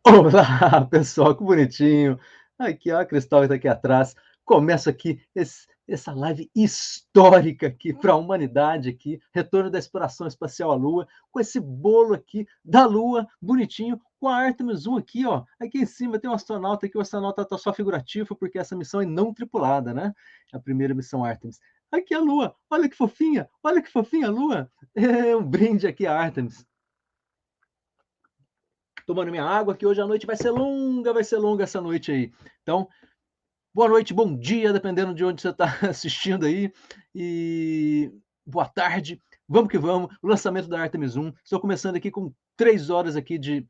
Olá, pessoal, que bonitinho. Aqui, ó, a Cristal está aqui atrás. Começa aqui essa live histórica aqui para a humanidade aqui, retorno da exploração espacial à Lua, com esse bolo aqui da Lua, bonitinho, com a Artemis 1 aqui, ó. Aqui em cima tem um astronauta aqui, o astronauta está só figurativo, porque essa missão é não tripulada, né? A primeira missão Artemis. Aqui a Lua, olha que fofinha a Lua. É um brinde aqui a Artemis. Tomando minha água, que hoje a noite vai ser longa essa noite aí. Então, boa noite, bom dia, dependendo de onde você está assistindo aí. E boa tarde. Vamos que vamos. O lançamento da Artemis 1. Estou começando aqui com 3 horas aqui de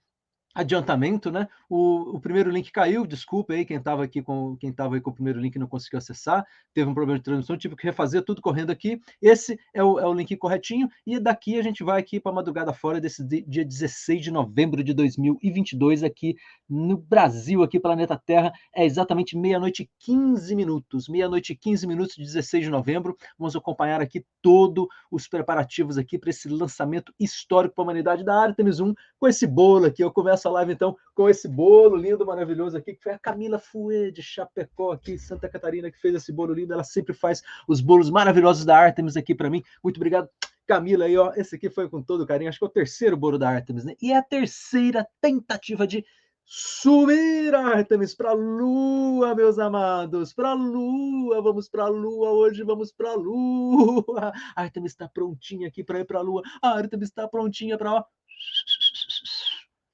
adiantamento, né? O primeiro link caiu, desculpa aí quem estava aí com o primeiro link e não conseguiu acessar, teve um problema de transmissão, tive que refazer tudo correndo aqui. Esse é o link corretinho, e daqui a gente vai aqui para a madrugada fora desse dia 16 de novembro de 2022, aqui no Brasil, aqui planeta Terra, é exatamente meia-noite e 15 minutos, meia-noite e 15 minutos de 16 de novembro. Vamos acompanhar aqui todos os preparativos aqui para esse lançamento histórico para a humanidade da Artemis 1, com esse bolo aqui. Eu começo a live então com esse bolo lindo, maravilhoso aqui, que foi a Camila Fuê de Chapecó aqui, Santa Catarina, que fez esse bolo lindo. Ela sempre faz os bolos maravilhosos da Artemis aqui para mim. Muito obrigado, Camila, aí, ó. Esse aqui foi com todo carinho, acho que é o terceiro bolo da Artemis, né? E é a terceira tentativa de subir a Artemis para a Lua, meus amados, para a Lua, vamos para a Lua hoje, vamos para a Lua. A Artemis está prontinha aqui para ir para a Lua, a Artemis está prontinha para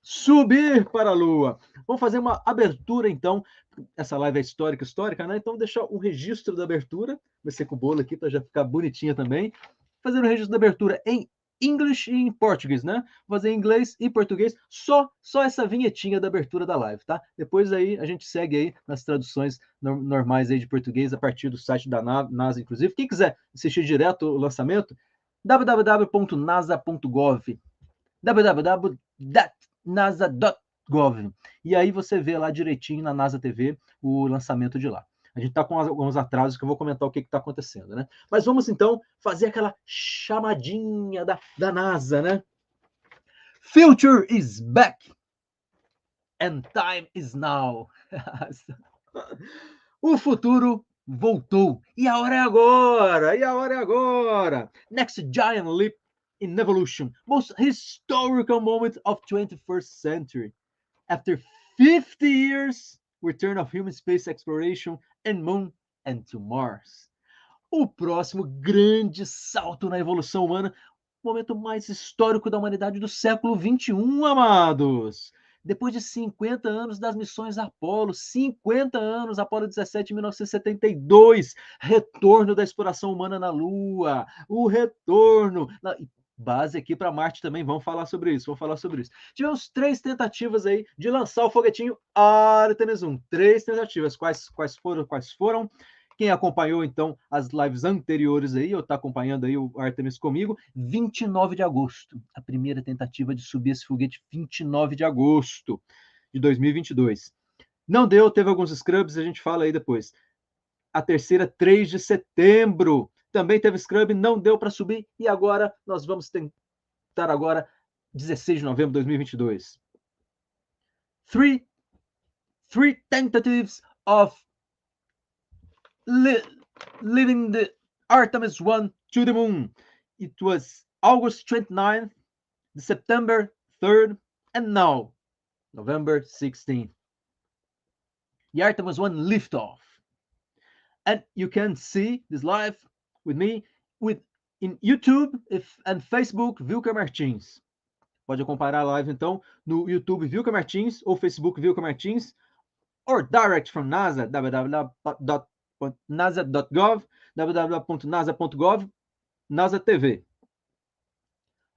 subir para a Lua. Vamos fazer uma abertura, então. Essa live é histórica, né? Então, deixar o registro da abertura. Vai ser com o bolo aqui, para já ficar bonitinha também. Fazer o registro da abertura em English e em português, né? Vou fazer em inglês e português, só essa vinhetinha da abertura da live, tá? Depois aí a gente segue aí nas traduções normais aí de português a partir do site da NASA, inclusive. Quem quiser assistir direto o lançamento, www.nasa.gov, www.nasa.gov. E aí você vê lá direitinho na NASA TV o lançamento de lá. A gente está com alguns atrasos que eu vou comentar o que está acontecendo, né? Mas vamos então fazer aquela chamadinha da NASA, né? Future is back and time is now. O futuro voltou e a hora é agora, e a hora é agora. Next giant leap in evolution, most historical moment of 21st century. After 50 years, return of human space exploration and moon and to Mars. O próximo grande salto na evolução humana, o momento mais histórico da humanidade do século XXI, amados. Depois de 50 anos das missões Apolo, 50 anos, Apolo 17, 1972, retorno da exploração humana na Lua, o retorno, base aqui para Marte também, vamos falar sobre isso. Tivemos 3 tentativas aí de lançar o foguetinho Artemis 1, 3 tentativas, quais foram? Quem acompanhou, então, as lives anteriores aí, ou está acompanhando aí o Artemis comigo, 29 de agosto, a primeira tentativa de subir esse foguete, 29 de agosto de 2022. Não deu, teve alguns scrubs, a gente fala aí depois. A terceira, 3 de setembro, também teve scrub, não deu para subir, e agora nós vamos tentar agora, 16 de novembro de 2022. Three tentatives of leaving the Artemis 1 to the moon. It was August 29th, September 3rd, and now, November 16th. The Artemis 1 liftoff. And you can see this live with me in YouTube and Facebook, Vilker Martins. Pode acompanhar a live, então, no YouTube Vilker Martins ou Facebook Vilker Martins, or direct from NASA, www.nasa.gov, www.nasa.gov, NASA TV.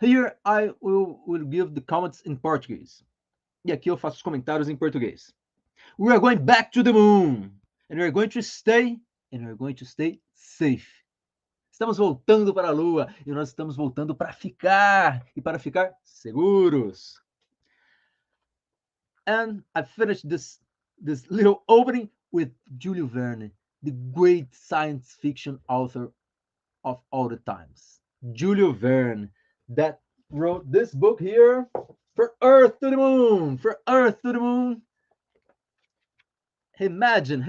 Here I will give the comments in Portuguese. E aqui eu faço os comentários em português. We are going back to the moon, and we are going to stay safe. Estamos voltando para a Lua, e nós estamos voltando para ficar, e para ficar seguros. And I finished this little opening with Jules Verne, the great science fiction author of all the times. Jules Verne, that wrote this book here, For Earth to the moon! For Earth to the moon! Imagine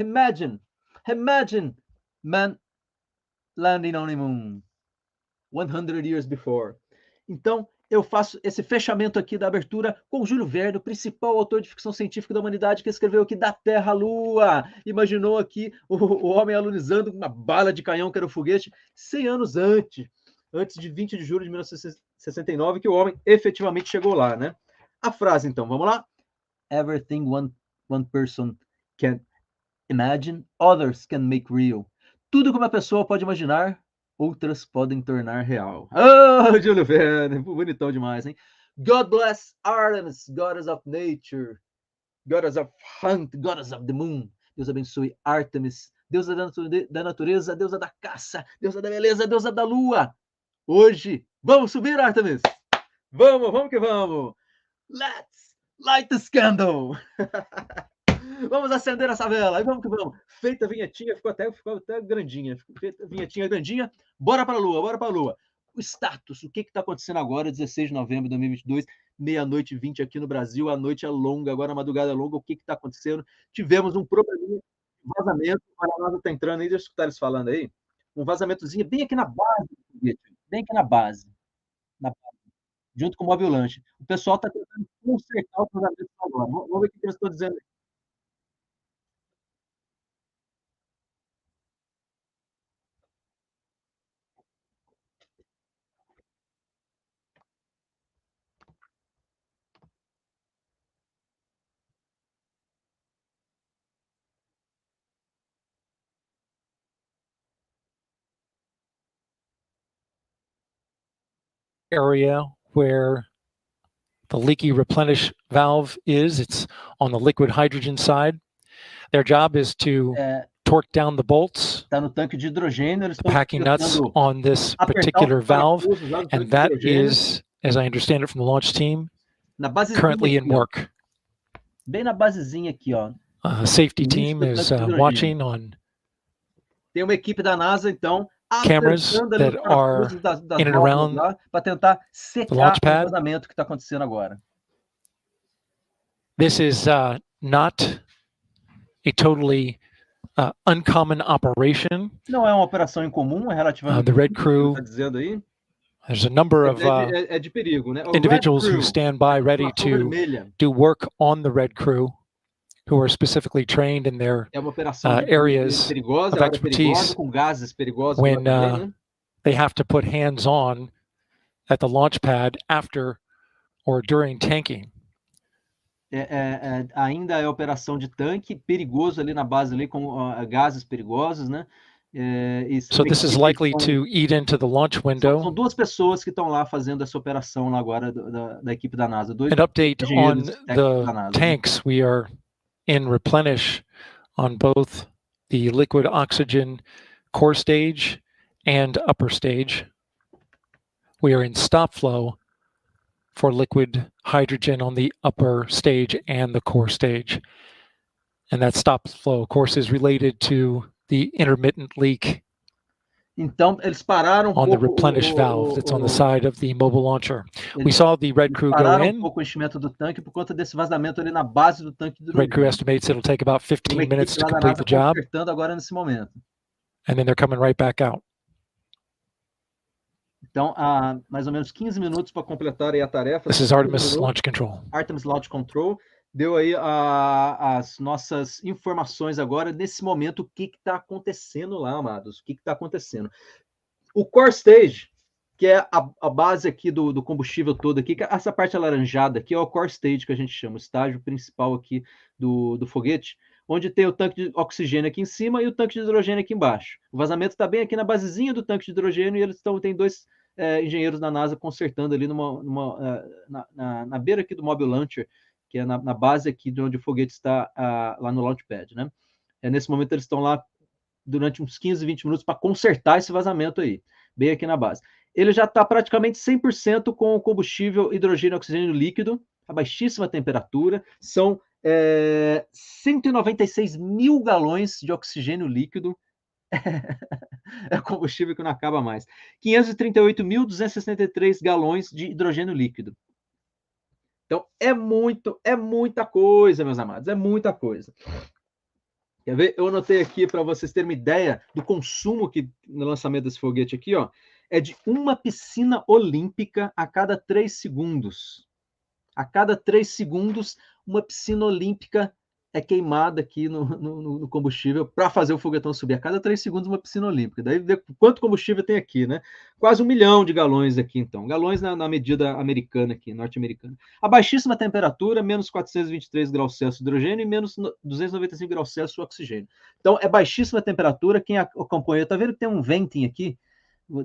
man landing on the moon 100 years before. Então, eu faço esse fechamento aqui da abertura com o Júlio Verne, o principal autor de ficção científica da humanidade, que escreveu aqui Da Terra à Lua. Imaginou aqui o homem alunizando uma bala de canhão, que era o foguete, 100 anos antes de 20 de julho de 1969, que o homem efetivamente chegou lá, né? A frase, então, vamos lá? Everything one person can imagine, others can make real. Tudo que uma pessoa pode imaginar, outras podem tornar real. Oh, Júlio Verne, bonitão demais, hein? God bless Artemis, goddess of nature, goddess of hunt, goddess of the moon. Deus abençoe Artemis, deusa da natureza, deusa da caça, deusa da beleza, deusa da lua. Hoje, vamos subir, Artemis? Vamos que vamos. Let's light the candle. Vamos acender essa vela, e vamos que vamos. Feita a vinhetinha, ficou até grandinha. Feita a vinhetinha grandinha, bora para a Lua. O status, o que está acontecendo agora, 16 de novembro de 2022, meia-noite e 20 aqui no Brasil, a noite é longa, agora a madrugada é longa, o que está acontecendo? Tivemos um probleminha de vazamento, a NASA está entrando aí, deixa eu escutar eles falando aí, um vazamentozinho bem aqui na base, bem aqui na base, junto com o móvel lanche. O pessoal está tentando consertar o vazamento agora. Vamos ver o que eles estão dizendo. Area where the leaky replenish valve is. It's on the liquid hydrogen side. Their job is to torque down the bolts, tá no tanque de hidrogênio, eles the packing nuts on this particular valve, and that is, as I understand it from the launch team, currently in work. Bem na basezinha aqui, ó. Safety team is watching on tem uma equipe da NASA, então, cameras that are in and around para tentar the launch pad. O vazamento que está acontecendo agora. This is not a totally uncommon operation. Não é uma operação incomum, é relativamente. The Red Crew. Tá dizendo aí. There's a number of de perigo, né? individuals who stand by ready to do work on the Red Crew, who are specifically trained in their areas of expertise com gases perigosos when they have to put hands on at the launch pad after or during tanking. Ainda é operação de tanque, perigoso ali na base ali com gases perigosos, né? So this is likely to eat into the launch window. São duas pessoas que estão lá fazendo essa operação lá agora da equipe da NASA. An update on the tanks. We are in replenish on both the liquid oxygen core stage and upper stage. We are in stop flow for liquid hydrogen on the upper stage and the core stage. And that stop flow, of course, is related to the intermittent leak então, eles pararam on the replenish valve that's on the side of the mobile launcher. We saw the Red Crew go in. Pouco o enchimento do tanque por conta desse vazamento ali na base do tanque do Red Crew estimates it'll take about 15 minutes to complete the job. Agora nesse momento. And then they're coming right back out. Então, há mais ou menos 15 minutos para completar aí a tarefa. This is Artemis Launch Control. Artemis Launch Control deu aí as nossas informações agora, nesse momento, o que está acontecendo lá, amados, o que está acontecendo. O core stage, que é a base aqui do combustível todo aqui, que essa parte alaranjada aqui é o core stage, que a gente chama, o estágio principal aqui do foguete, onde tem o tanque de oxigênio aqui em cima e o tanque de hidrogênio aqui embaixo. O vazamento está bem aqui na basezinha do tanque de hidrogênio e eles tem dois engenheiros da NASA consertando ali na beira aqui do Mobile Launcher, que é na base aqui de onde o foguete está lá no Launchpad, né? Nesse momento eles estão lá durante uns 15, 20 minutos para consertar esse vazamento aí, bem aqui na base. Ele já está praticamente 100% com o combustível hidrogênio e oxigênio líquido, a baixíssima temperatura, são 196 mil galões de oxigênio líquido, é combustível que não acaba mais, 538.263 galões de hidrogênio líquido. Então, é muita coisa, meus amados, é muita coisa. Quer ver? Eu anotei aqui para vocês terem uma ideia do consumo que no lançamento desse foguete aqui, ó, é de uma piscina olímpica a cada 3 segundos. A cada 3 segundos, uma piscina olímpica é queimada aqui no combustível para fazer o foguetão subir. A cada 3 segundos, uma piscina olímpica. Daí vê quanto combustível tem aqui, né? Quase 1 milhão de galões aqui, então. Galões na medida americana aqui, norte-americana. A baixíssima temperatura, menos 423 graus Celsius hidrogênio e menos 295 graus Celsius oxigênio. Então, é baixíssima temperatura. Quem acompanha, tá vendo que tem um venting aqui?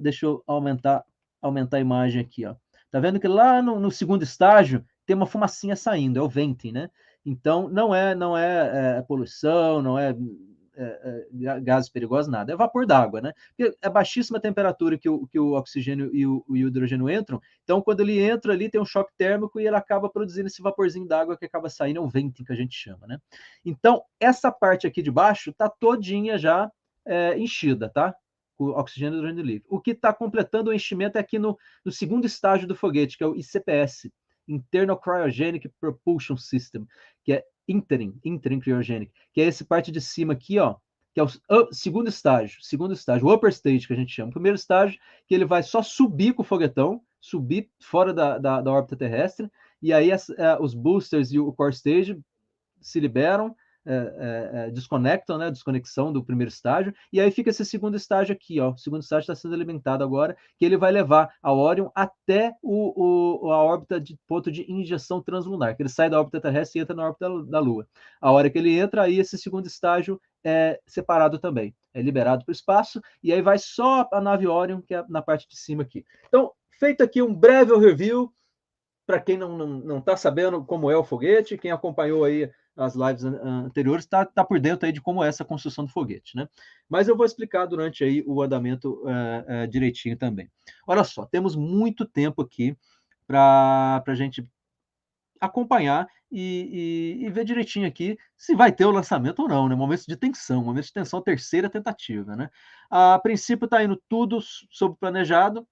Deixa eu aumentar a imagem aqui, ó. Tá vendo que lá no segundo estágio tem uma fumacinha saindo, é o venting, né? Então, não é poluição, não é gases perigosos, nada. É vapor d'água, né? Porque é baixíssima temperatura que o oxigênio e o hidrogênio entram. Então, quando ele entra ali, tem um choque térmico e ele acaba produzindo esse vaporzinho d'água que acaba saindo, é o venting que a gente chama, né? Então, essa parte aqui de baixo tá todinha já enchida, tá? Com oxigênio e hidrogênio livre. O que está completando o enchimento é aqui no segundo estágio do foguete, que é o ICPS, Internal Cryogenic Propulsion System, que é Interim Cryogenic, que é essa parte de cima aqui, ó, que é o segundo estágio, o upper stage que a gente chama. O primeiro estágio, que ele vai só subir com o foguetão, subir fora da órbita terrestre, e aí os boosters e o core stage se liberam, desconectam, né, desconexão do primeiro estágio, e aí fica esse segundo estágio aqui, ó, o segundo estágio está sendo alimentado agora, que ele vai levar a ORION até a órbita de ponto de injeção translunar, que ele sai da órbita terrestre e entra na órbita da Lua. A hora que ele entra, aí esse segundo estágio é separado também, é liberado para o espaço, e aí vai só a nave ORION, que é na parte de cima aqui. Então, feito aqui um breve review, para quem não está sabendo como é o foguete, quem acompanhou aí as lives anteriores está por dentro aí de como é essa construção do foguete, né? Mas eu vou explicar durante aí o andamento direitinho também. Olha só, temos muito tempo aqui para a gente acompanhar e ver direitinho aqui se vai ter o lançamento ou não, né? Momento de tensão, terceira tentativa, né? A princípio está indo tudo sob planejado.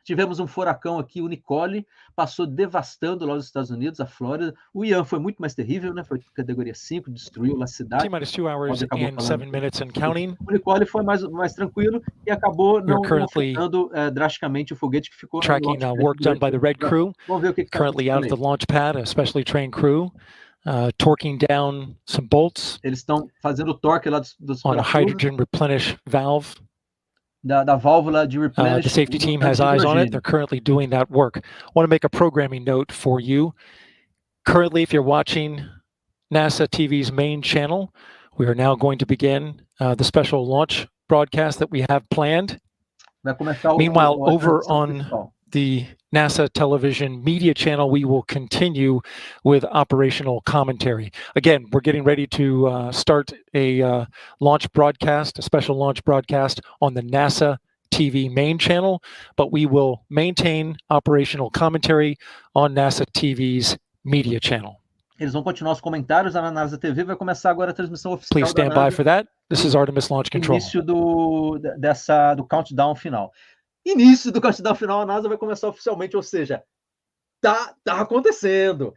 Tivemos um furacão aqui, o Nicole, passou devastando lá os Estados Unidos, a Flórida. O Ian foi muito mais terrível, né? Foi categoria 5, destruiu lá a cidade. T-2 hours and 7 minutes and counting. O Nicole foi mais tranquilo e acabou não afetando drasticamente o foguete que ficou tracking work done by the red crew. Vamos ver o que currently out of the launch pad, a specially trained crew. Torquing down some bolts. Eles estão fazendo o torque lá dos on a hydrogen replenish valve. Da válvula de replenish. The safety team has eyes on it. They're currently doing that work. I want to make a programming note for you. Currently, if you're watching NASA TV's main channel, we are now going to begin the special launch broadcast that we have planned. Meanwhile, over on the NASA television media channel, we will continue with operational commentary. Again, we're getting ready to start a launch broadcast, a special launch broadcast on the NASA TV main channel, but we will maintain operational commentary on NASA TV's media channel. Eles vão continuar os comentários na NASA TV, vai começar agora a transmissão oficial. Please stand by for that. This is Artemis Launch Control. Início do countdown final. Início do countdown final, a NASA vai começar oficialmente, ou seja, tá acontecendo,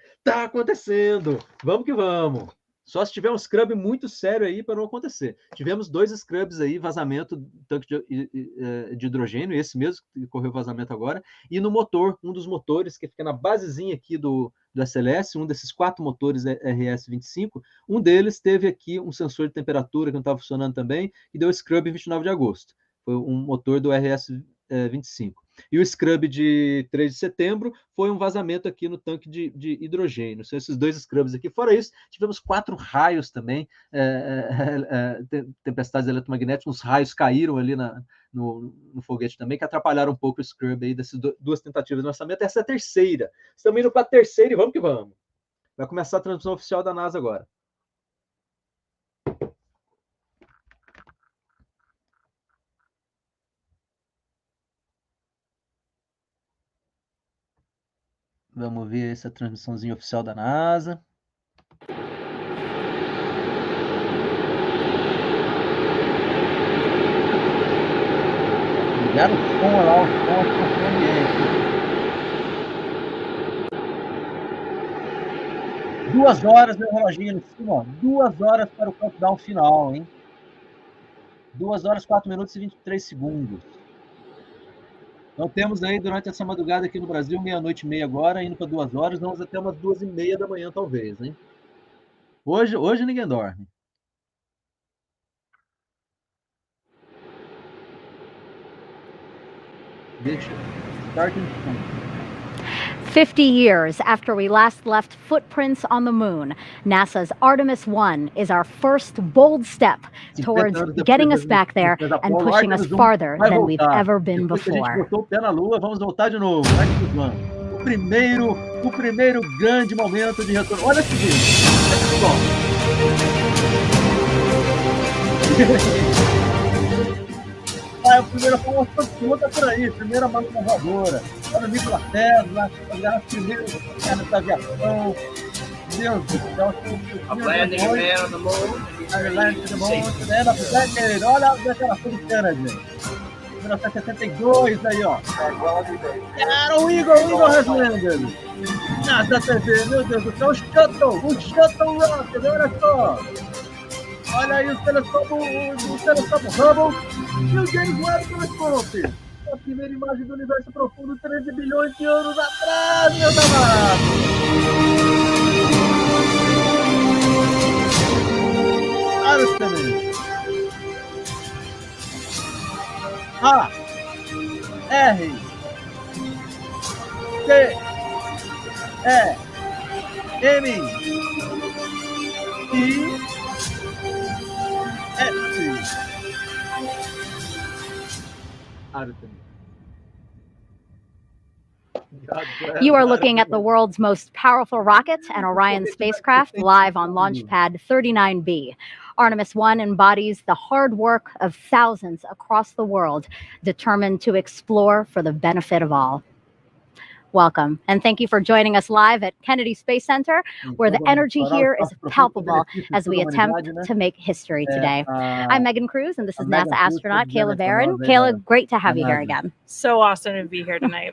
vamos que vamos. Só se tiver um scrub muito sério aí para não acontecer. Tivemos 2 scrubs aí, vazamento do tanque de hidrogênio, esse mesmo que correu vazamento agora, e no motor, um dos motores que fica na basezinha aqui do SLS, um desses 4 motores RS-25, um deles teve aqui um sensor de temperatura que não estava funcionando também, e deu scrub em 29 de agosto. Foi um motor do RS-25. E o scrub de 3 de setembro foi um vazamento aqui no tanque de hidrogênio. São esses 2 scrubs aqui. Fora isso, tivemos 4 raios também, tempestades eletromagnéticas, uns raios caíram ali no foguete também, que atrapalharam um pouco o scrub aí dessas 2 tentativas de lançamento. Essa é a terceira. Estamos indo para a terceira e vamos que vamos. Vai começar a transmissão oficial da NASA agora. Vamos ver essa transmissãozinha oficial da NASA. Ligaram o som lá, o som ambiente. 2 horas, meu reloginho ali em cima, ó. 2 horas para o countdown final, hein? 2 horas, 4 minutos e 23 segundos. Então temos aí, durante essa madrugada aqui no Brasil, 00:30 agora, indo para 2 horas, vamos até umas 2:30 da manhã, talvez, hein? Hoje ninguém dorme. Deixa. Starting point. 50 years after we last left footprints on the moon, NASA's Artemis 1 is our first bold step towards getting us back there and pushing us farther than we've ever been before. Depois que a gente botou o pé na Lua, vamos voltar de novo. O primeiro grande momento de retorno. Olha esse vídeo. A primeira famosa tá por aí, primeira máquina voadora. Olha o Nikola Tesla, as primeiras pernas da aviação. Deus do céu. Landing a man on the moon. Landing on the moon. Olha a declaração do Kennedy. 1972 aí, ó. Era o Eagle has landed. NASA TV, meu Deus do céu, o Shuttle Rocket, olha só. Olha aí o telescópio Hubble e o James Webb Telescope. A primeira imagem do universo profundo 13 bilhões de anos atrás, meus amados. Olha isso também. A, R, T, E, M, I, ESSE. You are looking at the world's most powerful rocket, an Orion spacecraft, live on Launch Pad 39B. Artemis 1 embodies the hard work of thousands across the world, determined to explore for the benefit of all. Welcome, and thank you for joining us live at Kennedy Space Center, where the energy here is palpable as we attempt to make history today. I'm Megan Cruz, and this is NASA astronaut Kayla Barron. Kayla, great to have you here again. So awesome to be here tonight.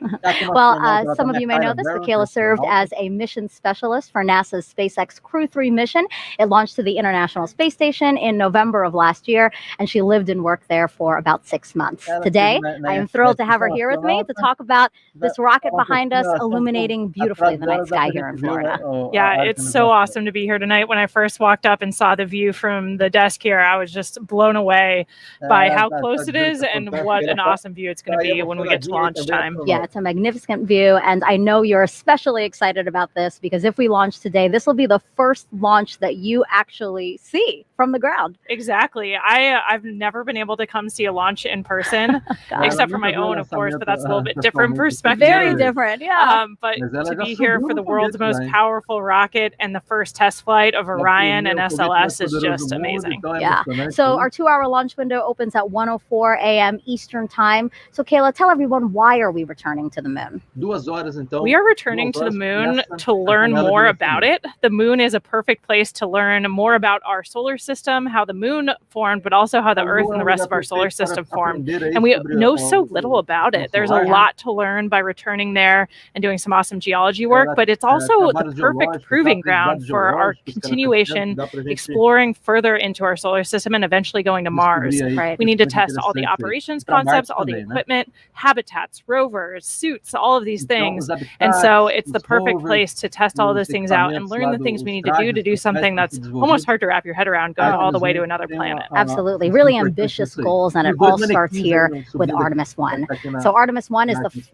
Well, some of you may know this, but Kayla served as a mission specialist for NASA's SpaceX Crew 3 mission. It launched to the International Space Station in November of last year, and she lived and worked there for about 6 months. Today, I am thrilled to have her here with me to talk about this rocket behind us, illuminating beautifully the night sky here in Florida. Yeah, it's so awesome to be here tonight. When I first walked up and saw the view from the desk here, I was just blown away by how close it is and what an awesome view it's going to be when we get to launch time. Yeah, it's a magnificent view, and I know you're especially excited about this because if we launch today, this will be the first launch that you actually see from the ground. Exactly. I've never been able to come see a launch in person, except for my own, of course, but that's a little bit different perspective. Very different, yeah. But to be here for the world's most powerful rocket and the first test flight of Orion and SLS is just amazing. Yeah. So our 2-hour launch window opens at 1:04 a.m. Eastern time. So Kayla, tell everyone, why are we returning to the moon? We are returning to the moon to learn more about it. The moon is a perfect place to learn more about our solar system, how the moon formed, but also how the Earth and the rest of our solar system formed. And we know so little about it. There's a lot to learn by returning there and doing some awesome geology work, but it's also the perfect proving ground for our continuation, exploring further into our solar system and eventually going to Mars. Right. We need to test all the operations concepts, all the equipment, habitats, rovers, suits, all of these things. And so it's the perfect place to test all those things out and learn the things we need to do something that's almost hard to wrap your head around, going all the way to another planet. Absolutely. Really ambitious goals, and it all starts here with Artemis 1. So Artemis 1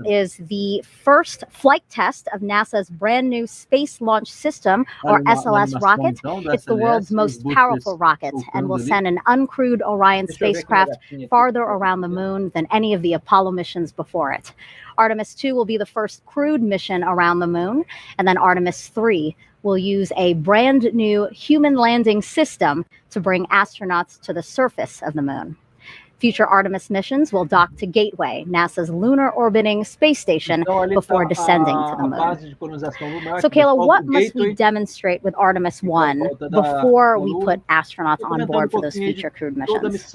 is the first flight test of NASA's brand new Space Launch System, or SLS rocket. It's the world's most powerful rocket and will send an uncrewed Orion spacecraft farther around the moon than any of the Apollo missions before it. Artemis 2 will be the first crewed mission around the moon, and then Artemis 3 will use a brand new human landing system to bring astronauts to the surface of the moon. Future Artemis missions will dock to Gateway, NASA's lunar orbiting space station, before descending to the moon. So, Kayla, what must we demonstrate with Artemis 1 before we put astronauts on board for those future crewed missions?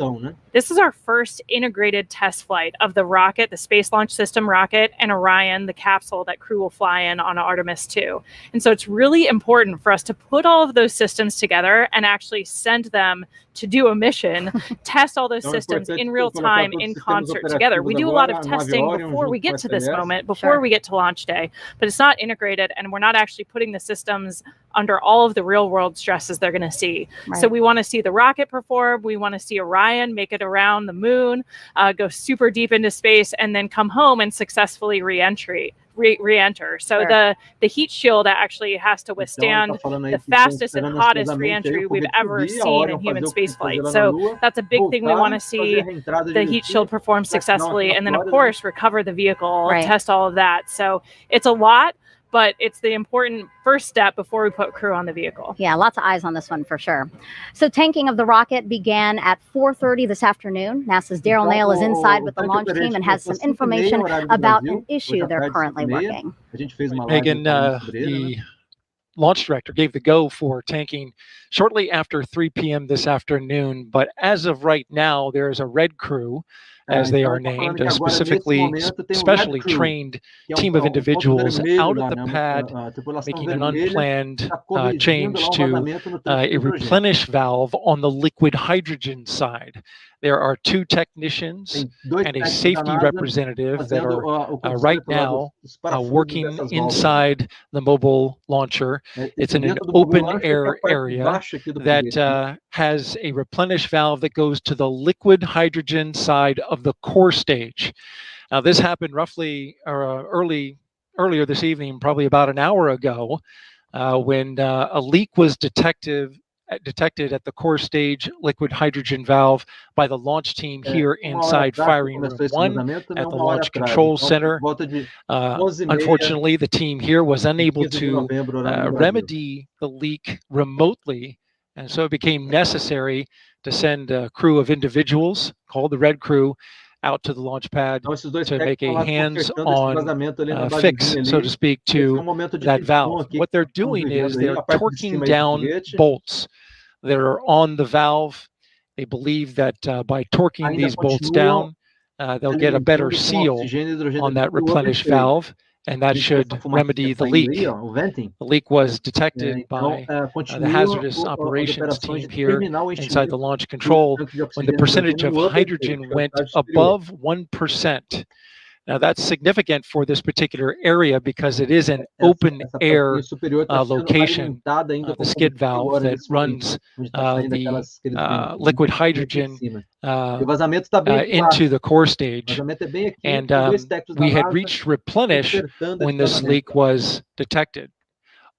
This is our first integrated test flight of the rocket, the Space Launch System rocket, and Orion, the capsule that crew will fly in on Artemis 2. And so it's really important for us to put all of those systems together and actually send them to do a mission, test all those systems in real time in concert together. We do a lot of testing before we get to this moment, before we get to launch day, but it's not integrated, and we're not actually putting the systems under all of the real world stresses they're going to see. Right. So we want to see the rocket perform. We want to see Orion make it around the moon, go super deep into space, and then come home and successfully re-enter. So the heat shield actually has has to withstand the fastest and hottest re-entry we've ever seen in human spaceflight. So that's a big thing we want to see the heat shield perform successfully, and then of course recover the vehicle, test all of that. So it's a lot, but it's the important first step before we put crew on the vehicle. Yeah, lots of eyes on this one for sure. So tanking of the rocket began at 4:30 this afternoon. NASA's Daryl Nail is inside with the launch team and has some information about an issue they're currently working. Megan, the launch director, gave the go for tanking shortly after 3 p.m. this afternoon, but as of right now, there is a red crew, as they are named, a specially trained team of individuals out of the pad, making an unplanned change to a replenish valve on the liquid hydrogen side. There are 2 technicians and a safety representative that are right now working inside the mobile launcher. It's in an open air area that has a replenish valve that goes to the liquid hydrogen side of the core stage. Now, this happened roughly earlier this evening, probably about an hour ago, when a leak was detected at the core stage liquid hydrogen valve by the launch team here inside firing room 1 at the launch control center. Unfortunately, the team here was unable to remedy the leak remotely, and so it became necessary to send a crew of individuals called the Red Crew out to the launch pad to make a hands-on fix, so to speak, to that valve. What they're doing is they're torquing down bolts that are on the valve. They believe that by torquing these bolts down, they'll get a better seal on that replenish valve, and that should remedy the leak. The leak was detected by the hazardous operations team here inside the launch control when the percentage of hydrogen went above 1%. Now, that's significant for this particular area because it is an open air location of the skid valve that runs the liquid hydrogen into the core stage. And we had reached replenish when this leak was detected.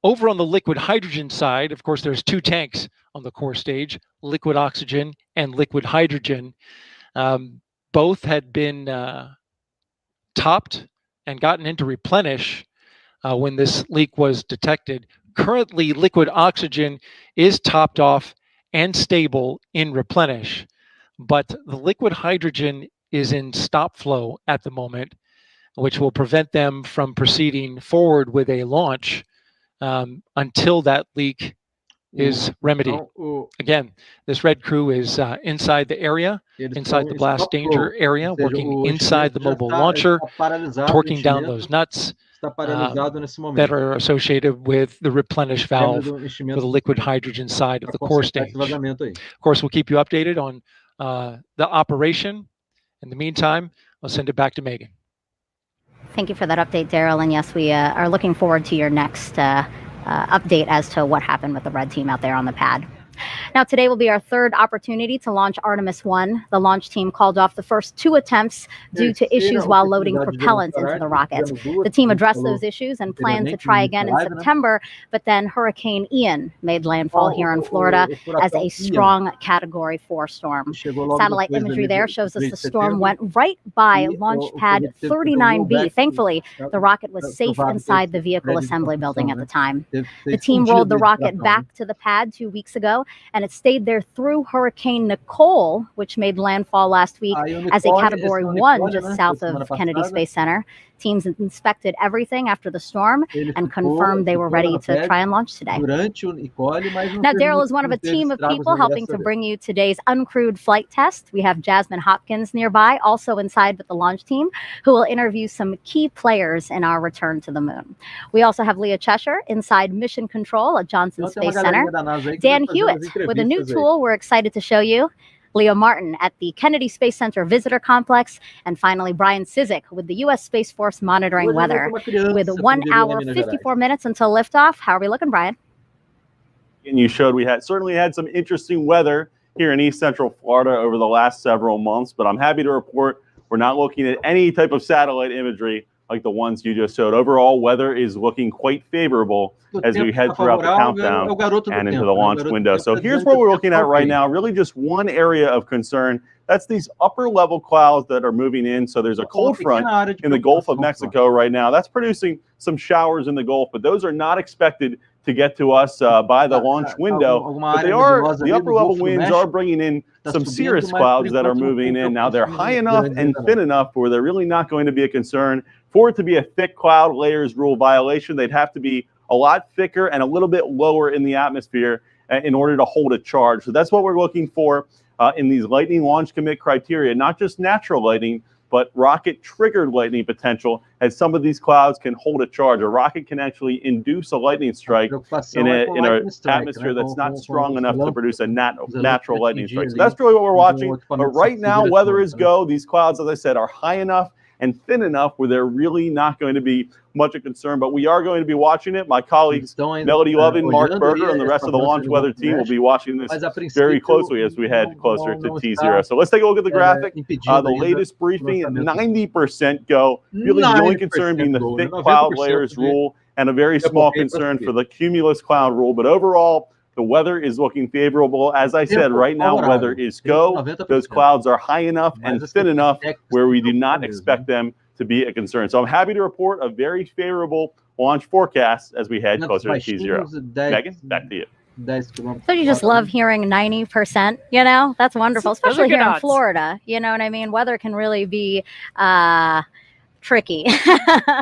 Over on the liquid hydrogen side, of course, there's 2 tanks on the core stage, liquid oxygen and liquid hydrogen. Both had been topped and gotten into replenish when this leak was detected. Currently, liquid oxygen is topped off and stable in replenish, but the liquid hydrogen is in stop flow at the moment, which will prevent them from proceeding forward with a launch until that leak is remedied. Again, this Red Crew is inside the area, inside the blast danger area, working inside the mobile launcher, torquing down those nuts that are associated with the replenish valve for the liquid hydrogen side of the core stage. Of course, we'll keep you updated on the operation. In the meantime, I'll send it back to Megan. Thank you for that update, Daryl. And yes, we are looking forward to your next update as to what happened with the red team out there on the pad. Now, today will be our 3rd opportunity to launch Artemis 1. The launch team called off the first 2 attempts due to issues while loading propellant into the rocket. The team addressed those issues and planned to try again in September, but then Hurricane Ian made landfall here in Florida as a strong Category 4 storm. Satellite imagery there shows us the storm went right by launch pad 39B. Thankfully, the rocket was safe inside the vehicle assembly building at the time. The team rolled the rocket back to the pad 2 weeks ago Apollo, and it stayed there through Hurricane Nicole, which made landfall last week as a Category 1 just south of Kennedy Space Center. Teams inspected everything after the storm and confirmed they were ready to try and launch today. Now, Daryl is one of a team of people helping to bring you today's uncrewed flight test. We have Jasmine Hopkins nearby, also inside with the launch team, who will interview some key players in our return to the moon. We also have Leah Cheshire inside Mission Control at Johnson Space Center. Dan Hewitt with a new tool we're excited to show you. Leo Martin at the Kennedy Space Center Visitor Complex, and finally Brian Cizik with the U.S. Space Force monitoring weather. With 1 hour, 54 minutes until liftoff. How are we looking, Brian? And you showed we certainly had some interesting weather here in East Central Florida over the last several months, but I'm happy to report we're not looking at any type of satellite imagery like the ones you just showed. Overall, weather is looking quite favorable as we head throughout the countdown and into the launch window. So here's what we're looking at right now, really just one area of concern. That's these upper level clouds that are moving in. So there's a cold front in the Gulf of Mexico right now. That's producing some showers in the Gulf, but those are not expected to get to us by the launch window. But they are, the upper level winds are bringing in some cirrus clouds that are moving in. Now they're high enough and thin enough where they're really not going to be a concern. For it to be a thick cloud layers rule violation, they'd have to be a lot thicker and a little bit lower in the atmosphere in order to hold a charge. So that's what we're looking for in these lightning launch commit criteria, not just natural lightning, but rocket triggered lightning potential, as some of these clouds can hold a charge. A rocket can actually induce a lightning strike in an atmosphere that's not strong enough to produce a natural lightning strike. So that's really what we're watching. But right now, weather is go. These clouds, as I said, are high enough and thin enough where they're really not going to be much of concern, but we are going to be watching it. My colleagues, Melody Lovin, Mark Berger, and the rest of the launch weather team will be watching this very closely as we head closer to T0. So let's take a look at the graphic. The latest briefing at 90% go. Really the only concern being the thick cloud layers rule and a very small concern for the cumulus cloud rule. But overall, the weather is looking favorable. As I said, right now, weather is go. Those clouds are high enough and thin enough where we do not expect them to be a concern. So I'm happy to report a very favorable launch forecast as we head closer to T0. Megan, back to you. So you just love hearing 90%, you know? That's wonderful, especially here in Florida. You know what I mean? Weather can really be tricky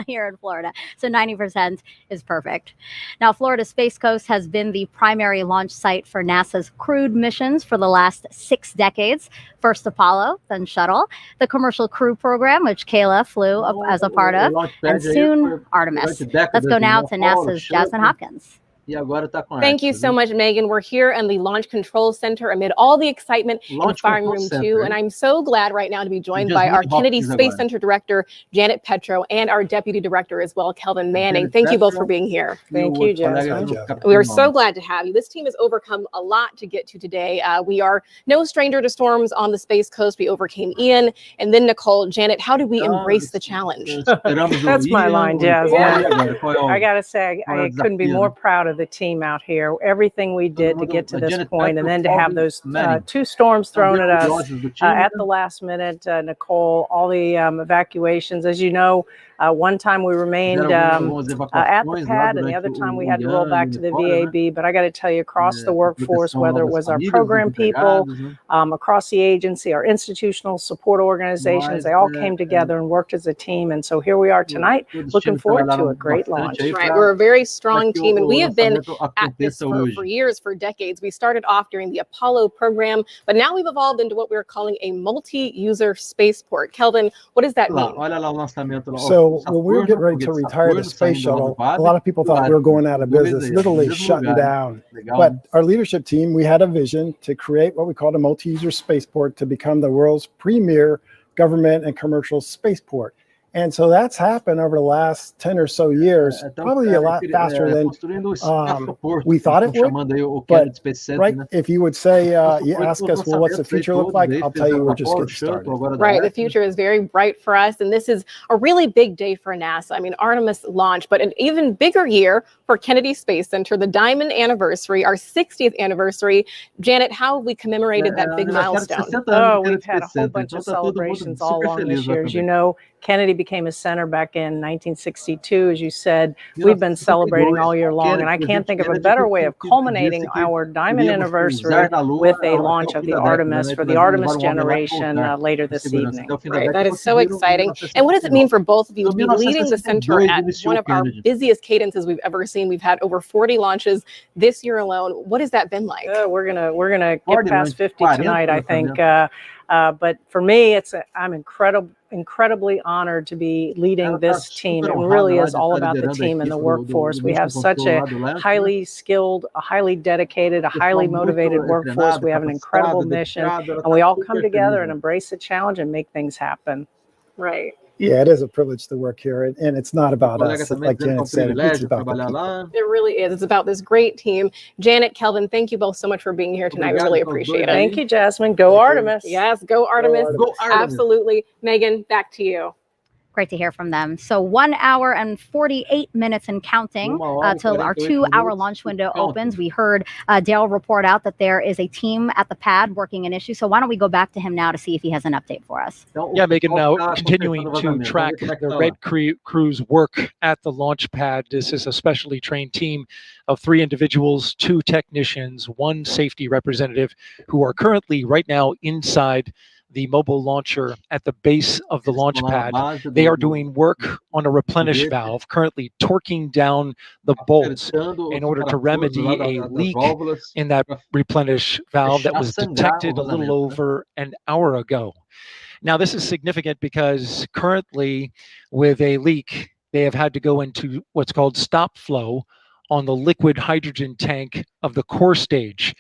here in Florida. So 90% is perfect. Now, Florida Space Coast has been the primary launch site for NASA's crewed missions for the last 6 decades. First Apollo, then Shuttle, the Commercial Crew Program, which Kayla flew as a part of, and soon Artemis. Let's go now to NASA's Jasmine Hopkins. Thank you so much, Megan. We're here in the Launch Control Center amid all the excitement in Firing Room 2. And I'm so glad right now to be joined by our Kennedy Space Center Director, Janet Petro, and our Deputy Director as well, Kelvin Manning. Thank you both for being here. Thank you, Jasmine. We are so glad to have you. This team has overcome a lot to get to today. We are no stranger to storms on the Space Coast. We overcame Ian and then Nicole. Janet, how did we embrace the challenge? That's my line, Jasmine. I got to say, I couldn't be more proud of the team out here, everything we did to get to this point, and then to have those 2 storms thrown at us at the last minute. Nicole, all the evacuations, as you know, one time we remained at the pad, and the other time we had to roll back to the VAB. But I got to tell you, across the workforce, whether it was our program people, across the agency, our institutional support organizations, they all came together and worked as a team. And so here we are tonight, looking forward to a great launch. Right, we're a very strong team, and we have been at this for years, for decades. We started off during the Apollo program, but now we've evolved into what we're calling a multi-user spaceport. Kelvin, what does that mean? So when we were getting ready to retire the space shuttle, a lot of people thought we were going out of business, literally shutting down. But our leadership team, we had a vision to create what we called a multi-user spaceport to become the world's premier government and commercial spaceport. And so that's happened over the last 10 or so years, probably a lot faster than we thought it would. But right, if you would say, you ask us, well, what's the future look like? I'll tell you, we're just getting started. Right, the future is very bright for us. And this is a really big day for NASA. I mean, Artemis launch, but an even bigger year for Kennedy Space Center, the diamond anniversary, our 60th anniversary. Janet, how have we commemorated that big milestone? Oh, we've had a whole bunch of celebrations all along this year. As you know, Kennedy became a center back in 1962, as you said. We've been celebrating all year long, and I can't think of a better way of culminating our diamond anniversary with a launch of the Artemis for the Artemis generation later this evening. Right, that is so exciting. And what does it mean for both of you to be leading the center at one of our busiest cadences we've ever seen? We've had over 40 launches this year alone. What has that been like? We're gonna get past 50 tonight, I think. But for me, I'm incredibly honored to be leading this team. It really is all about the team and the workforce. We have such a highly skilled, a highly dedicated, a highly motivated workforce. We have an incredible mission, and we all come together and embrace the challenge and make things happen. Right. Yeah, it is a privilege to work here, and it's not about us. Like Janet said, it's about the people. It really is. It's about this great team. Janet, Kelvin, thank you both so much for being here tonight. We really appreciate it. Thank you, Jasmine. Go Artemis. Yes, go Artemis. Go Artemis. Absolutely. Megan, back to you. Great to hear from them. So 1 hour and 48 minutes and counting till our 2-hour launch window opens. We heard Dale report out that there is a team at the pad working an issue. So why don't we go back to him now to see if he has an update for us? Yeah, Megan, now continuing to track the Red Crew's work at the launch pad. This is a specially trained team of 3 individuals, 2 technicians, 1 safety representative who are currently right now inside the mobile launcher at the base of the launch pad. They are doing work on a replenish valve, currently torquing down the bolts in order to remedy a leak in that replenish valve that was detected a little over an hour ago. Now, this is significant because currently with a leak, they have had to go into what's called stop flow on the liquid hydrogen tank of the core stage.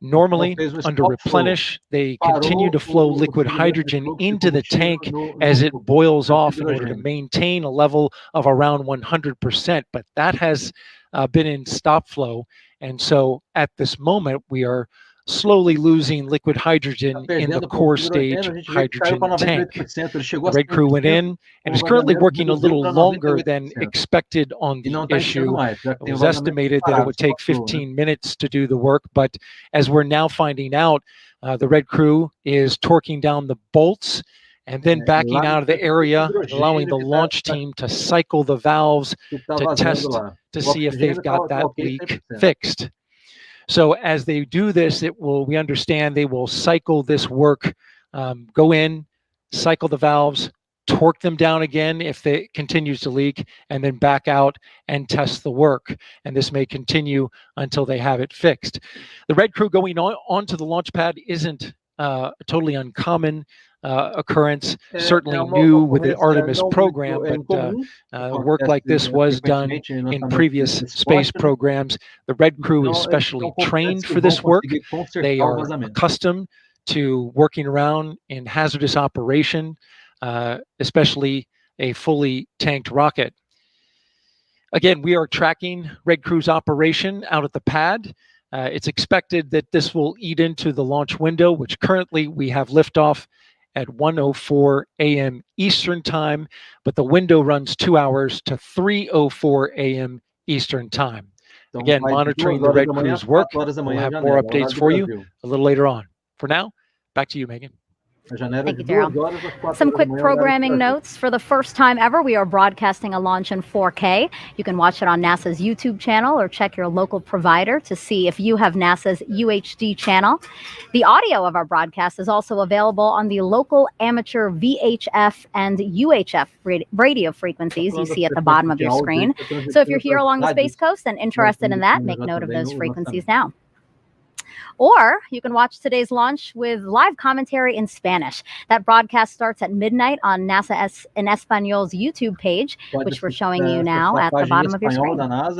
Normally, under replenish, they continue to flow liquid hydrogen into the tank as it boils off in order to maintain a level of around 100%, but that has been in stop flow. And so at this moment, we are slowly losing liquid hydrogen in the core stage hydrogen tank. The Red Crew went in and is currently working a little longer than expected on the issue. It was estimated that it would take 15 minutes to do the work, but as we're now finding out, the Red Crew is torquing down the bolts and then backing out of the area, allowing the launch team to cycle the valves to test to see if they've got that leak fixed. So as they do this, we understand they will cycle this work, go in, cycle the valves, torque them down again if it continues to leak, and then back out and test the work. And this may continue until they have it fixed. The Red Crew going onto the launch pad isn't a totally uncommon occurrence, certainly new with the Artemis program, but work like this was done in previous space programs. The Red Crew is specially trained for this work. They are accustomed to working around in hazardous operation, especially a fully tanked rocket. Again, we are tracking Red Crew's operation out at the pad. It's expected that this will eat into the launch window, which currently we have liftoff at 1:04 a.m. Eastern time, but the window runs 2 hours to 3:04 a.m. Eastern time. Again, monitoring the Red Crew's work. We'll have more updates for you a little later on. For now, back to you, Megan. Thank you, Daryl. Some quick programming notes. For the first time ever, we are broadcasting a launch in 4K. You can watch it on NASA's YouTube channel or check your local provider to see if you have NASA's UHD channel. The audio of our broadcast is also available on the local amateur VHF and UHF radio frequencies you see at the bottom of your screen. So if you're here along the Space Coast and interested in that, make note of those frequencies now. Or you can watch today's launch with live commentary in Spanish. That broadcast starts at midnight on NASA en Español's YouTube page, which we're showing you now at the bottom of your screen. Now,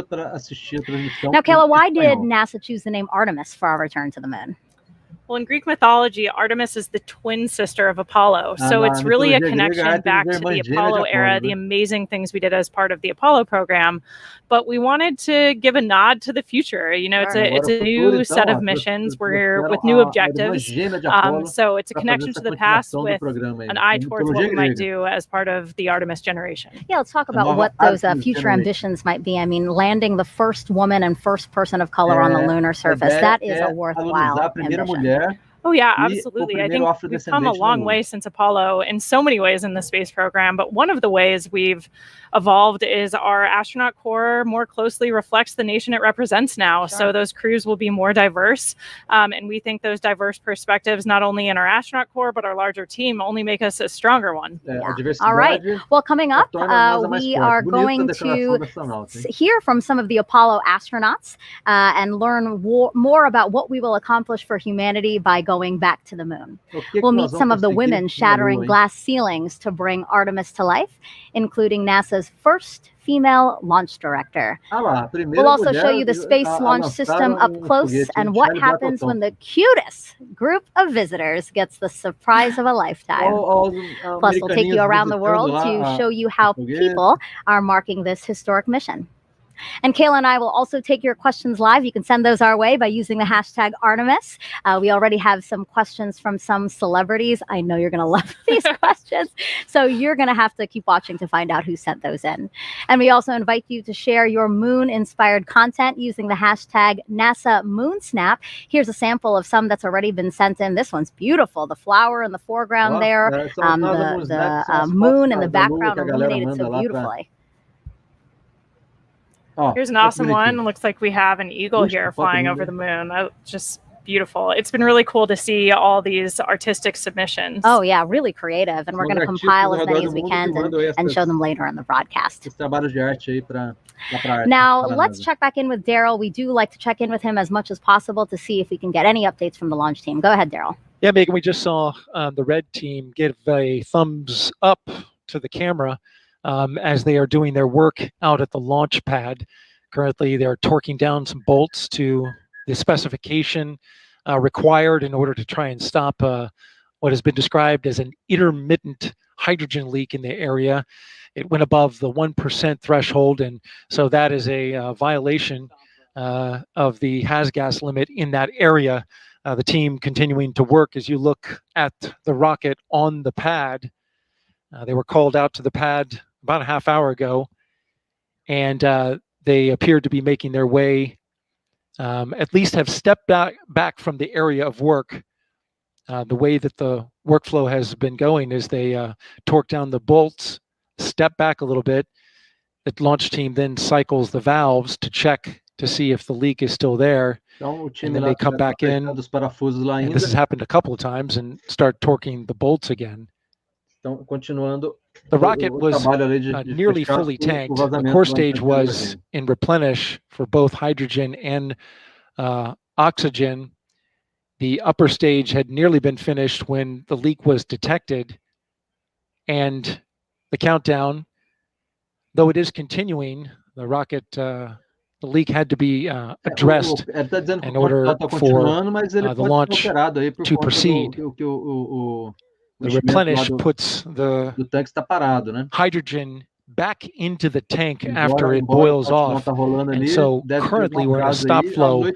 Kayla, why did NASA choose the name Artemis for our return to the moon? Well, in Greek mythology, Artemis is the twin sister of Apollo. So it's really a connection back to the Apollo era, the amazing things we did as part of the Apollo program. But we wanted to give a nod to the future. You know, it's a new set of missions. We're with new objectives. So it's a connection to the past with an eye towards what we might do as part of the Artemis generation. Yeah, let's talk about what those future ambitions might be. I mean, landing the first woman and first person of color on the lunar surface. That is a worthwhile ambition. Oh, yeah, absolutely. I think we've come a long way since Apollo in so many ways in the space program, but one of the ways we've evolved is our astronaut corps more closely reflects the nation it represents now. Sure. So those crews will be more diverse, and we think those diverse perspectives, not only in our astronaut corps, but our larger team, only make us a stronger one. Yeah. All right. Well, coming up, we are going to hear from some of the Apollo astronauts and learn more about what we will accomplish for humanity by going back to the moon. We'll meet some of the women shattering glass ceilings to bring Artemis to life, including NASA's first female launch director. We'll also show you the Space Launch System up close and what happens when the cutest group of visitors gets the surprise of a lifetime. Plus, we'll take you around the world to show you how people are marking this historic mission. And Kayla and I will also take your questions live. You can send those our way by using the hashtag Artemis. We already have some questions from some celebrities. I know you're going to love these questions. So you're going to have to keep watching to find out who sent those in. And we also invite you to share your moon-inspired content using the hashtag NASA MoonSnap. Here's a sample of some that's already been sent in. This one's beautiful. The flower in the foreground there, the moon in the background illuminated so beautifully. Oh, here's an awesome one. It looks like we have an eagle here flying over the moon. Just beautiful. It's been really cool to see all these artistic submissions. Oh, yeah, really creative. And we're going to compile as many as we can and show them later in the broadcast. Now, let's check back in with Daryl. We do like to check in with him as much as possible to see if we can get any updates from the launch team. Go ahead, Daryl. Yeah, Megan, we just saw the red team give a thumbs up to the camera as they are doing their work out at the launch pad. Currently, they're torquing down some bolts to the specification required in order to try and stop what has been described as an intermittent hydrogen leak in the area. It went above the 1% threshold, and so that is a violation of the HASGAS limit in that area. The team continuing to work. As you look at the rocket on the pad, they were called out to the pad about a half hour ago, and they appeared to be making their way, at least have stepped back from the area of work. The way that the workflow has been going is they torque down the bolts, step back a little bit. The launch team then cycles the valves to check to see if the leak is still there. And then they come back in, and this has happened a couple of times, and start torquing the bolts again. The rocket was nearly fully tanked. The core stage was in replenish for both hydrogen and oxygen. The upper stage had nearly been finished when the leak was detected. And the countdown, though it is continuing, the rocket, the leak had to be addressed in order for the launch to proceed. The replenish puts the hydrogen back into the tank after it boils off. And so currently we're in a stop flow,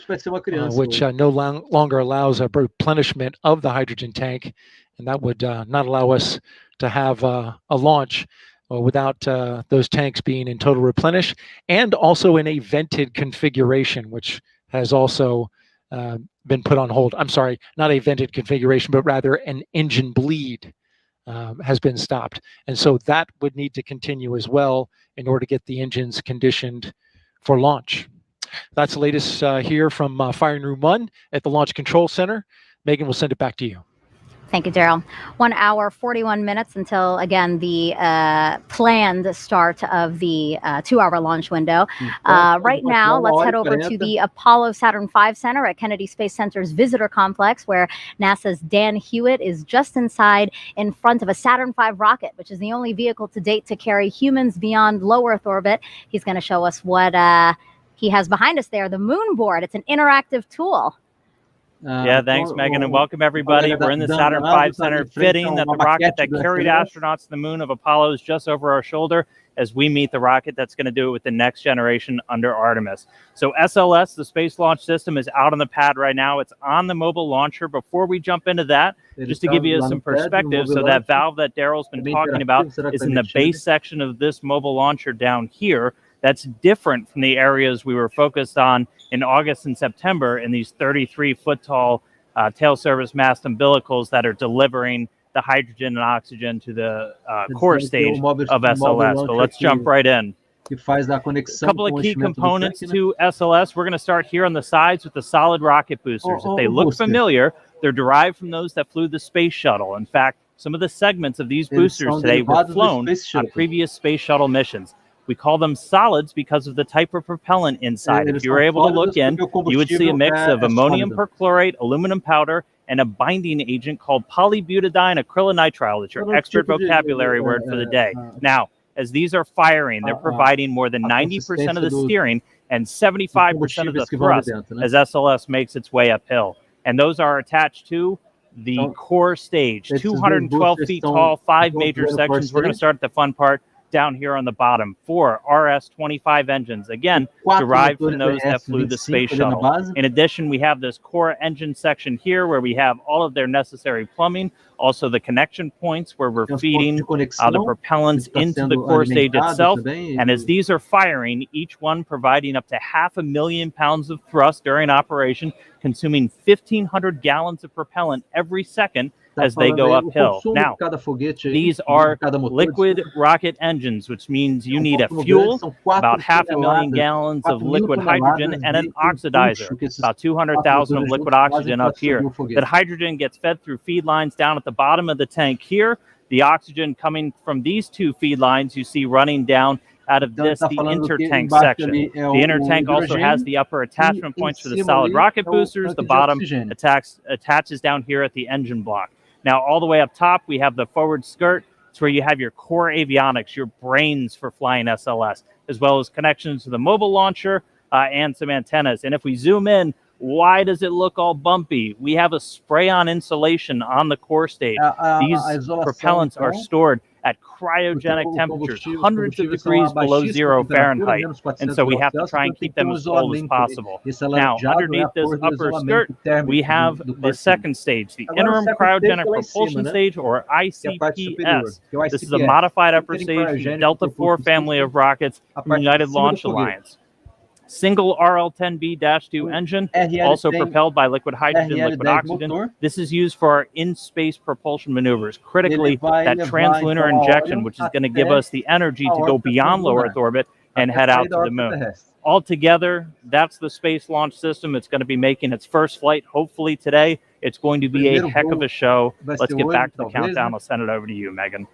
which no longer allows a replenishment of the hydrogen tank. And that would not allow us to have a launch without those tanks being in total replenish, and also in a vented configuration, which has also been put on hold. I'm sorry, not a vented configuration, but rather an engine bleed has been stopped. And so that would need to continue as well in order to get the engines conditioned for launch. That's the latest here from Firing Room 1 at the Launch Control Center. Megan, we'll send it back to you. Thank you, Daryl. 1 hour, 41 minutes until, again, the planned start of the 2-hour launch window. Right now, let's head over to the Apollo Saturn V Center at Kennedy Space Center's Visitor Complex, where NASA's Dan Hewitt is just inside in front of a Saturn V rocket, which is the only vehicle to date to carry humans beyond low Earth orbit. He's going to show us what he has behind us there, the moon board. It's an interactive tool. Yeah, thanks, Megan, and welcome everybody. We're in the Saturn V Center, fitting that the rocket that carried astronauts to the moon of Apollo is just over our shoulder as we meet the rocket that's going to do it with the next generation under Artemis. So SLS, the Space Launch System, is out on the pad right now. It's on the mobile launcher. Before we jump into that, just to give you some perspective, so that valve that Daryl's been talking about is in the base section of this mobile launcher down here. That's different from the areas we were focused on in August and September in these 33-foot-tall tail service mast umbilicals that are delivering the hydrogen and oxygen to the core stage of SLS. But let's jump right in. Que faz a conexão a couple of key components to SLS. We're going to start here on the sides with the solid rocket boosters. If they look familiar, they're derived from those that flew the space shuttle. In fact, some of the segments of these boosters today were flown on previous space shuttle missions. We call them solids because of the type of propellant inside. If you were able to look in, you would see a mix of ammonium perchlorate, aluminum powder, and a binding agent called polybutadiene acrylonitrile. That's your expert vocabulary word for the day. Now, as these are firing, they're providing more than 90% of the steering and 75% of the thrust as SLS makes its way uphill. And those are attached to the core stage, 212 feet tall, 5 major sections. We're going to start at the fun part down here on the bottom. 4 RS-25 engines, again, derived from those that flew the space shuttle. In addition, we have this core engine section here where we have all of their necessary plumbing, also the connection points where we're feeding the propellants into the core stage itself. And as these are firing, each one providing up to 500,000 pounds of thrust during operation, consuming 1,500 gallons of propellant every second as they go uphill. Now, these are liquid rocket engines, which means you need a fuel, about 500,000 gallons of liquid hydrogen, and an oxidizer, about 200,000 of liquid oxygen up here. That hydrogen gets fed through feed lines down at the bottom of the tank here. The oxygen coming from these 2 feed lines you see running down out of this, the intertank section. The intertank also has the upper attachment points for the solid rocket boosters. The bottom attaches down here at the engine block. Now, all the way up top, we have the forward skirt. It's where you have your core avionics, your brains for flying SLS, as well as connections to the mobile launcher and some antennas. And if we zoom in, why does it look all bumpy? We have a spray-on insulation on the core stage. These propellants are stored at cryogenic temperatures, hundreds of degrees below 0 Fahrenheit. And so we have to try and keep them as cold as possible. Now, underneath this upper skirt, we have the second stage, the interim cryogenic propulsion stage, or ICPS. This is a modified upper stage from the Delta IV family of rockets from United Launch Alliance. Single RL-10B-2 engine, also propelled by liquid hydrogen, liquid oxygen. This is used for our in-space propulsion maneuvers. Critically, that translunar injection, which is going to give us the energy to go beyond low Earth orbit and head out to the moon. Altogether, that's the Space Launch System. It's going to be making its first flight, hopefully today. It's going to be a heck of a show. Let's get back to the countdown. I'll send it over to you, Megan.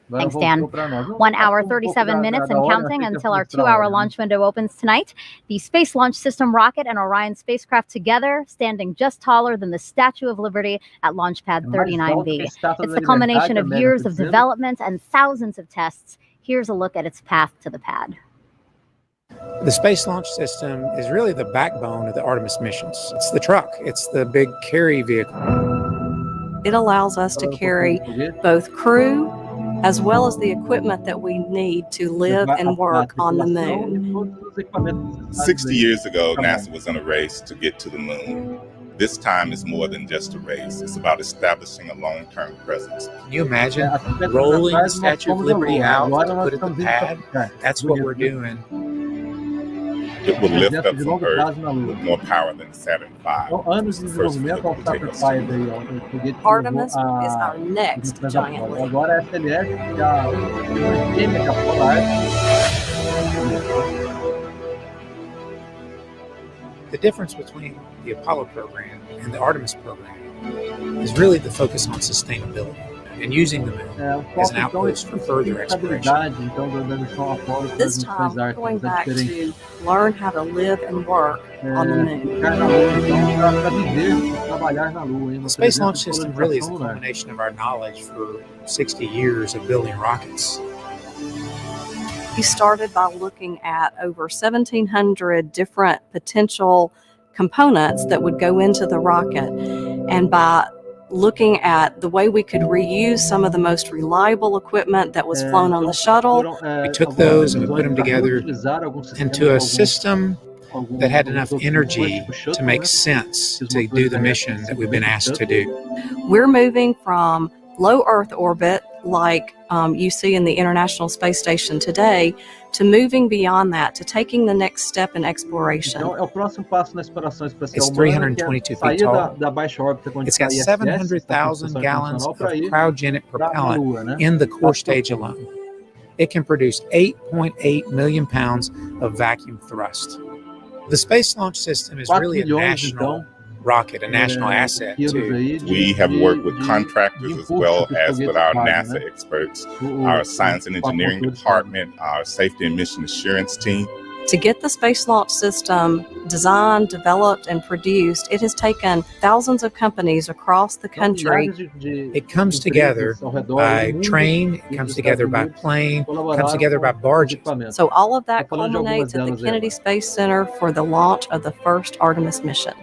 Thanks, Dan. 1 hour, 37 minutes and counting until our 2-hour launch window opens tonight. The Space Launch System rocket and Orion spacecraft together, standing just taller than the Statue of Liberty at Launch Pad 39B. It's the culmination of years of development and thousands of tests. Here's a look at its path to the pad. The Space Launch System is really the backbone of the Artemis missions. It's the truck. It's the big carry vehicle. It allows us to carry both crew as well as the equipment that we need to live and work on the moon. 60 years ago, NASA was in a race to get to the moon. This time is more than just a race. It's about establishing a long-term presence. Can you imagine rolling the Statue of Liberty out to put it in the pad? That's what we're doing. It will lift up from Earth with more power than Saturn V. Artemis is our next giant leap. The difference between the Apollo program and the Artemis program is really the focus on sustainability and using the moon as an outpost for further exploration. This time, we're going back to learn how to live and work on the moon. The Space Launch System really is the culmination of our knowledge for 60 years of building rockets. We started by looking at over 1,700 different potential components that would go into the rocket, and by looking at the way we could reuse some of the most reliable equipment that was flown on the shuttle. We took those and we put them together into a system that had enough energy to make sense to do the mission that we've been asked to do. We're moving from low Earth orbit, like you see in the International Space Station today, to moving beyond that, to taking the next step in exploration. Então, é o próximo passo na exploração espacial It's humana, que é 322 feet sair tall. da baixa órbita, onde It's está got ISS, 700,000 gallons of cryogenic propellant Lua, né? in the core stage alone. It can produce 8.8 million pounds of vacuum thrust. The Space Launch System is really a national rocket, a national asset too. We have worked with contractors as well as with our NASA experts, our science and engineering department, our safety and mission assurance team. To get the Space Launch System designed, developed, and produced, it has taken thousands of companies across the country. It comes together by train, it comes together by plane, it comes together by barges. So all of that culminates at the Kennedy Space Center for the launch of the first Artemis mission.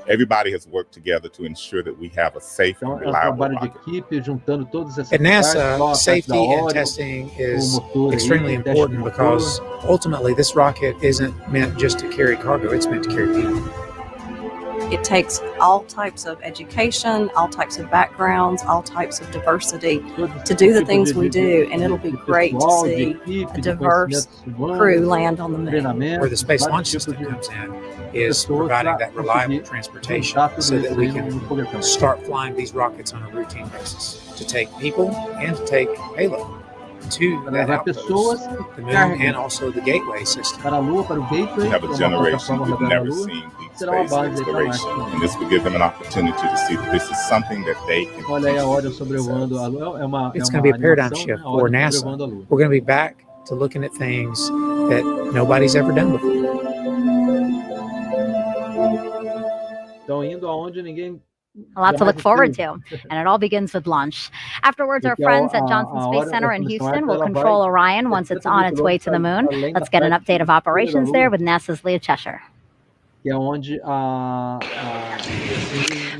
Everybody has worked together to ensure that we have a safe and reliable rocket. At NASA, safety and testing is extremely important because ultimately this rocket isn't meant just to carry cargo, it's meant to carry people. It takes all types of education, all types of backgrounds, all types of diversity to do the things we do, and it'll be great to see a diverse crew land on the moon. Where the Space Launch System comes in is providing that reliable transportation so that we can start flying these rockets on a routine basis to take people and to take payload to that outpost, the moon, and also the gateway system. We have a generation who've never seen deep space exploration, and this will give them an opportunity to see that this is something that they can It's going to be a paradigm shift for NASA. We're going to be back to looking at things that nobody's ever done before. A lot to look forward to, and it all begins with launch. Afterwards, our friends at Johnson Space Center in Houston will control Orion once it's on its way to the moon. Let's get an update of operations there with NASA's Leah Cheshire.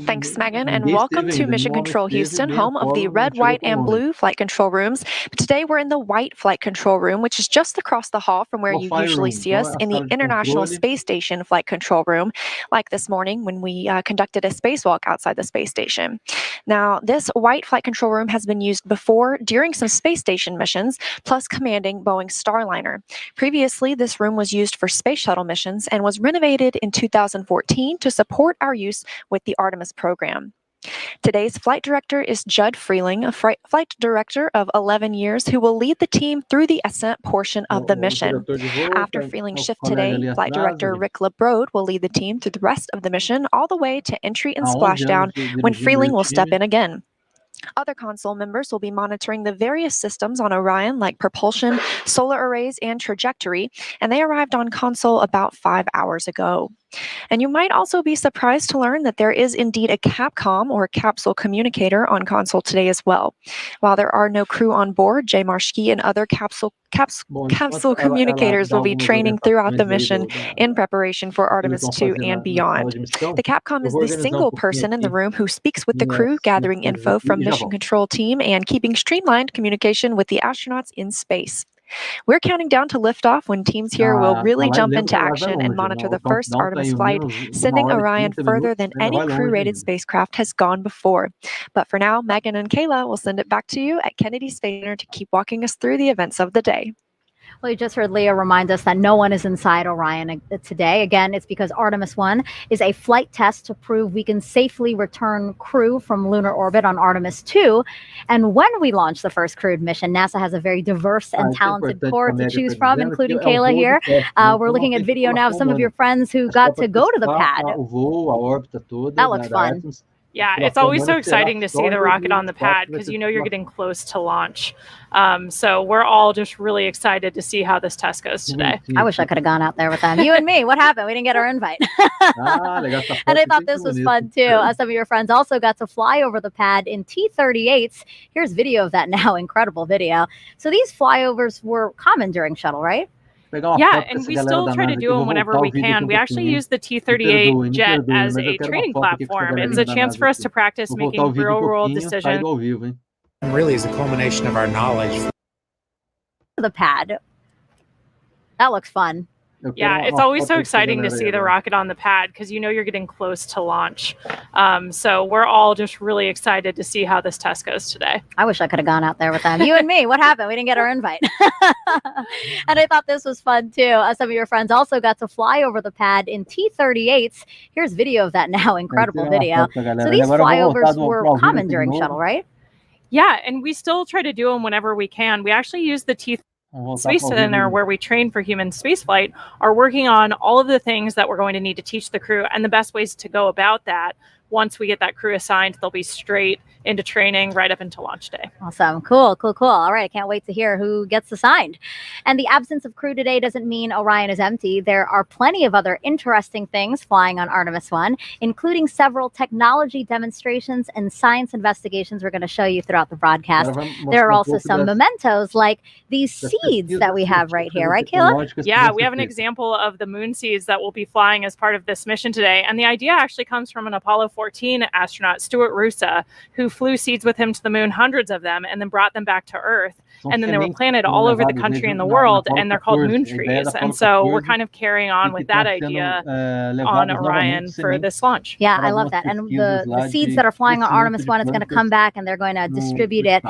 Thanks, Megan, and welcome to Mission Control Houston, home of the red, white, and blue flight control rooms. But today we're in the white flight control room, which is just across the hall from where you usually see us in the International Space Station flight control room, like this morning when we conducted a spacewalk outside the space station. Now, this white flight control room has been used before during some space station missions, plus commanding Boeing's Starliner. Previously, this room was used for space shuttle missions and was renovated in 2014 to support our use with the Artemis program. Today's flight director is Judd Freeling, a flight director of 11 years who will lead the team through the ascent portion of the mission. After Freeling's shift today, flight director Rick LeBrode will lead the team through the rest of the mission all the way to entry and splashdown when Freeling will step in again. Other console members will be monitoring the various systems on Orion like propulsion, solar arrays, and trajectory, and they arrived on console about 5 hours ago. And you might also be surprised to learn that there is indeed a Capcom or capsule communicator on console today as well. While there are no crew on board, Jay Marshke and other capsule communicators will be training throughout the mission in preparation for Artemis 2 and beyond. The Capcom is the single person in the room who speaks with the crew, gathering info from mission control team and keeping streamlined communication with the astronauts in space. We're counting down to liftoff when teams here will really jump into action and monitor the first Artemis flight, sending Orion further than any crew-rated spacecraft has gone before. But for now, Megan and Kayla will send it back to you at Kennedy Space Center to keep walking us through the events of the day. Well, you just heard Leah remind us that no one is inside Orion today. Again, it's because Artemis 1 is a flight test to prove we can safely return crew from lunar orbit on Artemis 2. And when we launch the first crewed mission, NASA has a very diverse and talented core to choose from, including Kayla here. We're looking at video now of some of your friends who got to go to the pad. That looks fun. Yeah, it's always so exciting to see the rocket on the pad because you know you're getting close to launch. So we're all just really excited to see how this test goes today. I wish I could have gone out there with them. You and me, what happened? We didn't get our invite. And I thought this was fun too. Some of your friends also got to fly over the pad in T-38s. Here's video of that now, incredible video. So these flyovers were common during shuttle, right? Yeah, and we still try to do them whenever we can. We actually use the T-38 jet as a training platform. It's a chance for us to practice making real-world decisions. And really is a culmination of our knowledge. The pad. That looks fun. Yeah, it's always so exciting to see the rocket on the pad because you know you're getting close to launch. So we're all just really excited to see how this test goes today. I wish I could have gone out there with them. You and me, what happened? We didn't get our invite. And I thought this was fun too. Some of your friends also got to fly over the pad in T-38s. Here's video of that now. Incredible video. So these flyovers were common during shuttle, right? Yeah, and we still try to do them whenever we can. We actually use the Space Center, where we train for human spaceflight, are working on all of the things that we're going to need to teach the crew and the best ways to go about that. Once we get that crew assigned, they'll be straight into training right up until launch day. Awesome. Cool. All right. I can't wait to hear who gets assigned. And the absence of crew today doesn't mean Orion is empty. There are plenty of other interesting things flying on Artemis 1, including several technology demonstrations and science investigations we're going to show you throughout the broadcast. There are also some mementos like these seeds that we have right here. Right, Kayla? Yeah, we have an example of the moon seeds that will be flying as part of this mission today. And the idea actually comes from an Apollo 14 astronaut, Stuart Roosa, who flew seeds with him to the moon, hundreds of them, and then brought them back to Earth. And then they were planted all over the country and the world, and they're called moon trees. And so we're kind of carrying on with that idea on Orion for this launch. Yeah, I love that. And the seeds that are flying on Artemis 1, it's going to come back and they're going to distribute it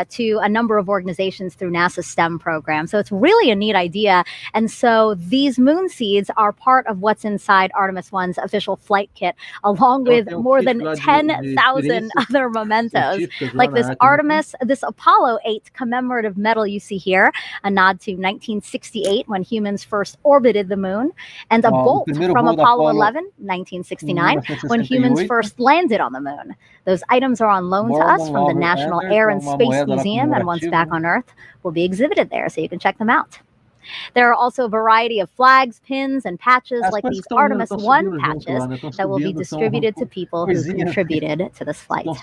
to a number of organizations through NASA's STEM program. So it's really a neat idea. And so these moon seeds are part of what's inside Artemis 1's official flight kit, along with more than 10,000 other mementos, like this Apollo 8 commemorative medal you see here, a nod to 1968 when humans first orbited the moon, and a bolt from Apollo 11, 1969, when humans first landed on the moon. Those items are on loan to us from the National Air and Space Museum, and once back on Earth, will be exhibited there, so you can check them out. There are also a variety of flags, pins, and patches like these Artemis 1 patches that will be distributed to people who contributed to this flight. Now,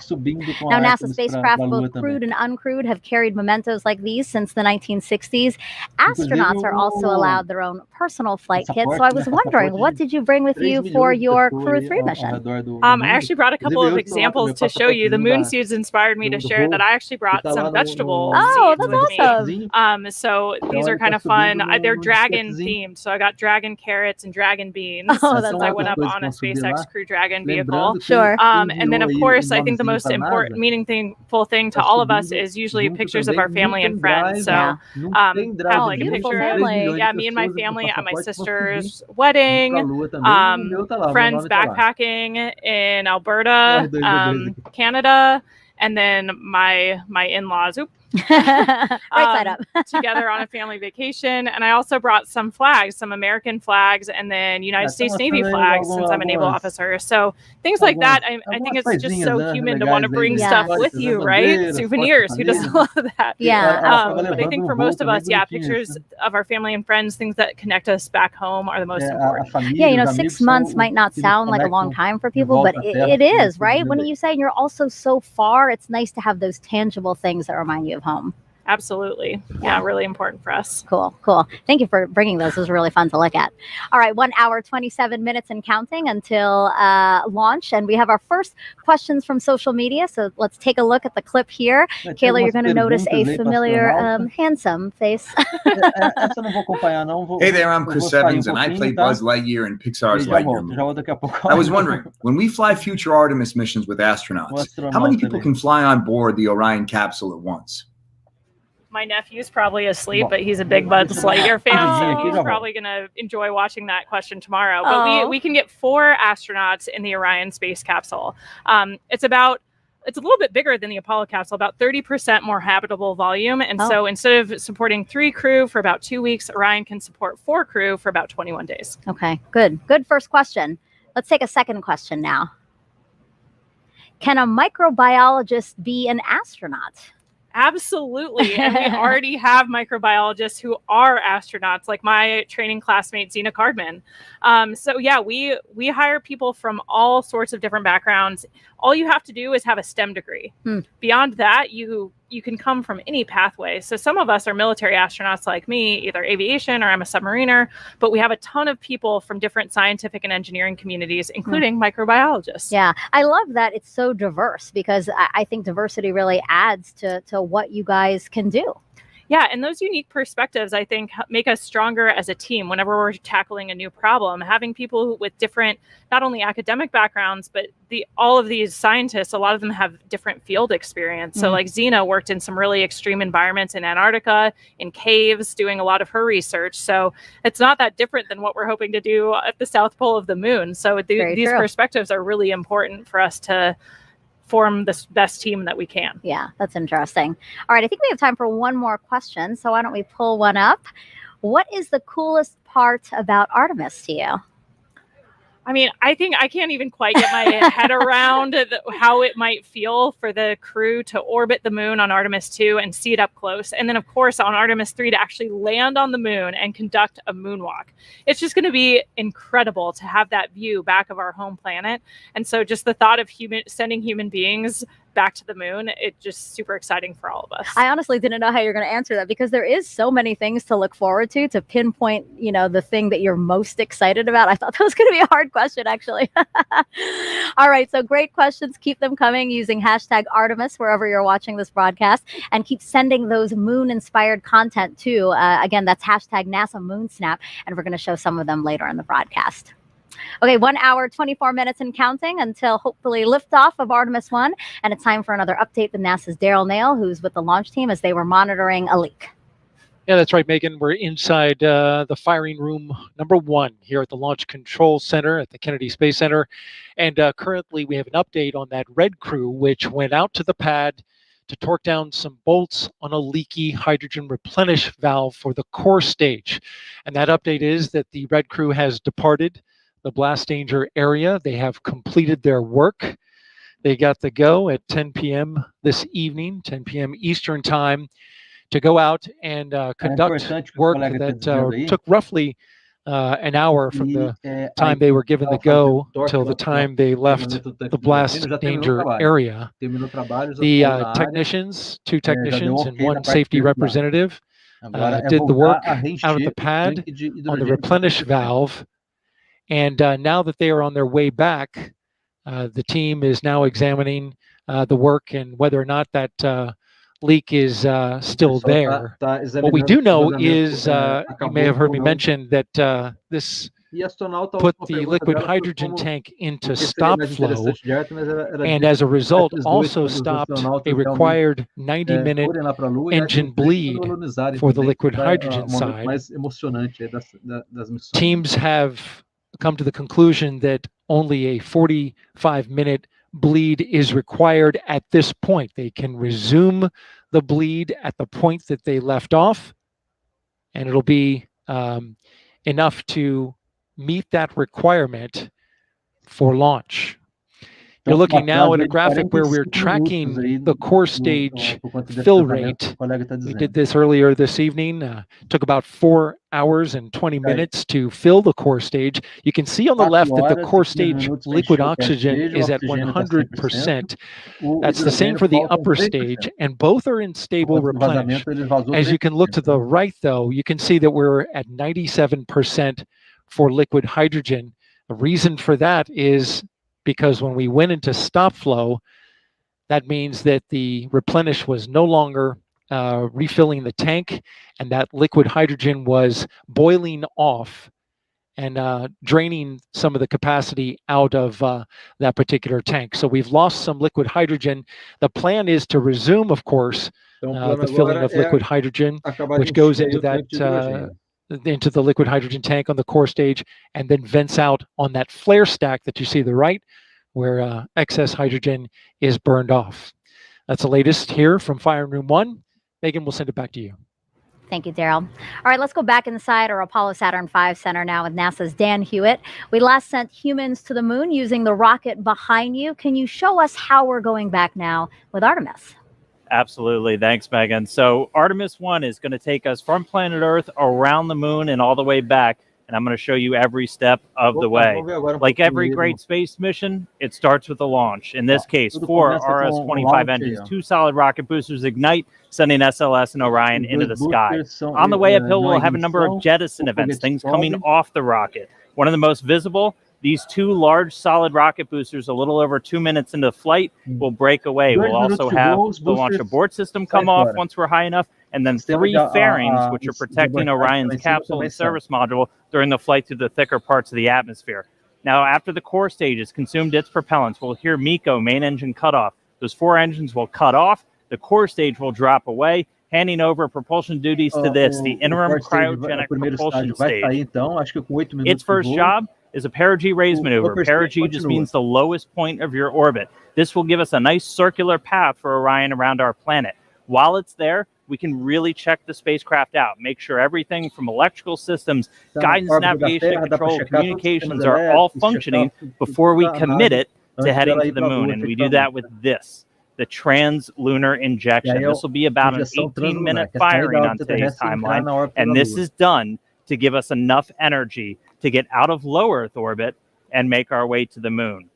NASA spacecraft, both crewed and uncrewed, have carried mementos like these since the 1960s. Astronauts are also allowed their own personal flight kits. So I was wondering, what did you bring with you for your Crew 3 mission? I actually brought a couple of examples to show you. The moon seeds inspired me to share that I actually brought some vegetable seeds with awesome. Me. So these are kind of fun. They're dragon themed, so I got dragon carrots and dragon beans since I went up on a SpaceX Crew Dragon vehicle. Sure. And then, of course, I think the most important, meaningful thing to all of us is usually pictures of our family and friends. So, have like a picture of me and my family at my sister's wedding, friends backpacking in Alberta, Canada, and then my in-laws. Right side up. Together on a family vacation. And I also brought some flags, some American flags, and then United States Navy flags, since I'm a naval officer. So things like that, I think it's just so human to want to bring stuff with you, right? Souvenirs. Who doesn't love that? Yeah. But I think for most of us, pictures of our family and friends, things that connect us back home, are the most important. Yeah, 6 months might not sound like a long time for people, but it is, right? When you say you're also so far, it's nice to have those tangible things that remind you of home. Absolutely. Yeah, really important for us. Cool. Thank you for bringing those. It was really fun to look at. All right, 1 hour, 27 minutes and counting until launch. And we have our first questions from social media. So let's take a look at the clip here. Kayla, you're going to notice a familiar, handsome face. Hey there, I'm Chris Evans, and I play Buzz Lightyear in Pixar's Lightyear movie. I was wondering, when we fly future Artemis missions with astronauts, how many people can fly on board the Orion capsule at once? My nephew's probably asleep, but he's a big Buzz Lightyear fan, so he's probably going to enjoy watching that question tomorrow. But we can get 4 astronauts in the Orion space capsule. It's a little bit bigger than the Apollo capsule, about 30% more habitable volume. And so instead of supporting 3 crew for about 2 weeks, Orion can support 4 crew for about 21 days. Okay, good first question. Let's take a second question now. Can a microbiologist be an astronaut? Absolutely. And we already have microbiologists who are astronauts, like my training classmate, Zena Cardman. So yeah, we hire people from all sorts of different backgrounds. All you have to do is have a STEM degree. Beyond that, you can come from any pathway. So some of us are military astronauts like me, either aviation or I'm a submariner, but we have a ton of people from different scientific and engineering communities, including microbiologists. Yeah, I love that it's so diverse, because I think diversity really adds to what you guys can do. Yeah, and those unique perspectives, I think, make us stronger as a team whenever we're tackling a new problem. Having people with different, not only academic backgrounds, but all of these scientists, a lot of them have different field experience. So like Zena worked in some really extreme environments in Antarctica, in caves, doing a lot of her research. So it's not that different than what we're hoping to do at the South Pole of the moon. So these perspectives are really important for us to form the best team that we can. Yeah, that's interesting. All right, I think we have time for one more question. So why don't we pull one up? What is the coolest part about Artemis to you? I mean, I think I can't even quite get my head around how it might feel for the crew to orbit the moon on Artemis 2 and see it up close. And then, of course, on Artemis 3 to actually land on the moon and conduct a moonwalk. It's just going to be incredible to have that view back of our home planet. And so just the thought of sending human beings back to the moon, it's just super exciting for all of us. I honestly didn't know how you're going to answer that because there is so many things to look forward to pinpoint, the thing that you're most excited about. I thought that was going to be a hard question, actually. All right. So great questions. Keep them coming using hashtag Artemis wherever you're watching this broadcast, and keep sending those moon inspired content too. Again, that's hashtag NASA MoonSnap, and we're going to show some of them later in the broadcast. Okay, 1 hour, 24 minutes and counting until hopefully liftoff of Artemis 1. And it's time for another update with NASA's Daryl Nail, who's with the launch team as they were monitoring a leak. Yeah, that's right, Megan. We're inside the firing room number 1 here at the Launch Control Center at the Kennedy Space Center. And currently we have an update on that red crew, which went out to the pad to torque down some bolts on a leaky hydrogen replenish valve for the core stage. And that update is that the red crew has departed the blast danger area. They have completed their work. They got the go at 10 p.m. this evening, 10 p.m. Eastern time, to go out and conduct work that took roughly an hour from the time they were given the go till the time they left the blast danger area. The technicians, 2 technicians and 1 safety representative, did the work out of the pad on the replenish valve. And now that they are on their way back, the team is now examining the work and whether or not that leak is still there. What we do know is, you may have heard me mention that this put the liquid hydrogen tank into stop flow, and as a result also stopped a required 90-minute engine bleed for the liquid hydrogen side. Teams have come to the conclusion that only a 45-minute bleed is required at this point. They can resume the bleed at the point that they left off, and it'll be enough to meet that requirement for launch. You're looking now at a graphic where we're tracking the core stage fill rate. We did this earlier this evening. Took about 4 hours and 20 minutes to fill the core stage. You can see on the left that the core stage liquid oxygen is at 100%. That's the same for the upper stage, and both are in stable replenish. As you can look to the right, though, you can see that we're at 97% for liquid hydrogen. The reason for that is because when we went into stop flow, that means that the replenish was no longer refilling the tank, and that liquid hydrogen was boiling off and draining some of the capacity out of that particular tank. So we've lost some liquid hydrogen. The plan is to resume, of course, the filling of liquid hydrogen, which goes into that into the liquid hydrogen tank on the core stage and then vents out on that flare stack that you see to the right, where excess hydrogen is burned off. That's the latest here from Firing Room 1. Megan, we'll send it back to you. Thank you, Daryl. All right, let's go back inside our Apollo Saturn V Center now with NASA's Dan Hewitt. We last sent humans to the moon using the rocket behind you. Can you show us how we're going back now with Artemis? Absolutely. Thanks, Megan. So Artemis 1 is going to take us from planet Earth around the moon and all the way back. And I'm going to show you every step of the way. Like every great space mission, it starts with a launch. In this case, 4 RS-25 engines, 2 solid rocket boosters ignite, sending SLS and Orion into the sky. On the way uphill, we'll have a number of jettison events, things coming off the rocket. One of the most visible These two large solid rocket boosters, a little over 2 minutes into flight, will break away. We'll also have the launch abort system come off once we're high enough, and then 3 fairings, which are protecting Orion's capsule and service module during the flight through the thicker parts of the atmosphere. Now, after the core stage has consumed its propellants, we'll hear MECO, main engine cutoff. Those 4 engines will cut off. The core stage will drop away, handing over propulsion duties to this, the interim cryogenic propulsion stage. Its first job is a perigee raise maneuver. Perigee just means the lowest point of your orbit. This will give us a nice circular path for Orion around our planet. While it's there, we can really check the spacecraft out, make sure everything from electrical systems, guidance, navigation, control, communications are all functioning before we commit it to heading to the moon. And we do that with this, the trans-lunar injection. This will be about an 18-minute firing on today's timeline, and this is done to give us enough energy to get out of low Earth orbit and make our way to the moon.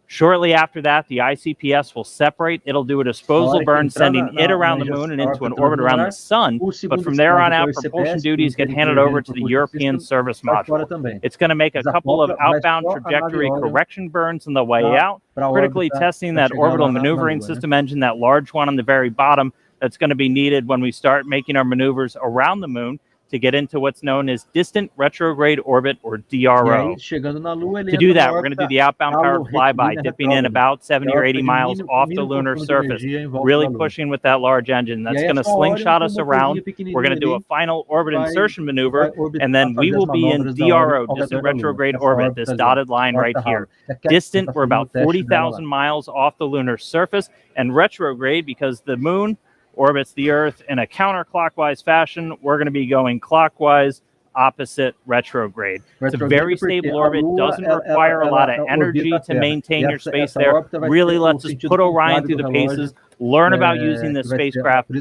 Shortly after that, the ICPS will separate. It'll do a disposal burn, sending it around the moon and into an orbit around the sun. But from there on out, propulsion duties get handed over to the European service module. It's going to make a couple of outbound trajectory correction burns on the way out, critically testing that orbital maneuvering system engine, that large one on the very bottom that's going to be needed when we start making our maneuvers around the moon to get into what's known as distant retrograde orbit, or DRO. To do that, we're going to do the outbound powered flyby, dipping in about 70 or 80 miles off the lunar surface, really pushing with that large engine. That's going to slingshot us around. We're going to do a final orbit insertion maneuver, and then we will be in DRO, distant retrograde orbit, this dotted line right here. Distant, we're about 40,000 miles off the lunar surface, and retrograde because the moon orbits the Earth in a counterclockwise fashion. We're going to be going clockwise, opposite retrograde. It's a very stable orbit, doesn't require a lot of energy to maintain your space there. Really lets us put Orion through the paces, learn about using this spacecraft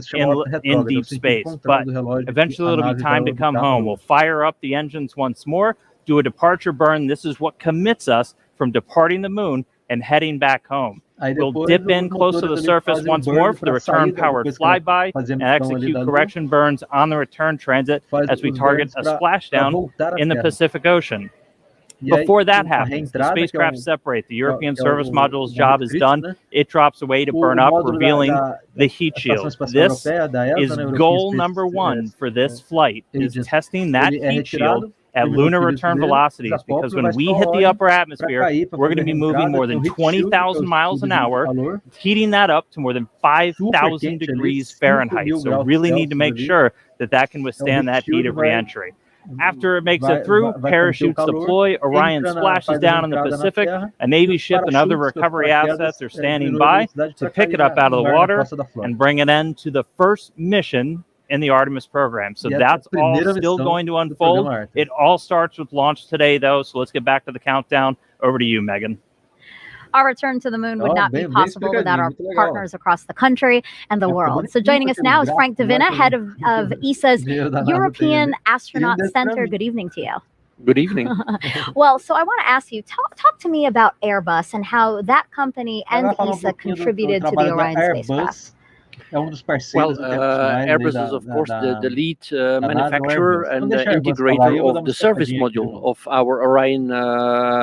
in deep space. But eventually it'll be time to come home. We'll fire up the engines once more, do a departure burn. This is what commits us from departing the moon and heading back home. We'll dip in close to the surface once more for the return powered flyby and execute correction burns on the return transit as we target a splashdown in the Pacific Ocean. Before that happens, the spacecraft separate. The European service module's job is done. It drops away to burn up, revealing the heat shield. This is goal number 1 for this flight, is testing that heat shield at lunar return velocities, because when we hit the upper atmosphere, we're going to be moving more than 20,000 miles an hour, heating that up to more than 5,000 degrees Fahrenheit. So really need to make sure that that can withstand that heat of reentry. After it makes it through, parachutes deploy, Orion splashes down in the Pacific, a Navy ship and other recovery assets are standing by to pick it up out of the water and bring an end to the first mission in the Artemis program. So that's all still going to unfold. It all starts with launch today, though, so let's get back to the countdown. Over to you, Megan. Our return to the moon would not be possible without our partners across the country and the world. So joining us now is Frank Davina, head of ESSE's European Astronaut Center. Good evening to you. Good evening. Well, so I want to ask you, talk to me about Airbus and how that company and ESSE contributed to the Orion spacecraft. Well, Airbus is, of course, the lead manufacturer and integrator of the service module of our Orion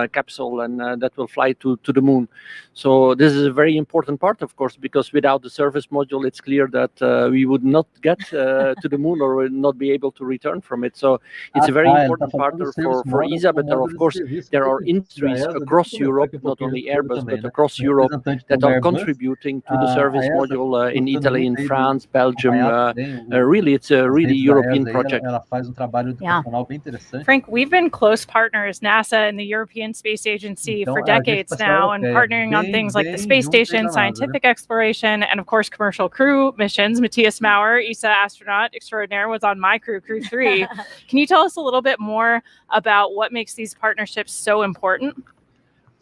capsule, and that will fly to the moon. So this is a very important part, of course, because without the service module, it's clear that we would not get to the moon or would not be able to return from it. So it's a very important partner for ESA, but of course, there are industries across Europe, not only Airbus, but across Europe, that are contributing to the service module in Italy, in France, Belgium. Really, it's a really European project. Yeah. Frank, we've been close partners, NASA and the European Space Agency, for decades now, and partnering on things like the space station, scientific exploration, and of course, commercial crew missions. Matthias Maurer, ESA astronaut extraordinaire, was on my crew, Crew 3. Can you tell us a little bit more about what makes these partnerships so important?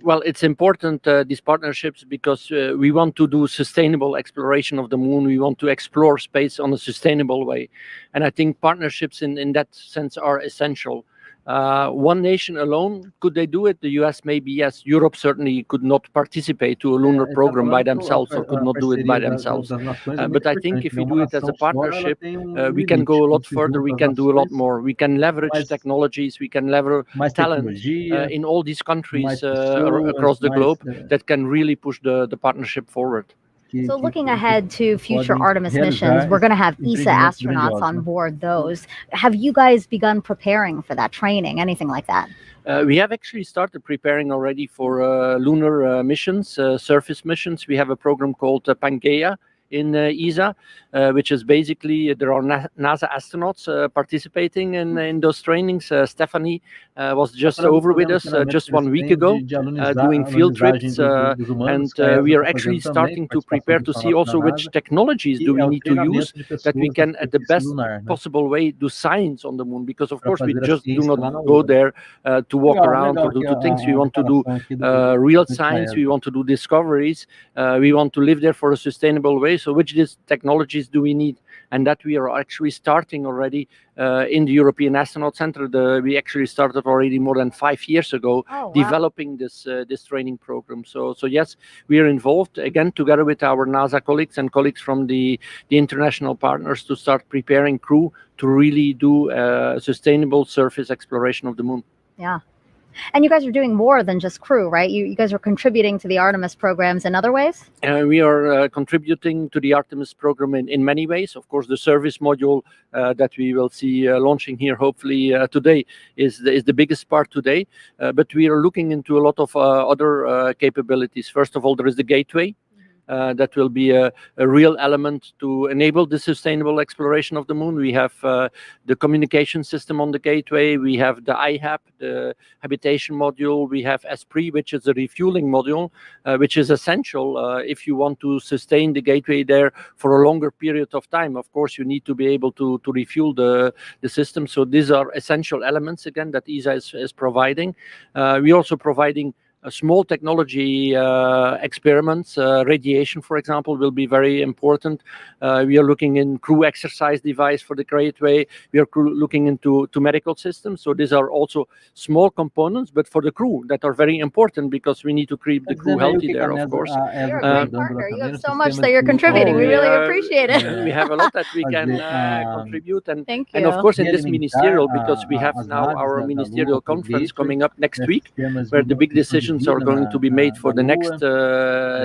Well, it's important, these partnerships, because we want to do sustainable exploration of the moon. We want to explore space on a sustainable way. And I think partnerships in that sense are essential. One nation alone, could they do it? The US maybe yes. Europe certainly could not participate to a lunar program by themselves or could not do it by themselves. But I think if we do it as a partnership, we can go a lot further, we can do a lot more. We can leverage technologies, we can leverage talent in all these countries across the globe that can really push the partnership forward. So looking ahead to future Artemis missions, we're going to have ESSE astronauts on board those. Have you guys begun preparing for that training, anything like that? We have actually started preparing already for lunar missions, surface missions. We have a program called Pangaea in ESA, which is basically, there are NASA astronauts participating in those trainings. Stephanie was just over with us just 1 week ago doing field trips, and we are actually starting to prepare to see also which technologies do we need to use that we can at the best possible way do science on the moon, because of course we just do not go there to walk around or do things. We want to do real science, we want to do discoveries, we want to live there for a sustainable way. So which technologies do we need? And that we are actually starting already in the European Astronaut Center. We actually started already more than 5 years ago developing this training program. So yes, we are involved again together with our NASA colleagues and colleagues from the international partners to start preparing crew to really do sustainable surface exploration of the moon. Yeah. And you guys are doing more than just crew, right? You guys are contributing to the Artemis programs in other ways? We are contributing to the Artemis program in many ways. Of course, the service module that we will see launching here hopefully today is the biggest part today. But we are looking into a lot of other capabilities. First of all, there is the gateway. That will be a real element to enable the sustainable exploration of the moon. We have the communication system on the gateway. We have the IHAP, the habitation module. We have ESSE, which is a refueling module, which is essential if you want to sustain the gateway there for a longer period of time. Of course, you need to be able to refuel the system. So these are essential elements, again, that ESA is providing. We're also providing small technology experiments. Radiation, for example, will be very important. We are looking in crew exercise device for the gateway. We are looking into medical systems. So these are also small components, but for the crew that are very important because we need to keep the crew healthy there, of course. You're a great partner. You have so much that you're contributing. We really appreciate it. We have a lot that we can contribute. And of course, in this ministerial, because we have now our ministerial conference coming up next week, where the big decisions are going to be made for the next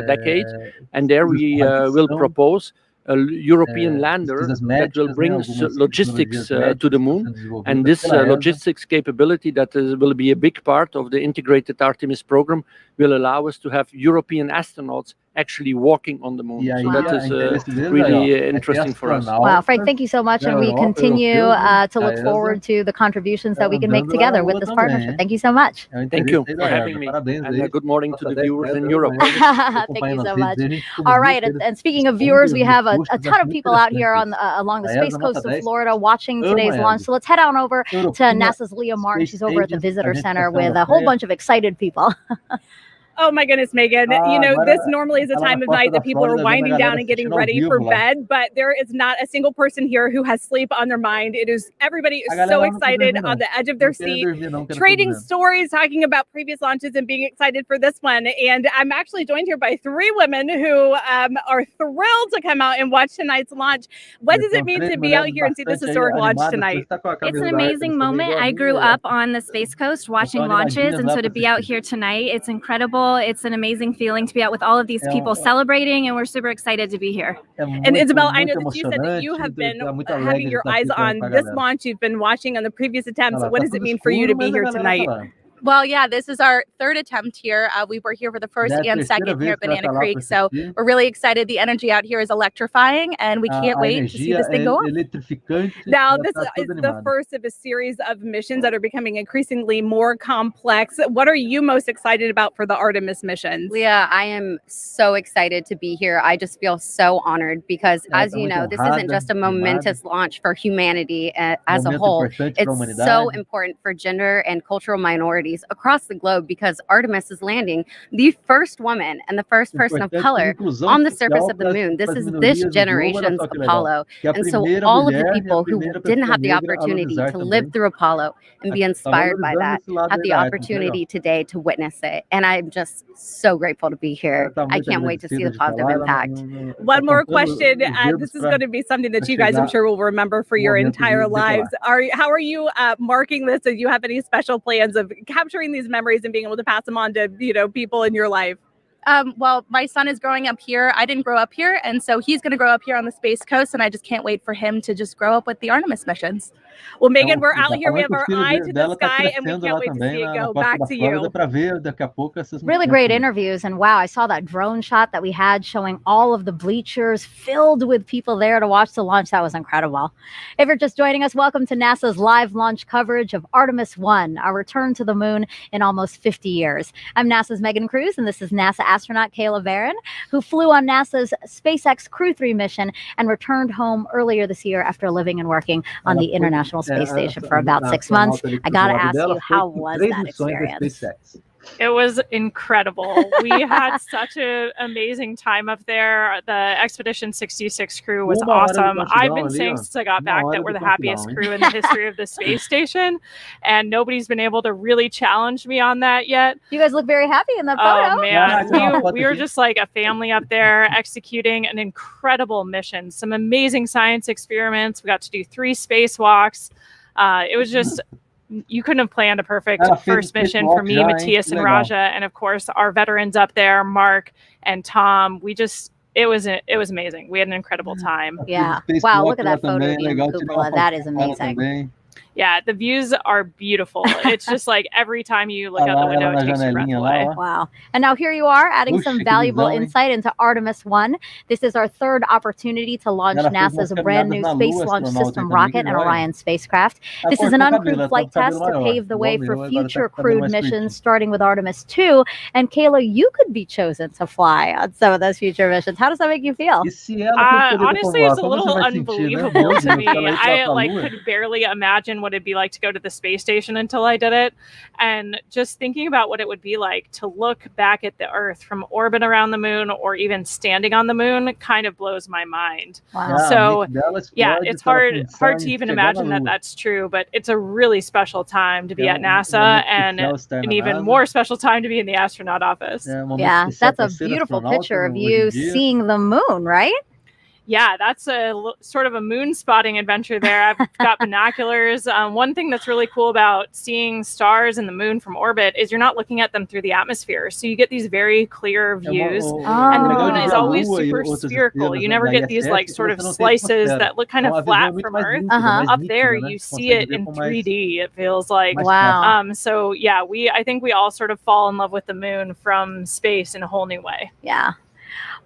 decade, and there we will propose a European lander that will bring logistics to the moon, and this logistics capability that will be a big part of the integrated Artemis program will allow us to have European astronauts actually walking on the moon. So that is really interesting for us. Wow, Frank, thank you so much, and we continue to look forward to the contributions that we can make together with this partnership. Thank you so much. Thank you for having me, and good morning to the viewers in Europe. Thank you so much. All right, and speaking of viewers, we have a ton of people out here on along the space coast of Florida watching today's launch. So let's head on over to NASA's Leah Martin. She's over at the Visitor Center with a whole bunch of excited people. Oh my goodness, Megan. You know, this normally is a time of night that people are winding down and getting ready for bed, but there is not a single person here who has sleep on their mind. It is, everybody is so excited on the edge of their seat, trading stories, talking about previous launches and being excited for this one. And I'm actually joined here by 3 women who are thrilled to come out and watch tonight's launch. What does it mean to be out here and see this historic launch tonight? It's an amazing moment. I grew up on the Space Coast watching launches, and so to be out here tonight, it's incredible. It's an amazing feeling to be out with all of these people celebrating, and we're super excited to be here. And Isabel, I know that you said that you have been having your eyes on this launch. You've been watching on the previous attempts. What does it mean for you to be here tonight? Well, yeah, this is our 3rd attempt here. We were here for the 1st and 2nd here at Banana Creek, so we're really excited. The energy out here is electrifying, and we can't wait to see this thing go off. Now, this is the first of a series of missions that are becoming increasingly more complex. What are you most excited about for the Artemis missions? Leah, I am so excited to be here. I just feel so honored because, as you know, this isn't just a momentous launch for humanity as a whole. It's so important for gender and cultural minorities parties across the globe because Artemis is landing the first woman and the first person of color on the surface of the moon. This is this generation's Apollo. And so all of the people who didn't have the opportunity to live through Apollo and be inspired by that have the opportunity today to witness it. And I'm just so grateful to be here. I can't wait to see the positive impact. One more question. This is going to be something that you guys, I'm sure, will remember for your entire lives. How are you marking this? Do you have any special plans of capturing these memories and being able to pass them on to, people in your life? Well, my son is growing up here. I didn't grow up here. And so he's going to grow up here on the Space Coast. And I just can't wait for him to just grow up with the Artemis missions. Well, Megan, we're out here. We have our eye to the sky and we can't wait to see it go. Back to you. Really great interviews. And wow, I saw that drone shot that we had showing all of the bleachers filled with people there to watch the launch. That was incredible. If you're just joining us, welcome to NASA's live launch coverage of Artemis 1, our return to the moon in almost 50 years. I'm NASA's Megan Cruz, and this is NASA astronaut Kayla Barron, who flew on NASA's SpaceX Crew 3 mission and returned home earlier this year after living and working on the International Space Station for about 6 months. I gotta ask you, how was that experience? It was incredible. We had such an amazing time up there. The Expedition 66 crew was awesome. I've been saying since I got back that we're the happiest crew in the history of the space station, and nobody's been able to really challenge me on that yet. You guys look very happy in the photo. Oh man, we were just like a family up there executing an incredible mission. Some amazing science experiments. We got to do 3 spacewalks. It was just, you couldn't have planned a perfect first mission for me, Matthias, and Raja, and of course our veterans up there, Mark and Tom. It was amazing. We had an incredible time. Yeah. Wow, look at that photo of you in Cupola. That is amazing. Yeah, the views are beautiful. It's just like every time you look out the window, it takes your breath away. Wow. And now here you are adding some valuable insight into Artemis 1. This is our 3rd opportunity to launch NASA's brand new Space Launch System rocket and Orion spacecraft. This is an uncrewed flight test to pave the way for future crewed missions, starting with Artemis 2. And Kayla, you could be chosen to fly on some of those future missions. How does that make you feel? Honestly, it's a little unbelievable to me. I could barely imagine what it'd be like to go to the space station until I did it. And just thinking about what it would be like to look back at the Earth from orbit around the moon or even standing on the moon kind of blows my mind. Wow. So yeah, it's hard to even imagine that that's true, but it's a really special time to be at NASA and an even more special time to be in the astronaut office. Yeah, that's a beautiful picture of you seeing the moon, right? Yeah, that's sort of a moon spotting adventure there. I've got binoculars. One thing that's really cool about seeing stars and the moon from orbit is you're not looking at them through the atmosphere. So you get these very clear views. And the moon is always super spherical. You never get these like sort of slices that look kind of flat from Earth. Up there, you see it in 3D, it feels like. Wow. So yeah, I think we all sort of fall in love with the moon from space in a whole new way. Yeah.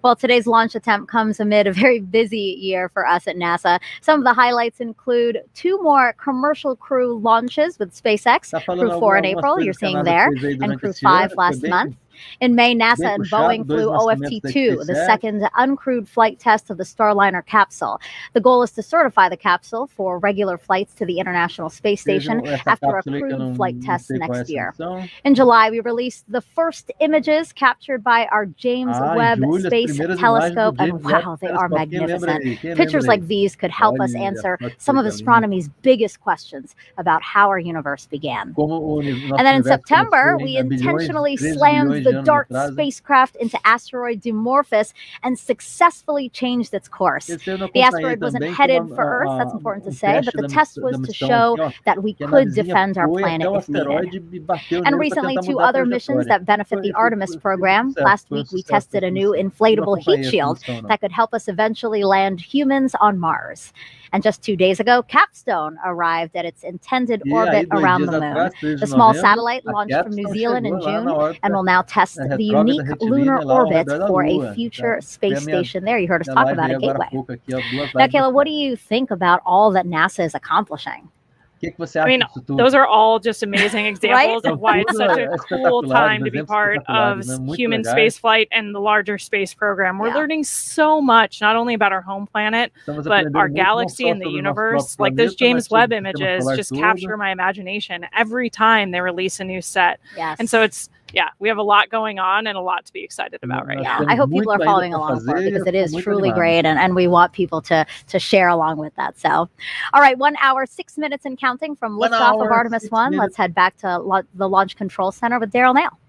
Well, today's launch attempt comes amid a very busy year for us at NASA. Some of the highlights include 2 more commercial crew launches with SpaceX, Crew 4 in April, you're seeing there, and Crew 5 last month. In May, NASA and Boeing flew OFT-2, the second uncrewed flight test of the Starliner capsule. The goal is to certify the capsule for regular flights to the International Space Station after a crewed flight test next year. In July, we released the first images captured by our James Webb Space Telescope, and wow, they are magnificent. Pictures like these could help us answer some of astronomy's biggest questions about how our universe began. And then in September, we intentionally slammed the DART spacecraft into asteroid Dimorphos and successfully changed its course. The asteroid wasn't headed for Earth, that's important to say, but the test was to show that we could defend our planet if needed. And recently, 2 other missions that benefit the Artemis program. Last week, we tested a new inflatable heat shield that could help us eventually land humans on Mars. And just 2 days ago, Capstone arrived at its intended orbit around the moon. The small satellite launched from New Zealand in June and will now test the unique lunar orbit for a future space station there. You heard us talk about it, Gateway. Now, Kayla, what do you think about all that NASA is accomplishing? I mean, those are all just amazing examples of why it's such a cool time to be part of human spaceflight and the larger space program. We're learning so much, not only about our home planet, but our galaxy and the universe. Like those James Webb images just capture my imagination every time they release a new set. Yes. And so it's, we have a lot going on and a lot to be excited about right now. I hope people are following along for it because it is truly great, and we want people to share along with that. So, all right, 1 hour, 6 minutes and counting from liftoff of Artemis 1. Let's head back to the Launch Control Center with Daryl Nail.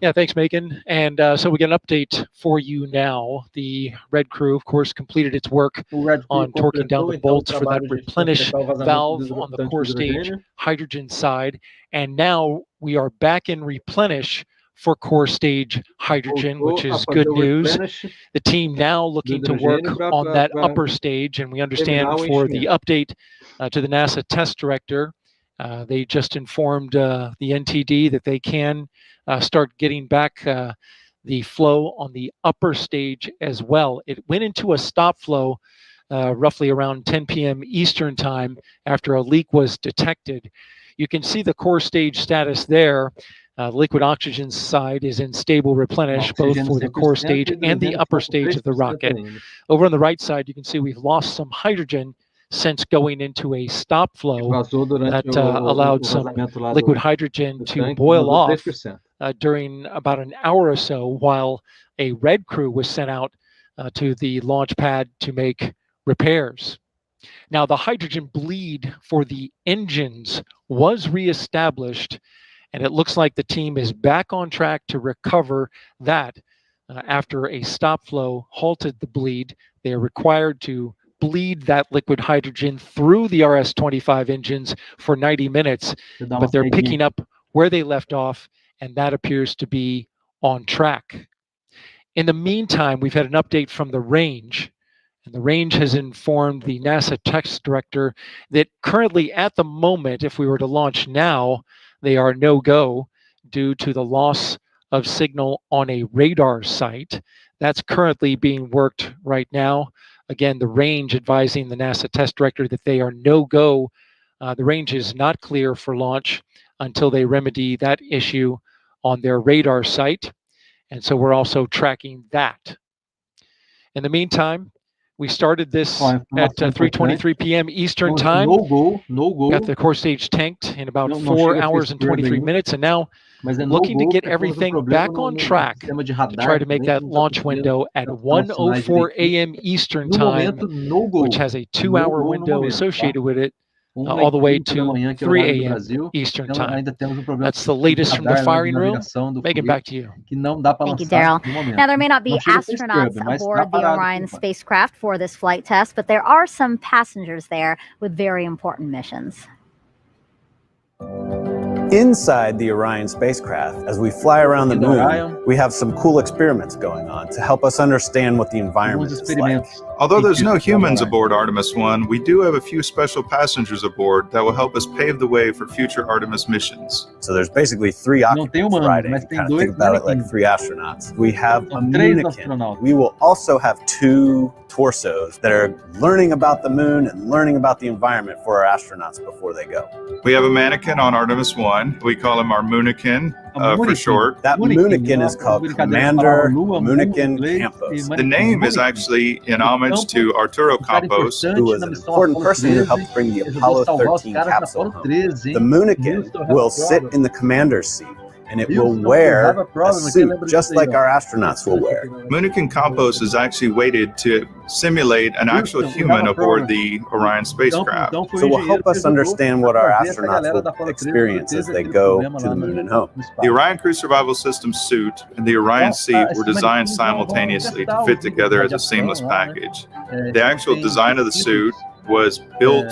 Yeah, thanks, Megan. And so we get an update for you now. The red crew, of course, completed its work on torquing down the bolts for that replenish valve on the core stage hydrogen side. And now we are back in replenish for core stage hydrogen, which is good news. The team now looking to work on that upper stage, and we understand for the update to the NASA test director, they just informed the NTD that they can start getting back the flow on the upper stage as well. It went into a stop flow roughly around 10 p.m. Eastern time after a leak was detected. You can see the core stage status there. Liquid oxygen side is in stable replenish, both for the core stage and the upper stage of the rocket. Over on the right side, you can see we've lost some hydrogen since going into a stop flow that allowed some liquid hydrogen to boil off during about an hour or so while a red crew was sent out to the launch pad to make repairs. Now, the hydrogen bleed for the engines was reestablished, and it looks like the team is back on track to recover that after a stop flow halted the bleed. They are required to bleed that liquid hydrogen through the RS-25 engines for 90 minutes, but they're picking up where they left off, and that appears to be on track. In the meantime, we've had an update from the range, and the range has informed the NASA test director that currently at the moment, if we were to launch now, they are no-go due to the loss of signal on a radar site. That's currently being worked right now. Again, the range advising the NASA test director that they are no-go. The range is not clear for launch until they remedy that issue on their radar site. And so we're also tracking that. In the meantime, we started this at 3:23 p.m. Eastern time. Got the core stage tanked in about 4 hours and 23 minutes, and now looking to get everything back on track to try to make that launch window at 1:04 a.m. Eastern time, which has a 2-hour window associated with it, all the way to 3 a.m. Eastern time. That's the latest from the firing room. Megan, back to you. Thank you, Daryl. Now, there may not be astronauts aboard the Orion spacecraft for this flight test, but there are some passengers there with very important missions. Inside the Orion spacecraft, as we fly around the moon, we have some cool experiments going on to help us understand what the environment is like. Although there's no humans aboard Artemis 1, we do have a few special passengers aboard that will help us pave the way for future Artemis missions. So there's basically 3 occupants riding. Kind of think about it like 3 astronauts. We have a moonican. We will also have 2 torsos that are learning about the moon and learning about the environment for our astronauts before they go. We have a mannequin on Artemis 1. We call him our moonican for short. That moonican is called Commander Moonican Campos. The name is actually in homage to Arturo Campos, who was an important person who helped bring the Apollo 13 capsule home. The moonican will sit in the commander's seat, and it will wear a suit just like our astronauts will wear. Moonican Campos is actually weighted to simulate an actual human aboard the Orion spacecraft. So it will help us understand what our astronauts will experience as they go to the moon and home. The Orion Crew Survival System suit and the Orion seat were designed simultaneously to fit together as a seamless package. The actual design of the suit was built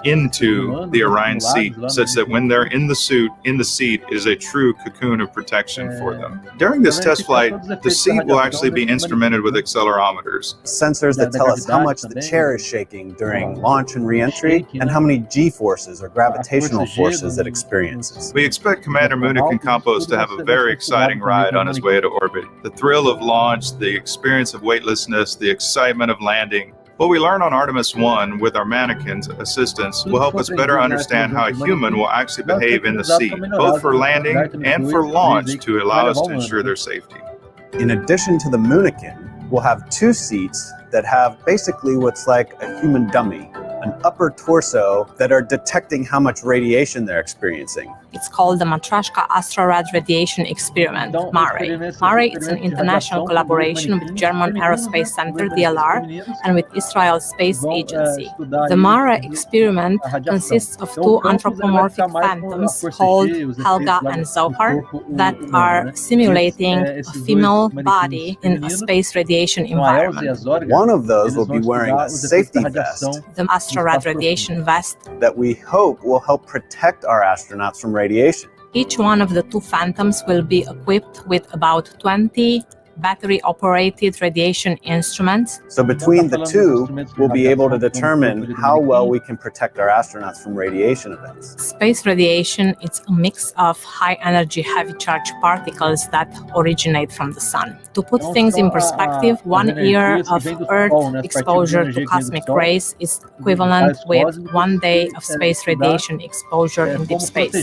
into the Orion seat, such that when they're in the suit, in the seat is a true cocoon of protection for them. During this test flight, the seat will actually be instrumented with accelerometers. Sensors that tell us how much the chair is shaking during launch and re-entry, and how many G-forces or gravitational forces it experiences. We expect Commander Moonican Campos to have a very exciting ride on his way to orbit. The thrill of launch, the experience of weightlessness, the excitement of landing, What we learn on Artemis 1 with our mannequins assistants will help us better understand how a human will actually behave in the seat, both for landing and for launch to allow us to ensure their safety. In addition to the mannequin, we'll have 2 seats that have basically what's like a human dummy, an upper torso that are detecting how much radiation they're experiencing. It's called the Matryoshka Astrorad Radiation Experiment, MARE. MARE is an international collaboration with German Aerospace Center, DLR, and with Israel Space Agency. The MARE experiment consists of 2 anthropomorphic phantoms called Helga and Zohar that are simulating a female body in a space radiation environment. One of those will be wearing a safety vest, the Astrorad radiation vest, that we hope will help protect our astronauts from radiation. Each one of the 2 phantoms will be equipped with about 20 battery-operated radiation instruments. So between the 2, we'll be able to determine how well we can protect our astronauts from radiation events. Space radiation is a mix of high-energy heavy-charge particles that originate from the sun. To put things in perspective, 1 year of Earth exposure to cosmic rays is equivalent with 1 day of space radiation exposure in deep space.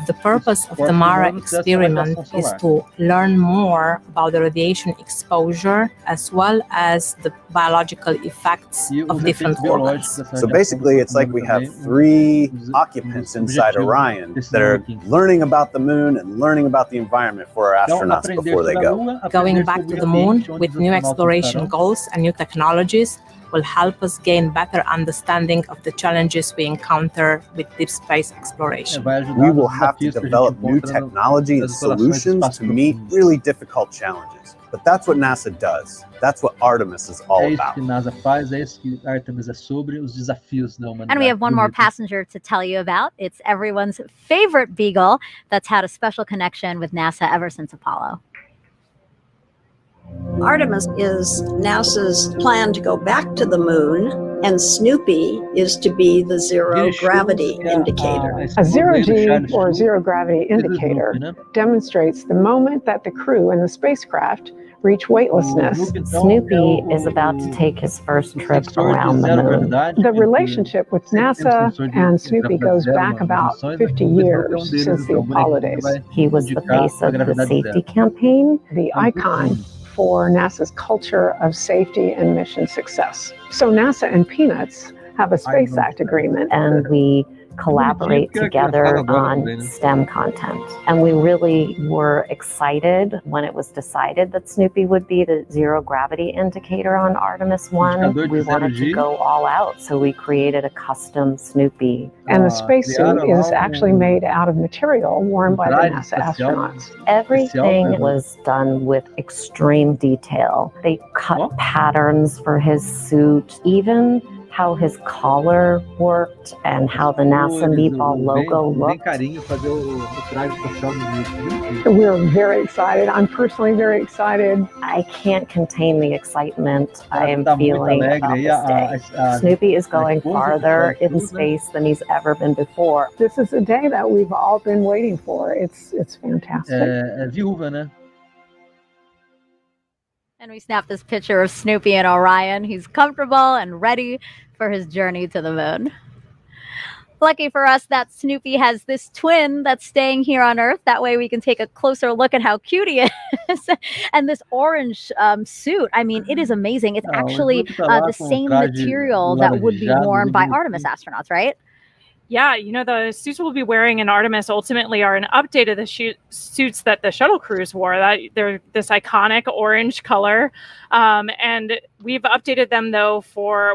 The purpose of the MARE experiment is to learn more about the radiation exposure as well as the biological effects of different organs. So basically, it's like we have 3 occupants inside Orion that are learning about the moon and learning about the environment for our astronauts before they go. Going back to the moon with new exploration goals and new technologies will help us gain better understanding of the challenges we encounter with deep space exploration. We will have to develop new technology and solutions to meet really difficult challenges. But that's what NASA does. That's what Artemis is all about. And we have one more passenger to tell you about. It's everyone's favorite beagle that's had a special connection with NASA ever since Apollo. Artemis is NASA's plan to go back to the moon, and Snoopy is to be the zero gravity indicator. A zero-G or zero gravity indicator demonstrates the moment that the crew in the spacecraft reach weightlessness. Snoopy is about to take his first trip around the moon. The relationship with NASA and Snoopy goes back about 50 years since the Apollo days. He was the face of the safety campaign, the icon for NASA's culture of safety and mission success. So NASA and Peanuts have a Space Act agreement. And we collaborate together on STEM content. And we really were excited when it was decided that Snoopy would be the zero gravity indicator on Artemis 1. We wanted to go all out, so we created a custom Snoopy. And the spacesuit is actually made out of material worn by the NASA astronauts. Everything was done with extreme detail. They cut patterns for his suit, even how his collar worked and how the NASA meatball logo looked. We're very excited. I'm personally very excited. I can't contain the excitement I am feeling about this day. Snoopy is going farther in space than he's ever been before. This is a day that we've all been waiting for. It's fantastic. And we snapped this picture of Snoopy and Orion. He's comfortable and ready for his journey to the moon. Lucky for us that Snoopy has this twin that's staying here on Earth. That way we can take a closer look at how cute he is. And this orange suit, I mean, it is amazing. It's actually the same material that would be worn by Artemis astronauts, right? Yeah, you know, the suits we'll be wearing in Artemis ultimately are an update of the suits that the shuttle crews wore. That they're this iconic orange color, and we've updated them though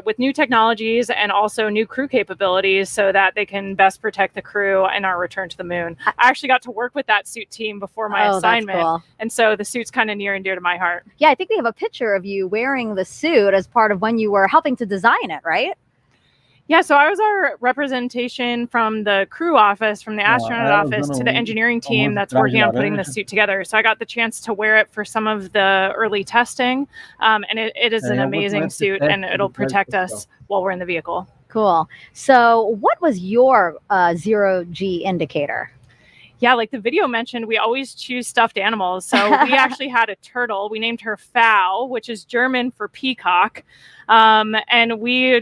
with new technologies and also new crew capabilities, so that they can best protect the crew and our return to the moon. I actually got to work with that suit team before my assignment, cool. And so the suit's kind of near and dear to my heart. Yeah, I think we have a picture of you wearing the suit as part of when you were helping to design it, right? Yeah, so I was our representation from the crew office, from the astronaut office to the engineering team that's working on putting the suit together. So I got the chance to wear it for some of the early testing, and it is an amazing suit, and it'll protect us while we're in the vehicle. Cool. So what was your zero-G indicator? Yeah, like the video mentioned, we always choose stuffed animals. So we actually had a turtle. We named her Fowl, which is German for peacock. And we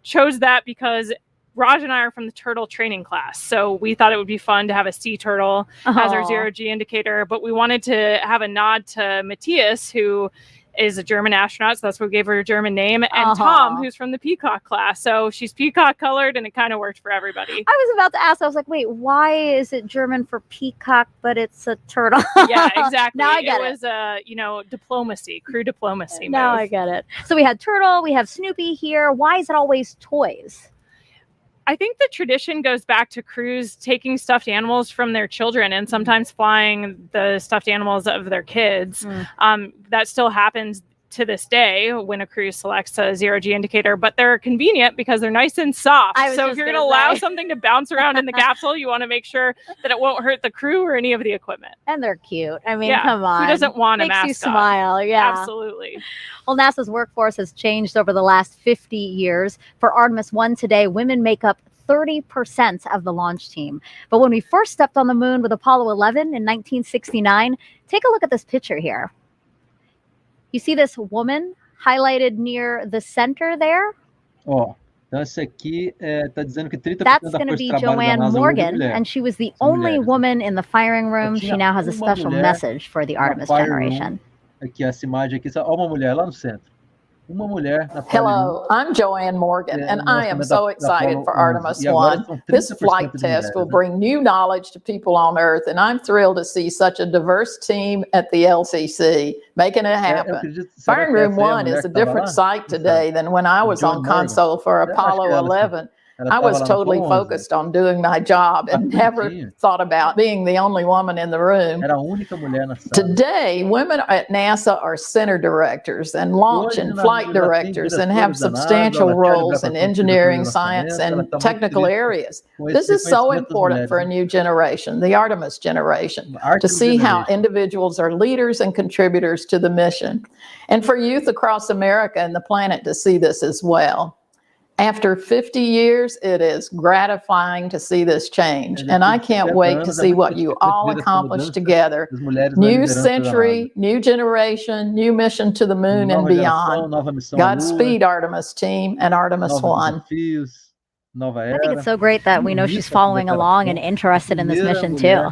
chose that because Raj and I are from the turtle training class. So we thought it would be fun to have a sea turtle as our zero-G indicator. But we wanted to have a nod to Matthias, who is a German astronaut, so that's what we gave her a German name, and Tom, who's from the peacock class. So she's peacock colored, and it kind of worked for everybody. I was about to ask, I was like, wait, why is it German for peacock, but it's a turtle? Yeah, exactly. Now I get it. Was diplomacy, crew diplomacy. Now I get it. So we had turtle, we have Snoopy here. Why is it always toys? I think the tradition goes back to crews taking stuffed animals from their children and sometimes flying the stuffed animals of their kids. That still happens to this day when a crew selects a zero-G indicator, but they're convenient because they're nice and soft. So if you're going to allow something to bounce around in the capsule, you want to make sure that it won't hurt the crew or any of the equipment. And they're cute. I mean, come on. Who doesn't want a mascot? Makes you smile, yeah. Absolutely. Well, NASA's workforce has changed over the last 50 years. For Artemis 1 today, women make up 30% of the launch team. But when we first stepped on the moon with Apollo 11 in 1969, take a look at this picture here. You see this woman highlighted near the center there? Então esse aqui está dizendo que 30% That's going to be Joanne Morgan, and she was the only woman in the firing room. She now has a special message for the Artemis generation. Aqui essa imagem aqui, ó, uma mulher lá no centro. Uma mulher na Hello, I'm Joanne Morgan, and I am so excited for Artemis 1. This flight test will bring new knowledge to people on Earth, and I'm thrilled to see such a diverse team at the LCC making it happen. Firing Room 1 is a different sight today than when I was on console for Apollo 11. I was totally focused on doing my job and never thought about being the only woman in the room. Today, women at NASA are center directors and launch and flight directors and have substantial roles in engineering, science, and technical areas. This is so important for a new generation, the Artemis generation, to see how individuals are leaders and contributors to the mission, and for youth across America and the planet to see this as well. After 50 years, it is gratifying to see this change, and I can't wait to see what you all accomplish together. New century, new generation, new mission to the moon and beyond. Godspeed, Artemis team and Artemis 1. I think it's so great that we know she's following along and interested in this mission too.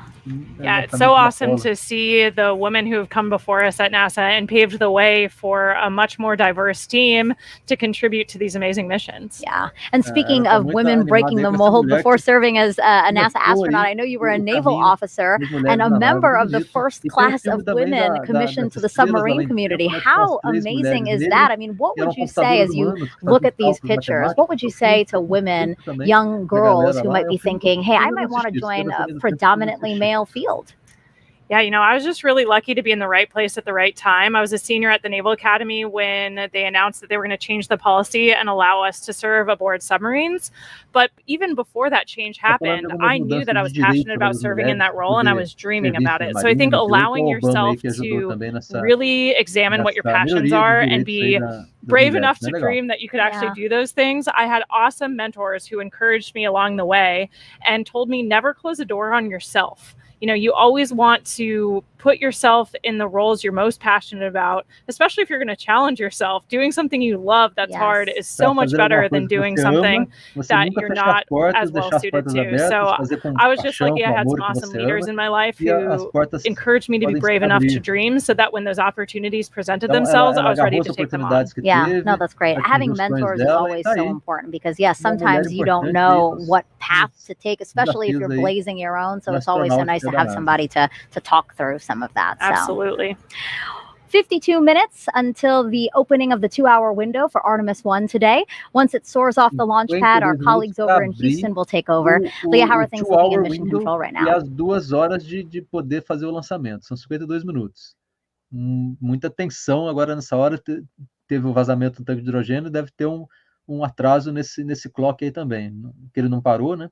Yeah, it's so awesome to see the women who have come before us at NASA and paved the way for a much more diverse team to contribute to these amazing missions. Yeah, and speaking of women breaking the mold before serving as a NASA astronaut, I know you were a naval officer and a member of the first class of women commissioned to the submarine community. How amazing is that? I mean, what would you say as you look at these pictures? What would you say to women, young girls who might be thinking, hey, I might want to join a predominantly male field? Yeah, I was just really lucky to be in the right place at the right time. I was a senior at the Naval Academy when they announced that they were going to change the policy and allow us to serve aboard submarines. But even before that change happened, I knew that I was passionate about serving in that role and I was dreaming about it. So I think allowing yourself to really examine what your passions are and be brave enough to dream that you could actually do those things. I had awesome mentors who encouraged me along the way and told me never close a door on yourself. You always want to put yourself in the roles you're most passionate about, especially if you're going to challenge yourself. Doing something you love that's hard is so much better than doing something that you're not as well suited to. So I was just lucky I had some awesome leaders in my life who encouraged me to be brave enough to dream so that when those opportunities presented themselves, I was ready to take them on. Yeah, no, that's great. Having mentors is always so important because, yes, sometimes you don't know what path to take, especially if you're blazing your own. So it's always so nice to have somebody to talk through some of that. So. Absolutely. 52 minutes until the opening of the 2-hour window for Artemis 1 today. Once it soars off the launch pad, our colleagues over in Houston will take over. Leah, how are things looking in mission control right now? E as 2 horas de poder fazer o lançamento. São 52 minutos. Muita tensão agora nessa hora. Teve o vazamento do tanque de hidrogênio, deve ter um atraso nesse clock aí também, que ele não parou, né?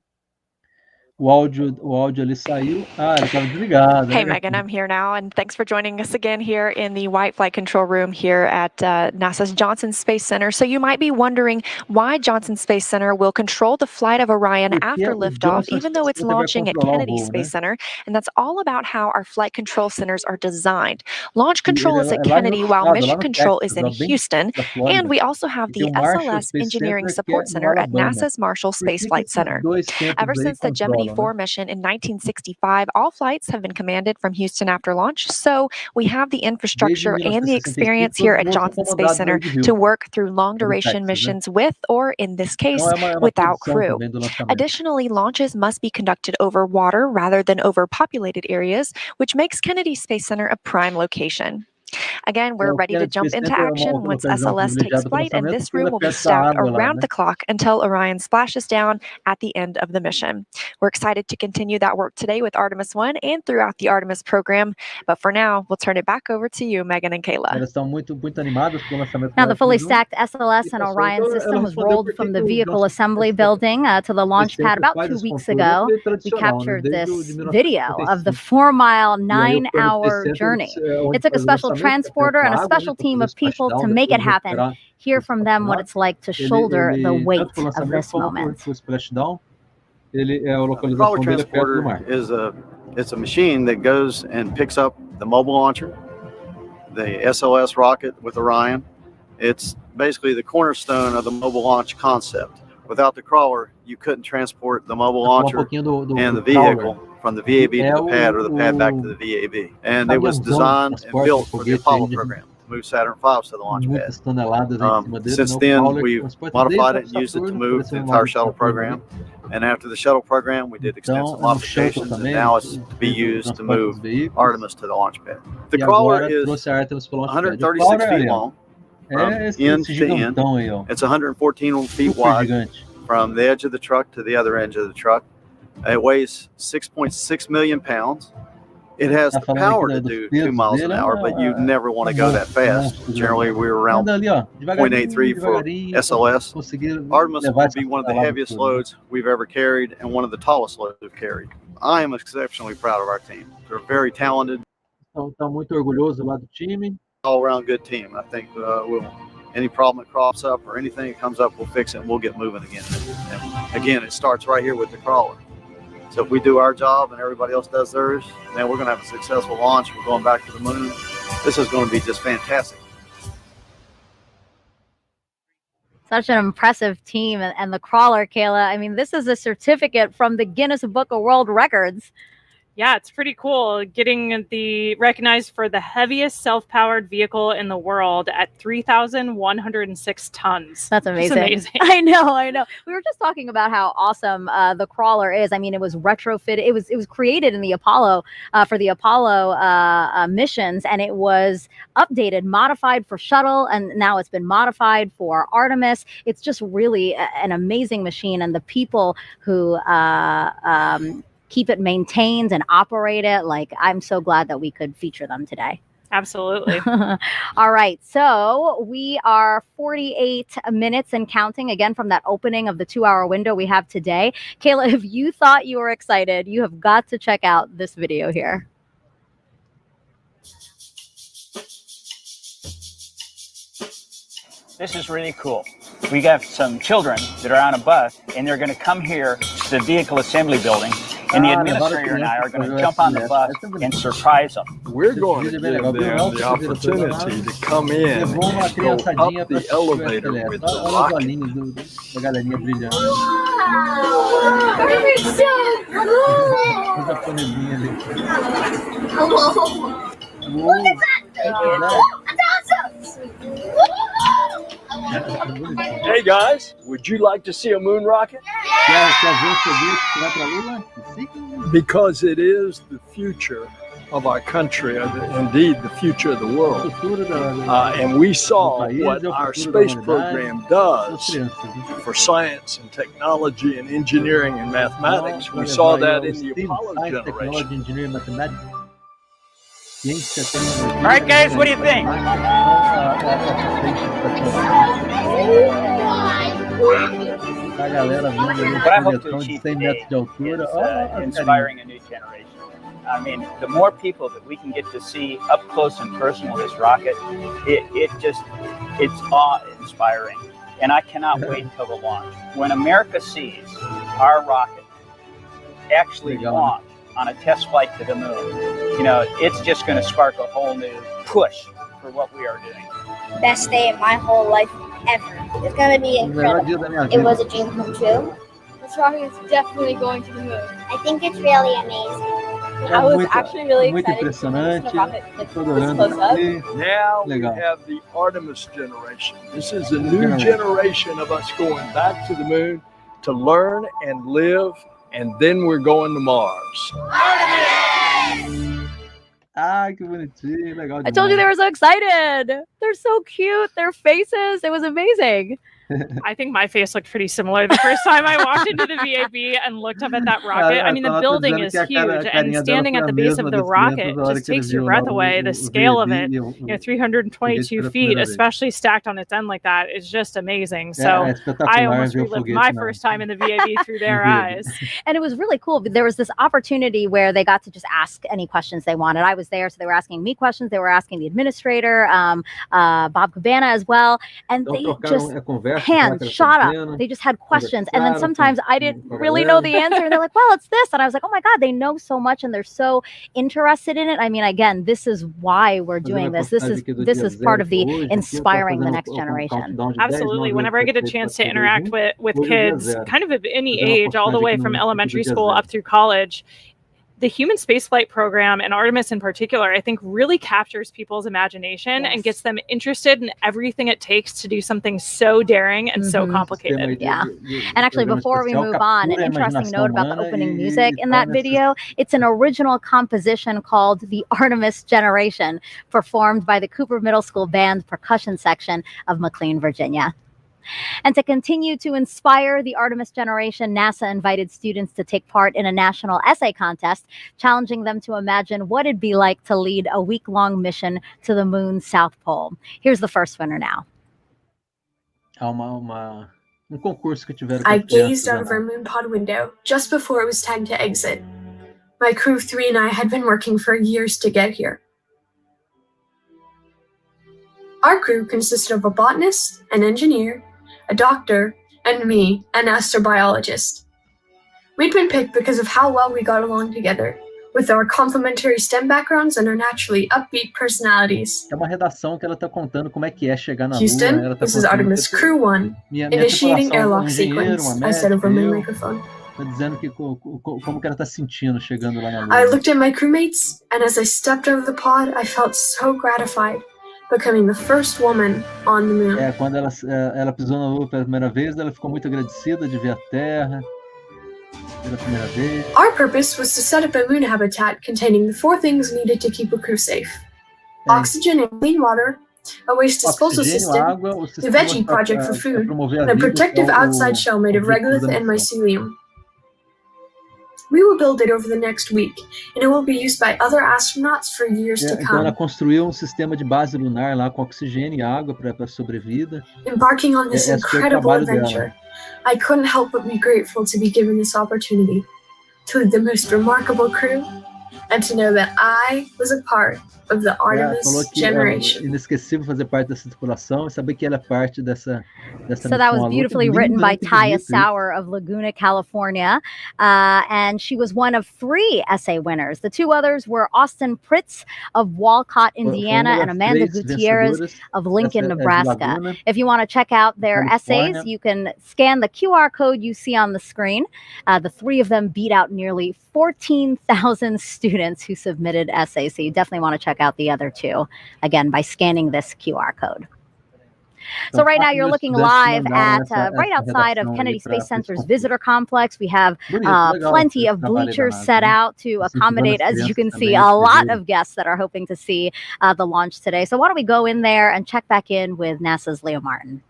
O áudio ali saiu. Ah, ele estava desligado. Hey, Megan, I'm here now, and thanks for joining us again here in the White Flight Control Room here at NASA's Johnson Space Center. So you might be wondering why Johnson Space Center will control the flight of Orion after liftoff, even though it's launching at Kennedy Space Center, and that's all about how our flight control centers are designed. Launch control is at Kennedy, while mission control is in Houston, and we also have the SLS Engineering Support Center at NASA's Marshall Space Flight Center. Ever since the Gemini 4 mission in 1965, all flights have been commanded from Houston after launch, so we have the infrastructure and the experience here at Johnson Space Center to work through long-duration missions with, or in this case, without crew. Additionally, launches must be conducted over water rather than over populated areas, which makes Kennedy Space Center a prime location. Again, we're ready to jump into action once SLS takes flight, and this room will be staffed around the clock until Orion splashes down at the end of the mission. We're excited to continue that work today with Artemis 1 and throughout the Artemis program, but for now, we'll turn it back over to you, Megan and Kayla. Now, the fully stacked SLS and Orion system was rolled from the vehicle assembly building to the launch pad about 2 weeks ago. We captured this video of the 4-mile, 9-hour journey. It took a special transporter and a special team of people to make it happen. Hear from them what it's like to shoulder the weight of this moment. The crawler transporter is a machine that goes and picks up the mobile launcher, the SLS rocket with Orion. It's basically the cornerstone of the mobile launch concept. Without the crawler, you couldn't transport the mobile launcher and the vehicle from the VAB to the pad or the pad back to the VAB. And it was designed and built for the Apollo program to move Saturn V to the launch pad. Since then, we've modified it and used it to move the entire shuttle program. And after the shuttle program, we did extensive modifications, and now it's to be used to move Artemis to the launch pad. The crawler is 136 feet long from end to end. It's 114 feet wide from the edge of the truck to the other edge of the truck. It weighs 6.6 million pounds. It has the power to do 2 miles an hour, but you never want to go that fast. Generally, we're around 0.83 for SLS. Artemis will be one of the heaviest loads we've ever carried and one of the tallest loads we've carried. I am exceptionally proud of our team. They're very talented. All-around good team. I think any problem that crops up or anything that comes up, we'll fix it and we'll get moving again. And again, it starts right here with the crawler. So if we do our job and everybody else does theirs, then we're going to have a successful launch. We're going back to the moon. This is going to be just fantastic. Such an impressive team. And the crawler, Kayla, I mean, this is a certificate from the Guinness Book of World Records. Yeah, it's pretty cool getting the recognized for the heaviest self-powered vehicle in the world at 3,106 tons. That's amazing. I know. We were just talking about how awesome the crawler is. I mean, it was retrofitted. It was created in the Apollo for the Apollo missions, and it was updated, modified for shuttle, and now it's been modified for Artemis. It's just really an amazing machine, and the people who keep it maintained and operate it. Like, I'm so glad that we could feature them today. Absolutely. All right. So we are 48 minutes and counting again from that opening of the 2-hour window we have today. Kayla, if you thought you were excited, you have got to check out this video here. This is really cool. We got some children that are on a bus, and they're going to come here to the vehicle assembly building, and the administrator and I are going to jump on the bus and surprise them. We're going to give them the opportunity to come in and go up the elevator with the rocket. Look at that thing! That's awesome! Hey guys, would you like to see a moon rocket? Because it is the future of our country, indeed the future of the world. And we saw what our space program does for science and technology and engineering and mathematics. We saw that in the Apollo generation. All right, guys, what do you think? Oh my God. What I hope to achieve today is inspiring a new generation. I mean, the more people that we can get to see up close and personal this rocket, it's awe-inspiring. And I cannot wait until the launch. When America sees our rocket actually launch on a test flight to the moon, you know, it's just going to spark a whole new push for what we are doing. Best day of my whole life ever. It's going to be incredible. It was a dream come true. This rocket is definitely going to the moon. I think it's really amazing. I was actually really excited to see the rocket close up. Now we have the Artemis generation. This is a new generation of us going back to the moon to learn and live, and then we're going to Mars. Ah, que bonitinho, legal demais. I told you they were so excited. They're so cute. Their faces, it was amazing. I think my face looked pretty similar the first time I walked into the VAB and looked up at that rocket. I mean, the building is huge, and standing at the base of the rocket just takes your breath away. The scale of it, 322 feet, especially stacked on its end like that, is just amazing. So I almost relived my first time in the VAB through their eyes. And it was really cool. There was this opportunity where they got to just ask any questions they wanted. I was there, so they were asking me questions. They were asking the administrator, Bob Cabana as well, and they just hands shot up. They just had questions, and then sometimes I didn't really know the answer, and they're like, well, it's this, and I was like, oh my god, they know so much and they're so interested in it. I mean, again, this is why we're doing this. This is part of the inspiring the next generation. Absolutely. Whenever I get a chance to interact with kids kind of of any age, all the way from elementary school up through college, the human spaceflight program, and Artemis in particular, I think really captures people's imagination and gets them interested in everything it takes to do something so daring and so complicated. Yeah. And actually, before we move on, an interesting note about the opening music in that video, it's an original composition called The Artemis Generation, performed by the Cooper Middle School Band percussion section of McLean, Virginia. And to continue to inspire the Artemis generation, NASA invited students to take part in a national essay contest, challenging them to imagine what it'd be like to lead a week-long mission to the moon's South Pole. Here's the first winner now. I gazed out of our moon pod window just before it was time to exit. My crew of 3 and I had been working for years to get here. Our crew consisted of a botanist, an engineer, a doctor, and me, an astrobiologist. We'd been picked because of how well we got along together, with our complementary STEM backgrounds and our naturally upbeat personalities. Houston, this is Artemis Crew 1, initiating airlock sequence, I said over my microphone. I looked at my crewmates, and as I stepped over the pod, I felt so gratified, becoming the first woman on the moon. Quando ela pisou na Lua pela primeira vez, ela ficou muito agradecida de ver a Terra pela primeira vez. Our purpose was to set up a moon habitat containing the 4 things needed to keep a crew safe: oxygen and clean water, a waste disposal system, the veggie project for food, and a protective outside shell made of regolith and mycelium. We will build it over the next week, and it will be used by other astronauts for years to come. Então ela construiu sistema de base lunar lá com oxigênio e água para sobrevida. Embarking on this incredible adventure, I couldn't help but be grateful to be given this opportunity to lead the most remarkable crew and to know that I was a part of the Artemis generation. Inesquecível fazer parte dessa tripulação e saber que ela é parte dessa So that was beautifully written by Taya Sauer of Laguna, California. And she was one of 3 essay winners. The 2 others were Austin Pritz of Walcott, Indiana, and Amanda Gutierrez of Lincoln, Nebraska. If you want to check out their essays, you can scan the QR code you see on the screen. The 3 of them beat out nearly 14,000 students who submitted essays. So you definitely want to check out the other 2, again, by scanning this QR code. So right now you're looking live at right outside of Kennedy Space Center's visitor complex. We have plenty of bleachers set out to accommodate, as you can see, a lot of guests that are hoping to see the launch today. So why don't we go in there and check back in with NASA's Leo Martin.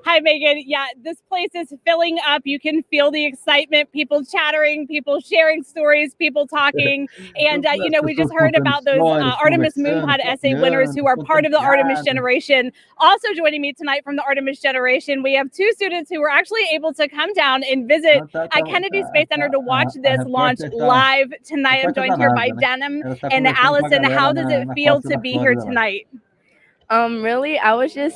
Hi, Megan. Yeah, this place is filling up. You can feel the excitement, people chattering, people sharing stories, people talking. And, we just heard about those Artemis Moonpod essay winners who are part of the Artemis generation. Also joining me tonight from the Artemis generation, we have 2 students who were actually able to come down and visit at Kennedy Space Center to watch this launch live tonight. I'm joined here by Denim and Allison. How does it feel to be here tonight? Really,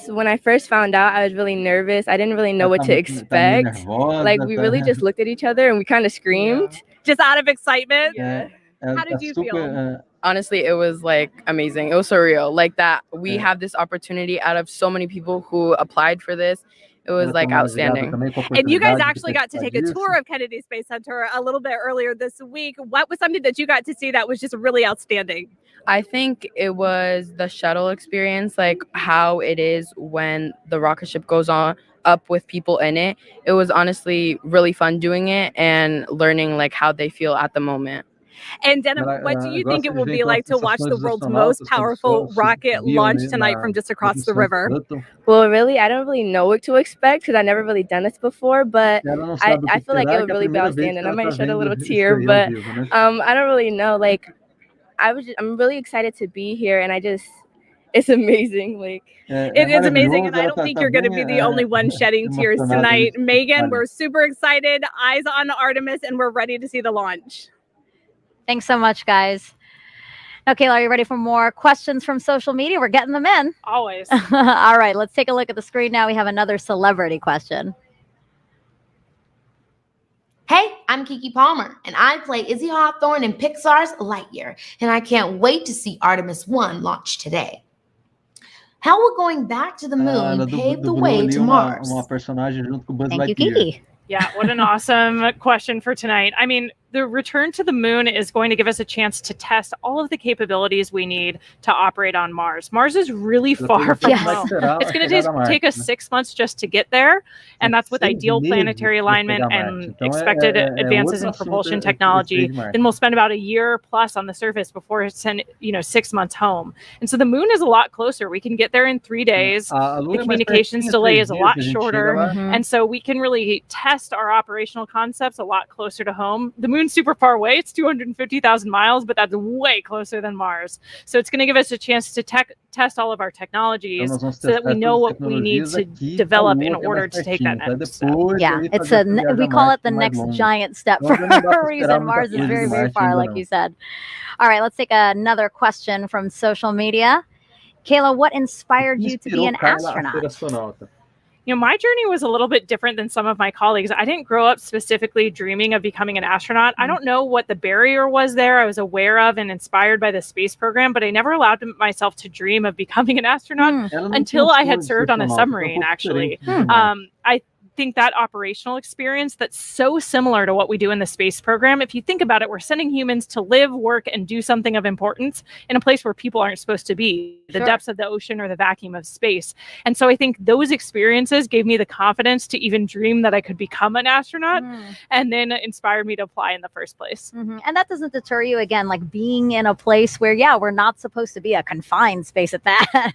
when I first found out, I was really nervous. I didn't really know what to expect. Like, we really just looked at each other and we kind of screamed. Just out of excitement? Yeah. How did you feel? Honestly, it was like amazing. It was surreal. Like that we have this opportunity out of so many people who applied for this. It was like outstanding. And you guys actually got to take a tour of Kennedy Space Center a little bit earlier this week. What was something that you got to see that was just really outstanding? I think it was the shuttle experience, like how it is when the rocket ship goes on up with people in it. It was honestly really fun doing it and learning like how they feel at the moment. And Denim, what do you think it will be like to watch the world's most powerful rocket launch tonight from just across the river? Well, really, I don't really know what to expect because I've never really done this before, but I feel like it would really be outstanding. I might shed a little tear, but I don't really know. Like, I'm really excited to be here, and it's amazing. Like, it is amazing, and I don't think you're going to be the only one shedding tears tonight. Megan, we're super excited, eyes on Artemis, and we're ready to see the launch. Thanks so much, guys. Okay, are you ready for more questions from social media? We're getting them in. Always. All right, let's take a look at the screen now. We have another celebrity question. Hey, I'm Keke Palmer, and I play Izzy Hawthorne in Pixar's Lightyear, and I can't wait to see Artemis 1 launch today. How will going back to the moon pave the way to Mars? Thank you, Keke. Yeah, what an awesome question for tonight. I mean, the return to the moon is going to give us a chance to test all of the capabilities we need to operate on Mars. Mars is really far from home. It's going to take us 6 months just to get there, and that's with ideal planetary alignment and expected advances in propulsion technology. Then we'll spend about a year plus on the surface before it's 6 months home. And so the moon is a lot closer. We can get there in 3 days. The communications delay is a lot shorter, and so we can really test our operational concepts a lot closer to home. The moon's super far away. It's 250,000 miles, but that's way closer than Mars. So it's going to give us a chance to test all of our technologies so that we know what we need to develop in order to take that next step. Yeah, we call it the next giant step for a reason. Mars is very, very far, like you said. All right, let's take another question from social media. Kayla, what inspired you to be an astronaut? My journey was a little bit different than some of my colleagues. I didn't grow up specifically dreaming of becoming an astronaut. I don't know what the barrier was there. I was aware of and inspired by the space program, but I never allowed myself to dream of becoming an astronaut until I had served on a submarine, actually. I think that operational experience that's so similar to what we do in the space program, if you think about it, we're sending humans to live, work, and do something of importance in a place where people aren't supposed to be, the depths of the ocean or the vacuum of space. And so I think those experiences gave me the confidence to even dream that I could become an astronaut and then inspired me to apply in the first place. And that doesn't deter you, again, like being in a place where, we're not supposed to be, a confined space at that.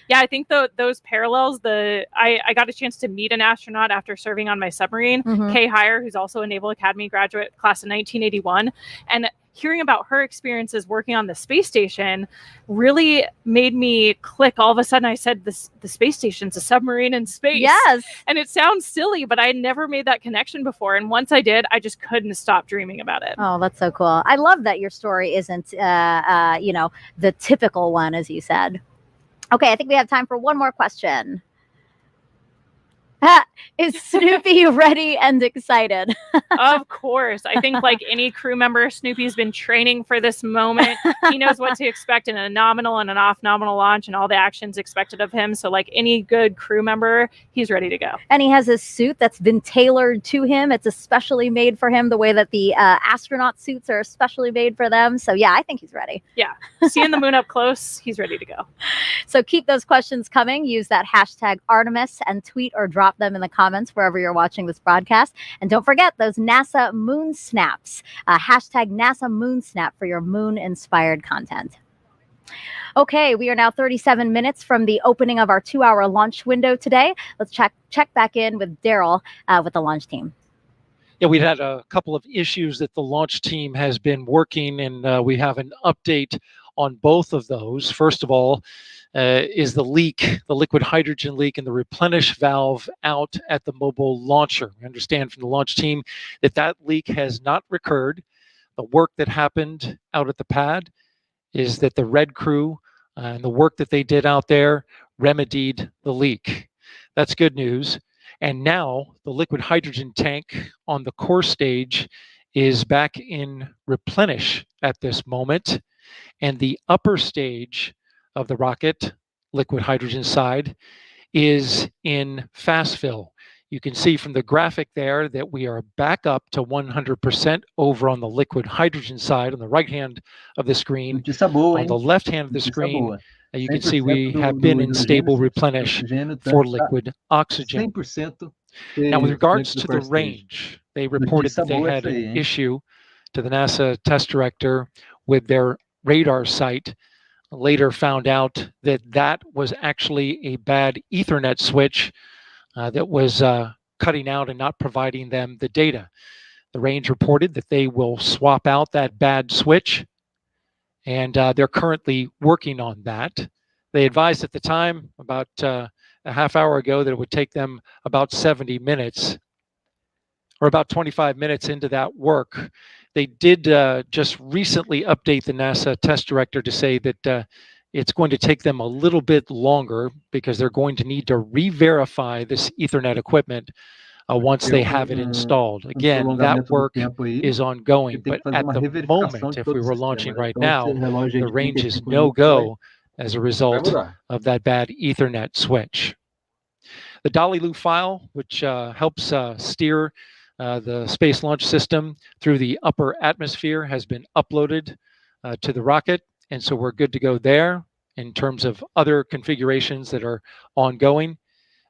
Yeah, I think those parallels, I got a chance to meet an astronaut after serving on my submarine, Kay Heyer, who's also a Naval Academy graduate, class of 1981. And hearing about her experiences working on the space station really made me click. All of a sudden, I said, the space station's a submarine in space. Yes. And it sounds silly, but I had never made that connection before. And once I did, I just couldn't stop dreaming about it. Oh, that's so cool. I love that your story isn't, the typical one, as you said. Okay, I think we have time for one more question. Is Snoopy ready and excited? Of course. I think like any crew member, Snoopy's been training for this moment. He knows what to expect in a nominal and an off-nominal launch and all the actions expected of him. So like any good crew member, he's ready to go. And he has a suit that's been tailored to him. It's especially made for him the way that the astronaut suits are especially made for them. So yeah, I think he's ready. Yeah. Seeing the moon up close, he's ready to go. So keep those questions coming. Use that hashtag Artemis and tweet or drop them in the comments wherever you're watching this broadcast. And don't forget those NASA moon snaps. Hashtag NASA moon snap for your moon inspired content. Okay, we are now 37 minutes from the opening of our 2-hour launch window today. Let's check back in with Daryl with the launch team. Yeah, we've had a couple of issues that the launch team has been working, and we have an update on both of those. First of all, is the leak, the liquid hydrogen leak in the replenish valve out at the mobile launcher. We understand from the launch team that that leak has not recurred. The work that happened out at the pad is that the red crew and the work that they did out there remedied the leak. That's good news. And now the liquid hydrogen tank on the core stage is back in replenish at this moment. And the upper stage of the rocket, liquid hydrogen side, is in fast fill. You can see from the graphic there that we are back up to 100% over on the liquid hydrogen side on the right hand of the screen. On the left hand of the screen, you can see we have been in stable replenish for liquid oxygen. Now, with regards to the range, they reported that they had an issue to the NASA test director with their radar sight. Later found out that that was actually a bad Ethernet switch that was cutting out and not providing them the data. The range reported that they will swap out that bad switch, and they're currently working on that. They advised at the time, about a half hour ago, that it would take them about 70 minutes, or about 25 minutes into that work. They did just recently update the NASA test director to say that it's going to take them a little bit longer because they're going to need to re-verify this Ethernet equipment once they have it installed. Again, that work is ongoing, but at the moment, if we were launching right now, the range is no-go as a result of that bad Ethernet switch. The Dolly file, which helps steer the Space Launch System through the upper atmosphere, has been uploaded to the rocket, and so we're good to go there in terms of other configurations that are ongoing.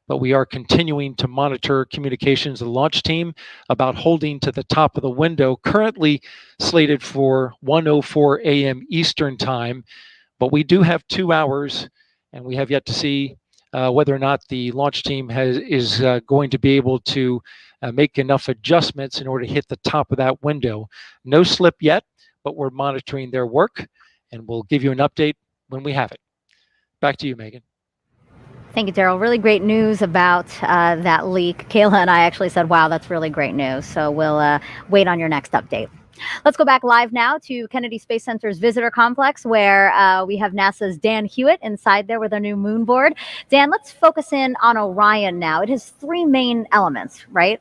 But we are continuing to monitor communications of the launch team about holding to the top of the window, currently slated for 1:04 a.m. Eastern time. But we do have 2 hours, and we have yet to see whether or not the launch team is going to be able to make enough adjustments in order to hit the top of that window. No slip yet, but we're monitoring their work, and we'll give you an update when we have it. Back to you, Megan. Thank you, Daryl. Really great news about that leak. Kayla and I actually said, wow, that's really great news. So we'll wait on your next update. Let's go back live now to Kennedy Space Center's visitor complex, where we have NASA's Dan Hewitt inside there with our new moon board. Dan, let's focus in on Orion now. It has 3 main elements, right?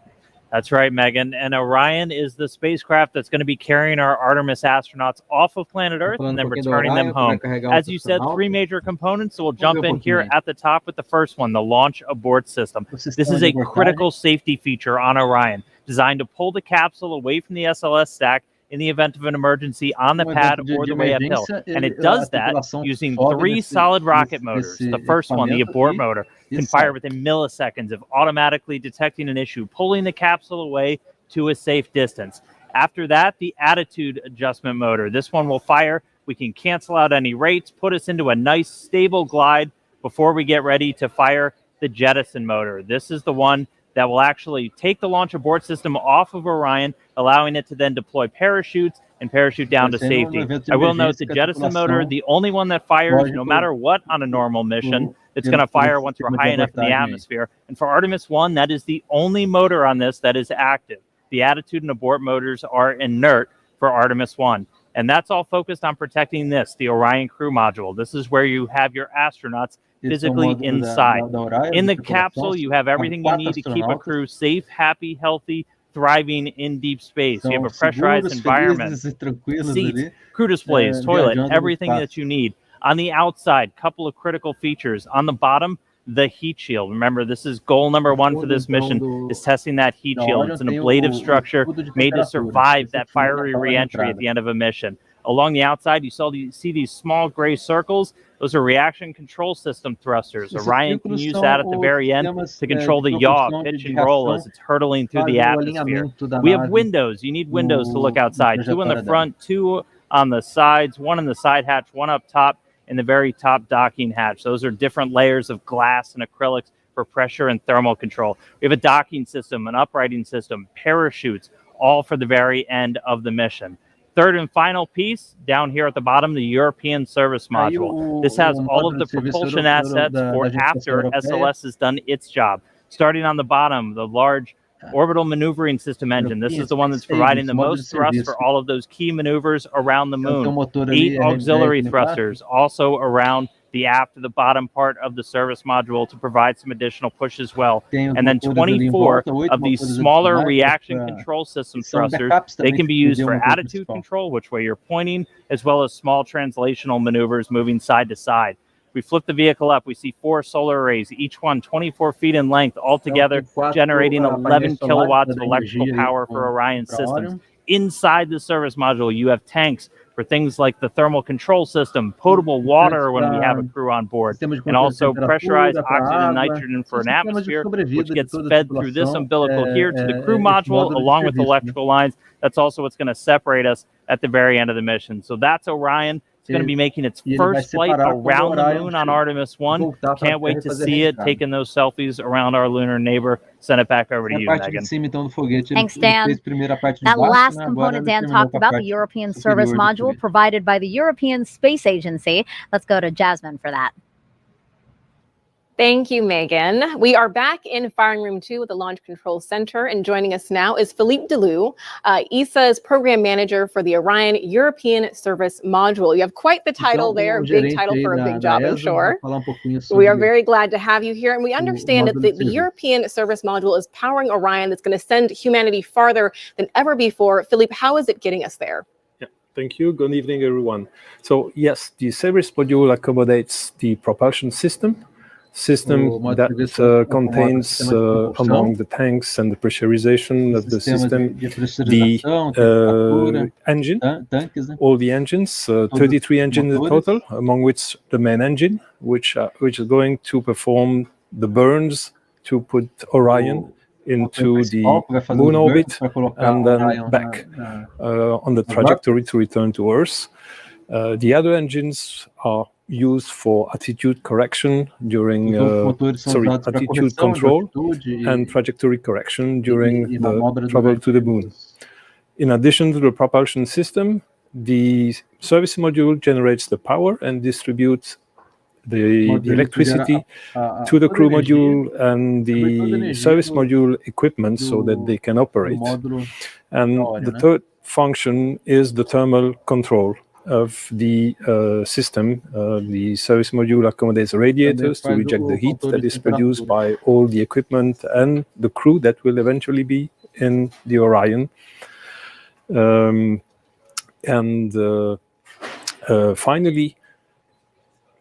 That's right, Megan. And Orion is the spacecraft that's going to be carrying our Artemis astronauts off of planet Earth and then returning them home. As you said, 3 major components. So we'll jump in here at the top with the first one, the launch abort system. This is a critical safety feature on Orion, designed to pull the capsule away from the SLS stack in the event of an emergency on the pad or the way uphill. And it does that using 3 solid rocket motors. The first one, the abort motor, can fire within milliseconds of automatically detecting an issue, pulling the capsule away to a safe distance. After that, the attitude adjustment motor. This one will fire. We can cancel out any rates, put us into a nice stable glide before we get ready to fire the jettison motor. This is the one that will actually take the launch abort system off of Orion, allowing it to then deploy parachutes and parachute down to safety. I will note the jettison motor, the only one that fires no matter what on a normal mission. It's going to fire once we're high enough in the atmosphere. And for Artemis 1, that is the only motor on this that is active. The attitude and abort motors are inert for Artemis 1. And that's all focused on protecting this, the Orion crew module. This is where you have your astronauts physically inside. In the capsule, you have everything you need to keep a crew safe, happy, healthy, thriving in deep space. You have a pressurized environment, seats, crew displays, toilet, everything that you need. On the outside, couple of critical features. On the bottom, the heat shield. Remember, this is goal number 1 for this mission, is testing that heat shield. It's an ablative structure made to survive that fiery re-entry at the end of a mission. Along the outside, you see these small gray circles. Those are reaction control system thrusters. Orion can use that at the very end to control the yaw, pitch, and roll as it's hurtling through the atmosphere. We have windows. You need windows to look outside. 2 on the front, 2 on the sides, 1 in the side hatch, 1 up top. in the very top docking hatch. Those are different layers of glass and acrylics for pressure and thermal control. We have a docking system, an uprighting system, parachutes, all for the very end of the mission. Third and final piece, down here at the bottom, the European Service Module. This has all of the propulsion assets for after SLS has done its job. Starting on the bottom, the large orbital maneuvering system engine. This is the one that's providing the most thrust for all of those key maneuvers around the moon. 8 auxiliary thrusters, also around the aft to the bottom part of the service module to provide some additional push as well. And then 24 of these smaller reaction control system thrusters. They can be used for attitude control, which way you're pointing, as well as small translational maneuvers moving side to side. We flip the vehicle up, we see 4 solar arrays, each one 24 feet in length, altogether generating 11 kilowatts of electrical power for Orion systems. Inside the service module, you have tanks for things like the thermal control system, potable water when we have a crew on board, and also pressurized oxygen and nitrogen for an atmosphere, which gets fed through this umbilical here to the crew module, along with electrical lines. That's also what's going to separate us at the very end of the mission. So that's Orion. It's going to be making its first flight around the moon on Artemis 1. Can't wait to see it, taking those selfies around our lunar neighbor. Send it back over to you, Megan. Thanks, Dan. That last component Dan talked about, the European Service Module provided by the European Space Agency. Let's go to Jasmine for that. Thank you, Megan. We are back in Firing Room 2 at the Launch Control Center, and joining us now is Philippe Delou, ESA's Program Manager for the Orion European Service Module. You have quite the title there, a big title for a big job, I'm sure. We are very glad to have you here, and we understand that the European Service Module is powering Orion that's going to send humanity farther than ever before. Philippe, how is it getting us there? Thank you. Good evening, everyone. So, yes, the service module accommodates the propulsion system that contains, among the tanks and the pressurization of the system, the engine, all the engines, 33 engines in total, among which the main engine, which is going to perform the burns to put Orion into the moon orbit and then back on the trajectory to return to Earth. The other engines are used for attitude correction during attitude control and trajectory correction during the travel to the moon. In addition to the propulsion system, the service module generates the power and distributes the electricity to the crew module and the service module equipment so that they can operate. And the third function is the thermal control of the system. The service module accommodates radiators to reject the heat that is produced by all the equipment and the crew that will eventually be in the Orion. Finally,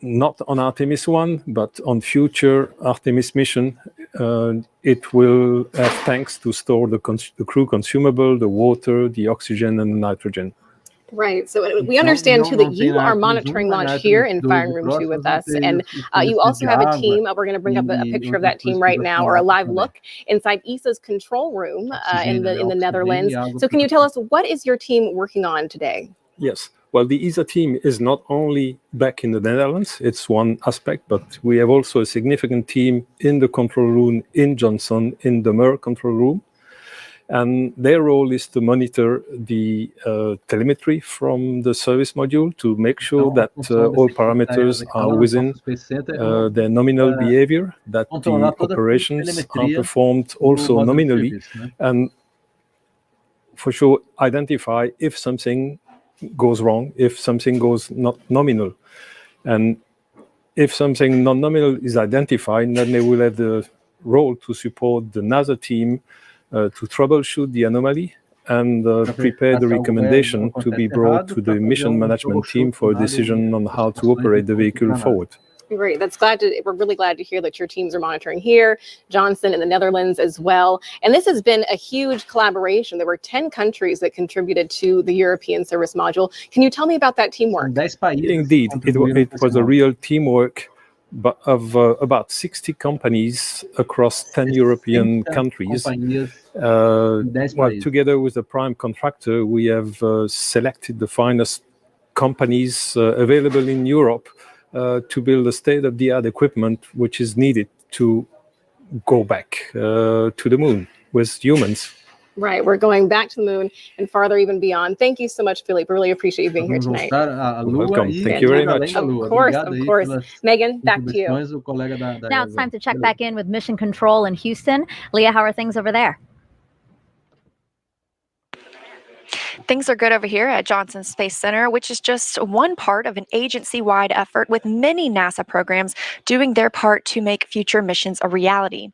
not on Artemis 1, but on future Artemis mission, it will have tanks to store the crew consumable, the water, the oxygen, and the nitrogen. Right. So we understand, too, that you are monitoring launch here in Firing Room 2 with us. And you also have a team. We're going to bring up a picture of that team right now, or a live look inside ESA's control room in the Netherlands. So can you tell us, what is your team working on today? Yes. Well, the ESA team is not only back in the Netherlands, it's one aspect, but we have also a significant team in the control room in Johnson, in the MER control room. And their role is to monitor the telemetry from the service module to make sure that all parameters are within their nominal behavior, that the operations are performed also nominally, and for sure identify if something goes wrong, if something goes not nominal. And if something non-nominal is identified, then they will have the role to support the NASA team to troubleshoot the anomaly and prepare the recommendation to be brought to the mission management team for a decision on how to operate the vehicle forward. Great. We're really glad to hear that your teams are monitoring here, Johnson in the Netherlands as well. And this has been a huge collaboration. There were 10 countries that contributed to the European Service Module. Can you tell me about that teamwork? Indeed, it was a real teamwork of about 60 companies across 10 European countries. Together with the prime contractor, we have selected the finest companies available in Europe to build a state-of-the-art equipment which is needed to go back to the moon with humans. Right, we're going back to the moon and farther even beyond. Thank you so much, Philippe. I really appreciate you being here tonight. Welcome. Thank you very much. Of course, of course. Megan, back to you. Now it's time to check back in with Mission Control in Houston. Leah, how are things over there? Things are good over here at Johnson Space Center, which is just one part of an agency-wide effort with many NASA programs doing their part to make future missions a reality.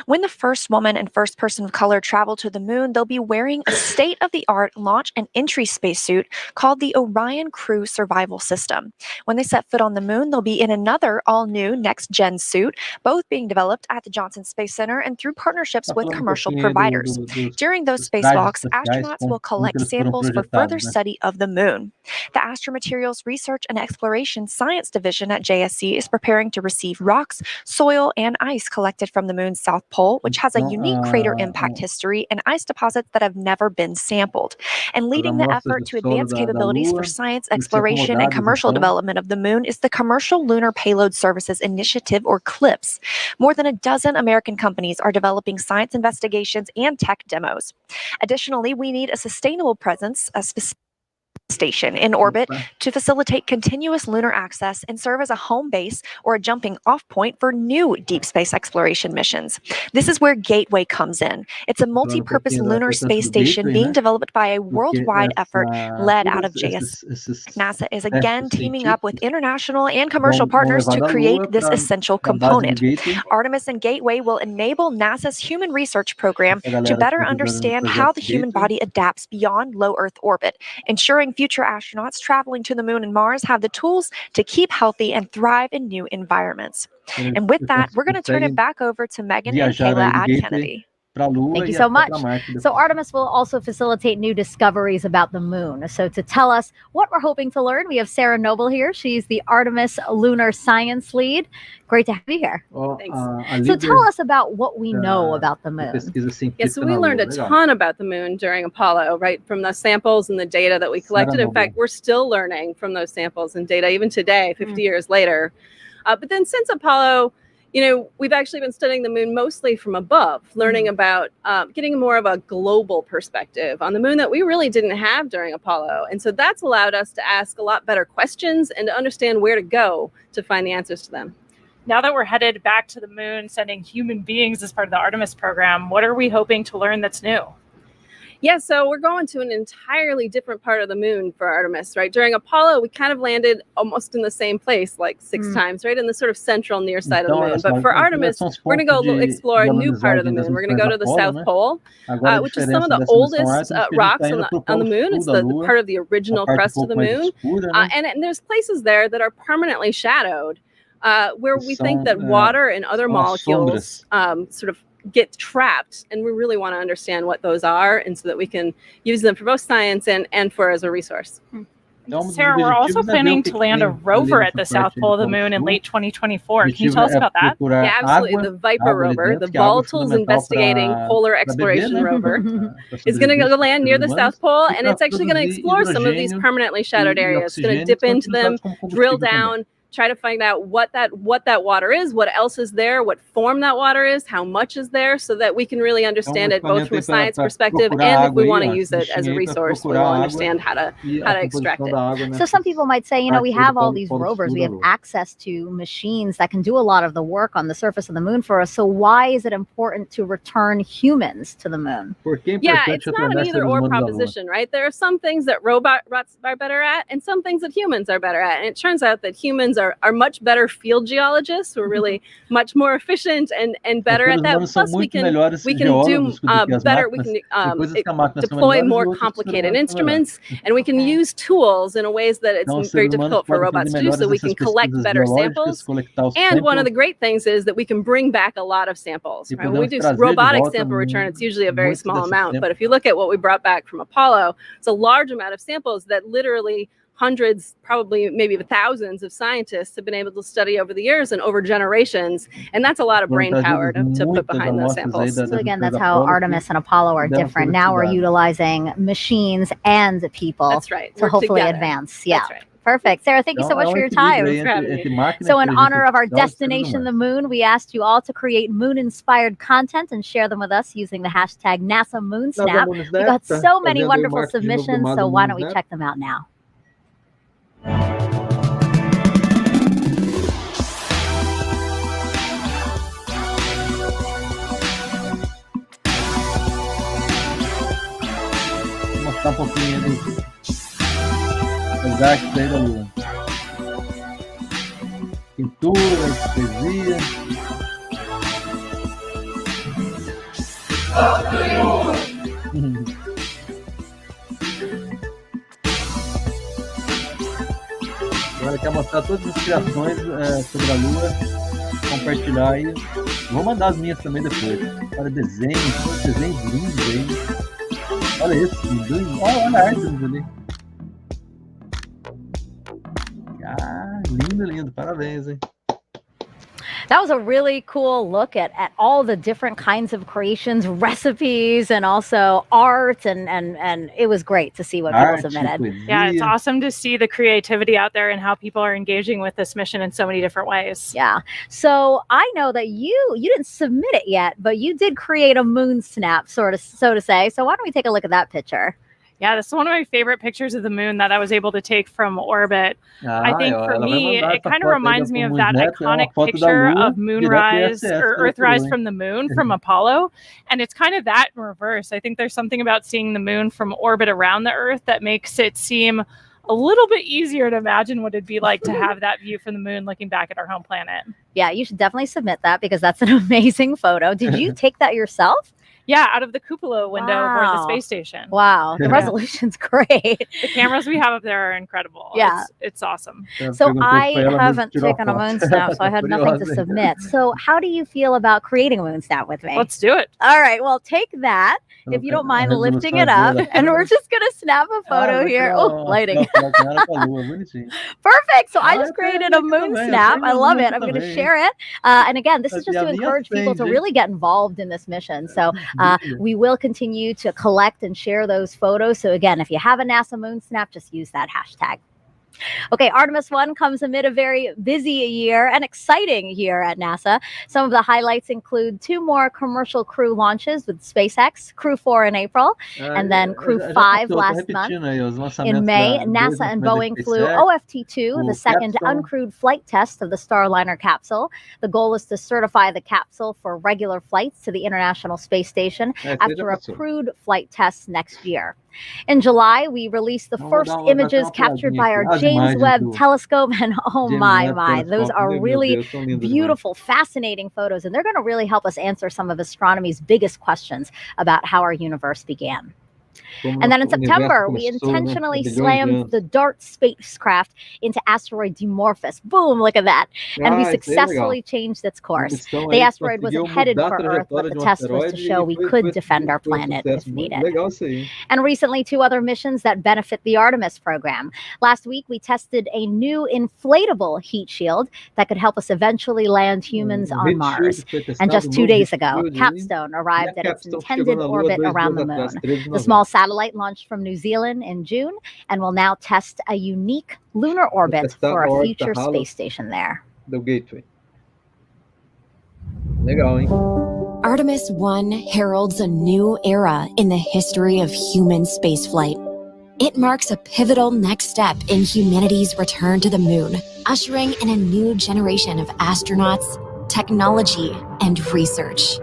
When the first woman and first person of color travel to the moon, they'll be wearing a state-of-the-art launch and entry spacesuit called the Orion Crew Survival System. When they set foot on the moon, they'll be in another all-new next-gen suit, both being developed at the Johnson Space Center and through partnerships with commercial providers. During those spacewalks, astronauts will collect samples for further study of the moon. The Astromaterials Research and Exploration Science Division at JSC is preparing to receive rocks, soil, and ice collected from the moon's South Pole, which has a unique crater impact history and ice deposits that have never been sampled. And leading the effort to advance capabilities for science exploration and commercial development of the moon is the Commercial Lunar Payload Services Initiative, or CLPS. More than a dozen American companies are developing science investigations and tech demos. Additionally, we need a sustainable presence, a specific station in orbit to facilitate continuous lunar access and serve as a home base or a jumping off point for new deep space exploration missions. This is where Gateway comes in. It's a multi-purpose lunar space station being developed by a worldwide effort led out of JSC. NASA is again teaming up with international and commercial partners to create this essential component. Artemis and Gateway will enable NASA's human research program to better understand how the human body adapts beyond low Earth orbit, ensuring future astronauts traveling to the moon and Mars have the tools to keep healthy and thrive in new environments. And with that, we're going to turn it back over to Megan and Kayla at Kennedy. Thank you so much. So Artemis will also facilitate new discoveries about the moon. So to tell us what we're hoping to learn, we have Sarah Noble here. She's the Artemis Lunar Science Lead. Great to have you here. Thanks. So tell us about what we know about the moon. Yes, so we learned a ton about the moon during Apollo, right, from the samples and the data that we collected. In fact, we're still learning from those samples and data even today, 50 years later. But then since Apollo, you know, we've actually been studying the moon mostly from above, learning about getting more of a global perspective on the moon that we really didn't have during Apollo. And so that's allowed us to ask a lot better questions and to understand where to go to find the answers to them. Now that we're headed back to the moon, sending human beings as part of the Artemis program, what are we hoping to learn that's new? Yeah, so we're going to an entirely different part of the moon for Artemis, right? During Apollo, we kind of landed almost in the same place, like 6 times, right? In the sort of central near side of the moon. But for Artemis, we're going to go explore a new part of the moon. We're going to go to the South Pole, which is some of the oldest rocks on the moon. It's the part of the original crust of the moon. And there's places there that are permanently shadowed, where we think that water and other molecules sort of get trapped, and we really want to understand what those are, and so that we can use them for both science and for as a resource. Sarah, we're also planning to land a rover at the South Pole of the moon in late 2024. Can you tell us about that? Yeah, absolutely. The Viper rover, the Volatiles Investigating Polar Exploration rover, is going to go land near the South Pole, and it's actually going to explore some of these permanently shadowed areas. It's going to dip into them, drill down, try to find out what that water is, what else is there, what form that water is, how much is there, so that we can really understand it both from a science perspective and if we want to use it as a resource, we will understand how to extract it. So some people might say, you know, we have all these rovers, we have access to machines that can do a lot of the work on the surface of the moon for us. So why is it important to return humans to the moon? Yeah, it's not an either or proposition, right? There are some things that robots are better at and some things that humans are better at. And it turns out that humans are much better field geologists. We're really much more efficient and better at that. Plus, we can do better. We can deploy more complicated instruments, and we can use tools in a ways that it's very difficult for robots to do. So we can collect better samples. And one of the great things is that we can bring back a lot of samples. Right? When we do robotic sample return, it's usually a very small amount. But if you look at what we brought back from Apollo, it's a large amount of samples that literally hundreds, probably maybe thousands of scientists have been able to study over the years and over generations. And that's a lot of brain power to put behind those samples. So again, that's how Artemis and Apollo are different. Now we're utilizing machines and people to hopefully advance. Yeah. That's right. Perfect. Sarah, thank you so much for your time. So in honor of our destination, the moon, we asked you all to create moon-inspired content and share them with us using the hashtag NASA Moon Snap. We got so many wonderful submissions, so why don't we check them out now? Mostrar um pouquinho dos artes aí da Lua. Pintura, poesia. Agora quer mostrar todas as criações sobre a Lua, compartilhar aí. Vou mandar as minhas também depois. Olha, desenhos lindos aí. Olha esse, olha a arte ali. Ah, lindo, parabéns, hein? That was a really cool look at all the different kinds of creations, recipes, and also art, and it was great to see what people submitted. Yeah, it's awesome to see the creativity out there and how people are engaging with this mission in so many different ways. Yeah. So I know that you didn't submit it yet, but you did create a moon snap, so to say. So why don't we take a look at that picture? Yeah, this is one of my favorite pictures of the moon that I was able to take from orbit. I think for me, it kind of reminds me of that iconic picture of moonrise or Earthrise from the moon from Apollo. And it's kind of that in reverse. I think there's something about seeing the moon from orbit around the Earth that makes it seem a little bit easier to imagine what it'd be like to have that view from the moon looking back at our home planet. Yeah, you should definitely submit that because that's an amazing photo. Did you take that yourself? Yeah, out of the cupola window aboard the space station. Wow, the resolution's great. The cameras we have up there are incredible. Yeah. It's awesome. So I haven't taken a moon snap, so I had nothing to submit. So how do you feel about creating a moon snap with me? Let's do it. All right, well, take that, if you don't mind lifting it up, and we're just going to snap a photo here. Oh, lighting. Perfect. So I just created a moon snap. I love it. I'm going to share it. And again, this is just to encourage people to really get involved in this mission. So we will continue to collect and share those photos. So again, if you have a NASA moon snap, just use that hashtag. Okay, Artemis 1 comes amid a very busy year and exciting year at NASA. Some of the highlights include 2 more commercial crew launches with SpaceX, Crew 4 in April, and then Crew 5 last month. In May, NASA and Boeing flew OFT-2, the second uncrewed flight test of the Starliner capsule. The goal is to certify the capsule for regular flights to the International Space Station after a crewed flight test next year. In July, we released the first images captured by our James Webb telescope, and oh my, those are really beautiful, fascinating photos, and they're going to really help us answer some of astronomy's biggest questions about how our universe began. And then in September, we intentionally slammed the DART spacecraft into asteroid Dimorphos. Boom, look at that. And we successfully changed its course. The asteroid wasn't headed for Earth, but the test was to show we could defend our planet if needed. And recently, 2 other missions that benefit the Artemis program. Last week, we tested a new inflatable heat shield that could help us eventually land humans on Mars. And just 2 days ago, Capstone arrived at its intended orbit around the moon. The small satellite launched from New Zealand in June and will now test a unique lunar orbit for a future space station there. Artemis 1 heralds a new era in the history of human spaceflight. It marks a pivotal next step in humanity's return to the moon, ushering in a new generation of astronauts, technology, and research.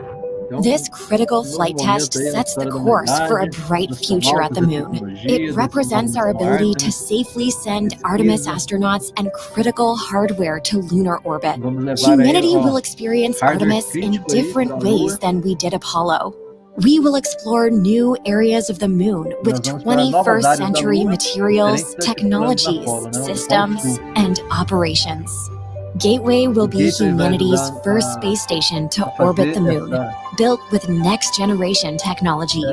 This critical flight test sets the course for a bright future at the moon. It represents our ability to safely send Artemis astronauts and critical hardware to lunar orbit. Humanity will experience Artemis in different ways than we did Apollo. We will explore new areas of the moon with 21st century materials, technologies, systems, and operations. Gateway will be humanity's first space station to orbit the moon, built with next-generation technology.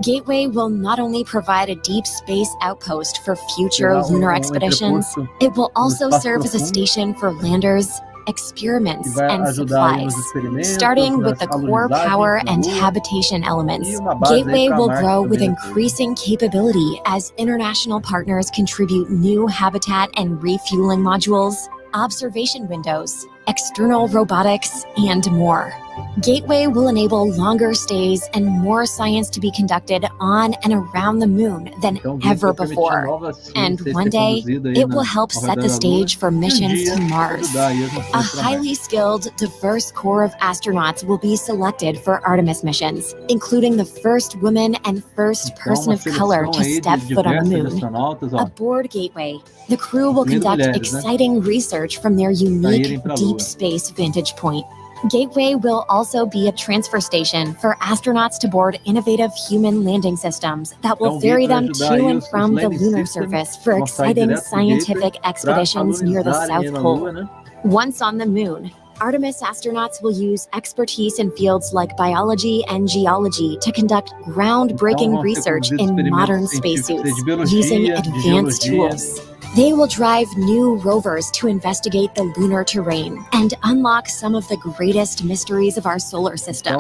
Gateway will not only provide a deep space outpost for future lunar expeditions, it will also serve as a station for landers, experiments, and supplies. Starting with the core power and habitation elements, Gateway will grow with increasing capability as international partners contribute new habitat and refueling modules, observation windows, external robotics, and more. Gateway will enable longer stays and more science to be conducted on and around the moon than ever before. And one day, it will help set the stage for missions to Mars. A highly skilled, diverse core of astronauts will be selected for Artemis missions, including the first woman and first person of color to step foot on the moon. Aboard Gateway, the crew will conduct exciting research from their unique deep space vantage point. Gateway will also be a transfer station for astronauts to board innovative human landing systems that will ferry them to and from the lunar surface for exciting scientific expeditions near the South Pole. Once on the moon, Artemis astronauts will use expertise in fields like biology and geology to conduct groundbreaking research in modern spacesuits using advanced tools. They will drive new rovers to investigate the lunar terrain and unlock some of the greatest mysteries of our solar system.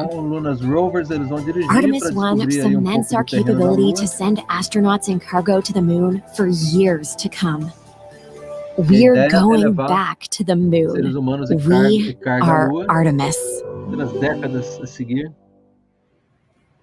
Artemis 1 cements our capability to send astronauts and cargo to the moon for years to come. We're going back to the moon. We are Artemis.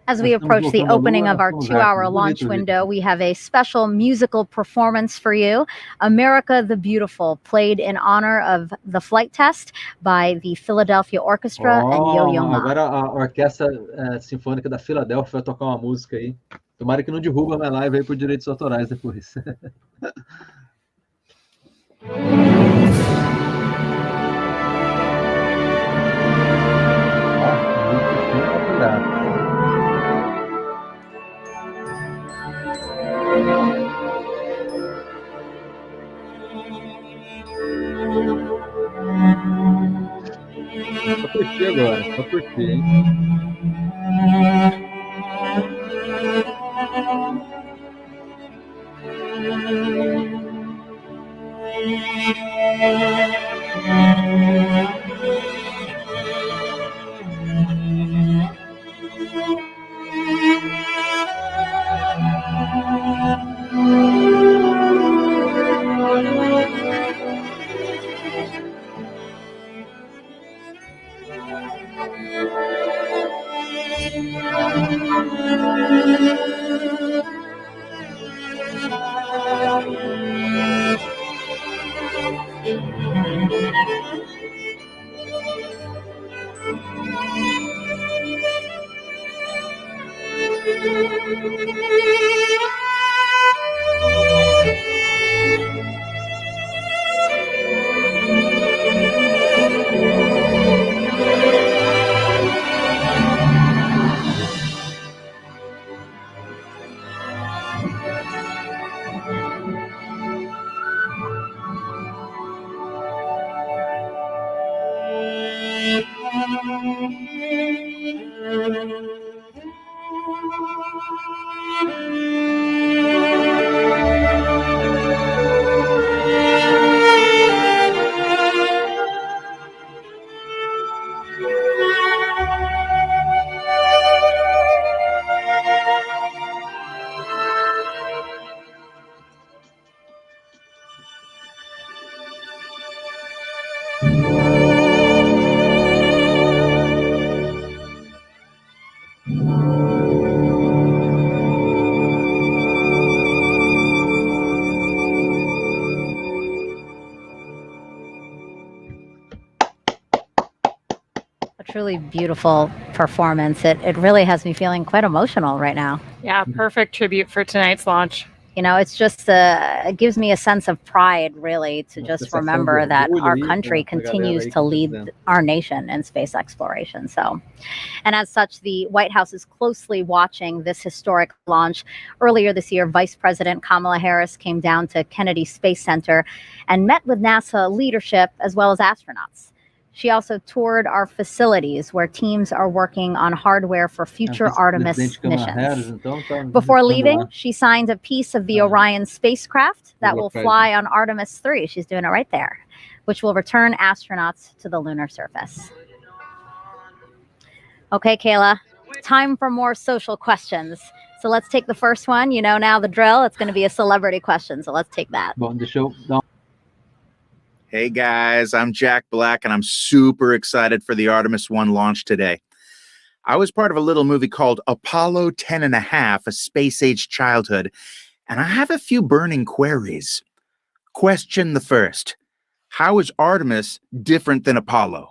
As we approach the opening of our 2-hour launch window, we have a special musical performance for you. America the Beautiful, played in honor of the flight test by the Philadelphia Orchestra and Yo-Yo Ma. Agora a Orquestra Sinfônica da Filadélfia vai tocar uma música aí. Tomara que não derruba a minha live aí por direitos autorais depois. Só curtir agora, só curtir, hein? Truly beautiful performance. It really has me feeling quite emotional right now. Yeah, perfect tribute for tonight's launch. You know, it's just it gives me a sense of pride, really, to just remember that our country continues to lead our nation in space exploration. So, and as such, the White House is closely watching this historic launch. Earlier this year, Vice President Kamala Harris came down to Kennedy Space Center and met with NASA leadership as well as astronauts. She also toured our facilities where teams are working on hardware for future Artemis missions. Before leaving, she signed a piece of the Orion spacecraft that will fly on Artemis 3. She's doing it right there. which will return astronauts to the lunar surface. Okay, Kayla, time for more social questions. So let's take the first one. You know now the drill. It's going to be a celebrity question. So let's take that. Hey guys, I'm Jack Black, and I'm super excited for the Artemis 1 launch today. I was part of a little movie called Apollo 10.5, A Space-Age Childhood, and I have a few burning queries. Question the first. How is Artemis different than Apollo?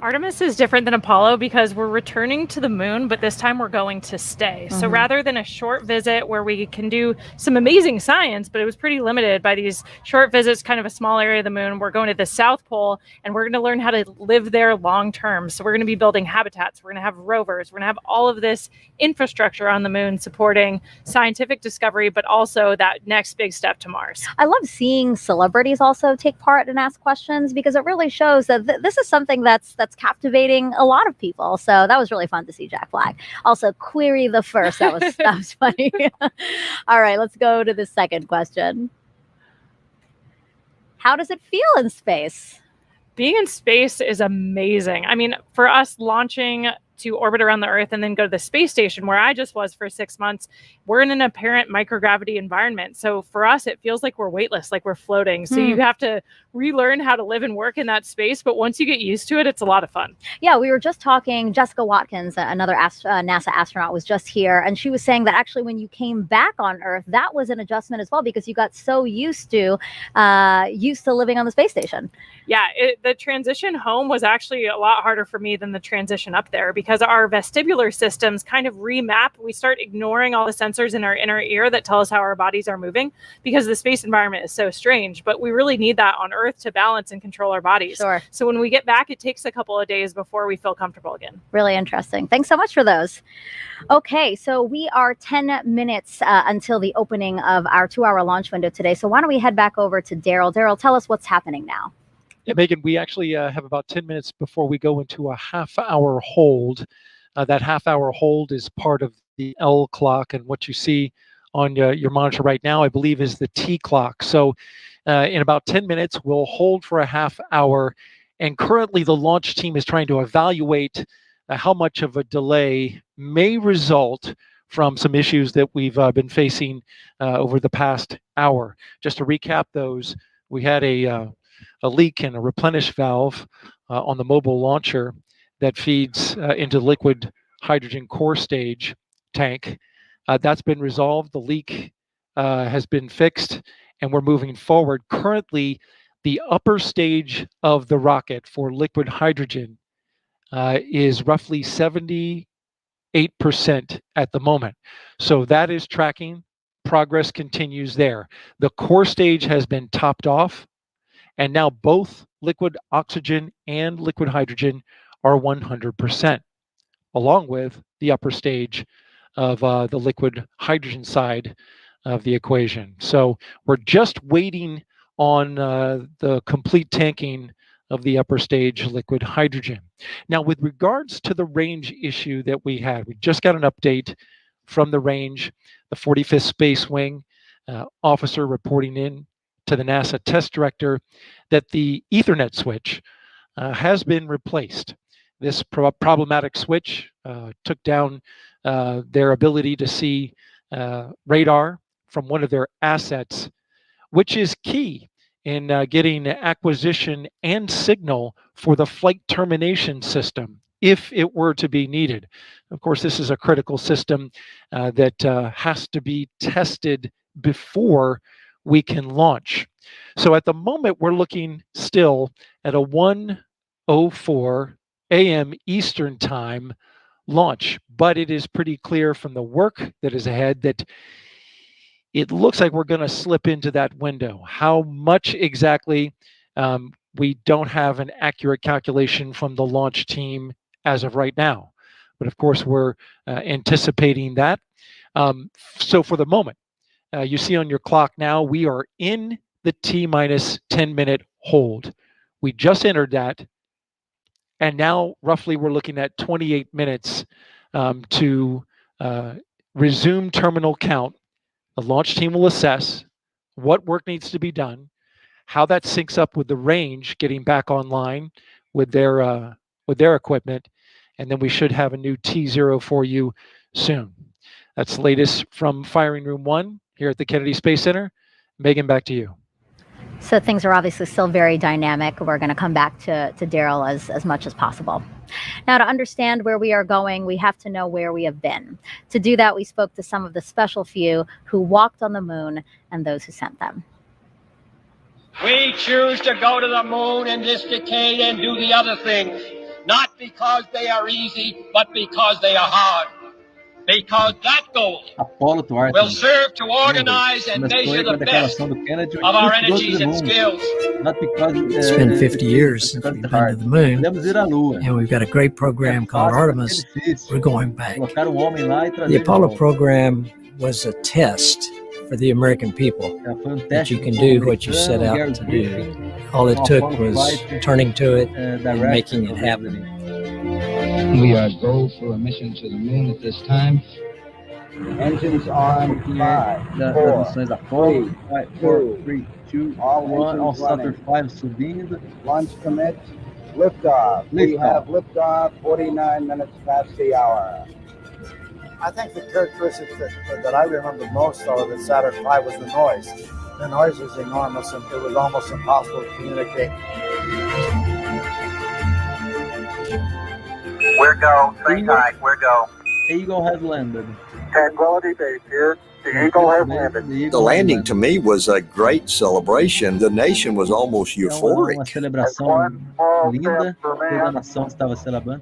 Artemis is different than Apollo because we're returning to the moon, but this time we're going to stay. So rather than a short visit where we can do some amazing science, but it was pretty limited by these short visits, kind of a small area of the moon, we're going to the South Pole and we're going to learn how to live there long term. So we're going to be building habitats. We're going to have rovers. We're going to have all of this infrastructure on the moon supporting scientific discovery, but also that next big step to Mars. I love seeing celebrities also take part and ask questions because it really shows that this is something that's captivating a lot of people. So that was really fun to see Jack Black. Also, query the first. That was funny. All right, let's go to the second question. How does it feel in space? Being in space is amazing. I mean, for us launching to orbit around the Earth and then go to the space station where I just was for 6 months, we're in an apparent microgravity environment. So for us, it feels like we're weightless, like we're floating. So you have to relearn how to live and work in that space. But once you get used to it, it's a lot of fun. Yeah, we were just talking, Jessica Watkins, another NASA astronaut, was just here. And she was saying that actually when you came back on Earth, that was an adjustment as well because you got so used to living on the space station. Yeah, the transition home was actually a lot harder for me than the transition up there because our vestibular systems kind of remap. We start ignoring all the sensors in our inner ear that tell us how our bodies are moving because the space environment is so strange. But we really need that on Earth to balance and control our bodies. Sure. So when we get back, it takes a couple of days before we feel comfortable again. Really interesting. Thanks so much for those. Okay, so we are 10 minutes until the opening of our 2-hour launch window today. So why don't we head back over to Daryl. Daryl, tell us what's happening now. Yeah, Megan, we actually have about 10 minutes before we go into a half-hour hold. That half-hour hold is part of the L clock, and what you see on your monitor right now, I believe, is the T clock. So in about 10 minutes, we'll hold for a half hour, and currently the launch team is trying to evaluate how much of a delay may result from some issues that we've been facing over the past hour. Just to recap those, we had a leak in a replenish valve on the mobile launcher that feeds into the liquid hydrogen core stage tank. That's been resolved. The leak has been fixed, and we're moving forward. Currently, the upper stage of the rocket for liquid hydrogen is roughly 78% at the moment. So that is tracking. Progress continues there. The core stage has been topped off, and now both liquid oxygen and liquid hydrogen are 100%, along with the upper stage of the liquid hydrogen side of the equation. So we're just waiting on the complete tanking of the upper stage liquid hydrogen. Now, with regards to the range issue that we had, we just got an update from the range, the 45th Space Wing officer reporting in to the NASA test director that the Ethernet switch has been replaced. This problematic switch took down their ability to see radar from one of their assets, which is key in getting acquisition and signal for the flight termination system if it were to be needed. Of course, this is a critical system that has to be tested before we can launch. So at the moment, we're looking still at a 1:04 a.m. Eastern Time launch, but it is pretty clear from the work that is ahead that it looks like we're going to slip into that window. How much exactly, we don't have an accurate calculation from the launch team as of right now. But of course, we're anticipating that. So for the moment, you see on your clock now, we are in the T-minus 10-minute hold. We just entered that. And now roughly we're looking at 28 minutes to resume terminal count. The launch team will assess what work needs to be done, how that syncs up with the range getting back online with their equipment, and then we should have a new T0 for you soon. That's the latest from Firing Room 1 here at the Kennedy Space Center. Megan, back to you. So things are obviously still very dynamic. We're going to come back to Daryl as much as possible. Now, to understand where we are going, we have to know where we have been. To do that, we spoke to some of the special few who walked on the moon and those who sent them. We choose to go to the moon in this decade and do the other things, not because they are easy, but because they are hard. Because that goal will serve to organize and measure the best of our energies and skills. It's been 50 years since we've been to the moon, and we've got a great program called Artemis. We're going back. The Apollo program was a test for the American people, that you can do what you set out to do. All it took was turning to it and making it happen. We are go for a mission to the moon at this time. Engines on. 5, 4, 3, 2, all 1. Stutter 5 subindo. Launch commit. Liftoff. We have liftoff. 49 minutes past the hour. I think the characteristic that I remember most of the Saturn V was the noise. The noise was enormous, and it was almost impossible to communicate. We're go. Stay tight. We're go. Eagle has landed. Tranquility Base here. The Eagle has landed. The landing to me was a great celebration. The nation was almost euphoric. Uma celebração linda. Toda a nação estava celebrando.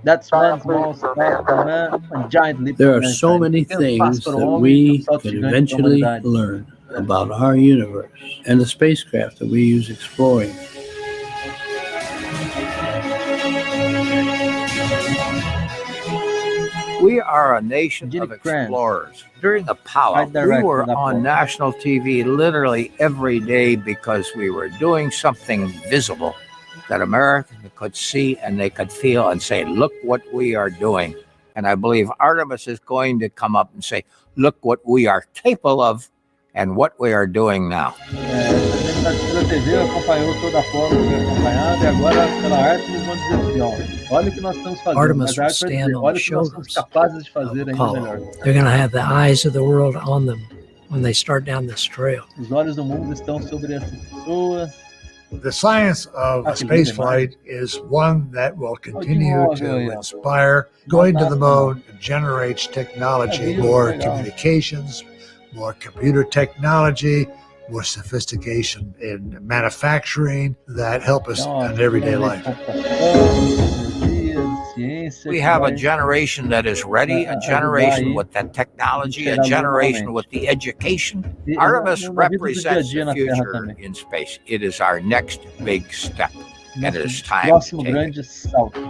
That's one small step for man, a giant leap. There are so many things that we can eventually learn about our universe and the spacecraft that we use exploring. We are a nation of explorers. During Apollo, we were on national TV literally every day because we were doing something visible that Americans could see and they could feel and say, look what we are doing. And I believe Artemis is going to come up and say, look what we are capable of and what we are doing now. Artemis will stand on the shoulders of Apollo. They're going to have the eyes of the world on them when they start down this trail. Os olhos do mundo estão sobre essas pessoas. The science of spaceflight is one that will continue to inspire. Going to the moon generates technology, more communications, more computer technology, more sophistication in manufacturing that help us in everyday life. We have a generation that is ready, a generation with that technology, a generation with the education. Artemis represents the future in space. It is our next big step, and it is time to take it.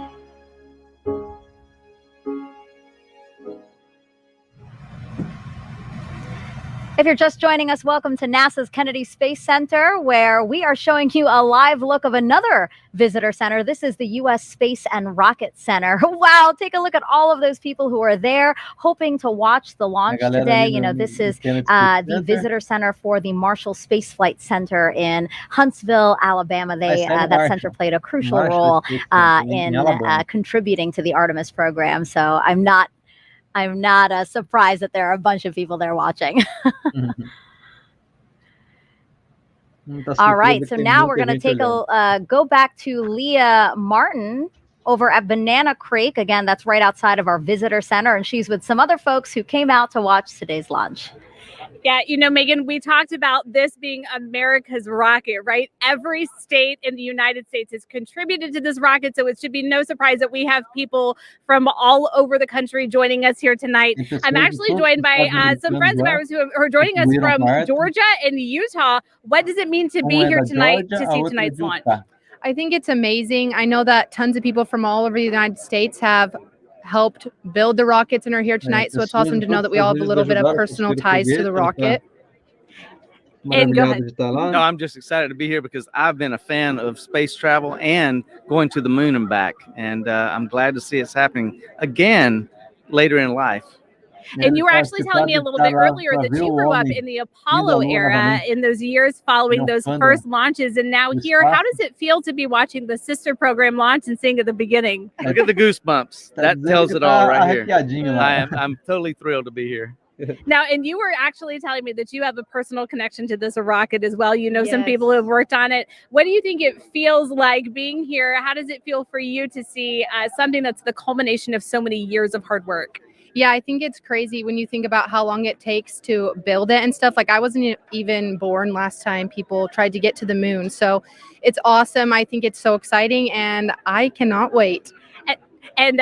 If you're just joining us, welcome to NASA's Kennedy Space Center, where we are showing you a live look of another visitor center. This is the U.S. Space and Rocket Center. Wow, take a look at all of those people who are there hoping to watch the launch today. You know, this is the visitor center for the Marshall Space Flight Center in Huntsville, Alabama. That center played a crucial role in contributing to the Artemis program. So I'm not surprised that there are a bunch of people there watching. All right, so now we're going to go back to Leah Martin over at Banana Creek. Again, that's right outside of our visitor center, and she's with some other folks who came out to watch today's launch. Yeah, you know, Megan, we talked about this being America's rocket, right? Every state in the United States has contributed to this rocket, so it should be no surprise that we have people from all over the country joining us here tonight. I'm actually joined by some friends of ours who are joining us from Georgia and Utah. What does it mean to be here tonight to see tonight's launch? I think it's amazing. I know that tons of people from all over the United States have helped build the rockets and are here tonight, so it's awesome to know that we all have a little bit of personal ties to the rocket. And go ahead. No, I'm just excited to be here because I've been a fan of space travel and going to the moon and back, and I'm glad to see it's happening again later in life. And you were actually telling me a little bit earlier that you grew up in the Apollo era, in those years following those first launches, and now here, how does it feel to be watching the sister program launch and seeing at the beginning? Look at the goosebumps. That tells it all right here. I'm totally thrilled to be here. Now, and you were actually telling me that you have a personal connection to this rocket as well. You know some people who have worked on it. What do you think it feels like being here? How does it feel for you to see something that's the culmination of so many years of hard work? Yeah, I think it's crazy when you think about how long it takes to build it and stuff. Like, I wasn't even born last time people tried to get to the moon. So it's awesome. I think it's so exciting, and I cannot wait. And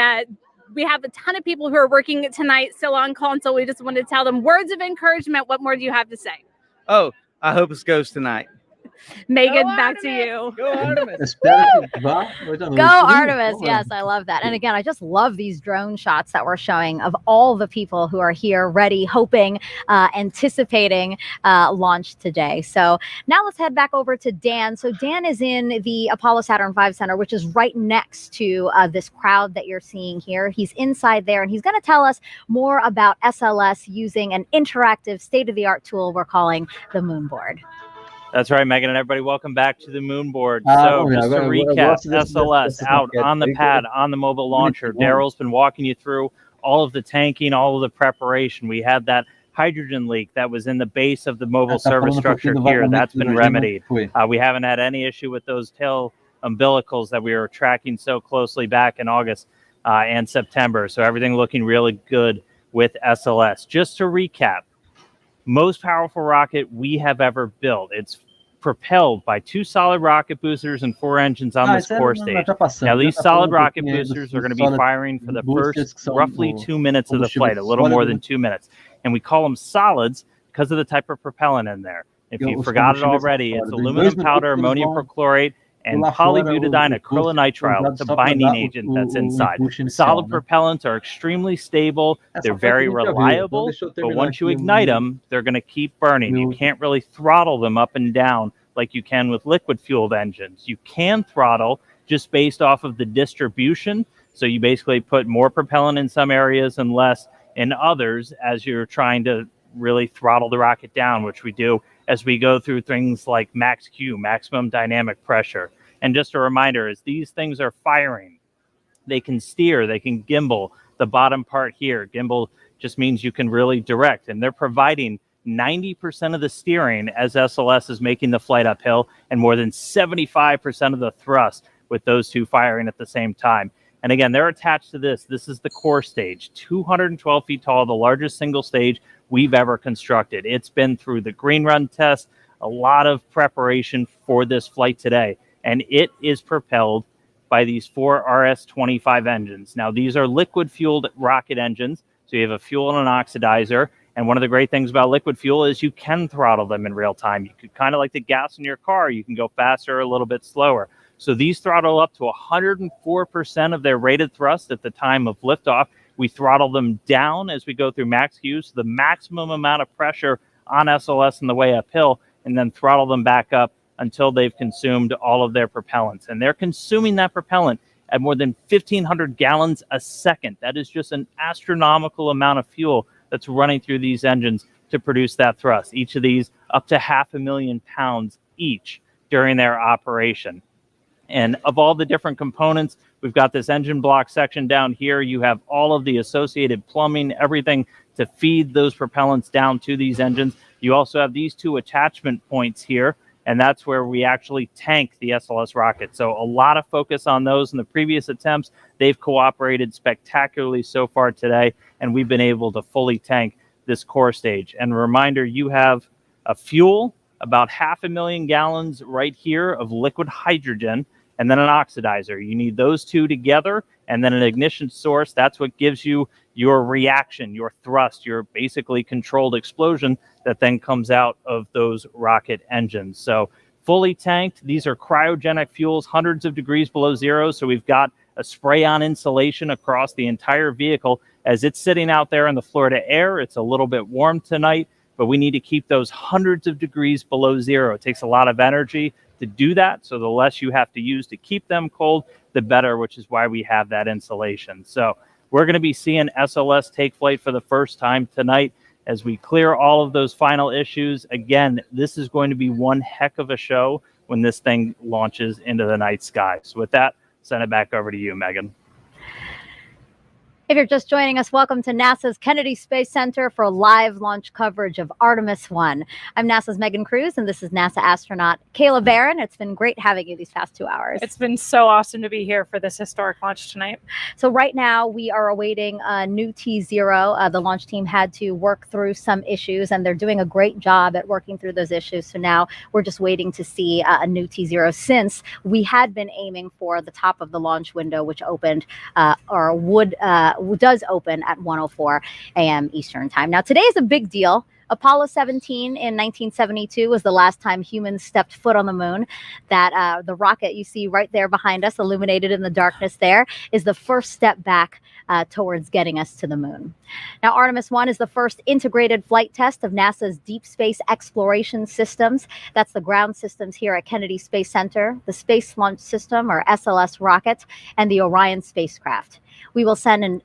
we have a ton of people who are working tonight still on console. We just want to tell them words of encouragement. What more do you have to say? Oh, I hope it goes tonight. Megan, back to you. Go Artemis. Go Artemis. Yes, I love that. And again, I just love these drone shots that we're showing of all the people who are here ready, hoping, anticipating launch today. So now let's head back over to Dan. So Dan is in the Apollo Saturn V Center, which is right next to this crowd that you're seeing here. He's inside there, and he's going to tell us more about SLS using an interactive state-of-the-art tool we're calling the Moonboard. That's right, Megan, and everybody, welcome back to the Moonboard. So just to recap, SLS out on the pad, on the mobile launcher. Daryl's been walking you through all of the tanking, all of the preparation. We had that hydrogen leak that was in the base of the mobile service structure here. That's been remedied. We haven't had any issue with those tail umbilicals that we were tracking so closely back in August and September. So everything looking really good with SLS. Just to recap, most powerful rocket we have ever built. It's propelled by 2 solid rocket boosters and 4 engines on this core stage. Now, these solid rocket boosters are going to be firing for the first roughly 2 minutes of the flight, a little more than 2 minutes. And we call them solids because of the type of propellant in there. If you forgot it already, it's aluminum powder, ammonium perchlorate, and polybutadiene acrylonitrile. It's a binding agent that's inside. Solid propellants are extremely stable. They're very reliable, but once you ignite them, they're going to keep burning. You can't really throttle them up and down like you can with liquid-fueled engines. You can throttle just based off of the distribution. So you basically put more propellant in some areas and less in others as you're trying to really throttle the rocket down, which we do as we go through things like max Q, maximum dynamic pressure. And just a reminder, as these things are firing, they can steer, they can gimbal. The bottom part here, gimbal just means you can really direct, and they're providing 90% of the steering as SLS is making the flight uphill, and more than 75% of the thrust with those 2 firing at the same time. And again, they're attached to this. This is the core stage, 212 feet tall, the largest single stage we've ever constructed. It's been through the green run test, a lot of preparation for this flight today, and it is propelled by these 4 RS-25 engines. Now, these are liquid-fueled rocket engines, so you have a fuel and an oxidizer, and one of the great things about liquid fuel is you can throttle them in real time. You could kind of like the gas in your car. You can go faster or a little bit slower. So these throttle up to 104% of their rated thrust at the time of liftoff. We throttle them down as we go through max Q, so the maximum amount of pressure on SLS on the way uphill, and then throttle them back up until they've consumed all of their propellants. And they're consuming that propellant at more than 1,500 gallons a second. That is just an astronomical amount of fuel that's running through these engines to produce that thrust. Each of these up to 500,000 pounds each during their operation. And of all the different components, we've got this engine block section down here. You have all of the associated plumbing, everything to feed those propellants down to these engines. You also have these 2 attachment points here, and that's where we actually tank the SLS rocket. So a lot of focus on those in the previous attempts. They've cooperated spectacularly so far today, and we've been able to fully tank this core stage. And a reminder, you have a fuel, about 500,000 gallons right here of liquid hydrogen, and then an oxidizer. You need those 2 together, and then an ignition source. That's what gives you your reaction, your thrust, your basically controlled explosion that then comes out of those rocket engines. So fully tanked. These are cryogenic fuels, hundreds of degrees below zero. So we've got a spray-on insulation across the entire vehicle. As it's sitting out there in the Florida air, it's a little bit warm tonight, but we need to keep those hundreds of degrees below zero. It takes a lot of energy to do that, so the less you have to use to keep them cold, the better, which is why we have that insulation. So We're going to be seeing SLS take flight for the first time tonight as we clear all of those final issues. Again, this is going to be one heck of a show when this thing launches into the night sky. So with that, send it back over to you, Megan. If you're just joining us, welcome to NASA's Kennedy Space Center for live launch coverage of Artemis 1. I'm NASA's Megan Cruz, and this is NASA astronaut Kayla Barron. It's been great having you these past 2 hours. It's been so awesome to be here for this historic launch tonight. So right now, we are awaiting a new T0. The launch team had to work through some issues, and they're doing a great job at working through those issues. So now we're just waiting to see a new T0, since we had been aiming for the top of the launch window, which opened does open at 1:04 a.m. Eastern time. Now, today is a big deal. Apollo 17 in 1972 was the last time humans stepped foot on the moon. That the rocket you see right there behind us, illuminated in the darkness there, is the first step back towards getting us to the moon. Now, Artemis 1 is the first integrated flight test of NASA's deep space exploration systems. That's the ground systems here at Kennedy Space Center, the Space Launch System, or SLS rocket, and the Orion spacecraft. We will send an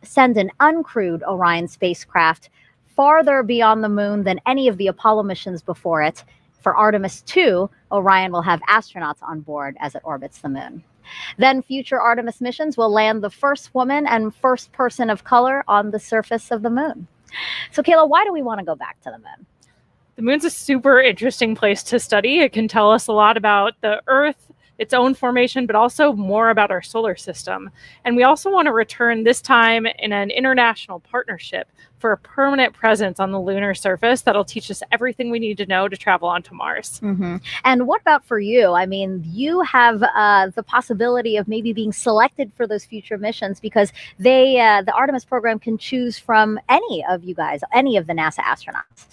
uncrewed Orion spacecraft farther beyond the moon than any of the Apollo missions before it. For Artemis 2, Orion will have astronauts on board as it orbits the moon. Then future Artemis missions will land the first woman and first person of color on the surface of the moon. So, Kayla, why do we want to go back to the moon? The moon's a super interesting place to study. It can tell us a lot about the Earth, its own formation, but also more about our solar system. And we also want to return, this time in an international partnership, for a permanent presence on the lunar surface that'll teach us everything we need to know to travel onto Mars. Mm-hmm. And what about for you? I mean, you have the possibility of maybe being selected for those future missions, because the Artemis program can choose from any of you guys, any of the NASA astronauts.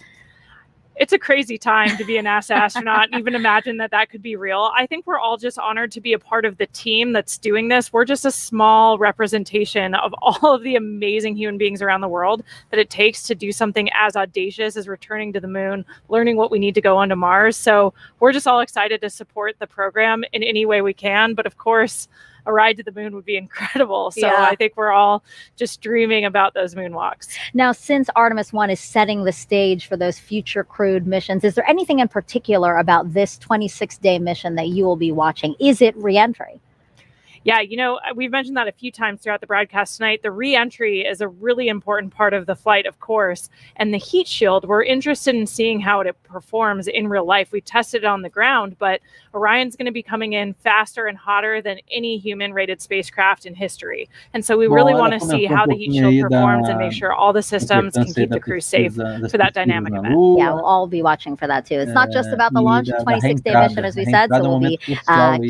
It's a crazy time to be a NASA astronaut. Even imagine that could be real. I think we're all just honored to be a part of the team that's doing this. We're just a small representation of all of the amazing human beings around the world that it takes to do something as audacious as returning to the moon, learning what we need to go onto Mars. So we're just all excited to support the program in any way we can. But of course, a ride to the moon would be incredible. So yeah. I think we're all just dreaming about those moonwalks. Now, since Artemis 1 is setting the stage for those future crewed missions, is there anything in particular about this 26-day mission that you will be watching? Is it re-entry? Yeah, you know, we've mentioned that a few times throughout the broadcast tonight. The re-entry is a really important part of the flight, of course. And the heat shield, we're interested in seeing how it performs in real life. We tested it on the ground, but Orion's going to be coming in faster and hotter than any human-rated spacecraft in history. And so we really want to see how the heat shield performs and make sure all the systems can keep the crew safe for that dynamic event. Yeah, we'll all be watching for that too. It's not just about the launch, 26-day mission, as we said, so we'll be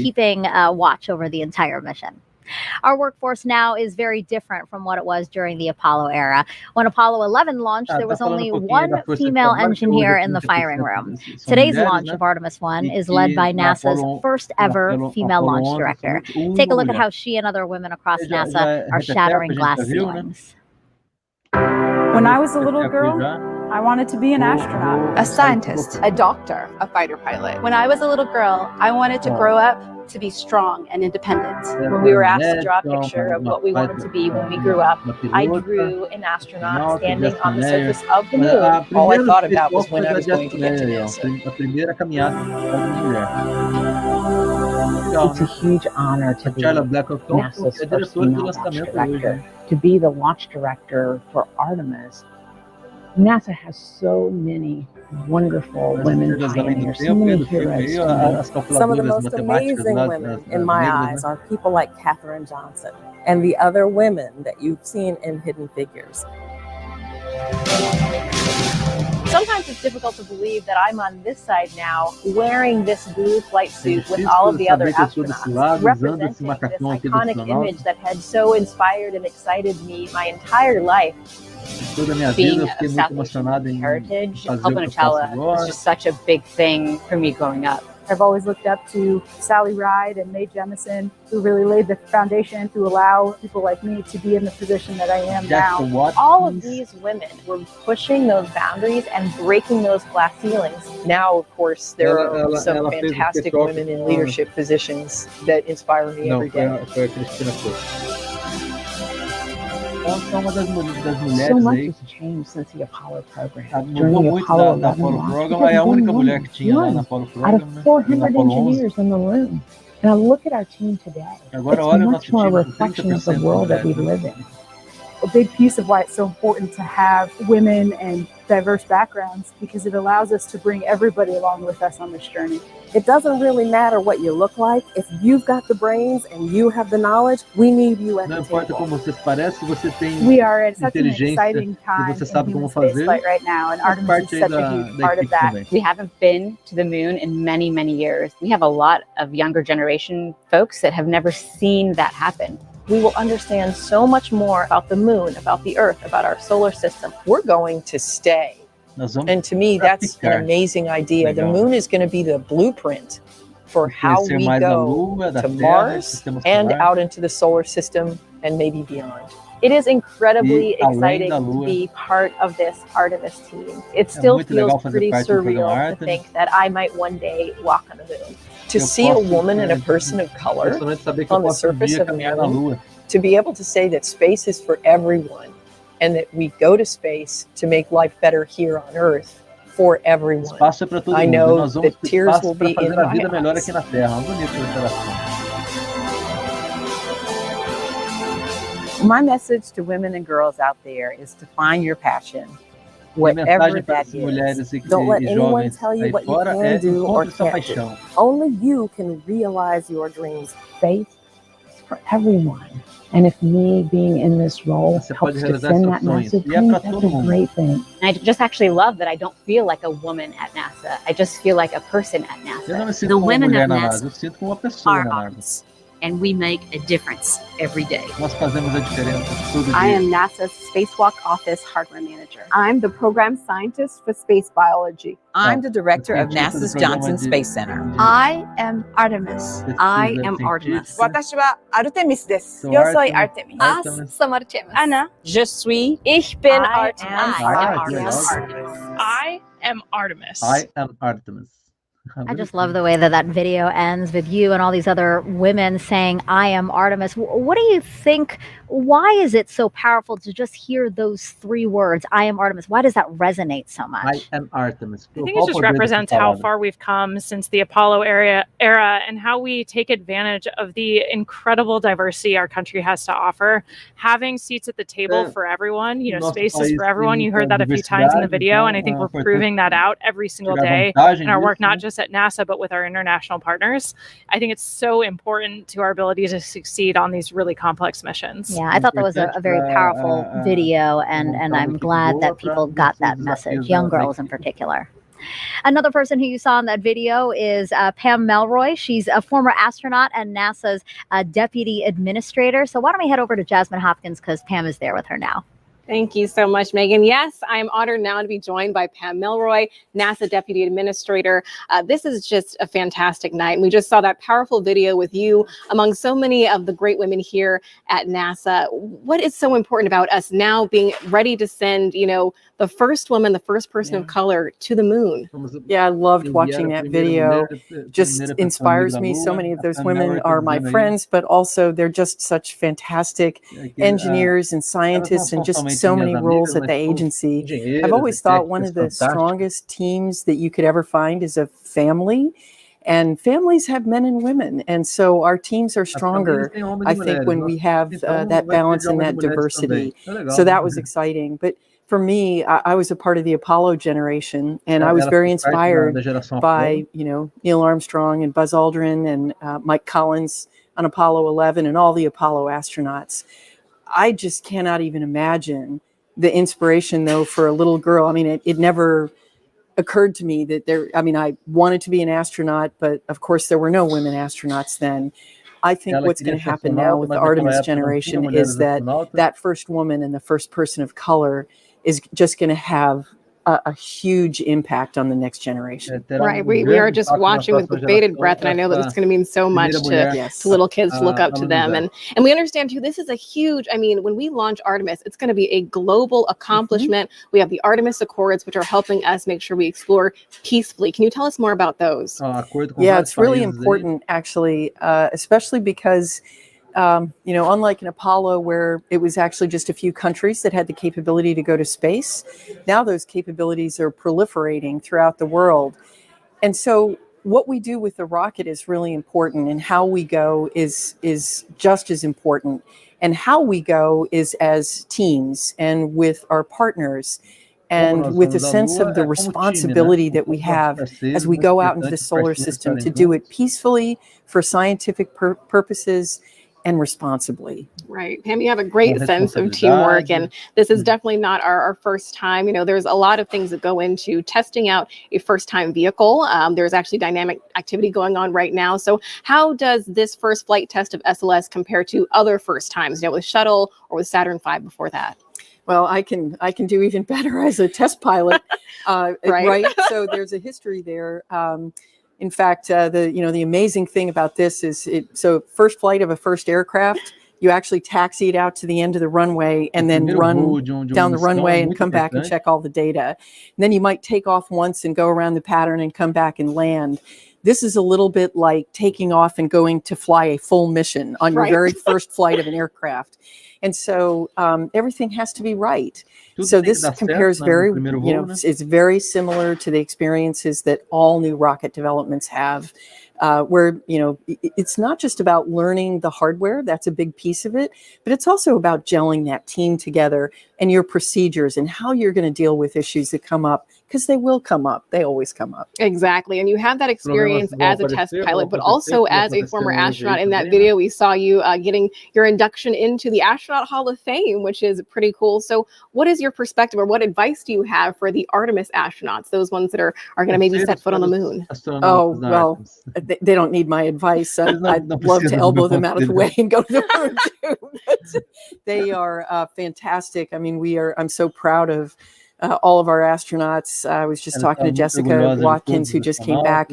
keeping watch over the entire mission. Our workforce now is very different from what it was during the Apollo era. When Apollo 11 launched, there was only one female engineer in the firing room. Today's launch of Artemis 1 is led by NASA's first ever female launch director. Take a look at how she and other women across NASA are shattering glass ceilings. When I was a little girl, I wanted to be an astronaut, a scientist, a doctor, a fighter pilot. When I was a little girl, I wanted to grow up to be strong and independent. When we were asked to draw a picture of what we wanted to be when we grew up, I drew an astronaut standing on the surface of the moon. All I thought about was when I was going to get to NASA. It's a huge honor to be NASA's first female launch director. To be the launch director for Artemis. NASA has so many wonderful women pioneers, so many heroes. Some of the most amazing women in my eyes are people like Katherine Johnson and the other women that you've seen in Hidden Figures. Sometimes it's difficult to believe that I'm on this side now wearing this blue flight suit with all of the other astronauts, representing this iconic image that had so inspired and excited me my entire life. Being of South Asian heritage, Covenantella was just such a big thing for me growing up. I've always looked up to Sally Ride and Mae Jemison, who really laid the foundation to allow people like me to be in the position that I am now. All of these women were pushing those boundaries and breaking those glass ceilings. Now, of course, there are some fantastic women in leadership positions that inspire me every day. Então, uma das mulheres So much aí, has changed since the Apollo program. mudou muito da Apollo Program, é a única mulher que tinha lá na Apollo Program, out of né? 400 Na Apollo 11. engineers in the room. And I look at our team today. Agora It's olha o much nosso more a time com reflection of the 30% world that we mulheres. live in. A big piece of why it's so important to have women and diverse backgrounds, because it allows us to bring everybody along with us on this journey. It doesn't really matter what you look like. If you've got the brains and you have the knowledge, we need you at Não the importa table. como você se parece, se você tem We are at such an inteligência exciting e time você in sabe human como fazer, spaceflight right now, and faz Artemis is parte aí such a huge part of equipe that. também. We haven't been to the moon in many, many years. We have a lot of younger generation folks that have never seen that happen. We will understand so much more about the moon, about the Earth, about our solar system. We're going to stay. And to me, that's an amazing idea. The moon is going to be the blueprint for how we go to Mars and out into the solar system and maybe beyond. It is incredibly exciting to be part of this Artemis team. It still feels pretty surreal to think that I might one day walk on the moon. To see a woman and a person of color on the surface of the moon, to be able to say that space is for everyone and that we go to space to make life better here on Earth for everyone. Espaço é para todo mundo. I know Nós vamos that ter tears espaço will para be in fazer a vida my melhor eyes. aqui na Terra. Bonito essa interação. My message to women and girls out there is to find your passion, whatever that is. Don't let anyone tell you what you can do or can't do. Only you can realize your dreams. Faith is for everyone. And if me being in this role helps to send that message, I think that's a great thing. And I just actually love that I don't feel like a woman at NASA. I just feel like a person at NASA. The women at NASA are us, and we make a difference every day. Nós fazemos a diferença todo dia. I am NASA's Spacewalk Office Hardware Manager. I'm the Program Scientist for Space Biology. I'm the Director of NASA's Johnson Space Center. I am Artemis. I am Artemis. 私はアルテミスです。 Yo soy Artemis. Somos Artemis. Ana. Je suis. Ich bin I Artemis. am Artemis. I am Artemis. I am Artemis. I just love the way that that video ends with you and all these other women saying, I am Artemis. What do you think? Why is it so powerful to just hear those three words, I am Artemis? Why does that resonate so much? I am Artemis. I think it just represents how far we've come since the Apollo era and how we take advantage of the incredible diversity our country has to offer. Having seats at the table for everyone, space is for everyone. You heard that a few times in the video, and I think we're proving that out every single day in our work, not just at NASA, but with our international partners. I think it's so important to our ability to succeed on these really complex missions. Yeah, I thought that was a very powerful video, and I'm glad that people got that message, young girls in particular. Another person who you saw in that video is Pam Melroy. She's a former astronaut and NASA's deputy administrator. So why don't we head over to Jasmine Hopkins, because Pam is there with her now. Thank you so much, Megan. Yes, I am honored now to be joined by Pam Melroy, NASA Deputy Administrator. This is just a fantastic night. And we just saw that powerful video with you among so many of the great women here at NASA. What is so important about us now being ready to send, the first woman, the first person of color to the moon? Yeah, I loved watching that video. Just inspires me. So many of those women are my friends, but also they're just such fantastic engineers and scientists and just so many roles at the agency. I've always thought one of the strongest teams that you could ever find is a family. And families have men and women. And so our teams are stronger, I think, when we have that balance and that diversity. So that was exciting. But for me, I was a part of the Apollo generation, and I was very inspired by, Neil Armstrong and Buzz Aldrin and Mike Collins on Apollo 11 and all the Apollo astronauts. I just cannot even imagine the inspiration, though, for a little girl. I mean, it never occurred to me that I wanted to be an astronaut, but of course there were no women astronauts then. I think what's going to happen now with the Artemis generation is that first woman and the first person of color is just going to have a huge impact on the next generation. Right. We are just watching with bated breath, and I know that it's going to mean so much to little kids to look up to them. And we understand too, this is a huge, when we launch Artemis, it's going to be a global accomplishment. We have the Artemis Accords, which are helping us make sure we explore peacefully. Can you tell us more about those? Yeah, it's really important, actually, especially because unlike an Apollo where it was actually just a few countries that had the capability to go to space, now those capabilities are proliferating throughout the world. And so what we do with the rocket is really important, and how we go is just as important. And how we go is as teams and with our partners, and with a sense of the responsibility that we have as we go out into the solar system to do it peacefully for scientific purposes and responsibly. Right. Pam, you have a great sense of teamwork, and this is definitely not our first time. There's a lot of things that go into testing out a first-time vehicle. There's actually dynamic activity going on right now. So how does this first flight test of SLS compare to other first times, with Shuttle or with Saturn V before that? Well, I can do even better as a test pilot, right? So there's a history there. In fact, the amazing thing about this is so first flight of a first aircraft, you actually taxi it out to the end of the runway and then run down the runway and come back and check all the data. And then you might take off once and go around the pattern and come back and land. This is a little bit like taking off and going to fly a full mission on your very first flight of an aircraft. And so everything has to be right. So this compares it's very similar to the experiences that all new rocket developments have, where, it's not just about learning the hardware, that's a big piece of it, but it's also about gelling that team together and your procedures and how you're going to deal with issues that come up, because they will come up. They always come up. Exactly. And you have that experience as a test pilot, but also as a former astronaut. In that video, we saw you getting your induction into the Astronaut Hall of Fame, which is pretty cool. So what is your perspective, or what advice do you have for the Artemis astronauts, those ones that are going to maybe set foot on the moon? Oh, well, they don't need my advice. I'd love to elbow them out of the way and go to the moon too. But they are fantastic. I mean, I'm so proud of all of our astronauts. I was just talking to Jessica Watkins, who just came back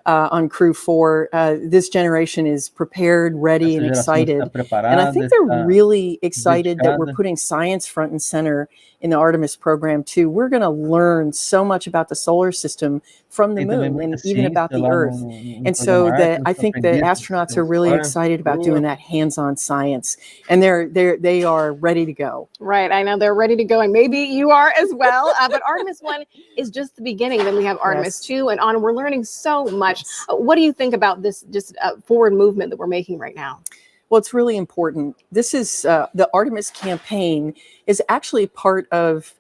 on Crew 4. This generation is prepared, ready, and excited. And I think they're really excited that we're putting science front and center in the Artemis program too. We're going to learn so much about the solar system from the moon and even about the Earth. And so I think the astronauts are really excited about doing that hands-on science, and they are ready to go. Right. I know they're ready to go, and maybe you are as well. But Artemis 1 is just the beginning. Then we have Artemis 2 and on. We're learning so much. What do you think about this forward movement that we're making right now? Well, it's really important. This is the Artemis campaign is actually part of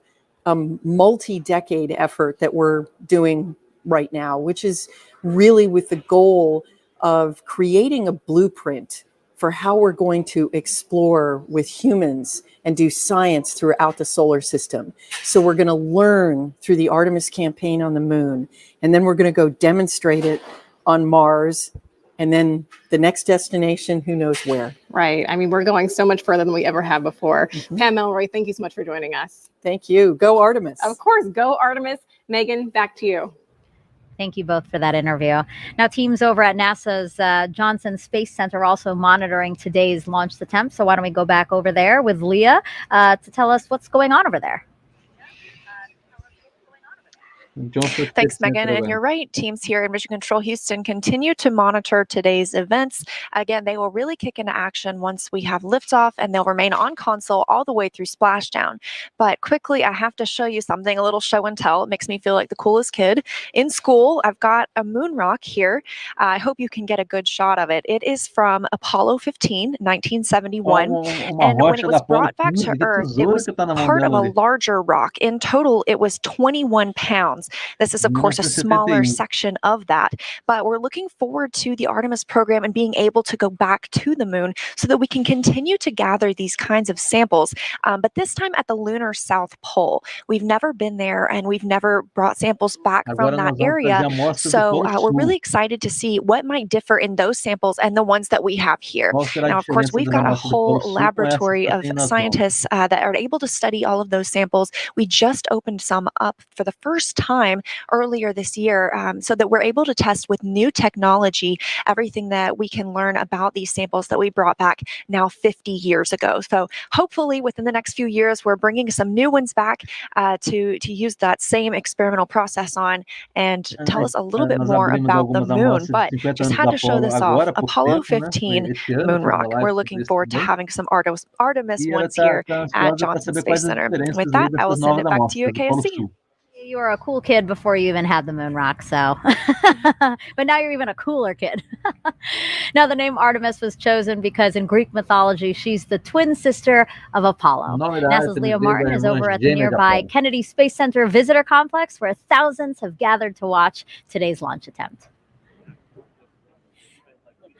a multi-decade effort that we're doing right now, which is really with the goal of creating a blueprint for how we're going to explore with humans and do science throughout the solar system. So we're going to learn through the Artemis campaign on the moon, and then we're going to go demonstrate it on Mars, and then the next destination, who knows where. Right. I mean, we're going so much further than we ever have before. Pam Melroy, thank you so much for joining us. Thank you. Go Artemis. Of course, go Artemis. Megan, back to you. Thank you both for that interview. Now, teams over at NASA's Johnson Space Center are also monitoring today's launch attempt. So why don't we go back over there with Leah to tell us what's going on over there. Thanks, Megan. And you're right. Teams here in Mission Control Houston continue to monitor today's events. Again, they will really kick into action once we have liftoff, and they'll remain on console all the way through splashdown. But quickly, I have to show you something, a little show and tell. It makes me feel like the coolest kid in school. I've got a moon rock here. I hope you can get a good shot of it. It is from Apollo 15, 1971. And when it was brought back to Earth, it was part of a larger rock. In total, it was 21 pounds. This is, of course, a smaller section of that, but we're looking forward to the Artemis program and being able to go back to the moon so that we can continue to gather these kinds of samples, but this time at the lunar South Pole. We've never been there, and we've never brought samples back from that area, so we're really excited to see what might differ in those samples and the ones that we have here. Now, of course, we've got a whole laboratory of scientists that are able to study all of those samples. We just opened some up for the first time time earlier this year, so that we're able to test with new technology everything that we can learn about these samples that we brought back now 50 years ago. So hopefully within the next few years, we're bringing some new ones back to use that same experimental process on and tell us a little bit more about the moon. But just had to show this off. Apollo 15 moon rock. We're looking forward to having some Artemis ones here at Johnson Space Center. With that, I will send it back to you at KSC. You were a cool kid before you even had the moon rock, so. But now you're even a cooler kid. Now, the name Artemis was chosen because in Greek mythology, she's the twin sister of Apollo. NASA's Leo Martin is over at the nearby Kennedy Space Center Visitor Complex, where thousands have gathered to watch today's launch attempt.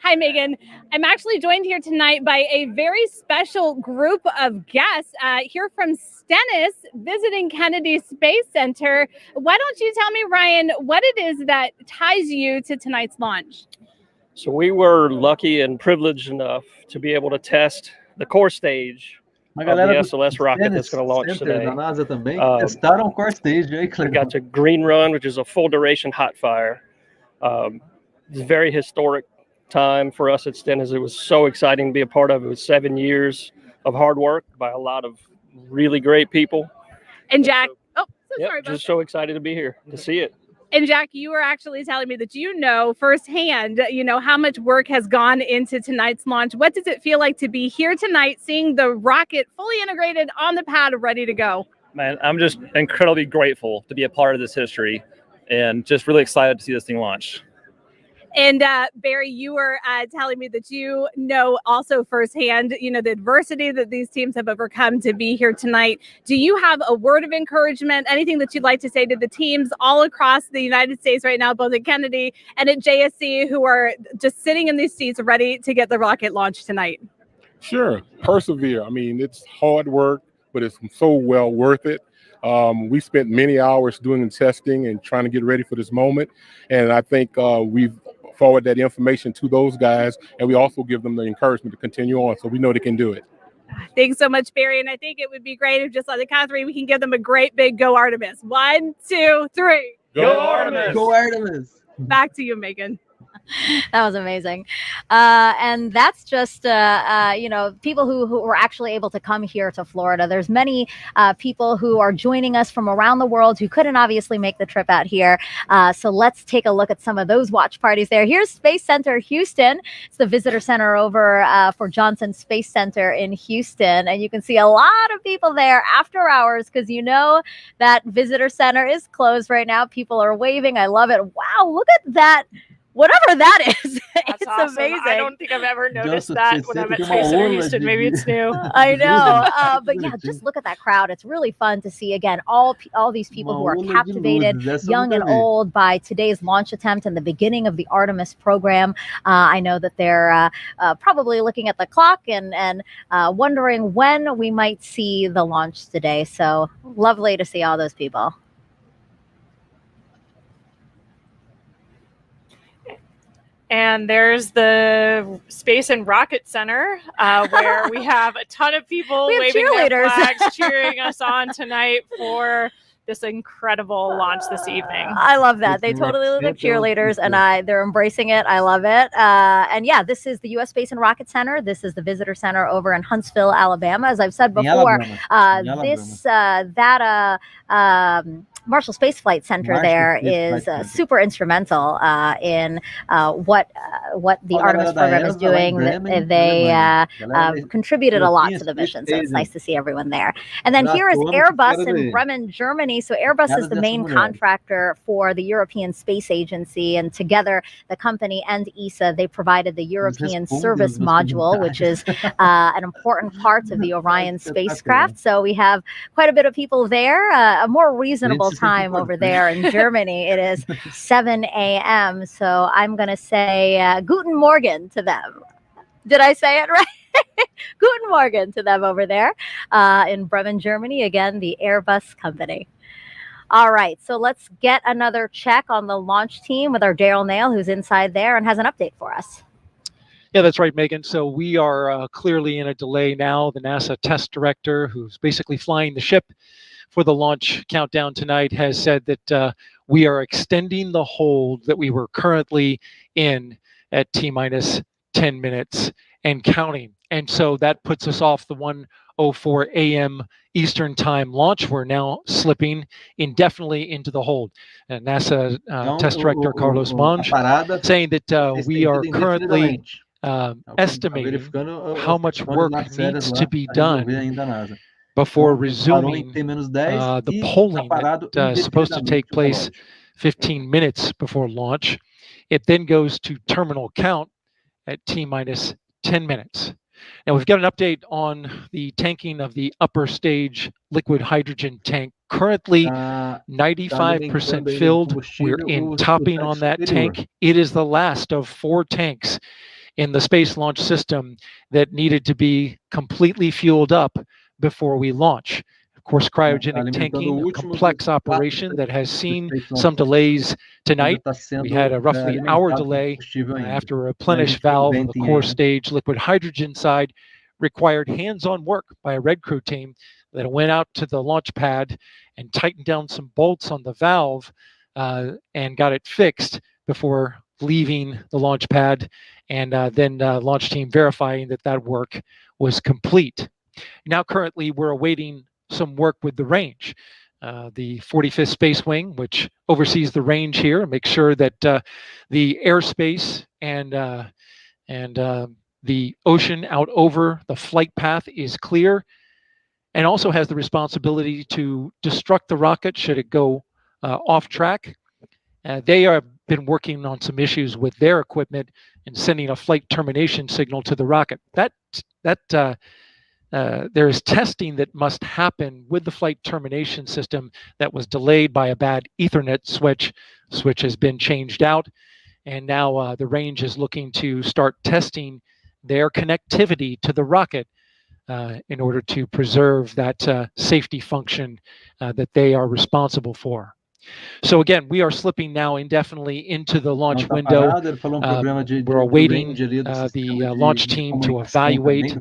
Hi, Megan. I'm actually joined here tonight by a very special group of guests here from Stennis visiting Kennedy Space Center. Why don't you tell me, Ryan, what it is that ties you to tonight's launch? So we were lucky and privileged enough to be able to test the core stage of the SLS rocket that's going to launch today. We got to Green Run, which is a full duration hot fire. It's a very historic time for us at Stennis. It was so exciting to be a part of. It was 7 years of hard work by a lot of really great people. And Jack, sorry about just so excited to be here to see it. And Jack, you were actually telling me that you know firsthand, how much work has gone into tonight's launch. What does it feel like to be here tonight, seeing the rocket fully integrated on the pad, ready to go? Man, I'm just incredibly grateful to be a part of this history and just really excited to see this thing launch. And Barry, you were telling me that you know also firsthand, the adversity that these teams have overcome to be here tonight. Do you have a word of encouragement, anything that you'd like to say to the teams all across the United States right now, both at Kennedy and at JSC, who are just sitting in these seats ready to get the rocket launched tonight? Sure. Persevere. I mean, it's hard work, but it's so well worth it. We spent many hours doing the testing and trying to get ready for this moment. And I think we've forward that information to those guys, and we also give them the encouragement to continue on, so we know they can do it. Thanks so much, Barry. And I think it would be great if just on the count of three, we can give them a great big go Artemis. 1, 2, 3. Go Artemis! Go Artemis! Back to you, Megan. That was amazing. And that's just, people who were actually able to come here to Florida. There's many people who are joining us from around the world who couldn't obviously make the trip out here. So let's take a look at some of those watch parties there. Here's Space Center Houston. It's the visitor center over for Johnson Space Center in Houston. And you can see a lot of people there after hours because that visitor center is closed right now. People are waving. I love it. Wow, look at that. Whatever that is, it's awesome. Amazing. I don't think I've ever noticed that when I'm at Space Center Houston. Maybe it's new. I know, but yeah, just look at that crowd. It's really fun to see again all these people who are captivated, young and old, by today's launch attempt and the beginning of the Artemis program. I know that they're probably looking at the clock and wondering when we might see the launch today. So lovely to see all those people. And there's the Space and Rocket Center, where we have a ton of people waving their flags, cheering us on tonight for this incredible launch this evening. I love that. They totally look like cheerleaders, and they're embracing it. I love it. And yeah, this is the U.S. Space and Rocket Center. This is the visitor center over in Huntsville, Alabama. As I've said before, Marshall Space Flight Center there is super instrumental in what the Artemis program is doing. They contributed a lot to the mission, so it's nice to see everyone there. And then here is Airbus in Bremen, Germany. So Airbus is the main contractor for the European Space Agency, and together the company and ESSE, they provided the European Service Module, which is an important part of the Orion spacecraft. So we have quite a bit of people there. A more reasonable time over there in Germany. It is 7 a.m. So I'm going to say Guten Morgen to them. Did I say it right? Guten Morgen to them over there in Bremen, Germany. Again, the Airbus company. All right, so let's get another check on the launch team with our Daryl Nail, who's inside there and has an update for us. Yeah, that's right, Megan. So we are clearly in a delay now. The NASA test director, who's basically flying the ship, for the launch countdown tonight has said that we are extending the hold that we were currently in at T-minus 10 minutes and counting. And so that puts us off the 1:04 a.m. Eastern Time launch. We're now slipping indefinitely into the hold. And NASA Test Director Carlos Monge saying that we are currently estimating how much work needs to be done before resuming the polling that's supposed to take place 15 minutes before launch. It then goes to terminal count at T-minus 10 minutes. Now we've got an update on the tanking of the upper stage liquid hydrogen tank. Currently 95% filled. We're in topping on that tank. It is the last of 4 tanks in the Space Launch System that needed to be completely fueled up before we launch. Of course, cryogenic tanking, a complex operation that has seen some delays tonight. We had a roughly hour delay after a replenish valve on the core stage liquid hydrogen side required hands-on work by a Red Crew team that went out to the launch pad and tightened down some bolts on the valve and got it fixed before leaving the launch pad, and then launch team verifying that that work was complete. Now currently we're awaiting some work with the range. The 45th Space Wing, which oversees the range here, and makes sure that the airspace and the ocean out over the flight path is clear, and also has the responsibility to destruct the rocket should it go off track. They have been working on some issues with their equipment and sending a flight termination signal to the rocket. There is testing that must happen with the flight termination system that was delayed by a bad Ethernet switch. Switch has been changed out, and now the range is looking to start testing their connectivity to the rocket in order to preserve that safety function that they are responsible for. So again, we are slipping now indefinitely into the launch window. We're awaiting the launch team to evaluate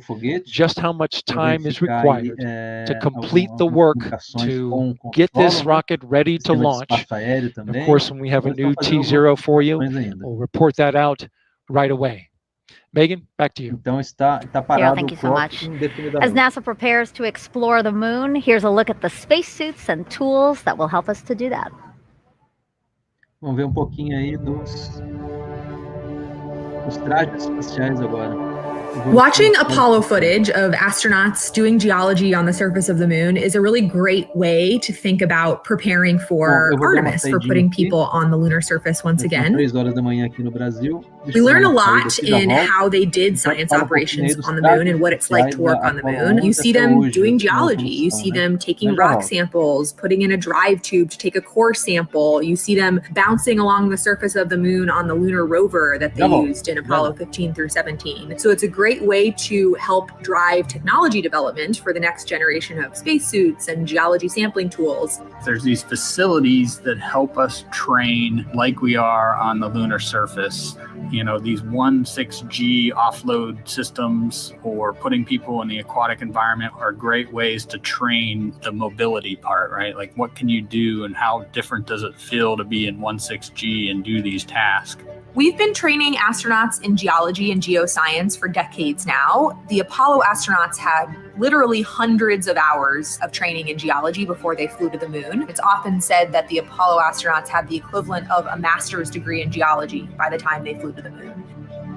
just how much time is required to complete the work to get this rocket ready to launch. Of course, when we have a new T0 for you, we'll report that out right away. Megan, back to you. Yeah, thank you so much. As NASA prepares to explore the moon, here's a look at the spacesuits and tools that will help us to do that. Vamos ver pouquinho aí dos trajes espaciais agora. Watching Apollo footage of astronauts doing geology on the surface of the moon is a really great way to think about preparing for Artemis, for putting people on the lunar surface once again. 3 horas da manhã aqui no Brasil. We learn a lot in how they did science operations on the moon and what it's like to work on the moon. You see them doing geology. You see them taking rock samples, putting in a drive tube to take a core sample. You see them bouncing along the surface of the moon on the lunar rover that they used in Apollo 15 through 17. So it's a great way to help drive technology development for the next generation of spacesuits and geology sampling tools. There's these facilities that help us train like we are on the lunar surface. You know, these 1.6G offload systems or putting people in the aquatic environment are great ways to train the mobility part, right? Like, what can you do and how different does it feel to be in 1.6G and do these tasks? We've been training astronauts in geology and geoscience for decades now. The Apollo astronauts had literally hundreds of hours of training in geology before they flew to the moon. It's often said that the Apollo astronauts had the equivalent of a master's degree in geology by the time they flew to the moon.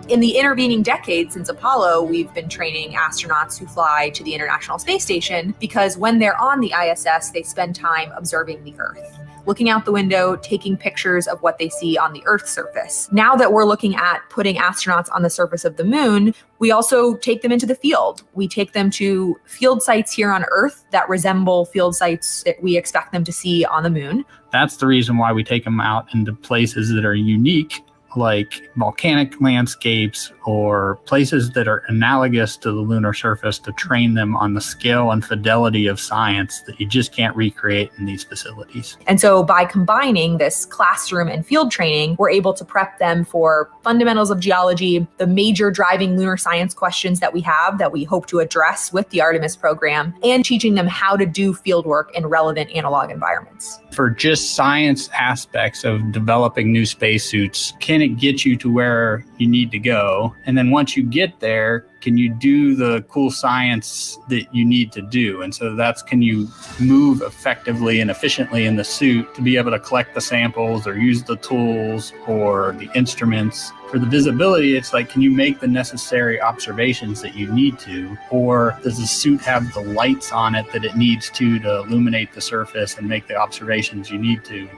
In the intervening decades since Apollo, we've been training astronauts who fly to the International Space Station because when they're on the ISS, they spend time observing the Earth, looking out the window, taking pictures of what they see on the Earth's surface. Now that we're looking at putting astronauts on the surface of the moon, we also take them into the field. We take them to field sites here on Earth that resemble field sites that we expect them to see on the moon. That's the reason why we take them out into places that are unique, like volcanic landscapes or places that are analogous to the lunar surface to train them on the scale and fidelity of science that you just can't recreate in these facilities. And so by combining this classroom and field training, we're able to prep them for fundamentals of geology, the major driving lunar science questions that we have that we hope to address with the Artemis program, and teaching them how to do field work in relevant analog environments. For just science aspects of developing new spacesuits, can it get you to where you need to go? And then once you get there, can you do the cool science that you need to do? And so that's, can you move effectively and efficiently in the suit to be able to collect the samples or use the tools or the instruments? For the visibility, it's like, can you make the necessary observations that you need to? Or does the suit have the lights on it that it needs to illuminate the surface and make the observations you need to?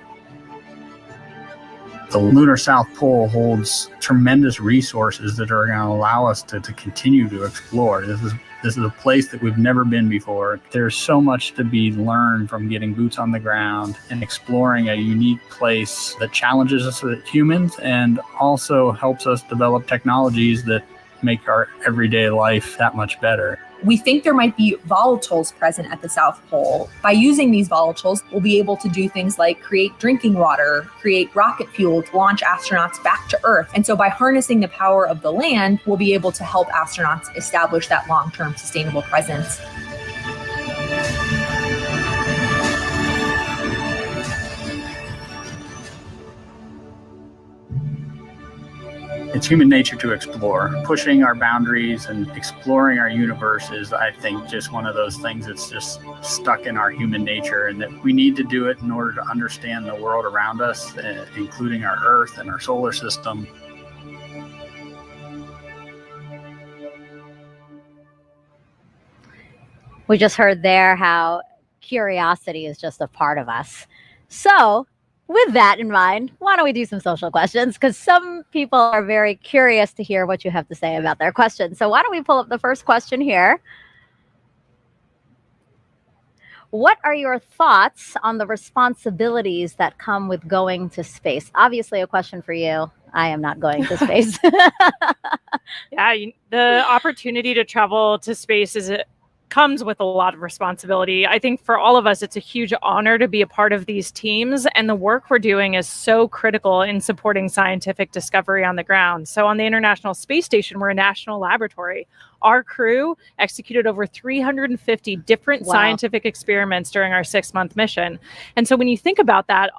The lunar South Pole holds tremendous resources that are going to allow us to continue to explore. This is a place that we've never been before. There's so much to be learned from getting boots on the ground and exploring a unique place that challenges us as humans and also helps us develop technologies that make our everyday life that much better. We think there might be volatiles present at the South Pole. By using these volatiles, we'll be able to do things like create drinking water, create rocket fuel to launch astronauts back to Earth. And so by harnessing the power of the land, we'll be able to help astronauts establish that long-term sustainable presence. It's human nature to explore. Pushing our boundaries and exploring our universe is, I think, just one of those things that's just stuck in our human nature, and that we need to do it in order to understand the world around us, including our Earth and our solar system. We just heard there how curiosity is just a part of us. So, with that in mind, why don't we do some social questions? Because some people are very curious to hear what you have to say about their questions. So why don't we pull up the first question here? What are your thoughts on the responsibilities that come with going to space? Obviously a question for you. I am not going to space. Yeah, the opportunity to travel to space comes with a lot of responsibility. I think for all of us, it's a huge honor to be a part of these teams, and the work we're doing is so critical in supporting scientific discovery on the ground. So on the International Space Station, we're a national laboratory. Our crew executed over 350 different scientific experiments during our 6-month mission. And so when you think about that,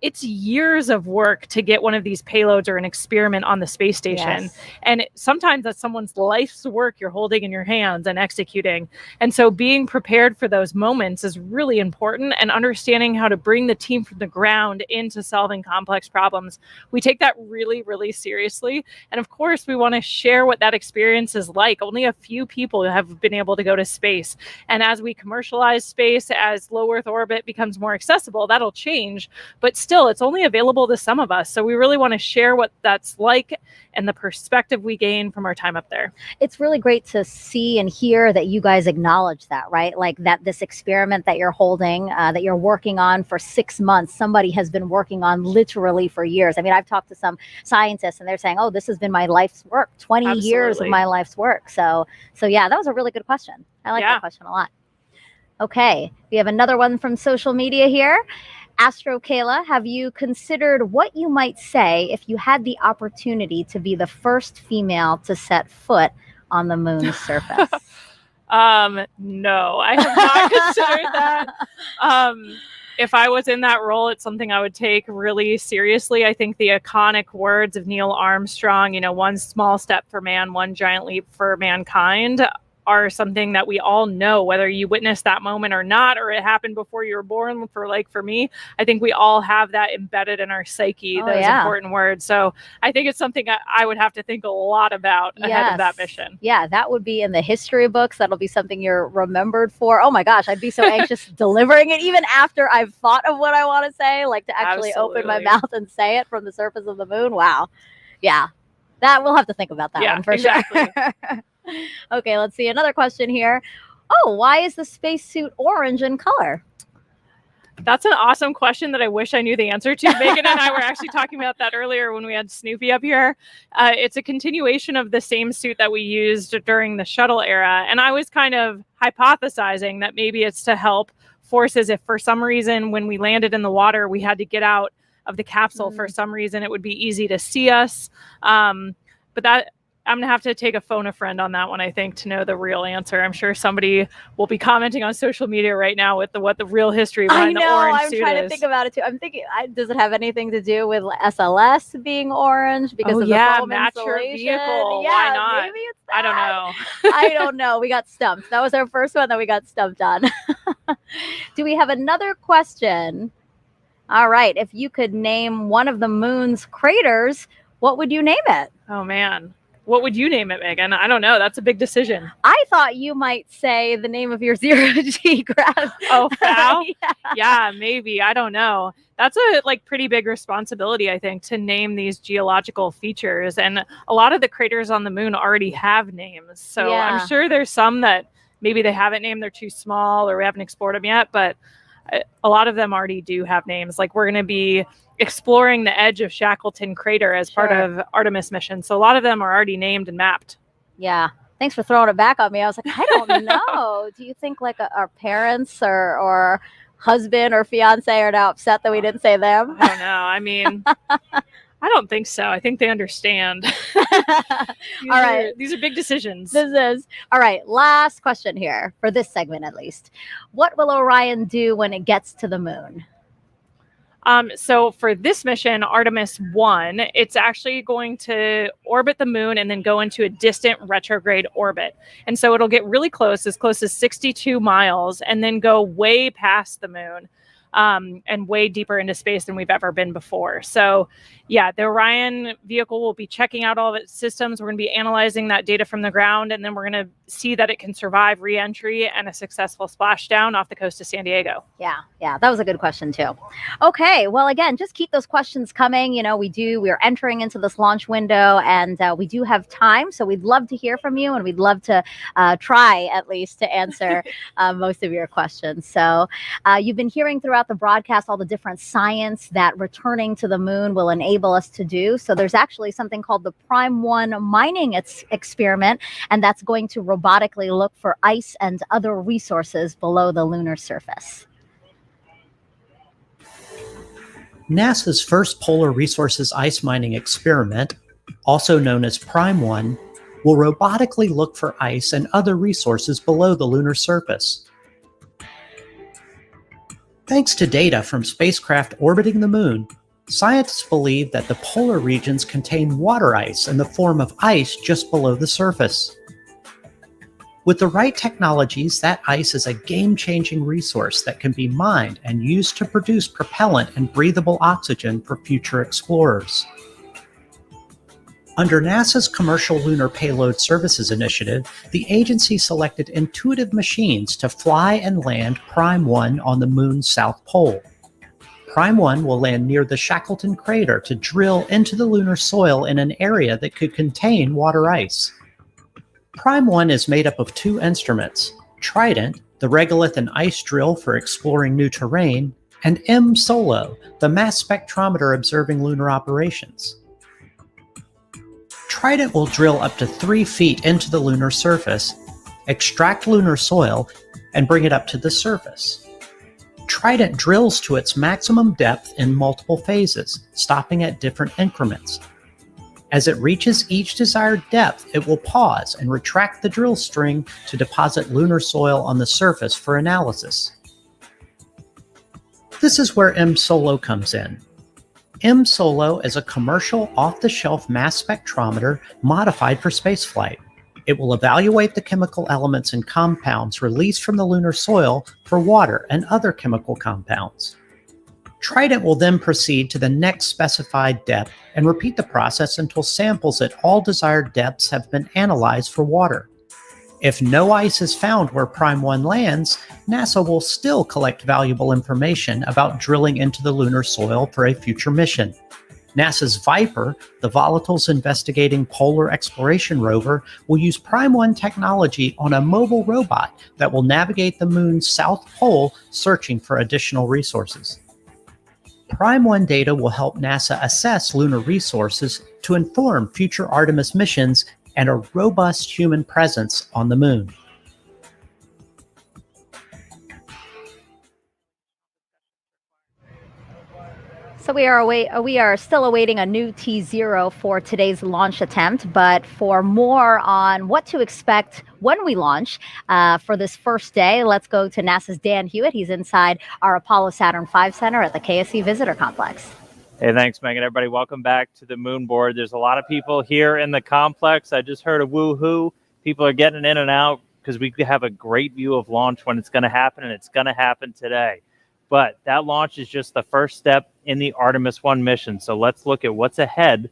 it's years of work to get one of these payloads or an experiment on the space station. Yes. And sometimes that's someone's life's work you're holding in your hands and executing. And so being prepared for those moments is really important, and understanding how to bring the team from the ground into solving complex problems. We take that really, really seriously. And of course, we want to share what that experience is like. Only a few people have been able to go to space. And as we commercialize space, as low Earth orbit becomes more accessible, that'll change. But still, it's only available to some of us. So we really want to share what that's like and the perspective we gain from our time up there. It's really great to see and hear that you guys acknowledge that, right? Like that this experiment that you're holding, that you're working on for 6 months, somebody has been working on literally for years. I mean, I've talked to some scientists and they're saying, oh, this has been my life's work, 20 Absolutely. years of my life's work. So yeah, that was a really good question. I like that question a lot. Okay, we have another one from social media here. Astro Kayla, have you considered what you might say if you had the opportunity to be the first female to set foot on the moon's surface? No, I have not considered that. If I was in that role, it's something I would take really seriously. I think the iconic words of Neil Armstrong, one small step for man, one giant leap for mankind, are something that we all know, whether you witnessed that moment or not, or it happened before you were born. For me, I think we all have that embedded in our psyche, those important words. So I think it's something I would have to think a lot about ahead of that mission. Yeah, that would be in the history books. That'll be something you're remembered for. Oh my gosh, I'd be so anxious delivering it, even after I've thought of what I want to say, like to actually open my mouth and say it from the surface of the moon. Wow. Yeah, that we'll have to think about that one for sure. Okay, let's see another question here. Oh, why is the spacesuit orange in color? That's an awesome question that I wish I knew the answer to. Megan and I were actually talking about that earlier when we had Snoopy up here. It's a continuation of the same suit that we used during the shuttle era. And I was kind of hypothesizing that maybe it's to help forces if for some reason when we landed in the water, we had to get out of the capsule for some reason, it would be easy to see us. But that I'm going to have to take a phone a friend on that one, I think, to know the real answer. I'm sure somebody will be commenting on social media right now with what the real history behind the orange suit is. I'm trying to think about it too. I'm thinking, does it have anything to do with SLS being orange because of the foam match your insulation? vehicle. Yeah, why not? Maybe it's I don't that. know. I don't know. We got stumped. That was our first one that we got stumped on. Do we have another question? All right. If you could name one of the moon's craters, what would you name it? Oh, man. What would you name it, Megan? I don't know. That's a big decision. I thought you might say the name of your zero-G graph. Oh, FOW? Yeah, maybe. I don't know. That's a pretty big responsibility, I think, to name these geological features. And a lot of the craters on the moon already have names. So I'm sure there's some that maybe they haven't named, they're too small, or we haven't explored them yet. But a lot of them already do have names. Like, we're going to be exploring the edge of Shackleton Crater as part of Artemis mission. So a lot of them are already named and mapped. Yeah. Thanks for throwing it back on me. I was like, I don't know. Do you think our parents or husband or fiance are now upset that we didn't say them? I don't know. I mean, I don't think so. I think they understand. All right. These are big decisions. This is. All right. Last question here for this segment, at least. What will Orion do when it gets to the moon? So for this mission, Artemis 1, it's actually going to orbit the moon and then go into a distant retrograde orbit. And so it'll get really close as 62 miles, and then go way past the moon. And way deeper into space than we've ever been before. So yeah, the Orion vehicle will be checking out all of its systems. We're going to be analyzing that data from the ground, and then we're going to see that it can survive re-entry and a successful splashdown off the coast of San Diego. Yeah, that was a good question too. Okay, well, again, just keep those questions coming. You know, we're entering into this launch window, and we do have time, so we'd love to hear from you, and we'd love to try at least to answer most of your questions. So you've been hearing throughout the broadcast all the different science that returning to the moon will enable us to do. So there's actually something called the Prime 1 mining experiment, and that's going to robotically look for ice and other resources below the lunar surface. NASA's first polar resources ice mining experiment, also known as Prime 1, will robotically look for ice and other resources below the lunar surface. Thanks to data from spacecraft orbiting the moon, scientists believe that the polar regions contain water ice in the form of ice just below the surface. With the right technologies, that ice is a game-changing resource that can be mined and used to produce propellant and breathable oxygen for future explorers. Under NASA's Commercial Lunar Payload Services Initiative, the agency selected intuitive machines to fly and land Prime 1 on the moon's south pole. Prime 1 will land near the Shackleton Crater to drill into the lunar soil in an area that could contain water ice. Prime 1 is made up of two instruments, Trident, the regolith and ice drill for exploring new terrain, and M-SOLO, the mass spectrometer observing lunar operations. Trident will drill up to 3 feet into the lunar surface, extract lunar soil, and bring it up to the surface. Trident drills to its maximum depth in multiple phases, stopping at different increments. As it reaches each desired depth, it will pause and retract the drill string to deposit lunar soil on the surface for analysis. This is where M-SOLO comes in. M-SOLO is a commercial off-the-shelf mass spectrometer modified for spaceflight. It will evaluate the chemical elements and compounds released from the lunar soil for water and other chemical compounds. Trident will then proceed to the next specified depth and repeat the process until samples at all desired depths have been analyzed for water. If no ice is found where Prime 1 lands, NASA will still collect valuable information about drilling into the lunar soil for a future mission. NASA's Viper, the volatiles investigating polar exploration rover, will use Prime 1 technology on a mobile robot that will navigate the moon's south pole, searching for additional resources. Prime 1 data will help NASA assess lunar resources to inform future Artemis missions and a robust human presence on the moon. So we are still awaiting a new T0 for today's launch attempt, but for more on what to expect when we launch for this first day, let's go to NASA's Dan Hewitt. He's inside our Apollo Saturn V Center at the KSC Visitor Complex. Hey, thanks, Megan. Everybody, welcome back to the moon board. There's a lot of people here in the complex. I just heard a woo-hoo. People are getting in and out because we have a great view of launch when it's going to happen, and it's going to happen today. But that launch is just the first step in the Artemis 1 mission. So let's look at what's ahead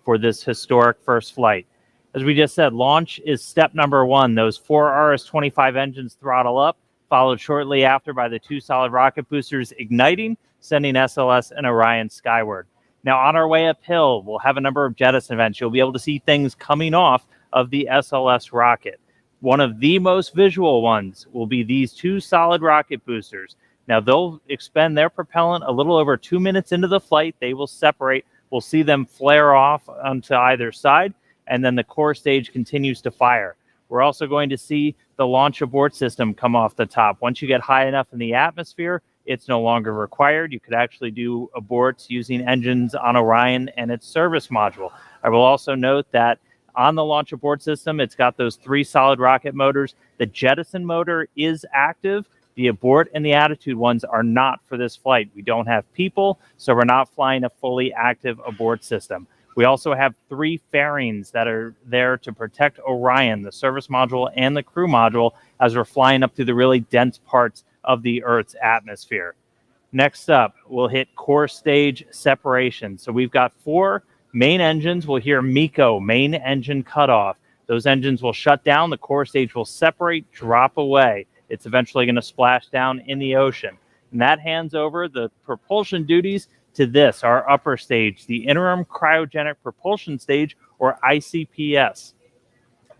for this historic first flight. As we just said, launch is step number 1. Those 4 RS-25 engines throttle up, followed shortly after by the 2 solid rocket boosters igniting, sending SLS and Orion skyward. Now, on our way uphill, we'll have a number of jettison events. You'll be able to see things coming off of the SLS rocket. One of the most visual ones will be these 2 solid rocket boosters. Now, they'll expend their propellant a little over 2 minutes into the flight. They will separate. We'll see them flare off onto either side, and then the core stage continues to fire. We're also going to see the launch abort system come off the top. Once you get high enough in the atmosphere, it's no longer required. You could actually do aborts using engines on Orion and its service module. I will also note that on the launch abort system, it's got those 3 solid rocket motors. The jettison motor is active. The abort and the attitude ones are not for this flight. We don't have people, so we're not flying a fully active abort system. We also have 3 fairings that are there to protect Orion, the service module and the crew module, as we're flying up through the really dense parts of the Earth's atmosphere. Next up, we'll hit core stage separation. So we've got 4 main engines. We'll hear MECO, main engine cutoff. Those engines will shut down. The core stage will separate, drop away. It's eventually going to splash down in the ocean. And that hands over the propulsion duties to this, our upper stage, the Interim Cryogenic Propulsion Stage, or ICPS.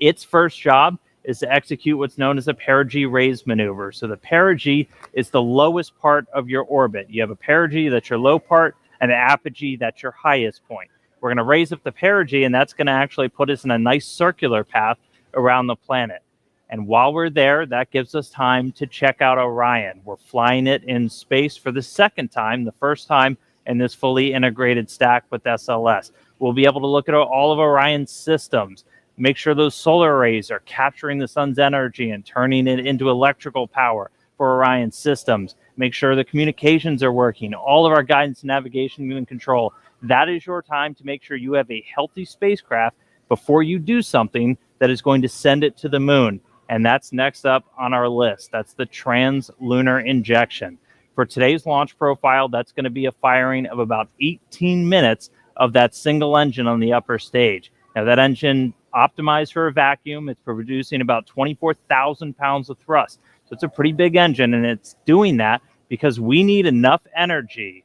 Its first job is to execute what's known as a perigee raise maneuver. So the perigee is the lowest part of your orbit. You have a perigee, that's your low part, and an apogee, that's your highest point. We're going to raise up the perigee, and that's going to actually put us in a nice circular path around the planet. And while we're there, that gives us time to check out Orion. We're flying it in space for the second time, the first time in this fully integrated stack with SLS. We'll be able to look at all of Orion's systems, make sure those solar arrays are capturing the sun's energy and turning it into electrical power for Orion's systems, make sure the communications are working, all of our guidance, navigation, and control. That is your time to make sure you have a healthy spacecraft before you do something that is going to send it to the moon. And that's next up on our list. That's the trans-lunar injection. For today's launch profile, that's going to be a firing of about 18 minutes of that single engine on the upper stage. Now, that engine optimized for a vacuum. It's producing about 24,000 pounds of thrust. So it's a pretty big engine, and it's doing that because we need enough energy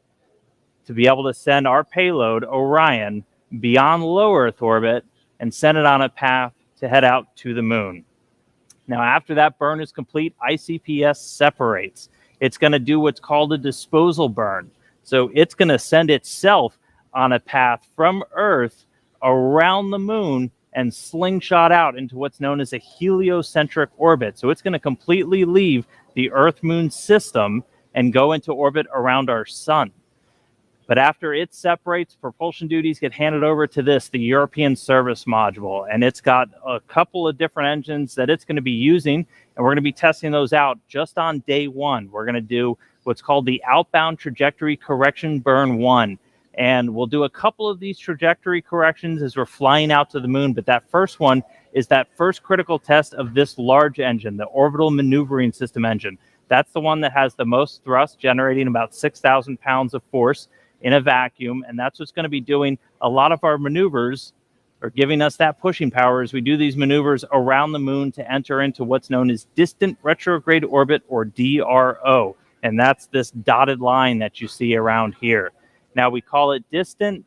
to be able to send our payload, Orion, beyond low Earth orbit and send it on a path to head out to the moon. Now, after that burn is complete, ICPS separates. It's going to do what's called a disposal burn. So it's going to send itself on a path from Earth around the moon and slingshot out into what's known as a heliocentric orbit. So it's going to completely leave the Earth-Moon system and go into orbit around our sun. But after it separates, propulsion duties get handed over to this, the European Service Module. And it's got a couple of different engines that it's going to be using, and we're going to be testing those out just on day 1. We're going to do what's called the Outbound Trajectory Correction Burn 1. And we'll do a couple of these trajectory corrections as we're flying out to the moon. But that first one is that first critical test of this large engine, the Orbital Maneuvering System engine. That's the one that has the most thrust, generating about 6,000 pounds of force in a vacuum, and that's what's going to be doing a lot of our maneuvers, or giving us that pushing power as we do these maneuvers around the moon to enter into what's known as distant retrograde orbit, or DRO, and that's this dotted line that you see around here. Now, we call it distant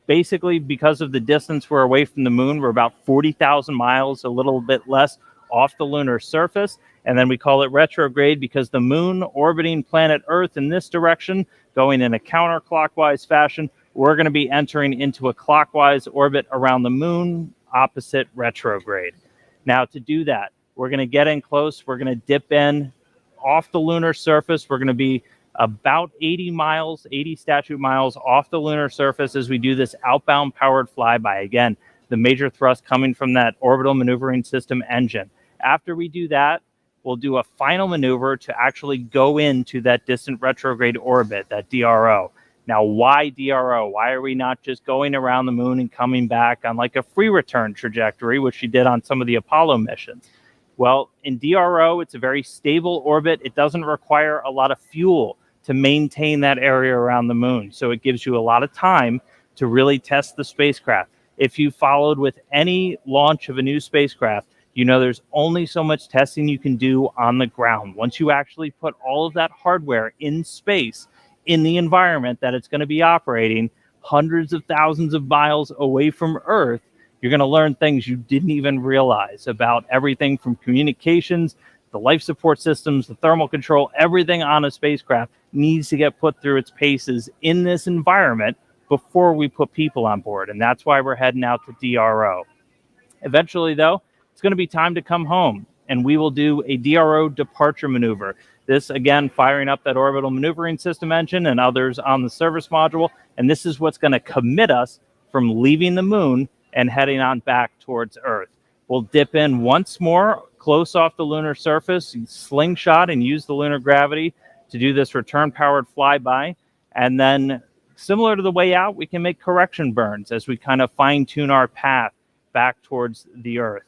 basically, because of the distance we're away from the moon, we're about 40,000 miles, a little bit less, off the lunar surface. And then we call it retrograde because the moon orbiting planet Earth in this direction, going in a counterclockwise fashion, we're going to be entering into a clockwise orbit around the moon, opposite retrograde. Now, to do that, we're going to get in close. We're going to dip in off the lunar surface. We're going to be about 80 miles, 80 statute miles off the lunar surface as we do this outbound powered flyby. Again, the major thrust coming from that orbital maneuvering system engine. After we do that, we'll do a final maneuver to actually go into that distant retrograde orbit, that DRO. Now, why DRO? Why are we not just going around the moon and coming back on like a free return trajectory, which we did on some of the Apollo missions? Well, in DRO, it's a very stable orbit. It doesn't require a lot of fuel to maintain that area around the moon. So it gives you a lot of time to really test the spacecraft. If you followed with any launch of a new spacecraft, you know there's only so much testing you can do on the ground. Once you actually put all of that hardware in space, in the environment that it's going to be operating hundreds of thousands of miles away from Earth, you're going to learn things you didn't even realize about everything from communications, the life support systems, the thermal control. Everything on a spacecraft needs to get put through its paces in this environment before we put people on board. And that's why we're heading out to DRO. Eventually, though, it's going to be time to come home, and we will do a DRO departure maneuver. This, again, firing up that orbital maneuvering system engine and others on the service module. And this is what's going to commit us from leaving the moon and heading on back towards Earth. We'll dip in once more, close off the lunar surface, slingshot and use the lunar gravity to do this return-powered flyby. And then, similar to the way out, we can make correction burns as we kind of fine-tune our path back towards the Earth.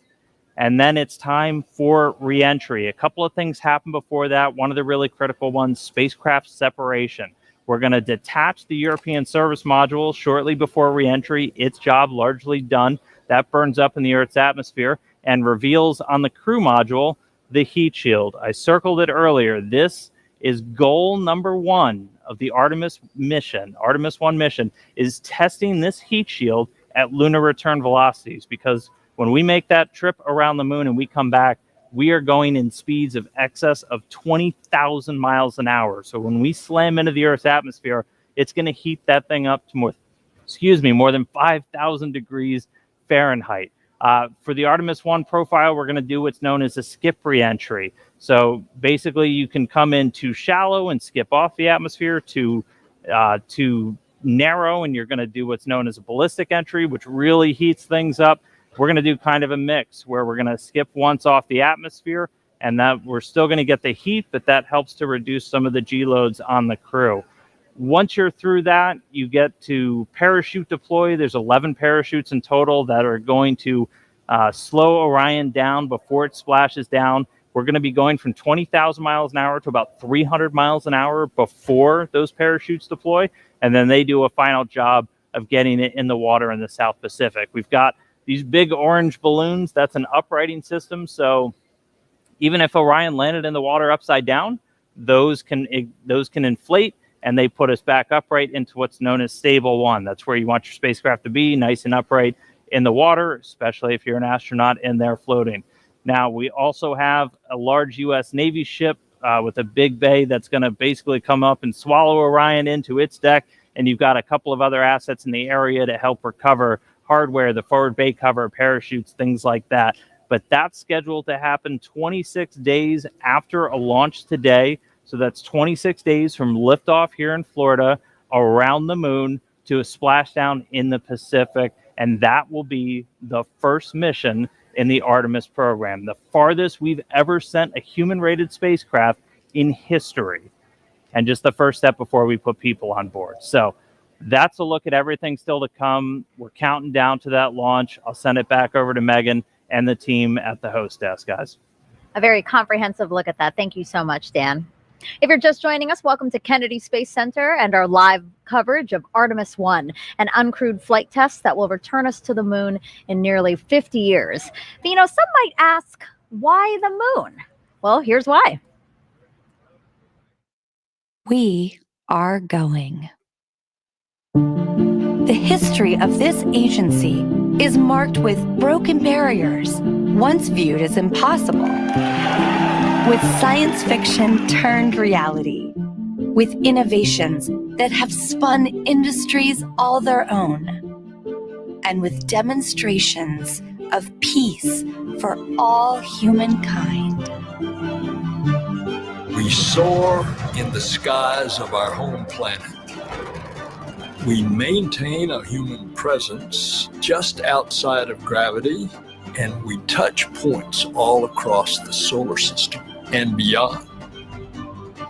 And then it's time for re-entry. A couple of things happen before that. One of the really critical ones, spacecraft separation. We're going to detach the European service module shortly before re-entry. Its job largely done. That burns up in the Earth's atmosphere and reveals on the crew module the heat shield. I circled it earlier. This is goal number 1 of the Artemis mission. Artemis 1 mission is testing this heat shield at lunar return velocities, because when we make that trip around the moon and we come back, we are going in speeds of excess of 20,000 miles an hour. So when we slam into the Earth's atmosphere, it's going to heat that thing up to more than 5,000 degrees Fahrenheit. For the Artemis 1 profile, we're going to do what's known as a skip re-entry. So basically, you can come in too shallow and skip off the atmosphere, too narrow, and you're going to do what's known as a ballistic entry, which really heats things up. We're going to do kind of a mix where we're going to skip once off the atmosphere, and that we're still going to get the heat, but that helps to reduce some of the G loads on the crew. Once you're through that, you get to parachute deploy. There's 11 parachutes in total that are going to slow Orion down before it splashes down. We're going to be going from 20,000 miles an hour to about 300 miles an hour before those parachutes deploy, and then they do a final job of getting it in the water in the South Pacific. We've got these big orange balloons. That's an uprighting system. So even if Orion landed in the water upside down, those can inflate, and they put us back upright into what's known as stable 1. That's where you want your spacecraft to be, nice and upright in the water, especially if you're an astronaut in there floating. Now, we also have a large U.S. Navy ship with a big bay that's going to basically come up and swallow Orion into its deck, and you've got a couple of other assets in the area to help recover hardware, the forward bay cover, parachutes, things like that. But that's scheduled to happen 26 days after a launch today. So that's 26 days from liftoff here in Florida around the moon to a splashdown in the Pacific. And that will be the first mission in the Artemis program, the farthest we've ever sent a human-rated spacecraft in history. And just the first step before we put people on board. So that's a look at everything still to come. We're counting down to that launch. I'll send it back over to Megan and the team at the host desk, guys. A very comprehensive look at that. Thank you so much, Dan. If you're just joining us, welcome to Kennedy Space Center and our live coverage of Artemis 1, an uncrewed flight test that will return us to the moon in nearly 50 years. But, you know, some might ask, why the moon? Well, here's why. We are going. The history of this agency is marked with broken barriers, once viewed as impossible, with science fiction turned reality, with innovations that have spun industries all their own, and with demonstrations of peace for all humankind. We soar in the skies of our home planet. We maintain a human presence just outside of gravity, and we touch points all across the solar system and beyond.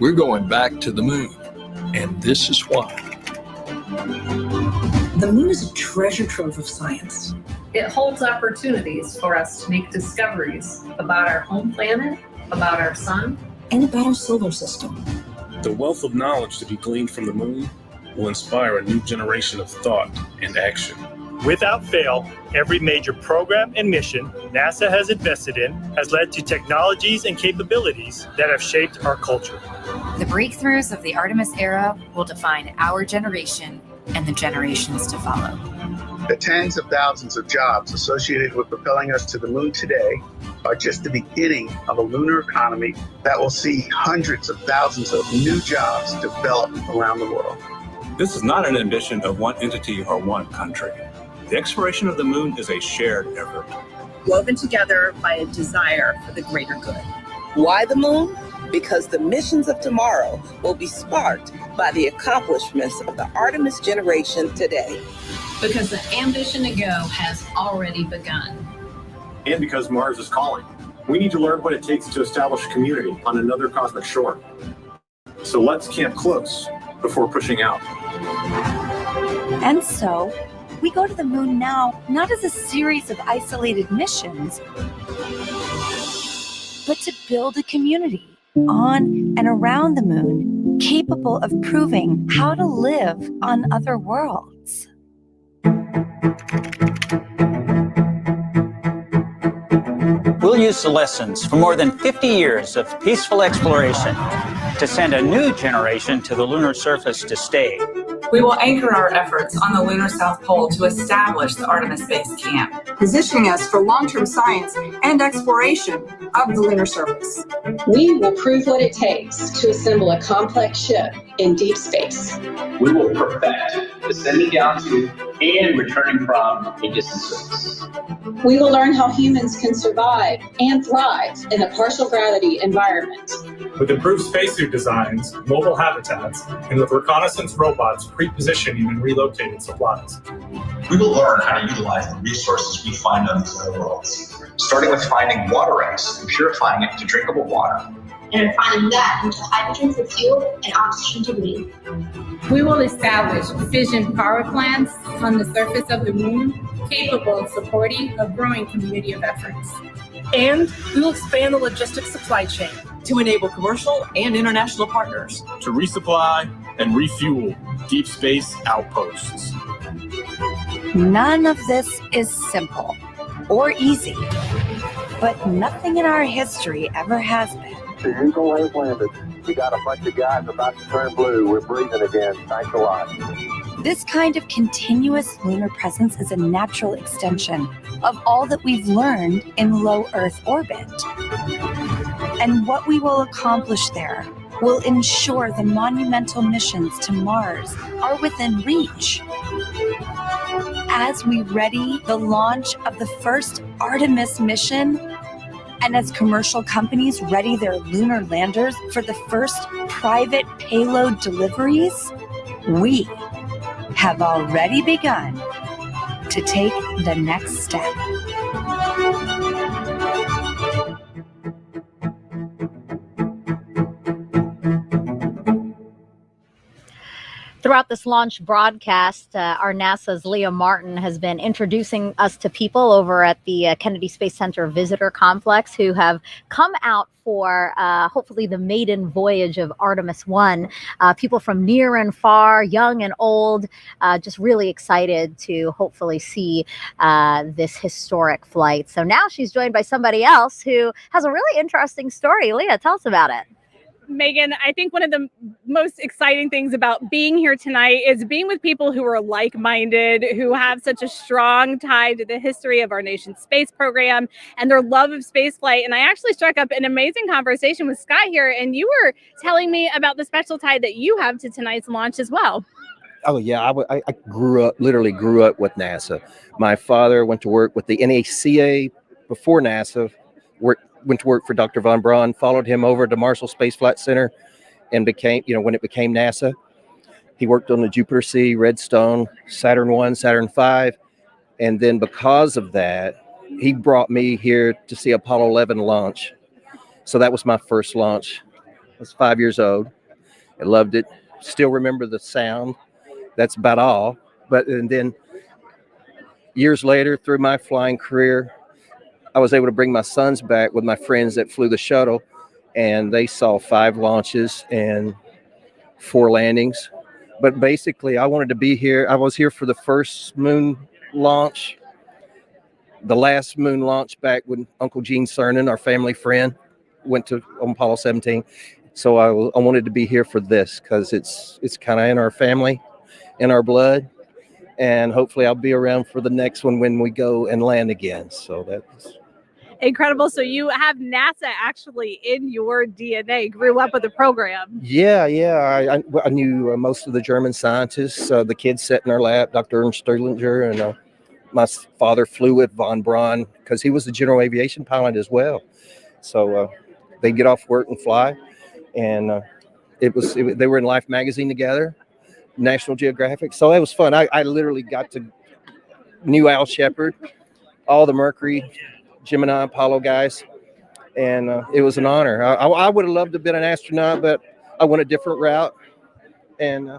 We're going back to the moon, and this is why. The moon is a treasure trove of science. It holds opportunities for us to make discoveries about our home planet, about our sun, and about our solar system. The wealth of knowledge to be gleaned from the moon will inspire a new generation of thought and action. Without fail, every major program and mission NASA has invested in has led to technologies and capabilities that have shaped our culture. The breakthroughs of the Artemis era will define our generation and the generations to follow. The tens of thousands of jobs associated with propelling us to the moon today are just the beginning of a lunar economy that will see hundreds of thousands of new jobs develop around the world. This is not an ambition of one entity or one country. The exploration of the moon is a shared effort, woven together by a desire for the greater good. Why the moon? Because the missions of tomorrow will be sparked by the accomplishments of the Artemis generation today. because the ambition to go has already begun. And because Mars is calling. We need to learn what it takes to establish community on another cosmic shore. So let's camp close before pushing out. And so, we go to the moon now, not as a series of isolated missions, but to build a community on and around the moon capable of proving how to live on other worlds. We'll use the lessons from more than 50 years of peaceful exploration to send a new generation to the lunar surface to stay. We will anchor our efforts on the lunar South Pole to establish the Artemis Base Camp, positioning us for long-term science and exploration of the lunar surface. We will prove what it takes to assemble a complex ship in deep space. We will perfect descending down to and returning from a distant surface. We will learn how humans can survive and thrive in a partial gravity environment. With improved spacesuit designs, mobile habitats, and with reconnaissance robots pre-positioning and relocating supplies. We will learn how to utilize the resources we find on these other worlds, starting with finding water ice and purifying it to drinkable water. And refining that into hydrogen for fuel and oxygen to breathe. We will establish fission power plants on the surface of the moon, capable of supporting a growing community of efforts. And we will expand the logistics supply chain to enable commercial and international partners to resupply and refuel deep space outposts. None of this is simple or easy, but nothing in our history ever has been. The Eagle has landed. We got a bunch of guys about to turn blue. We're breathing again. Thanks a lot. This kind of continuous lunar presence is a natural extension of all that we've learned in low Earth orbit. And what we will accomplish there will ensure the monumental missions to Mars are within reach. As we ready the launch of the first Artemis mission, and as commercial companies ready their lunar landers for the first private payload deliveries, we have already begun to take the next step. Throughout this launch broadcast, our NASA's Leah Martin has been introducing us to people over at the Kennedy Space Center Visitor Complex who have come out for hopefully the maiden voyage of Artemis 1. People from near and far, young and old, just really excited to hopefully see this historic flight. So now she's joined by somebody else who has a really interesting story. Leah, tell us about it. Megan, I think one of the most exciting things about being here tonight is being with people who are like-minded, who have such a strong tie to the history of our nation's space program and their love of spaceflight. And I actually struck up an amazing conversation with Scott here, and you were telling me about the special tie that you have to tonight's launch as well. Oh yeah, I literally grew up with NASA. My father went to work with the NACA before NASA, went to work for Dr. von Braun, followed him over to Marshall Space Flight Center, and became, when it became NASA, he worked on the Jupiter C, Redstone, Saturn 1, Saturn 5, and then because of that, he brought me here to see Apollo 11 launch. So that was my first launch. I was 5 years old. I loved it. Still remember the sound. That's about all. And then years later, through my flying career, I was able to bring my sons back with my friends that flew the shuttle, and they saw 5 launches and 4 landings. But basically, I wanted to be here. I was here for the first moon launch, the last moon launch back when Uncle Gene Cernan, our family friend, went to Apollo 17. So I wanted to be here for this because it's kind of in our family, in our blood, and hopefully I'll be around for the next one when we go and land again. So that's incredible. So you have NASA actually in your DNA, grew up with the program. Yeah. I knew most of the German scientists. The kids sat in our lab, Dr. Ernst Stirlinger, and my father flew with von Braun because he was a general aviation pilot as well. So they'd get off work and fly, and they were in Life magazine together, National Geographic. So it was fun. I literally knew Al Shepard, all the Mercury, Gemini, Apollo guys, and it was an honor. I would have loved to have been an astronaut, but I went a different route, and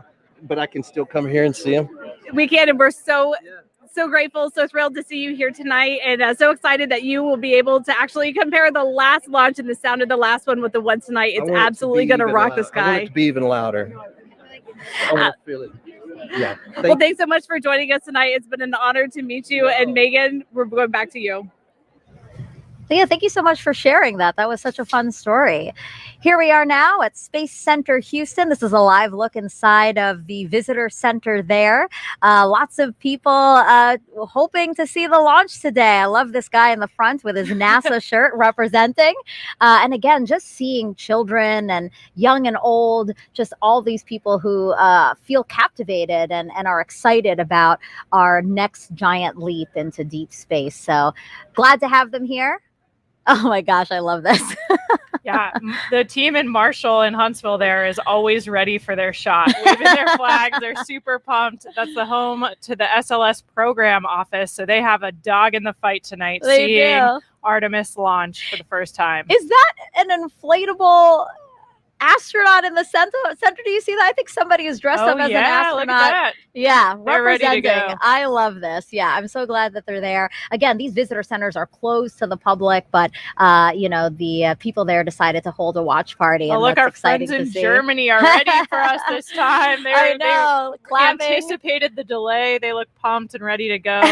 but I can still come here and see them. We can, and we're so grateful, so thrilled to see you here tonight, and so excited that you will be able to actually compare the last launch and the sound of the last one with the one tonight. It's absolutely going to rock the sky. I want it to be even louder. I want to feel it. Yeah. Thanks so much for joining us tonight. It's been an honor to meet you. And Megan, we're going back to you. Yeah, thank you so much for sharing that. That was such a fun story. Here we are now at Space Center Houston. This is a live look inside of the visitor center there. Lots of people hoping to see the launch today. I love this guy in the front with his NASA shirt representing. And again, just seeing children and young and old, just all these people who feel captivated and are excited about our next giant leap into deep space. So glad to have them here. Oh my gosh, I love this. Yeah, the team in Marshall and Huntsville there is always ready for their shot, waving their flags. They're super pumped. That's the home to the SLS program office, so they have a dog in the fight tonight, seeing Artemis launch for the first time. Is that an inflatable astronaut in the center? Do you see that? I think somebody is dressed up as an astronaut. Look at that. Yeah, they're ready to go. I love this. Yeah, I'm so glad that they're there. Again, these visitor centers are closed to the public, but the people there decided to hold a watch party. And look, our friends in Germany are ready for us this time. I know, clapping. Anticipated the delay. They look pumped and ready to go.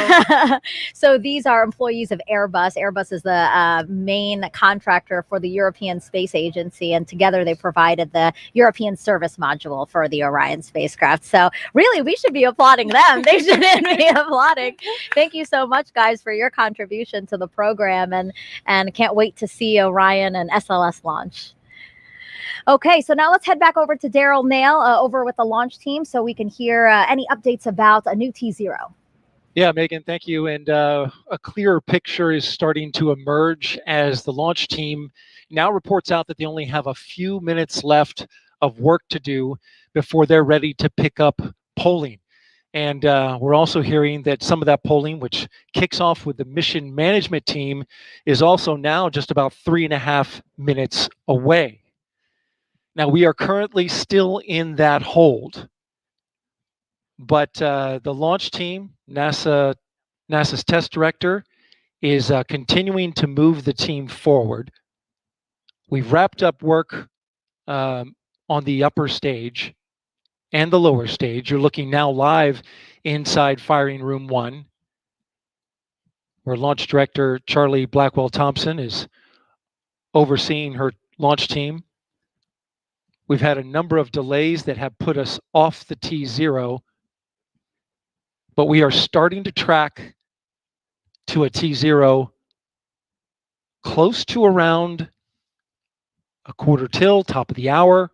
So these are employees of Airbus. Airbus is the main contractor for the European Space Agency, and together they provided the European service module for the Orion spacecraft. So really, we should be applauding them. They shouldn't be applauding. Thank you so much, guys, for your contribution to the program, and can't wait to see Orion and SLS launch. Okay, so now let's head back over to Daryl Nail over with the launch team so we can hear any updates about a new T0. Yeah, Megan, thank you. And a clearer picture is starting to emerge as the launch team now reports out that they only have a few minutes left of work to do before they're ready to pick up polling. And we're also hearing that some of that polling, which kicks off with the mission management team, is also now just about 3.5 minutes away. Now, we are currently still in that hold, but the launch team, NASA's test director, is continuing to move the team forward. We've wrapped up work on the upper stage and the lower stage. You're looking now live inside Firing Room 1, where Launch Director Charlie Blackwell Thompson is overseeing her launch team. We've had a number of delays that have put us off the T0, but we are starting to track to a T0 close to around a quarter till, top of the hour.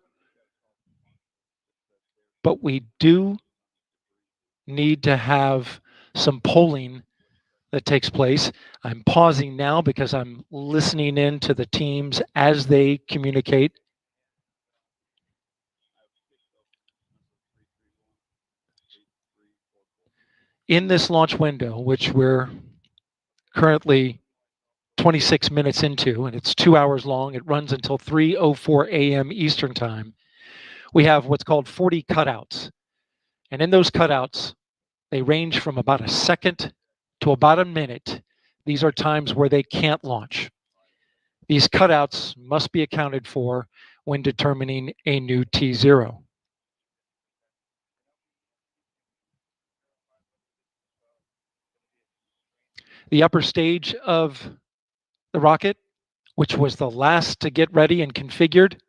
But we do need to have some polling that takes place. I'm pausing now because I'm listening in to the teams as they communicate. In this launch window, which we're currently 26 minutes into, and it's 2 hours long, it runs until 3:04 a.m. Eastern Time, we have what's called 40 cutouts. And in those cutouts, they range from about a second to about a minute. These are times where they can't launch. These cutouts must be accounted for when determining a new T0. The upper stage of the rocket, which was the last to get ready and configured,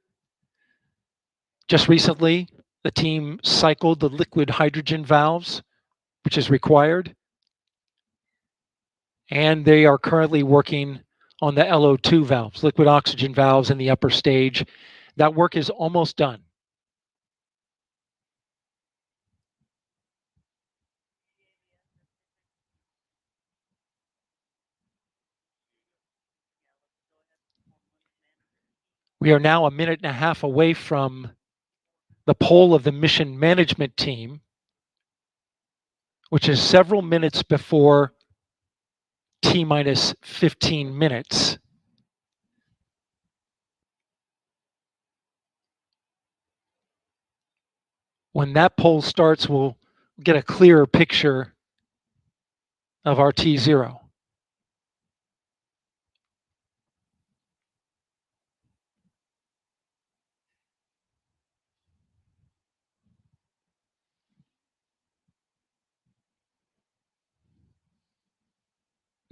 just recently, the team cycled the liquid hydrogen valves, which is required. And they are currently working on the LO2 valves, liquid oxygen valves in the upper stage. That work is almost done. We are now a minute and a half away from the poll of the mission management team, which is several minutes before T-minus 15 minutes. When that poll starts, we'll get a clearer picture of our T0.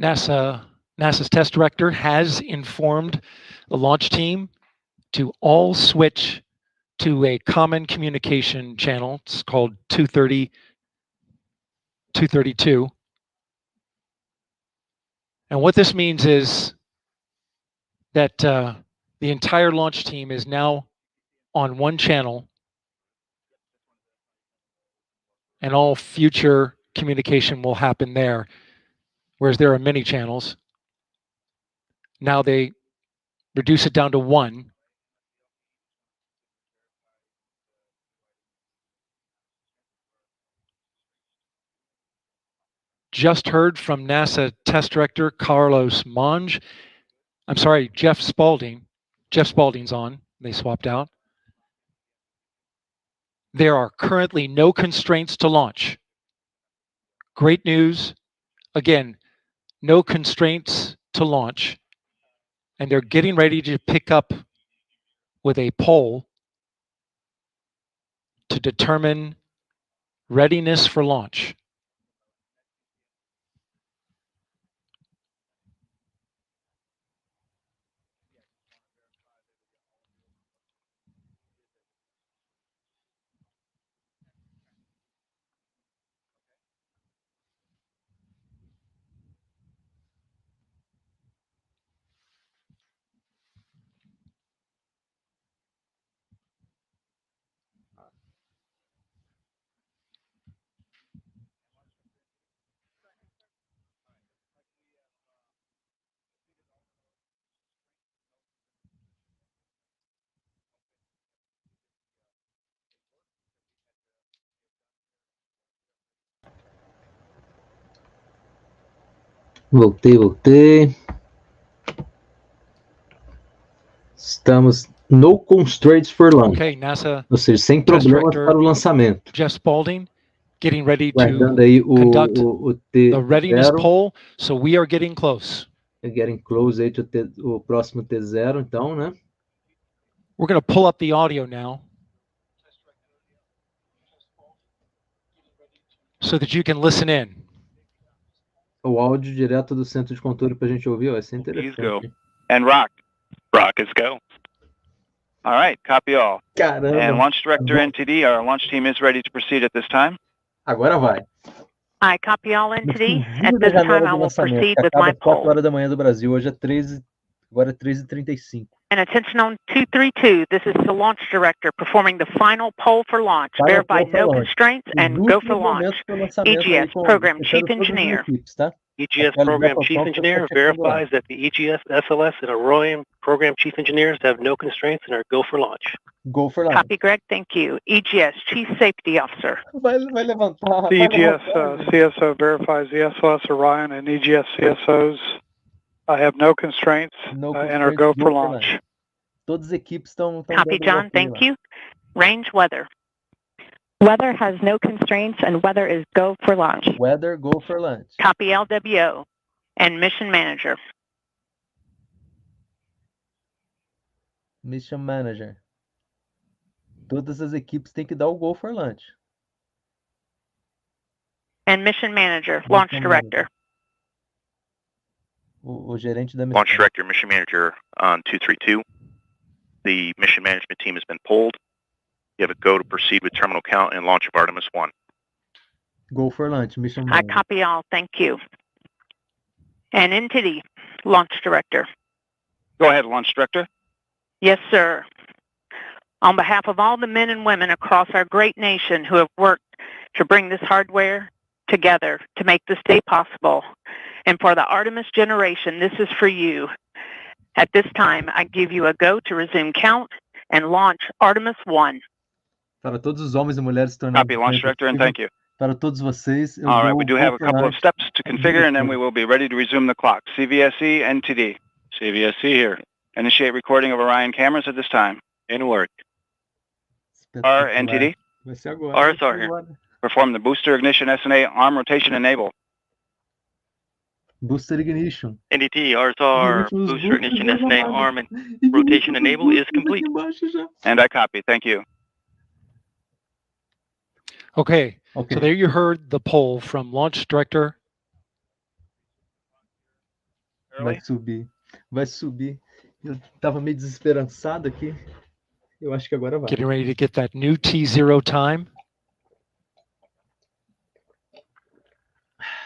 NASA's test director has informed the launch team to all switch to a common communication channel. It's called 232. And what this means is that the entire launch team is now on one channel, and all future communication will happen there. Whereas there are many channels. Now they reduce it down to one. Just heard from NASA test director Carlos Monge. I'm sorry, Jeff Spalding. Jeff Spalding's on. They swapped out. There are currently no constraints to launch. Great news. Again, no constraints to launch. And they're getting ready to pick up with a poll to determine readiness for launch. Voltei. Estamos no constraints for launch. Okay, NASA, ou seja, sem problemas para o lançamento. Jeff Spalding getting ready Guardando aí conduct o T0. The readiness poll, so we are getting close. Getting close aí to o próximo T0, então, né? We're going to pull up the audio now so that you can listen in. O áudio direto do centro de controle para a gente ouvir, vai ser interessante. And rockets go. All right, copy all. Caramba. And Launch Director NTD, our launch team is ready to proceed at this time. Agora vai. I copy all No entity. finzinho At da this time, janela I do will lançamento, proceed que with my acaba às 4 poll. horas da manhã do Brasil. Hoje é 13, agora é 13h35. And attention on 232, this is the launch director performing the final poll for launch. Final Verify poll for no launch. constraints Os and go for últimos launch. momentos do lançamento aí EGS com Program fechando Chief todas as Engineer. equipes, tá? EGS Aquela Program ligação Chief que tá Engineer checando lá. verifies that the EGS, SLS, and ORION Program Chief Engineers have no constraints and are go for launch. Go for launch. Copy, Greg. Thank you. EGS Chief Safety Officer. Vai levantar. The vai EGS levantar. CSO verifies the SLS, Orion, and EGS CSOs have no constraints No and are constraints, go for launch. Todas as equipes estão Copy, dando John. ok Thank lá. you. Range weather. Weather has no constraints and weather is go for launch. Weather, go for launch. Copy LWO. And Mission Manager. Mission Manager. Todas as equipes têm que dar o go for launch. And Mission Manager, Launch Mission Director. O gerente da missão. Launch Director, Mission Manager on 232. The mission management team has been polled. You have a go to proceed with terminal count and launch of Artemis 1. Go for launch, Mission I Manager. copy all. Thank you. And NTD, Launch Director. Go ahead, Launch Director. Yes, sir. On behalf of all the men and women across our great nation who have worked to bring this hardware together to make this day possible, and for the Artemis generation, this is for you. At this time, I give you a go to resume count and launch Artemis 1. Para todos os homens e mulheres tornados. Copy, Launch Director, and thank you. Para todos vocês. eu All right, vou we do have a for couple of launch. steps to configure, and then we will be ready to resume the clock. CVSE, NTD. CVSE here. Initiate recording of Orion cameras at this time. In work. R, NTD. Vai ser agora. RSR here. Perform the booster ignition SNA arm rotation enable. Booster ignition. NDT, RSR, booster ignition SNA arm and rotation enable is complete. And I copy. Thank you. Okay. So there you heard the poll from Launch Director. Vai subir. Vai subir. Eu tava meio desesperançado aqui. Eu acho que agora vai. Getting ready to get that new T0 time.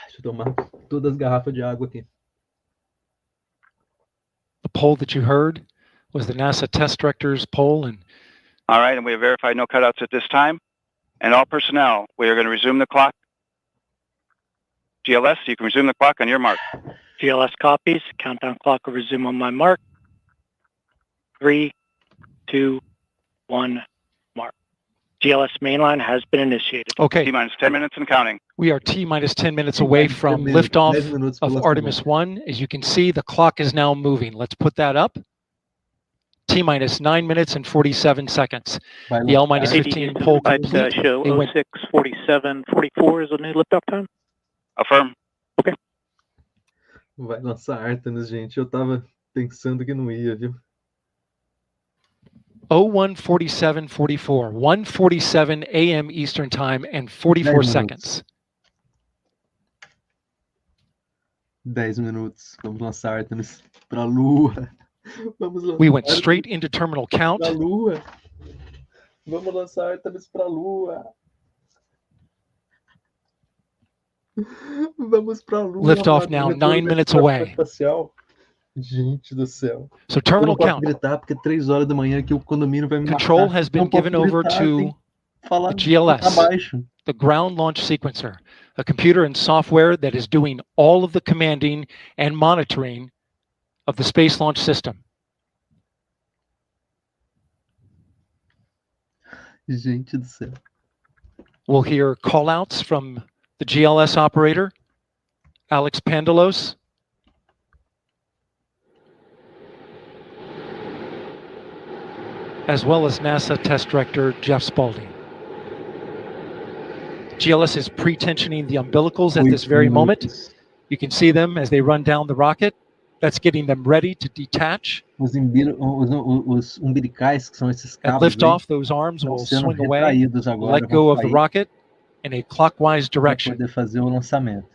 Deixa eu tomar todas as garrafas de água aqui. The poll that you heard was the NASA test director's poll, and All right, and we have verified no cutouts at this time. And all personnel, we are going to resume the clock. GLS, you can resume the clock on your mark. GLS copies. Countdown clock will resume on my mark. 3, 2, 1, mark. GLS mainline has been initiated. Okay. T-minus 10 minutes and counting. we are T-minus 10 minutes away from liftoff of Artemis 1. As you can see, the clock is now moving. Let's put that up. T-minus 9 minutes and 47 seconds. The L-minus 15 poll complete. Show It went 06, 47, 44 is the new liftoff time. Affirm. Vai lançar Artemis, gente. Eu tava pensando que não ia, viu? 01:47:44, 1:47 a.m. Eastern Time and 44 seconds. 10 minutos. Vamos lançar Artemis pra Lua. Vamos lançar We went Artemis straight into terminal count. pra Lua. Vamos lançar Artemis pra Lua. Vamos pra Lua. Lift off now, 9 minutes away. Espacial. Gente do céu. So Eu terminal não posso count. gritar porque 3 horas da manhã aqui o condomínio vai me Control matar. has been Não posso given over gritar, tem to que falar the GLS, abaixo. the ground launch sequencer, a computer and software that is doing all of the commanding and monitoring of the Space Launch System. Gente do céu. We'll hear call-outs from the GLS operator, Alex Pandalos. As well as NASA Test Director Jeff Spaulding. GLS is pre-tensioning the umbilicals at this very moment. You can see them as they run down the rocket. That's getting them ready to detach. Os umbilicais, que são esses At cabos, liftoff, those arms estão will sendo swing away, retraídos agora, let go vão of the sair rocket in a clockwise para direction. poder fazer o lançamento.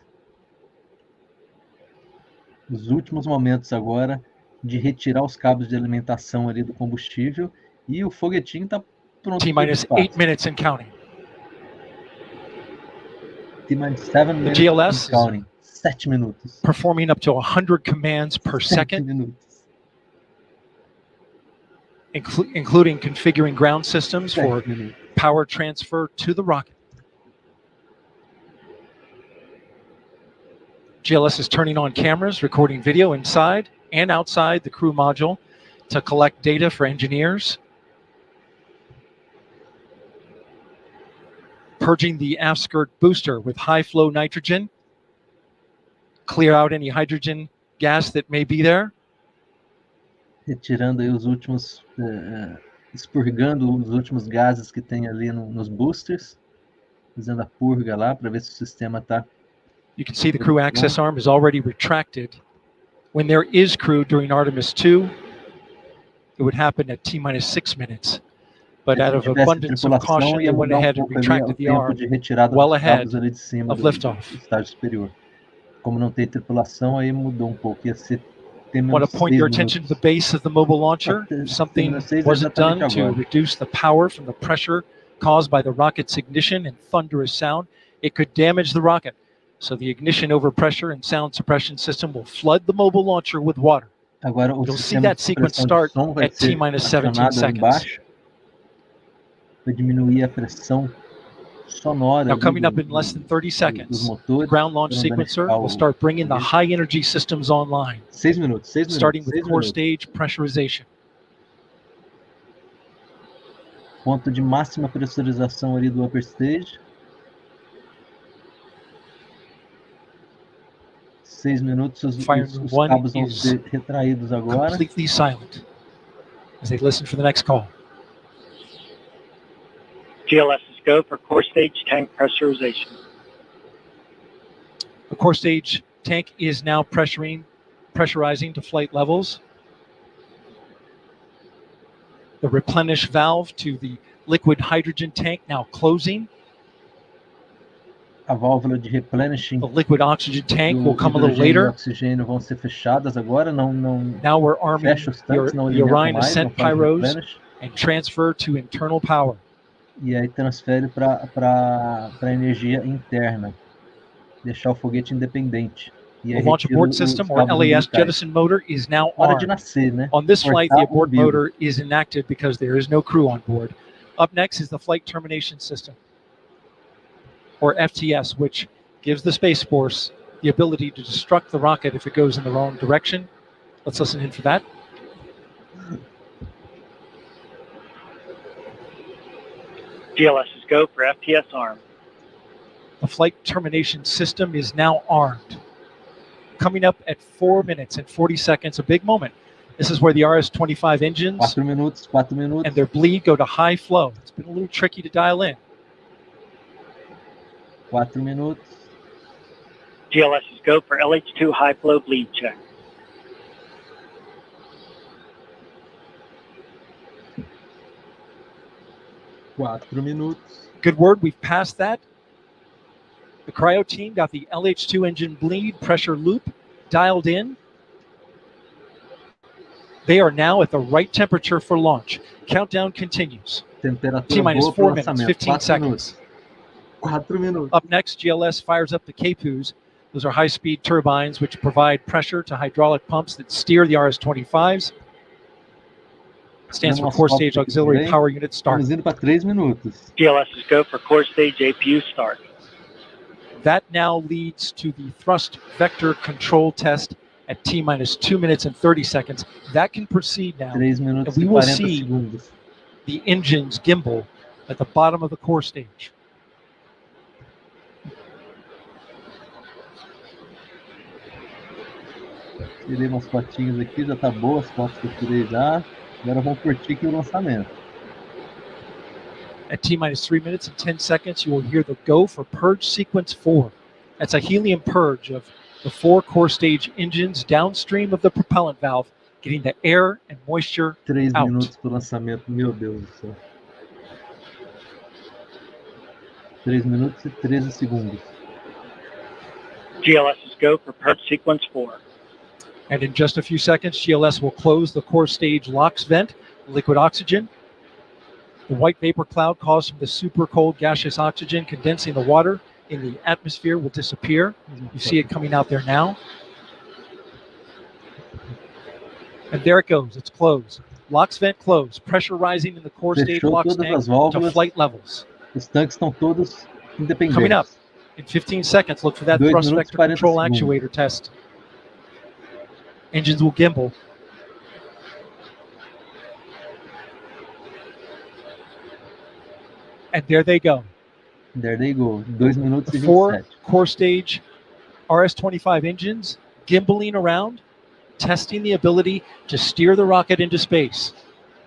Os últimos momentos agora de retirar os cabos de alimentação ali do combustível E o foguetinho tá pronto. T-minus 8 minutes and counting. T-minus 7 minutes GLS and counting. 7 minutos. Performing up to 100 commands per 7 second, minutos. including configuring ground systems 7 for minutos. power transfer to the rocket. GLS is turning on cameras, recording video inside and outside the crew module to collect data for engineers. Purging the aft skirt booster with high flow nitrogen. Clear out any hydrogen gas that may be there. Retirando aí os últimos, expurgando os últimos gases que tem ali nos boosters. Fazendo a purga lá para ver se o sistema está. You can see the crew access arm is already retracted. When there is crew during Artemis 2, it would happen at T-minus 6 minutes. But out of abundance of caution, they went ahead and retracted the arm well ahead of liftoff. Estágio superior. Como não tem tripulação, aí mudou pouco. Ia ser I want to point your attention to the base of the mobile launcher. Something wasn't done to reduce the power from the pressure caused by the rocket's ignition and thunderous sound. It could damage the rocket. So the ignition overpressure and sound suppression system will flood the mobile launcher with water. Agora, you'll see that sequence start at T-minus 17 seconds. Vai diminuir a pressão sonora. Now coming up in less than 30 seconds, the ground launch sequencer will start bringing the high energy systems online. 6 minutos. Starting with core stage pressurization. Ponto de máxima pressurização ali do upper stage. 6 minutos, os cabos vão ser retraídos agora. Completely silent as they listen for the next call. GLS is go for core stage tank pressurization. The core stage tank is now pressurizing to flight levels. The replenish valve to the liquid hydrogen tank now closing. A válvula de replenishing. The liquid oxygen tank will come a little later. Oxigênio vão ser fechadas agora, Now we're arming the Orion ascent pyros and transfer to internal power. E aí transfere para energia interna. Deixar o foguete independente. The launch abort system or LAS jettison motor is now armed. Nascer, né? On this flight, the abort motor is inactive because there is no crew on board. Up next is the flight termination system, or FTS, which gives the Space Force the ability to destruct the rocket if it goes in the wrong direction. Let's listen in for that. GLS is go for FTS arm. The flight termination system is now armed. Coming up at 4 minutes and 40 seconds, a big moment. This is where the RS-25 engines 4 minutos. And their bleed go to high flow. It's been a little tricky to dial in. 4 minutos. GLS is go for LH2 high flow bleed check. Good word, we've passed that. The cryo team got the LH2 engine bleed pressure loop dialed in. They are now at the right temperature for launch. Countdown continues. T-minus 4 minutes, 15 seconds. 4 minutos. Up next, GLS fires up the K-POOs. Those are high-speed turbines which provide pressure to hydraulic pumps that steer the RS-25s. Stands for Core Stage Auxiliary Power Unit Start. Estamos indo para 3 minutos. GLS is go for Core Stage APU start. That now leads to the thrust vector control test at T-minus 2 minutes and 30 seconds. That can proceed now. 3 minutos and we will see the engines gimbal at the bottom of the core stage. Tirei umas fotinhas aqui, já tá boa as fotos que eu tirei já. Agora vamos curtir aqui o lançamento. At T-minus 3 minutes and 10 seconds, you will hear the go for purge sequence 4. That's a helium purge of the 4 core stage engines downstream of the propellant valve, getting the air and moisture 3 out. minutos pro lançamento, meu Deus do céu. 3 minutos e 13 segundos. GLS is go for purge sequence 4. And in just a few seconds, GLS will close the core stage LOX vent, liquid oxygen, The white vapor cloud caused from the super cold gaseous oxygen condensing the water in the atmosphere will disappear. You see it coming out there now. And there it goes. It's closed. LOX vent closed. Pressure rising in the core stage Fechou LOX todas tank as to válvulas. flight levels. Os tanques estão todos independentes. Coming up in 15 seconds, look for that 2 thrust minutos vector 40 control segundos. actuator test. Engines will gimbal. And there they go. There they go. 2 minutos e 4 27. core stage RS-25 engines gimbaling around, testing the ability to steer the rocket into space.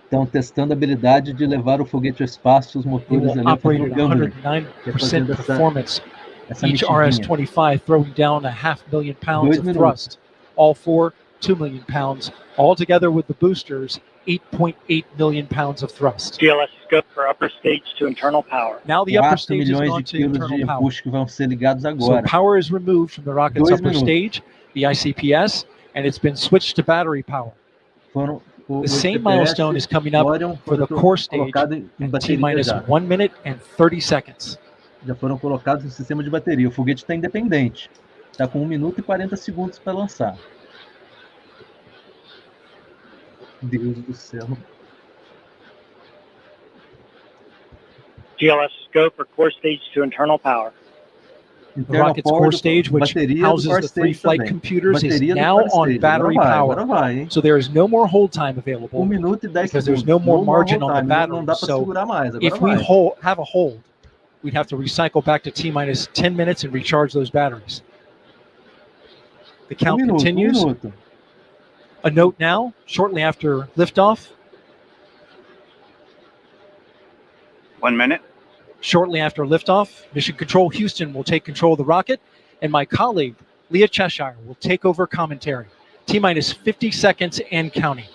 Estão testando a habilidade de levar o foguete ao espaço, os They motores will ali operate at gambling. 109% performance. Essa Each mexidinha. RS-25 throwing down 500,000 pounds 2 of minutos. thrust. All 4, 2 million pounds. All together with the boosters, 8.8 million pounds of thrust. GLS scope for upper stage to internal power. Now the upper 4 stage is milhões gone de to quilos internal de power. empuxo que vão ser ligados So agora. power is removed from the rocket's 2 upper minutos. stage, the ICPS, and it's been switched to battery power. The same milestone is coming up ORION for the foram core stage colocados em at bateria T-minus já. 1 minute and 30 seconds. Já foram colocados no sistema de bateria. O foguete está independente. Está com 1 minuto e 40 segundos para lançar. Deus do céu. GLS scope for core stage to internal power. The Internal rocket's power core do- stage, which bateria do houses core the stage 3 flight também. computers, is Bateria do now core on stage. battery Agora power. vai, hein? So there is no more hold time available 1 minuto e 10 because there's segundos. no more No margin hold on the time. battery. Não dá para So segurar mais. Agora if we vai. have a hold, we'd have to recycle back to T-minus 10 minutes and recharge those batteries. The count continues. minuto. A note now, shortly after liftoff, 1 minute. shortly after liftoff, Mission Control Houston will take control of the rocket, and my colleague, Leah Cheshire, will take over commentary. T-minus 50 seconds and counting.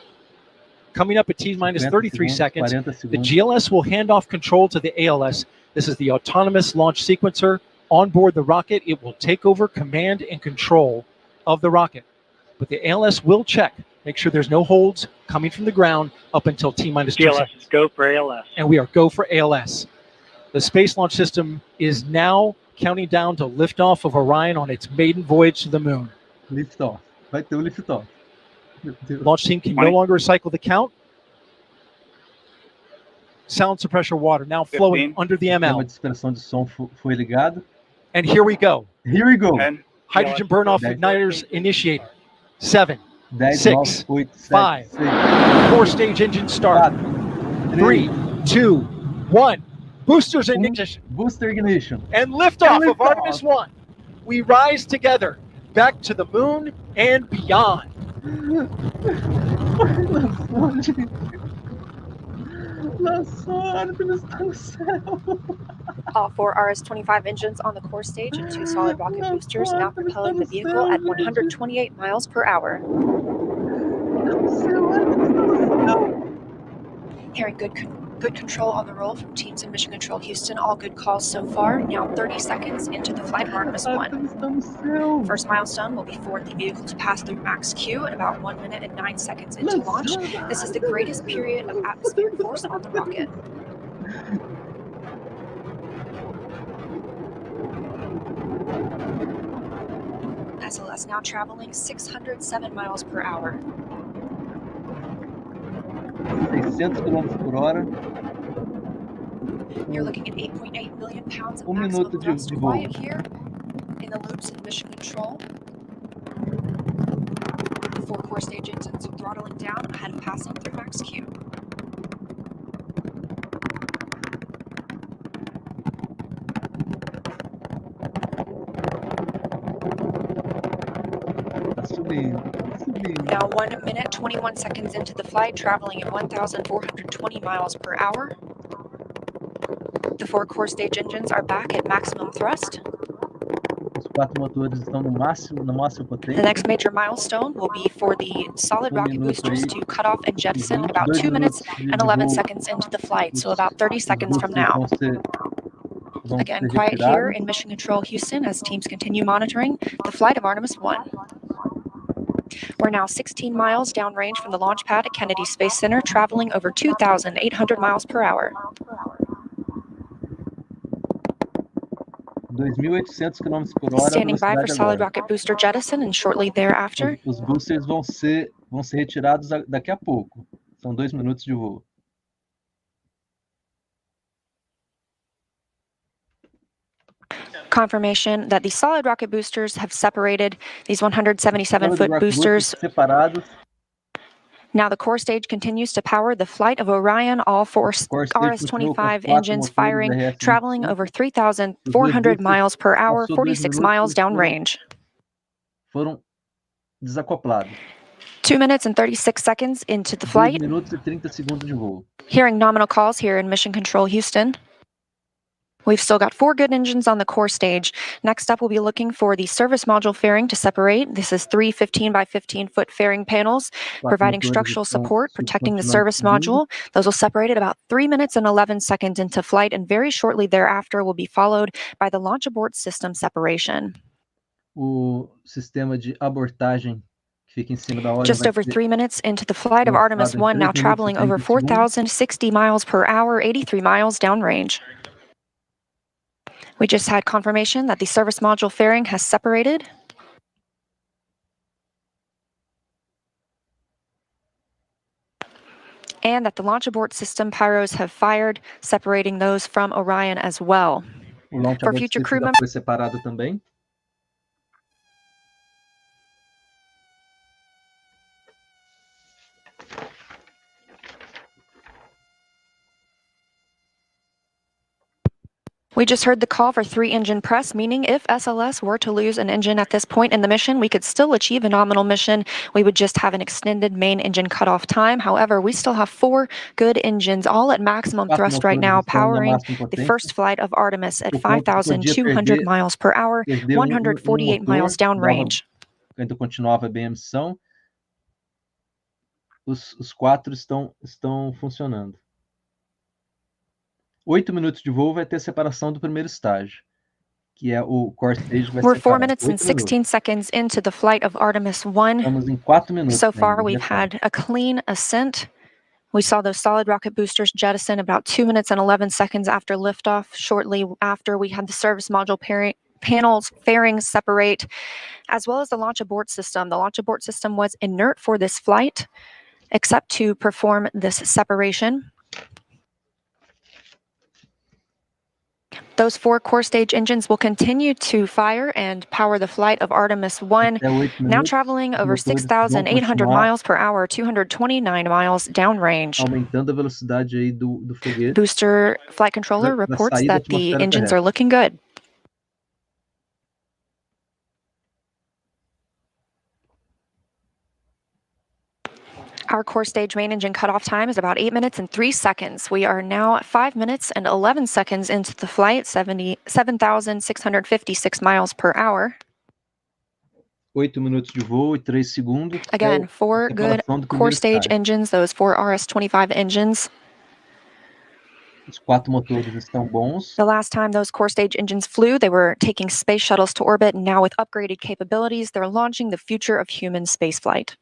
Coming up at T-minus 33 seconds, 40 the segundos. GLS will hand off control to the ALS. This is the autonomous launch sequencer. On board the rocket, it will take over command and control of the rocket. But the ALS will check, make sure there's no holds coming from the ground up until T-minus 2 GLS seconds. is go for ALS. And we are go for ALS. The Space Launch System is now counting down to liftoff of Orion on its maiden voyage to the moon. Lift off. Vai ter o lift off. Meu Deus. Launch team can no longer recycle the count. Sound suppressor water now flowing 15. under the O sistema ML. de dispersão de som foi ligado. And here we go. Here we go. 10, Hydrogen burn-off 10. igniters initiated. 7, 10, 6, 9, 8, 7, 5. 6, Core stage engine start. 3, 2, 1. Boosters in ignition. Booster ignition. And liftoff of liftoff. Artemis 1. We rise together back to the moon and beyond. Lançou, gente. Lançou, Artemis está no céu. All 4 RS-25 engines on the core stage and 2 solid rocket boosters now propelling the vehicle at 128 miles per hour. Hearing good control on the roll from teams in Mission Control Houston. All good calls so far. Now 30 seconds into the flight of Artemis 1. First milestone will be for the vehicle to pass through max Q at about 1 minute and 9 seconds into launch. This is the greatest period of atmospheric force on the rocket. SLS now traveling 607 miles per hour. 600 km por hora. You're looking at 8.8 million pounds of 1 maximum minuto thrust de voo. quiet here in the loops in Mission Control. 4 core stage engines throttling down ahead of passing through max Q. Tá subindo, tá subindo. Now 1 minute, 21 seconds into the flight, traveling at 1,420 miles per hour. The 4 core stage engines are back at maximum thrust. Os 4 motores estão no máximo, na máxima The potência. next major milestone will be for the solid rocket boosters to cut off and jettison at about 2 minutes and 11 seconds into the flight, so about 30 seconds from now. Vão Again, ser quiet here retirados. in Mission Control Houston as teams continue monitoring the flight of Artemis 1. We're now 16 miles downrange from the launch pad at Kennedy Space Center, traveling over 2,800 miles per hour. 2.800 km por hora. Standing by for Velocidade solid agora. rocket booster jettison and shortly thereafter. Os boosters vão ser retirados daqui a pouco. São 2 minutos de voo. Confirmation that the solid rocket boosters have separated, these 177-foot boosters. Separados. Now the core stage continues to power the flight of Orion, all four RS-25 engines firing, traveling over 3,400 miles per hour, 46 miles downrange. Foram desacoplados. 2 minutes and 36 seconds into the flight. 2 minutos e 30 segundos de voo. Hearing nominal calls here in Mission Control Houston. We've still got 4 good engines on the core stage. Next up, we'll be looking for the service module fairing to separate. This is 3 15 by 15-foot fairing panels, providing structural support, protecting the service module. Those will separate at about 3 minutes and 11 seconds into flight, and very shortly thereafter will be followed by the launch abort system separation. O sistema de abortagem que fica em cima da ORION. Just over 3 minutes into the flight of Artemis 1, now traveling over 4,060 miles per hour, 83 miles downrange. We just had confirmation that the service module fairing has separated. And that the launch abort system pyros have fired, separating those from Orion as well. For future crew members. Foi separado também. We just heard the call for 3-engine press, meaning if SLS were to lose an engine at this point in the mission, we could still achieve a nominal mission. We would just have an extended main engine cutoff time. However, we still have 4 good engines, all at maximum thrust right now, powering the first flight of Artemis at 5,200 miles per hour, 148 miles downrange. Ainda continuava bem a missão. Os 4 estão funcionando. 8 minutos de voo vai ter separação do primeiro estágio, que é o core stage. We're 4 minutes and 16 seconds into the flight of Artemis 1. Estamos em 4 minutos. So far, we've had a clean ascent. We saw those solid rocket boosters jettison about 2 minutes and 11 seconds after liftoff. Shortly after, we had the service module panels fairings separate, as well as the launch abort system. The launch abort system was inert for this flight, except to perform this separation. Those 4 core stage engines will continue to fire and power the flight of Artemis 1, now traveling over 6,800 miles per hour, 229 miles downrange. Aumentando a velocidade aí do foguete. Booster flight controller reports that the engines are looking good. Our core stage main engine cutoff time is about 8 minutes and 3 seconds. We are now 5 minutes and 11 seconds into the flight, 7,656 miles per hour. 8 minutos de voo e 3 segundos. Again, 4 good core stage engines, those 4 RS-25 engines. Os 4 motores estão bons. The last time those core stage engines flew, they were taking space shuttles to orbit, and now with upgraded capabilities, they're launching the future of human spaceflight.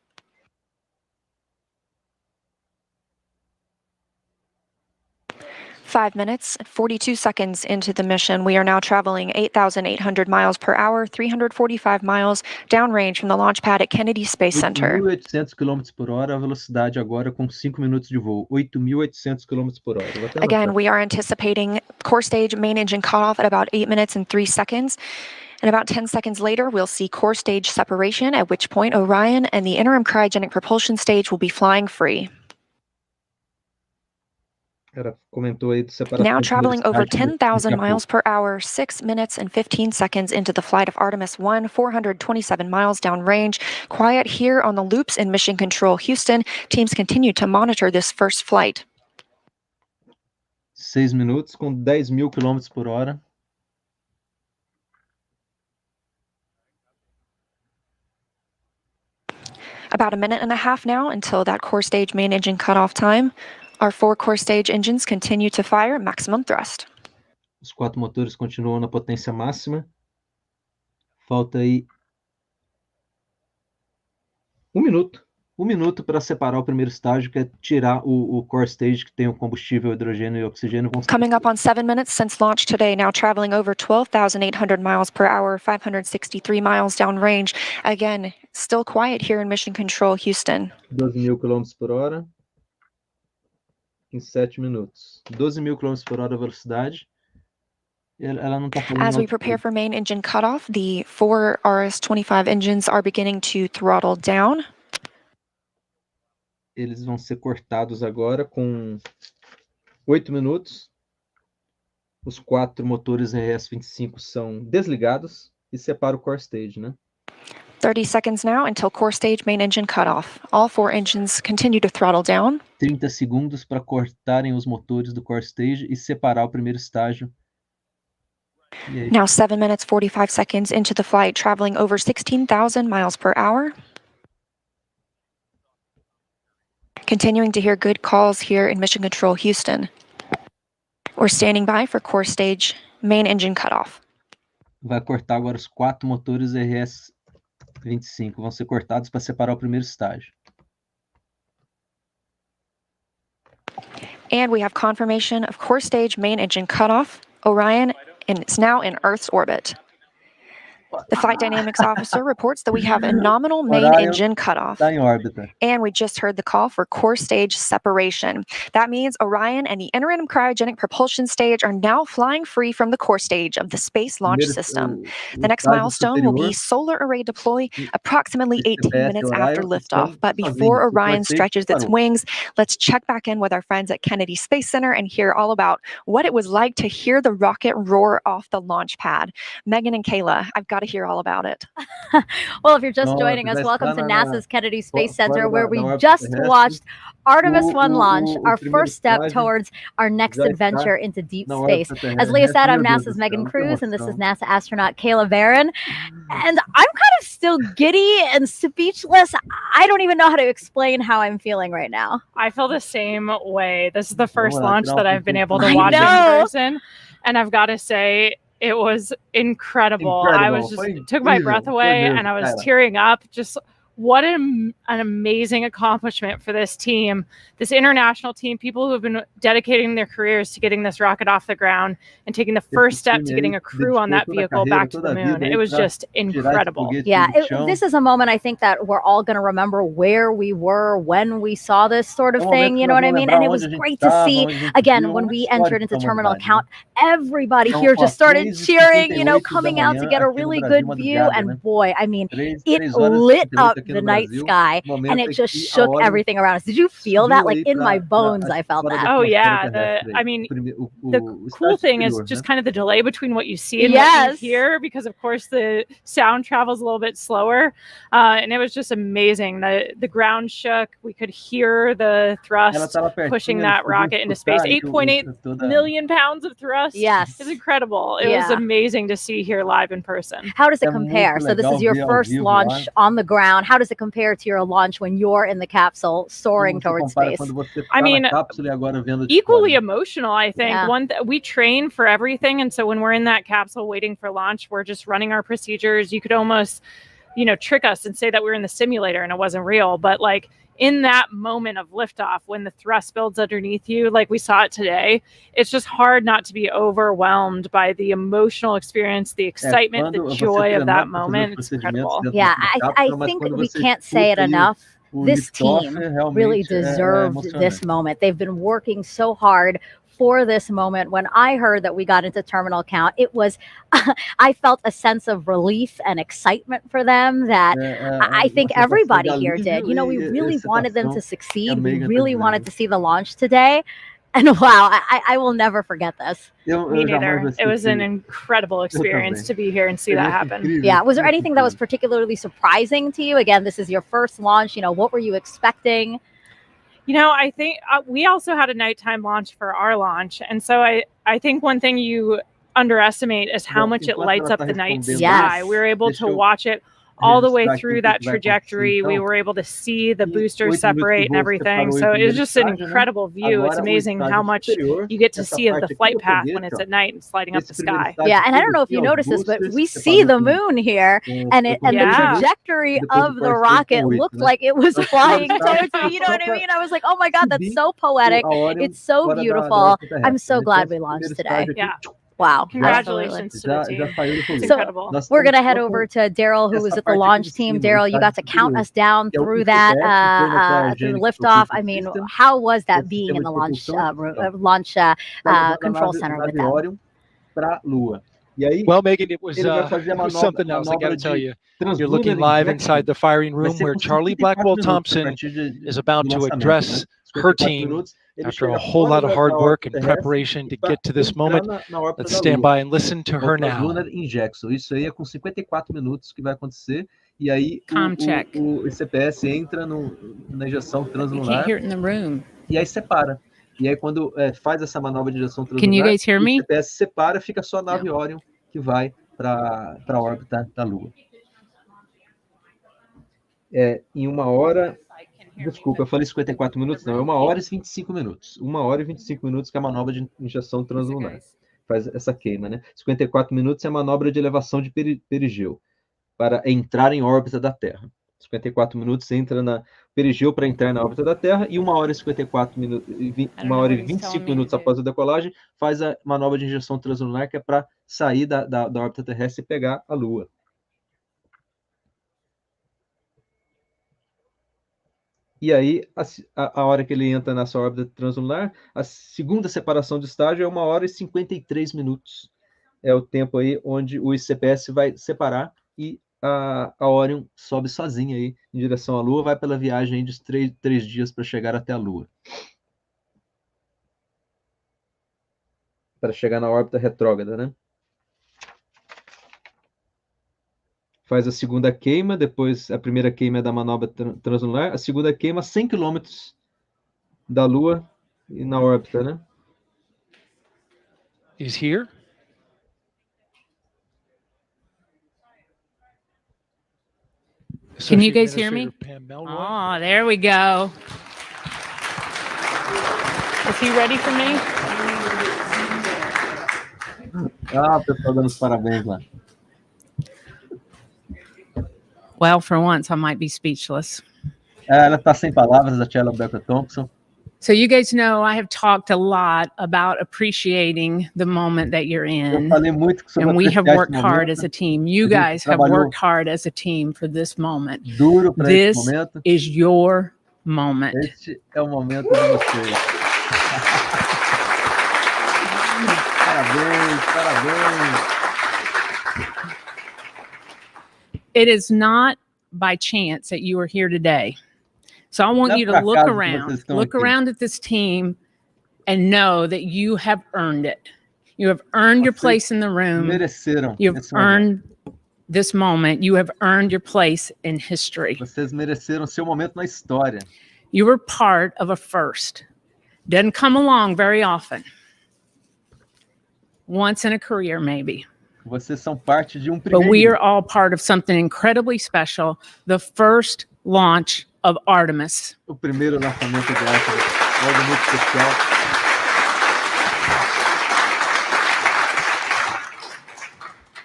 5 minutes, 42 seconds into the mission, we are now traveling 8,800 miles per hour, 345 miles downrange from the launch pad at Kennedy Space Center. 8.800 km por hora, a velocidade agora com 5 minutos de voo, 8.800 km por hora. Again, we are anticipating core stage main engine cutoff at about 8 minutes and 3 seconds. And about 10 seconds later, we'll see core stage separation, at which point Orion and the interim cryogenic propulsion stage will be flying free. Now traveling over 10,000 miles per hour, 6 minutes and 15 seconds into the flight of Artemis 1, 427 miles downrange. Quiet here on the loops in Mission Control Houston. Teams continue to monitor this first flight. 6 minutos com 10.000 km por hora. About a minute and a half now until that core stage main engine cutoff time. Our 4 core stage engines continue to fire maximum thrust. Os 4 motores continuam na potência máxima. Falta aí Um minuto para separar o primeiro estágio, que é tirar o core stage, que tem o combustível, hidrogênio e oxigênio. Coming up on 7 minutes since launch today, now traveling over 12,800 miles per hour, 563 miles downrange. Again, still quiet here in Mission Control, Houston. 12.000 km por hora em 7 minutos. 12.000 km por hora a velocidade. Ela não tá falando As we prepare for main engine cutoff, the 4 RS-25 engines are beginning to throttle down. Eles vão ser cortados agora com 8 minutos. Os 4 motores RS-25 são desligados e separa o core stage, né? 30 seconds now until core stage main engine cutoff. All 4 engines continue to throttle down. 30 segundos para cortarem os motores do core stage e separar o primeiro estágio. Now 7 minutes 45 seconds into the flight, traveling over 16,000 miles per hour. Continuing to hear good calls here in Mission Control, Houston. We're standing by for core stage main engine cutoff. Vai cortar agora os 4 motores RS-25. Vão ser cortados para separar o primeiro estágio. And we have confirmation of core stage main engine cutoff. Orion is now in Earth's orbit. The flight dynamics officer reports that we have a nominal main engine cutoff. Está em órbita. And we just heard the call for core stage separation. That means Orion and the interim cryogenic propulsion stage are now flying free from the core stage of the Space Launch System. The next milestone will be solar array deploy approximately 18 minutes after liftoff. But before Orion stretches its wings, let's check back in with our friends at Kennedy Space Center and hear all about what it was like to hear the rocket roar off the launch pad. Megan and Kayla, I've got to hear all about it. Well, if you're just joining us, welcome to NASA's Kennedy Space Center, where we just watched Artemis 1 launch, our first step towards our next adventure into deep space. As Leah said, I'm NASA's Megan Cruz, and this is NASA astronaut Kayla Barron. And I'm kind of still giddy and speechless. I don't even know how to explain how I'm feeling right now. I feel the same way. This is the first launch that I've been able to watch in person. And I've got to say, it was incredible. I was just, it took my breath away and I was tearing up. Just what an amazing accomplishment for this team, this international team, people who have been dedicating their careers to getting this rocket off the ground and taking the first step to getting a crew on that vehicle back to the moon. It was just incredible. Yeah, this is a moment I think that we're all going to remember where we were when we saw this sort of thing, you know what I mean? And it was great to see, again, when we entered into terminal count, everybody here just started cheering, you know, coming out to get a really good view. And boy, I mean, it lit up the night sky and it just shook everything around us. Did you feel that? Like in my bones, I felt that. Oh yeah. I mean, the cool thing is just kind of the delay between what you see and what you hear, because of course the sound travels a little bit slower. And it was just amazing. The ground shook. We could hear the thrust pushing that rocket into space. 8.8 million pounds of thrust. Yes. It's incredible. It was amazing to see here live in person. How does it compare? So this is your first launch on the ground. How does it compare to your launch when you're in the capsule soaring towards space? I mean, equally emotional, I think. We train for everything. And so when we're in that capsule waiting for launch, we're just running our procedures. You could almost, you know, trick us and say that we were in the simulator and it wasn't real. But like in that moment of liftoff, when the thrust builds underneath you, like we saw it today, it's just hard not to be overwhelmed by the emotional experience, the excitement, the joy of that moment. It's incredible. Yeah, I think we can't say it enough. This team really deserved this moment. They've been working so hard for this moment. When I heard that we got into terminal count, it was, I felt a sense of relief and excitement for them that I think everybody here did. You know, we really wanted them to succeed. We really wanted to see the launch today. And wow, I will never forget this. Me neither. It was an incredible experience to be here and see that happen. Yeah. Was there anything that was particularly surprising to you? Again, this is your first launch. You know, what were you expecting? You know, I think we also had a nighttime launch for our launch. And so I think one thing you underestimate is how much it lights up the night sky. We were able to watch it all the way through that trajectory. We were able to see the boosters separate and everything. So it was just an incredible view. It's amazing how much you get to see of the flight path when it's at night and sliding up the sky. Yeah, and I don't know if you noticed this, but we see the moon here, and the trajectory of the rocket looked like it was flying towards me. You know what I mean? I was like, oh my God, that's so poetic. It's so beautiful. I'm so glad we launched today. Yeah. Wow. Congratulations to the team. It's incredible. We're going to head over to Daryl, who was at the launch team. Daryl, you got to count us down through that, through liftoff. I mean, how was that being in the launch control center with them? Well, Megan, it was something else, I got to tell you. You're looking live inside the firing room where Charlie Blackwell Thompson is about to address her team after a whole lot of hard work and preparation to get to this moment. Let's stand by and listen to her now. Isso aí é com 54 minutos que vai acontecer. E aí o CPS entra na injeção translunar. E aí separa. E aí quando faz essa manobra de injeção translunar, o CPS separa, fica só a nave ORION que vai para a órbita da Lua. Em 1 hora... Desculpa, eu falei 54 minutos, não, é 1 hora e 25 minutos. 1 hora e 25 minutos que é a manobra de injeção translunar. Faz essa queima, né? 54 minutos é a manobra de elevação de perigeu, para entrar em órbita da Terra. 54 minutos entra na perigeu para entrar na órbita da Terra, e 1 hora e 54 minutos, 1 hora e 25 minutos após a decolagem, faz a manobra de injeção translunar, que é para sair da órbita terrestre e pegar a Lua. E aí, a hora que ele entra nessa órbita translunar, a segunda separação de estágio é 1 hora e 53 minutos. É o tempo aí onde o ICPS vai separar e a ORION sobe sozinha aí em direção à Lua, vai pela viagem de 3 dias para chegar até a Lua. Para chegar na órbita retrógrada, né? Faz a segunda queima, depois a primeira queima é da manobra translunar, a segunda queima 100 km da Lua e na órbita, né? He's here. Can you guys hear me? Oh, there we go. Is he ready for me? Ah, o pessoal dando os parabéns lá. Well, for once, I might be speechless. Ela está sem palavras, a Tchela Becker Thompson. So you guys know I have talked a lot about appreciating the moment that you're in. And we have worked hard as a team. You guys have worked hard as a team for this moment. This is your moment. Este é o momento de vocês. Parabéns, parabéns. It is not by chance that you are here today. So I want you to look around at this team and know that you have earned it. You have earned your place in the room. You've earned this moment. You have earned your place in history. Vocês mereceram seu momento na história. You were part of a first. Doesn't come along very often. Once in a career, maybe. Vocês são parte de primeiro. But we are all part of something incredibly special, the first launch of Artemis. O primeiro lançamento de Artemis, algo muito especial.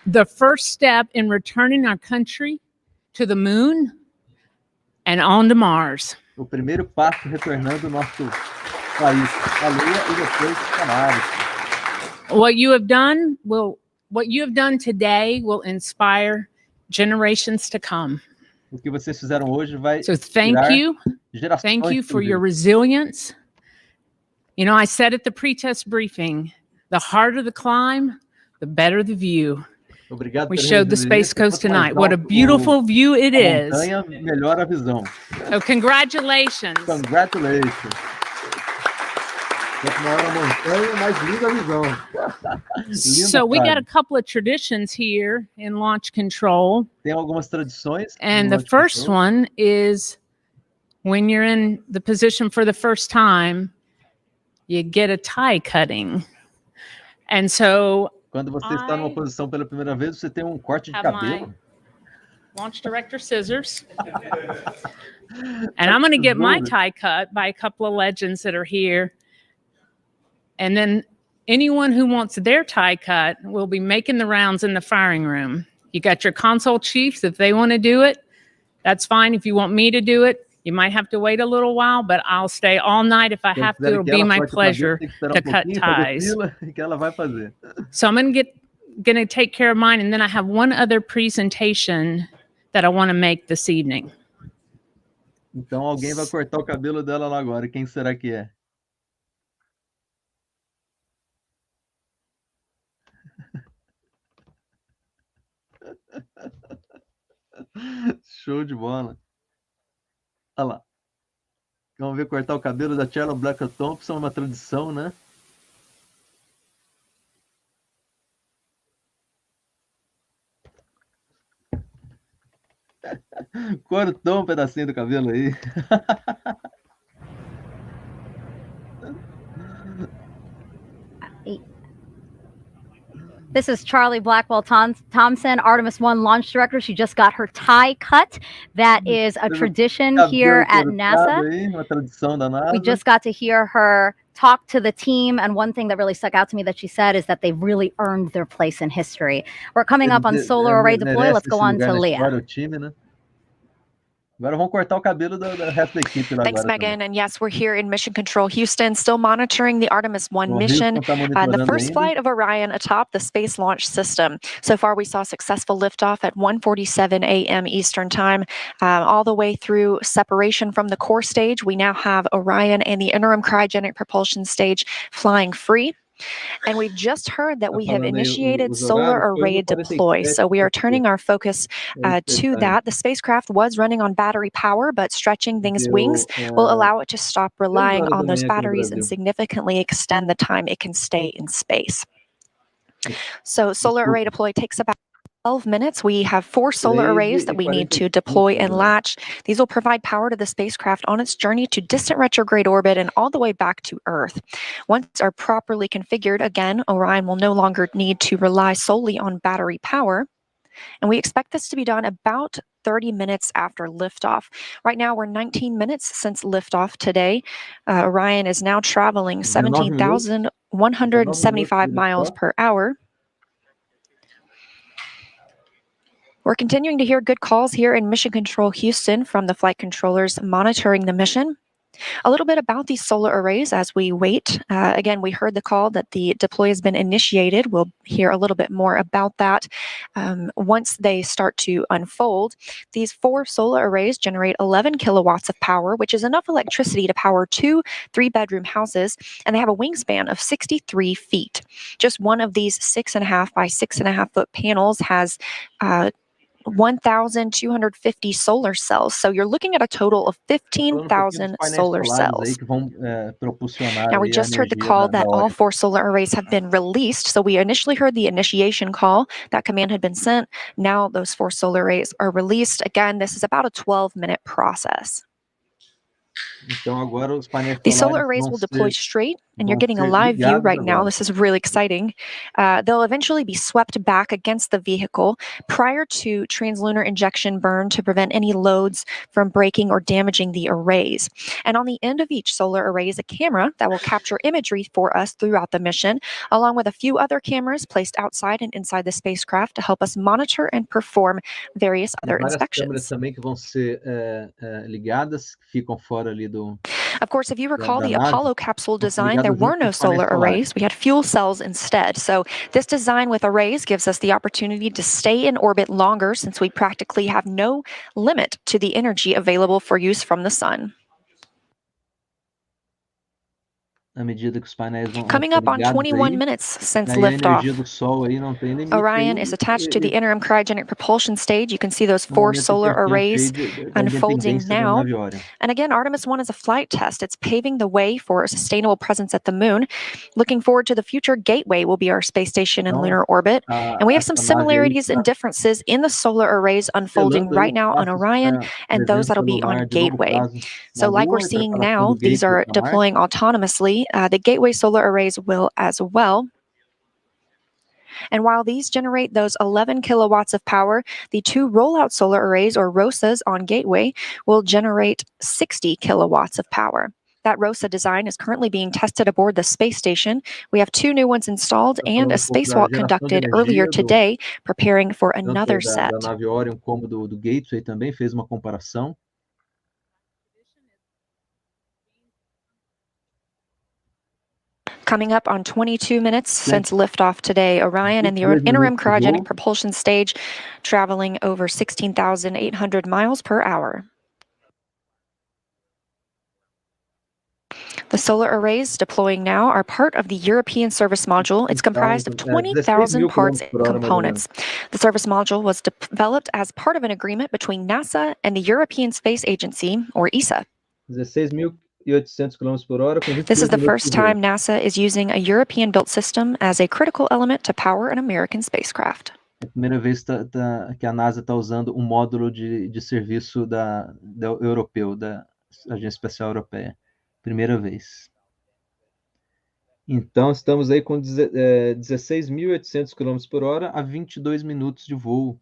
The first step in returning our country to the moon and on to Mars. O primeiro passo retornando o nosso país à Lua e depois a Marte. What you have done today will inspire generations to come. O que vocês fizeram hoje vai thank you for your resilience. You know, I said at the pre-test briefing, the harder the climb, the better the view. Obrigado. We showed the Space Coast tonight. What a beautiful view it is. Melhora a visão. So congratulations. Congratulations. So we got a couple of traditions here in launch control. Tem algumas tradições. And the first one is when you're in the position for the first time, you get a tie cutting. And so quando você está numa posição pela primeira vez, você tem corte de cabelo. launch director scissors. And I'm going to get my tie cut by a couple of legends that are here. And then anyone who wants their tie cut will be making the rounds in the firing room. You got your console chiefs. If they want to do it, that's fine. If you want me to do it, you might have to wait a little while, but I'll stay all night if I have to. It'll be my pleasure to cut ties. So I'm going to take care of mine, and then I have one other presentation that I want to make this evening. Então alguém vai cortar o cabelo dela lá agora. Quem será que é? Show de bola. Olha lá. Vamos ver cortar o cabelo da Charlotte Black Thompson, uma tradição, né? Cortou um pedacinho do cabelo aí. This is Charlie Blackwell Thompson, Artemis 1 launch director. She just got her tie cut. That is a tradition here at NASA. We just got to hear her talk to the team, and one thing that really stuck out to me that she said is that they've really earned their place in history. We're coming up on solar array deploy. Let's go on to Leah. Agora vamos cortar o cabelo do resto da equipe lá. Thanks, Megan. And yes, we're here in Mission Control Houston, still monitoring the Artemis 1 mission and the first flight of Orion atop the Space Launch System. So far, we saw successful liftoff at 1:47 a.m. Eastern Time, all the way through separation from the core stage. We now have Orion and the interim cryogenic propulsion stage flying free. And we've just heard that we have initiated solar array deploy. So we are turning our focus to that. The spacecraft was running on battery power, but stretching these wings will allow it to stop relying on those batteries and significantly extend the time it can stay in space. So solar array deploy takes about 12 minutes. We have 4 solar arrays that we need to deploy and latch. These will provide power to the spacecraft on its journey to distant retrograde orbit and all the way back to Earth. Once are properly configured, again, Orion will no longer need to rely solely on battery power. And we expect this to be done about 30 minutes after liftoff. Right now, we're 19 minutes since liftoff today. Orion is now traveling 17,175 miles per hour. We're continuing to hear good calls here in Mission Control Houston from the flight controllers monitoring the mission. A little bit about these solar arrays as we wait. Again, we heard the call that the deploy has been initiated. We'll hear a little bit more about that once they start to unfold. These 4 solar arrays generate 11 kilowatts of power, which is enough electricity to power 2 3-bedroom houses, and they have a wingspan of 63 feet. Just one of these 6.5 by 6.5 foot panels has 1,250 solar cells. So you're looking at a total of 15,000 solar cells. Now, we just heard the call that all 4 solar arrays have been released. So we initially heard the initiation call. That command had been sent. Now those 4 solar arrays are released. Again, this is about a 12-minute process. These solar arrays will deploy straight, and you're getting a live view right now. This is really exciting. They'll eventually be swept back against the vehicle prior to translunar injection burn to prevent any loads from breaking or damaging the arrays. And on the end of each solar array is a camera that will capture imagery for us throughout the mission, along with a few other cameras placed outside and inside the spacecraft to help us monitor and perform various other inspections. Of course, if you recall the Apollo capsule design, there were no solar arrays. We had fuel cells instead. So this design with arrays gives us the opportunity to stay in orbit longer since we practically have no limit to the energy available for use from the sun. Coming up on 21 minutes since liftoff. Orion is attached to the interim cryogenic propulsion stage. You can see those 4 solar arrays unfolding now. And again, Artemis 1 is a flight test. It's paving the way for a sustainable presence at the moon. Looking forward to the future, Gateway will be our space station in lunar orbit. And we have some similarities and differences in the solar arrays unfolding right now on Orion and those that'll be on Gateway. So like we're seeing now, these are deploying autonomously. The Gateway solar arrays will as well. And while these generate those 11 kilowatts of power, the 2 rollout solar arrays, or ROSAs, on Gateway will generate 60 kilowatts of power. That ROSA design is currently being tested aboard the space station. We have 2 new ones installed and a spacewalk conducted earlier today, preparing for another set. Da nave Orion como do Gateway também, fez uma comparação. Coming up on 22 minutes since liftoff today, Orion and the interim cryogenic propulsion stage traveling over 16,800 miles per hour. The solar arrays deploying now are part of the European service module. It's comprised of 20,000 parts and components. The service module was developed as part of an agreement between NASA and the European Space Agency, or ESSE. 16.800 km por hora. This is the first time NASA is using a European-built system as a critical element to power an American spacecraft. É a primeira vez que a NASA está usando um módulo de serviço europeu, da Agência Espacial Europeia. Primeira vez. Então, estamos aí com 16.800 km por hora a 22 minutos de voo.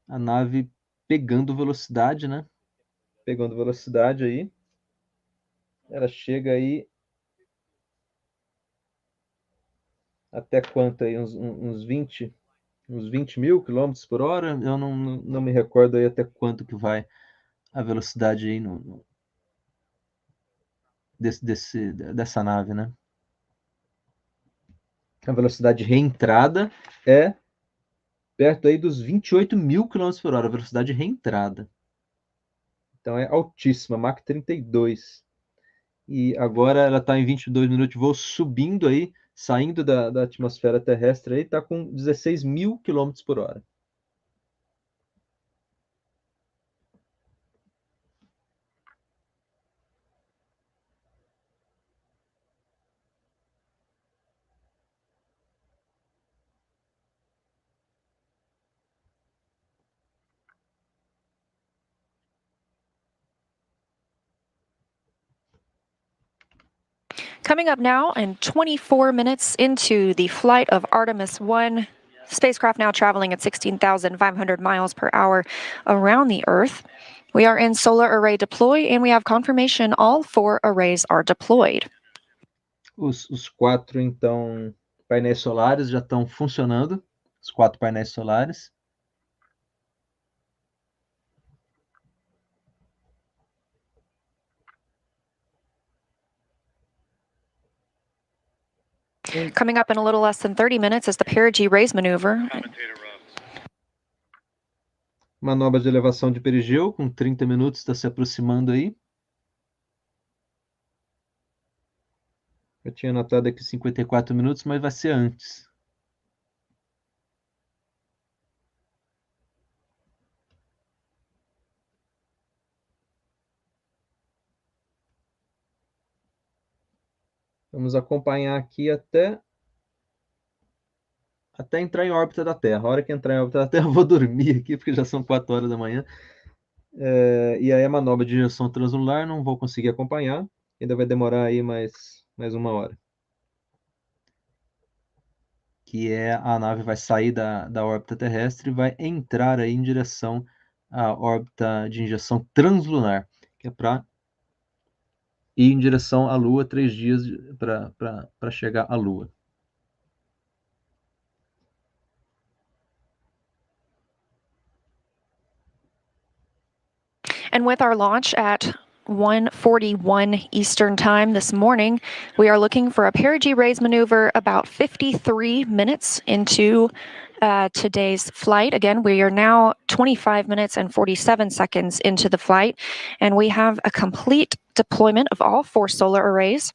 A nave pegando velocidade, né? Pegando velocidade aí. Ela chega aí até quanto aí? Uns 20 mil quilômetros por hora? Eu não me recordo aí até quanto que vai a velocidade aí dessa nave, né? A velocidade de reentrada é perto aí dos 28 mil km por hora, a velocidade de reentrada. Então é altíssima, Mach 32. E agora ela está em 22 minutos de voo, subindo aí, saindo da atmosfera terrestre aí, está com 16 mil km por hora. Coming up now, in 24 minutes into the flight of Artemis 1, spacecraft now traveling at 16,500 miles per hour around the Earth. We are in solar array deploy, and we have confirmation all 4 arrays are deployed. Os 4, então, painéis solares já estão funcionando, os 4 painéis solares. Coming up in a little less than 30 minutes is the perigee raise maneuver. Manobra de elevação de perigeu, com 30 minutos, está se aproximando aí. Eu tinha anotado aqui 54 minutos, mas vai ser antes. Vamos acompanhar aqui até entrar em órbita da Terra. A hora que entrar em órbita da Terra, eu vou dormir aqui, porque já são 4 horas da manhã. E aí a manobra de injeção translunar não vou conseguir acompanhar. Ainda vai demorar aí mais 1 hora. Que é a nave vai sair da órbita terrestre e vai entrar aí em direção à órbita de injeção translunar, que é para ir em direção à Lua, 3 dias para chegar à Lua. And with our launch at 1:41 Eastern Time this morning, we are looking for a perigee raise maneuver about 53 minutes into today's flight. Again, we are now 25 minutes and 47 seconds into the flight, and we have a complete deployment of all 4 solar arrays.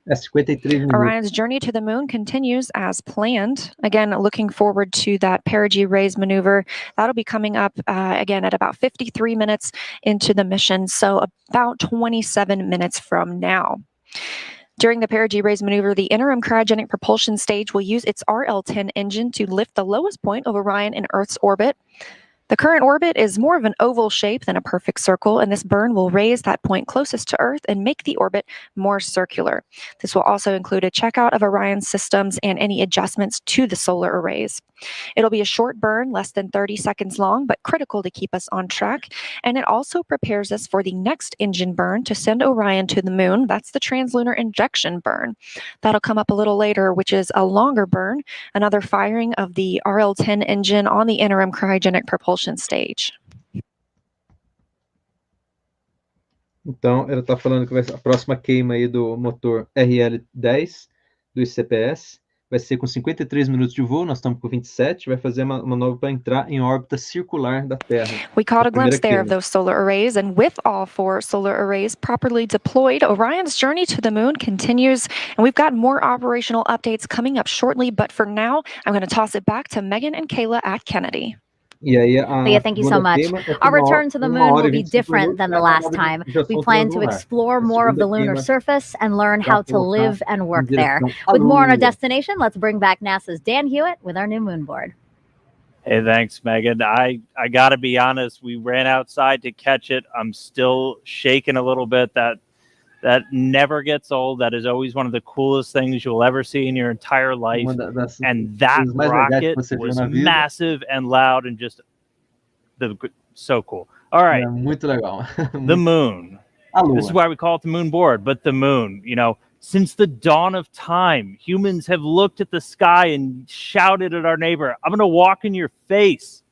É 53 minutos. Orion's journey to the moon continues as planned. Again, looking forward to that perigee raise maneuver. That'll be coming up again at about 53 minutes into the mission, so about 27 minutes from now. During the perigee raise maneuver, the interim cryogenic propulsion stage will use its RL-10 engine to lift the lowest point of Orion in Earth's orbit. The current orbit is more of an oval shape than a perfect circle, and this burn will raise that point closest to Earth and make the orbit more circular. This will also include a checkout of Orion's systems and any adjustments to the solar arrays. It'll be a short burn, less than 30 seconds long, but critical to keep us on track. And it also prepares us for the next engine burn to send Orion to the moon. That's the translunar injection burn. That'll come up a little later, which is a longer burn, another firing of the RL-10 engine on the interim cryogenic propulsion stage. Então, ela está falando que a próxima queima aí do motor RL-10 do CPS vai ser com 53 minutos de voo, nós estamos com 27, vai fazer uma manobra para entrar em órbita circular da Terra. We caught a glimpse there of those solar arrays, and with all 4 solar arrays properly deployed, Orion's journey to the moon continues, and we've got more operational updates coming up shortly, but for now, I'm going to toss it back to Megan and Kayla at Kennedy. Leah, thank you so much. Our return to the moon will be different than the last time. We plan to explore more of the lunar surface and learn how to live and work there. With more on our destination, let's bring back NASA's Dan Hewitt with our new moon board. Hey, thanks, Megan. I got to be honest, we ran outside to catch it. I'm still shaking a little bit. That never gets old. That is always one of the coolest things you'll ever see in your entire life. And that rocket was massive and loud and just so cool. All right. Muito legal. The moon. This is why we call it the moon board. But the moon, you know, since the dawn of time, humans have looked at the sky and shouted at our neighbor, "I'm going to walk in your face."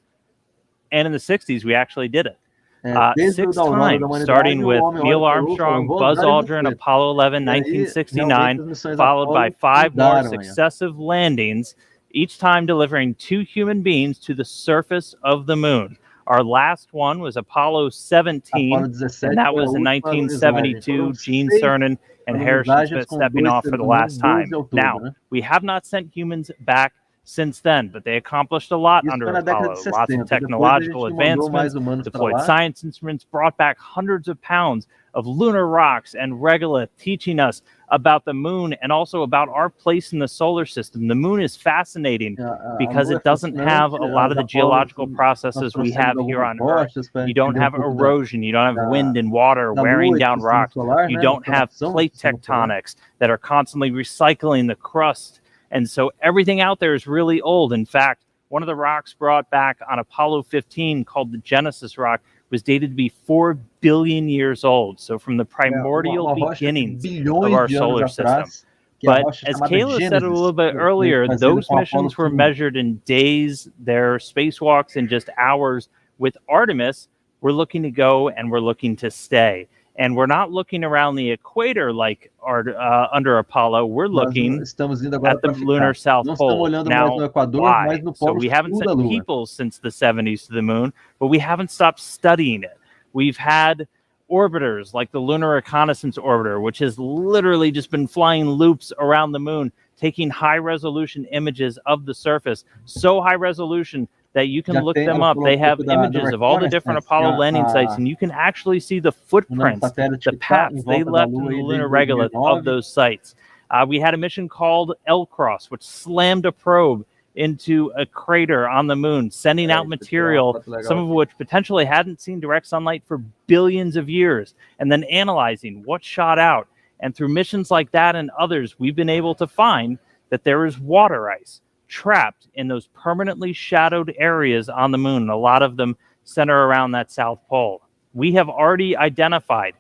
And in the 60s, we actually did it. 6 times, starting with Neil Armstrong, Buzz Aldrin, Apollo 11, 1969, followed by 5 more successive landings, each time delivering 2 human beings to the surface of the moon. Our last one was Apollo 17, and that was in 1972, Gene Cernan and Harrison Smith stepping off for the last time. Now, we have not sent humans back since then, but they accomplished a lot under Apollo. Lots of technological advancements, deployed science instruments, brought back hundreds of pounds of lunar rocks and regolith, teaching us about the moon and also about our place in the solar system. The moon is fascinating because it doesn't have a lot of the geological processes we have here on Earth. You don't have erosion, you don't have wind and water wearing down rocks, you don't have plate tectonics that are constantly recycling the crust. And so everything out there is really old. In fact, one of the rocks brought back on Apollo 15, called the Genesis rock, was dated to be 4 billion years old. So from the primordial beginnings of our solar system. But as Kayla said a little bit earlier, those missions were measured in days. Their spacewalks in just hours. With Artemis, we're looking to go and we're looking to stay. And we're not looking around the equator like under Apollo. We're looking at the lunar South Pole. Now, why? So we haven't sent people since the 70s to the moon, but we haven't stopped studying it. We've had orbiters like the Lunar Reconnaissance Orbiter, which has literally just been flying loops around the moon, taking high-resolution images of the surface. So high resolution that you can look them up. They have images of all the different Apollo landing sites, and you can actually see the footprints, the paths they left in the lunar regolith of those sites. We had a mission called L-Cross, which slammed a probe into a crater on the moon, sending out material, some of which potentially hadn't seen direct sunlight for billions of years, and then analyzing what shot out. And through missions like that and others, we've been able to find that there is water ice trapped in those permanently shadowed areas on the moon. A lot of them center around that South Pole. We have already identified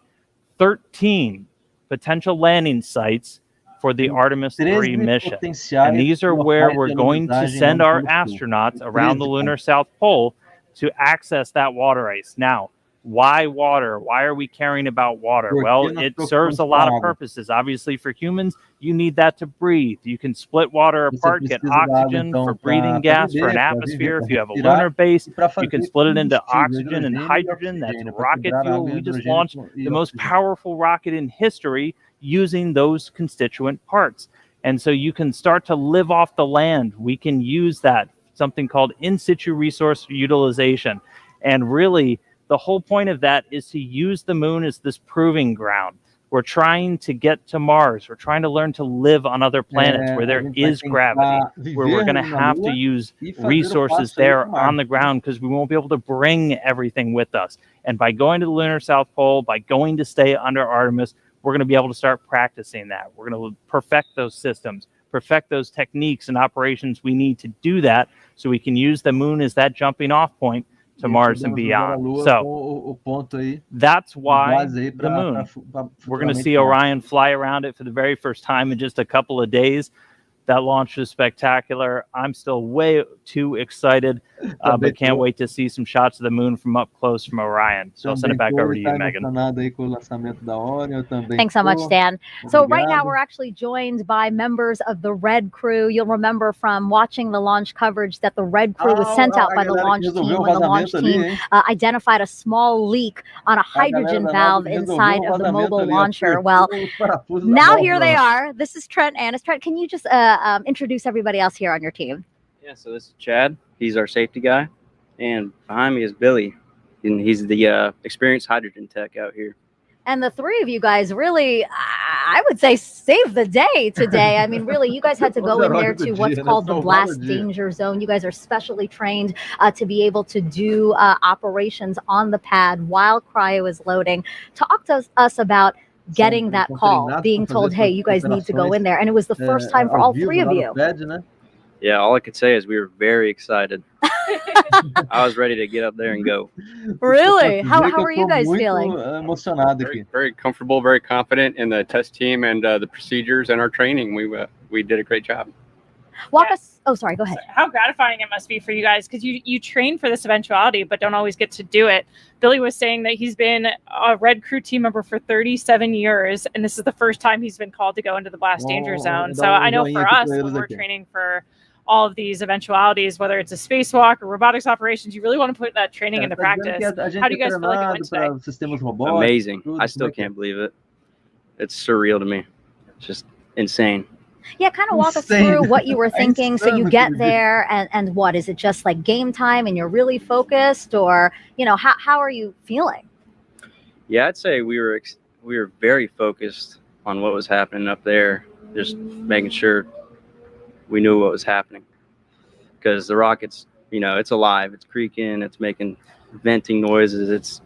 13 potential landing sites for the Artemis 3 mission. And these are where we're going to send our astronauts around the lunar South Pole to access that water ice. Now, why water? Why are we caring about water? Well, it serves a lot of purposes. Obviously, for humans, you need that to breathe. You can split water apart, get oxygen for breathing gas for an atmosphere. If you have a lunar base, you can split it into oxygen and hydrogen. That's rocket fuel. We just launched the most powerful rocket in history using those constituent parts. And so you can start to live off the land. We can use that, something called in situ resource utilization. And really, the whole point of that is to use the moon as this proving ground. We're trying to get to Mars. We're trying to learn to live on other planets where there is gravity, where we're going to have to use resources there on the ground because we won't be able to bring everything with us. And by going to the lunar South Pole, by going to stay under Artemis, we're going to be able to start practicing that. We're going to perfect those systems, perfect those techniques and operations we need to do that so we can use the moon as that jumping off point to Mars and beyond. So that's why the moon. We're going to see Orion fly around it for the very first time in just a couple of days. That launch was spectacular. I'm still way too excited, but can't wait to see some shots of the moon from up close from Orion. So I'll send it back over to you, Megan. Thanks so much, Dan. So right now we're actually joined by members of the Red Crew. You'll remember from watching the launch coverage that the Red Crew was sent out by the launch team when the launch team identified a small leak on a hydrogen valve inside of the mobile launcher. Well, now here they are. This is Trent Annis. Trent, can you just introduce everybody else here on your team? Yeah, so this is Chad. He's our safety guy. And behind me is Billy. And he's the experienced hydrogen tech out here. And the three of you guys really, I would say, saved the day today. I mean, really, you guys had to go in there to what's called the blast danger zone. You guys are specially trained to be able to do operations on the pad while cryo is loading. Talk to us about getting that call, being told, hey, you guys need to go in there. And it was the first time for all three of you. Yeah, all I could say is we were very excited. I was ready to get up there and go. Really? How are you guys feeling? Very comfortable, very confident in the test team and the procedures and our training. We did a great job. Walk us. Oh, sorry. Go ahead. How gratifying it must be for you guys because you train for this eventuality, but don't always get to do it. Billy was saying that he's been a Red Crew team member for 37 years, and this is the first time he's been called to go into the blast danger zone. So I know for us, when we're training for all of these eventualities, whether it's a spacewalk or robotics operations, you really want to put that training into practice. How do you guys feel like it went today? Amazing. I still can't believe it. It's surreal to me. It's just insane. Yeah, kind of walk us through what you were thinking. So you get there and what, is it just like game time and you're really focused, or, you know, how are you feeling? Yeah, I'd say we were very focused on what was happening up there, just making sure we knew what was happening, because the rocket's, you know, it's alive, it's creaking, it's making venting noises. It's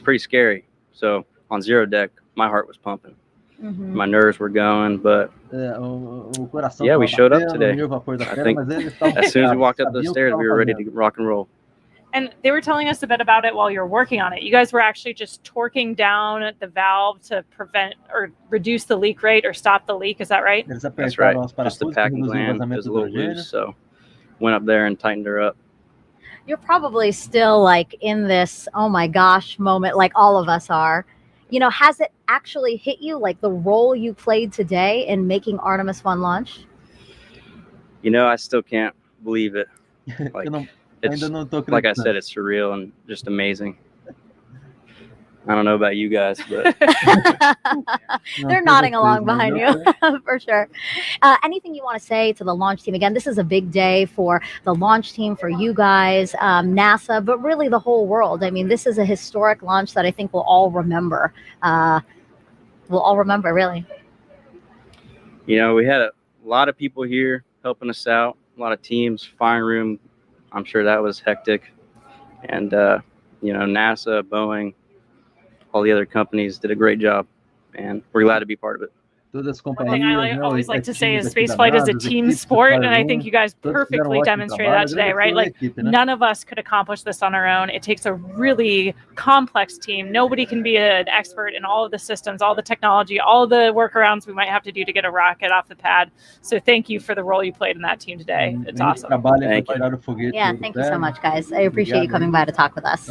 pretty scary. So on zero deck, my heart was pumping. My nerves were going, but yeah, we showed up today. I think as soon as we walked up those stairs, we were ready to rock and roll. And they were telling us a bit about it while you were working on it. You guys were actually just torquing down the valve to prevent or reduce the leak rate or stop the leak. Is that right? That's right. Just the packing gland was a little loose, so went up there and tightened her up. You're probably still like in this, oh my gosh moment, like all of us are. You know, has it actually hit you, like the role you played today in making Artemis 1 launch? You know, I still can't believe it. Like, it's, like I said, it's surreal and just amazing. I don't know about you guys, but they're nodding along behind you for sure. Anything you want to say to the launch team? Again, this is a big day for the launch team, for you guys, NASA, but really the whole world. I mean, this is a historic launch that I think we'll all remember. Really. You know, we had a lot of people here helping us out, a lot of teams, firing room. I'm sure that was hectic. And, you know, NASA, Boeing, all the other companies did a great job, and we're glad to be part of it. One thing I always like to say is spaceflight is a team sport, and I think you guys perfectly demonstrated that today, right? Like, none of us could accomplish this on our own. It takes a really complex team. Nobody can be an expert in all of the systems, all the technology, all the workarounds we might have to do to get a rocket off the pad. So thank you for the role you played in that team today. It's awesome. Thank you. Yeah, thank you so much, guys. I appreciate you coming by to talk with us.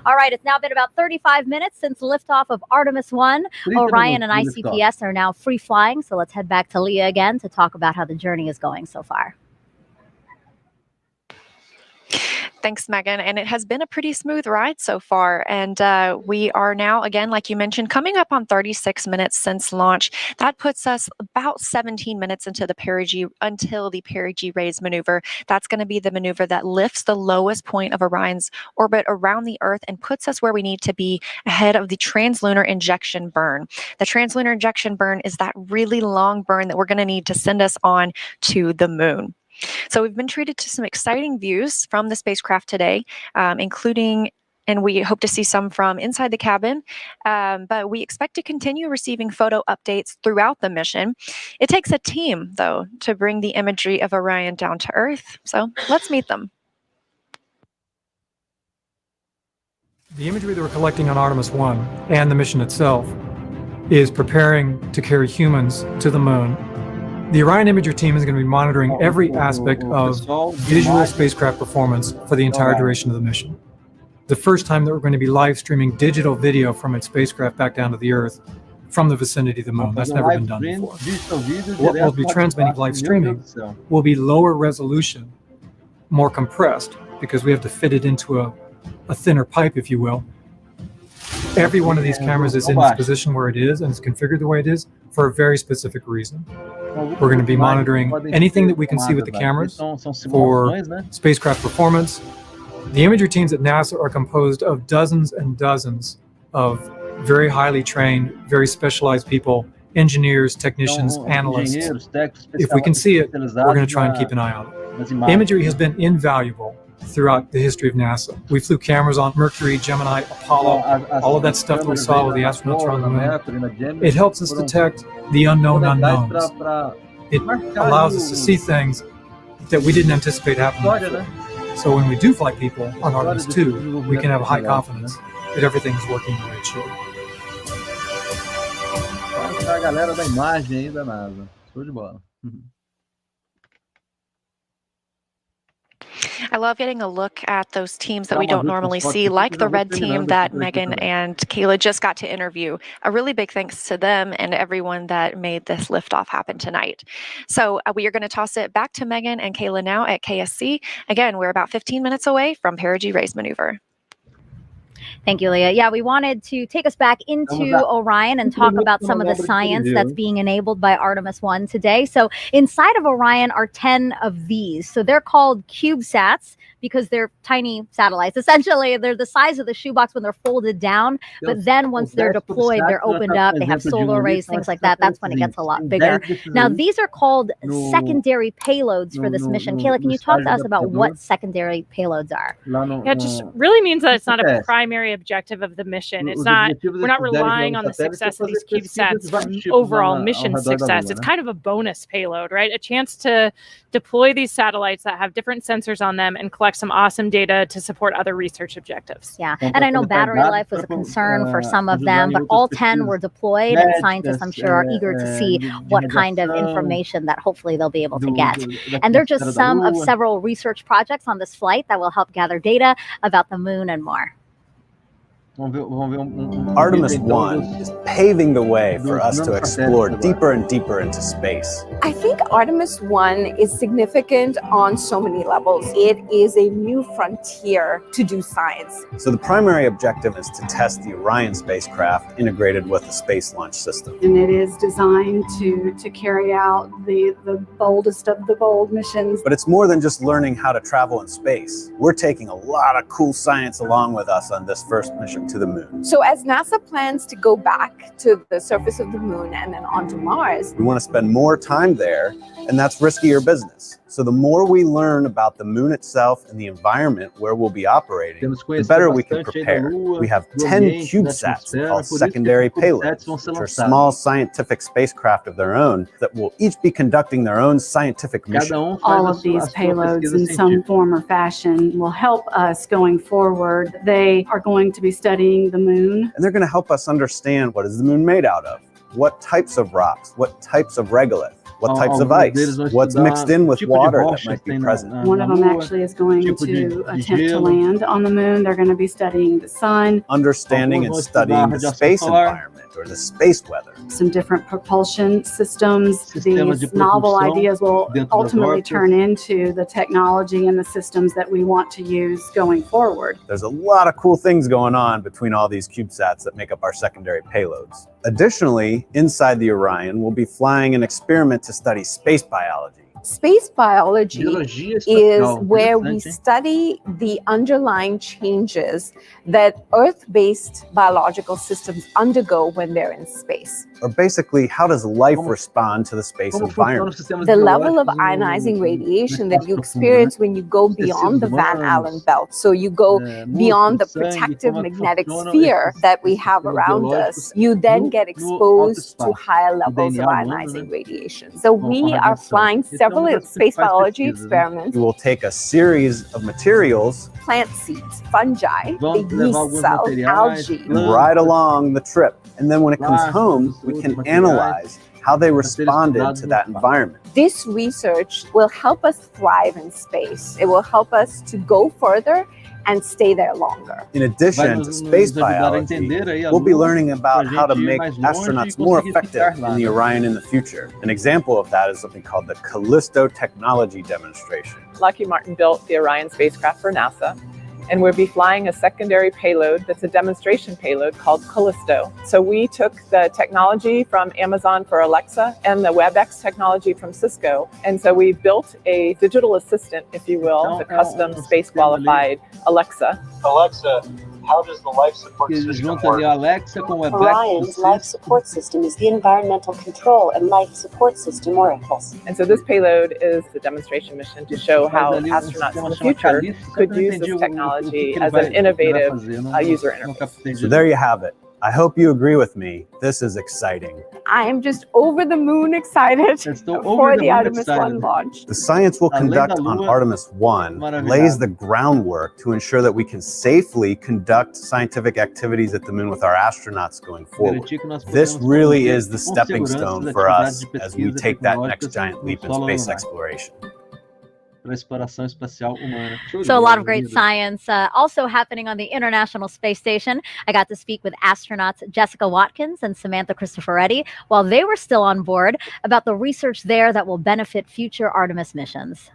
All right, it's now been about 35 minutes since liftoff of Artemis 1. Orion and ICPS are now free flying, so let's head back to Leah again to talk about how the journey is going so far. Thanks, Megan. And it has been a pretty smooth ride so far. And we are now, again, like you mentioned, coming up on 36 minutes since launch. That puts us about 17 minutes into the perigee until the perigee raise maneuver. That's going to be the maneuver that lifts the lowest point of Orion's orbit around the Earth and puts us where we need to be ahead of the translunar injection burn. The translunar injection burn is that really long burn that we're going to need to send us on to the moon. So we've been treated to some exciting views from the spacecraft today, including, and we hope to see some from inside the cabin, but we expect to continue receiving photo updates throughout the mission. It takes a team, though, to bring the imagery of Orion down to Earth. So let's meet them. The imagery that we're collecting on Artemis 1 and the mission itself is preparing to carry humans to the moon. The Orion Imager team is going to be monitoring every aspect of visual spacecraft performance for the entire duration of the mission. The first time that we're going to be live streaming digital video from its spacecraft back down to the Earth from the vicinity of the moon. That's never been done before. What we'll be transmitting live streaming will be lower resolution, more compressed, because we have to fit it into a thinner pipe, if you will. Every one of these cameras is in its position where it is and is configured the way it is for a very specific reason. We're going to be monitoring anything that we can see with the cameras for spacecraft performance. The imagery teams at NASA are composed of dozens and dozens of very highly trained, very specialized people, engineers, technicians, analysts. If we can see it, we're going to try and keep an eye on it. Imagery has been invaluable throughout the history of NASA. We flew cameras on Mercury, Gemini, Apollo, all of that stuff that we saw with the astronauts around the moon. It helps us detect the unknown unknowns. It allows us to see things that we didn't anticipate happening before. So when we do fly people on Artemis 2, we can have high confidence that everything is working the way it should. A galera da imagem aí da NASA. Show de bola. I love getting a look at those teams that we don't normally see, like the red team that Megan and Kayla just got to interview. A really big thanks to them and everyone that made this liftoff happen tonight. So we are going to toss it back to Megan and Kayla now at KSC. Again, we're about 15 minutes away from perigee raise maneuver. Thank you, Leah. Yeah, we wanted to take us back into Orion and talk about some of the science that's being enabled by Artemis 1 today. So inside of Orion are 10 of these. So they're called CubeSats because they're tiny satellites. Essentially, they're the size of the shoebox when they're folded down. But then once they're deployed, they're opened up. They have solar arrays, things like that. That's when it gets a lot bigger. Now, these are called secondary payloads for this mission. Kayla, can you talk to us about what secondary payloads are? Yeah, it just really means that it's not a primary objective of the mission. It's not, we're not relying on the success of these CubeSats for overall mission success. It's kind of a bonus payload, right? A chance to deploy these satellites that have different sensors on them and collect some awesome data to support other research objectives. Yeah, and I know battery life was a concern for some of them, but all 10 were deployed, and scientists, I'm sure, are eager to see what kind of information that hopefully they'll be able to get. And they're just some of several research projects on this flight that will help gather data about the moon and more. Artemis 1 is paving the way for us to explore deeper and deeper into space. I think Artemis 1 is significant on so many levels. It is a new frontier to do science. So the primary objective is to test the Orion spacecraft integrated with the Space Launch System. And it is designed to carry out the boldest of the bold missions. But it's more than just learning how to travel in space. We're taking a lot of cool science along with us on this first mission to the moon. So as NASA plans to go back to the surface of the moon and then onto Mars, we want to spend more time there, and that's riskier business. So the more we learn about the moon itself and the environment where we'll be operating, the better we can prepare. We have 10 CubeSats called secondary payloads, which are small scientific spacecraft of their own that will each be conducting their own scientific mission. All of these payloads in some form or fashion will help us going forward. They are going to be studying the moon. And they're going to help us understand what is the moon made out of, what types of rocks, what types of regolith. What types of ice? What's mixed in with water that might be present? One of them actually is going to attempt to land on the moon. They're going to be studying the sun. Understanding and studying the space environment or the space weather. Some different propulsion systems. These novel ideas will ultimately turn into the technology and the systems that we want to use going forward. There's a lot of cool things going on between all these CubeSats that make up our secondary payloads. Additionally, inside the Orion, we'll be flying an experiment to study space biology. Space biology is where we study the underlying changes that Earth-based biological systems undergo when they're in space. Or basically, how does life respond to the space environment? The level of ionizing radiation that you experience when you go beyond the Van Allen belt. So you go beyond the protective magnetic sphere that we have around us. You then get exposed to higher levels of ionizing radiation. So we are flying several space biology experiments. We will take a series of materials, plant seeds, fungi, the yeast cell, algae, and ride along the trip. And then when it comes home, we can analyze how they responded to that environment. This research will help us thrive in space. It will help us to go further and stay there longer. In addition to space biology, we'll be learning about how to make astronauts more effective in the Orion in the future. An example of that is something called the Callisto Technology Demonstration. Lockheed Martin built the Orion spacecraft for NASA, and we'll be flying a secondary payload that's a demonstration payload called Callisto. So we took the technology from Amazon for Alexa and the WebEx technology from Cisco, and so we built a digital assistant, if you will, the custom space-qualified Alexa. Alexa, how does the life support system work? Orion's life support system is the environmental control and life support system oracles. And so this payload is the demonstration mission to show how astronauts in the future could use this technology as an innovative user interface. So there you have it. I hope you agree with me. This is exciting. I am just over the moon excited for the Artemis 1 launch. The science we'll conduct on Artemis 1 lays the groundwork to ensure that we can safely conduct scientific activities at the moon with our astronauts going forward. This really is the stepping stone for us as we take that next giant leap in space exploration. So a lot of great science also happening on the International Space Station. I got to speak with astronauts Jessica Watkins and Samantha Cristoforetti while they were still on board about the research there that will benefit future Artemis missions.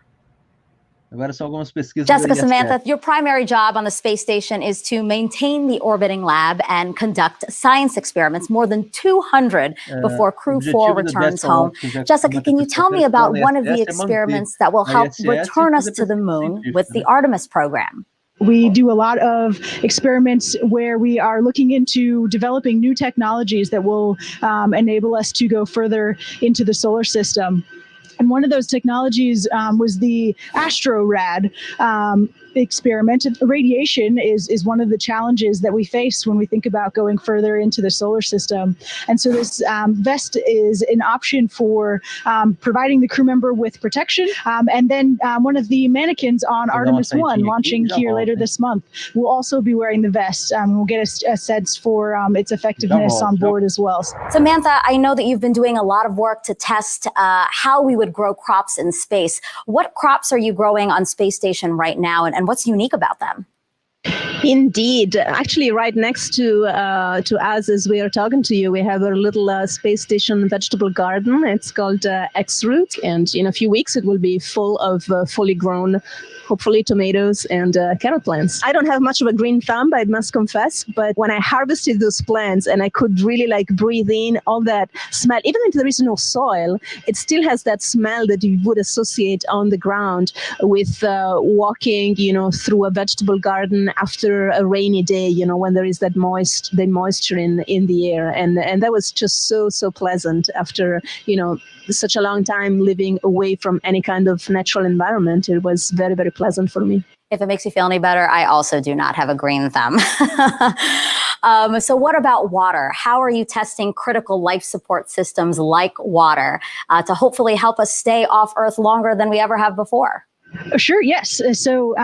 Jessica, Samantha, your primary job on the space station is to maintain the orbiting lab and conduct science experiments, more than 200 before Crew 4 returns home. Jessica, can you tell me about one of the experiments that will help return us to the moon with the Artemis program? We do a lot of experiments where we are looking into developing new technologies that will enable us to go further into the solar system. And one of those technologies was the AstroRad experiment. Radiation is one of the challenges that we face when we think about going further into the solar system. And so this vest is an option for providing the crew member with protection. And then one of the mannequins on Artemis 1 launching here later this month will also be wearing the vest. We'll get a sense for its effectiveness on board as well. Samantha, I know that you've been doing a lot of work to test how we would grow crops in space. What crops are you growing on Space Station right now, and what's unique about them? Indeed. Actually, right next to us as we are talking to you, we have a little space station vegetable garden. It's called X-Root, and in a few weeks it will be full of fully grown, hopefully tomatoes and carrot plants. I don't have much of a green thumb, I must confess, but when I harvested those plants and I could really breathe in all that smell, even if there is no soil, it still has that smell that you would associate on the ground with walking, through a vegetable garden after a rainy day, when there is that moisture in the air, and that was just so pleasant after such a long time living away from any kind of natural environment. It was very, very pleasant for me. If it makes you feel any better, I also do not have a green thumb. So what about water? How are you testing critical life support systems like water to hopefully help us stay off Earth longer than we ever have before? Sure. Yes. So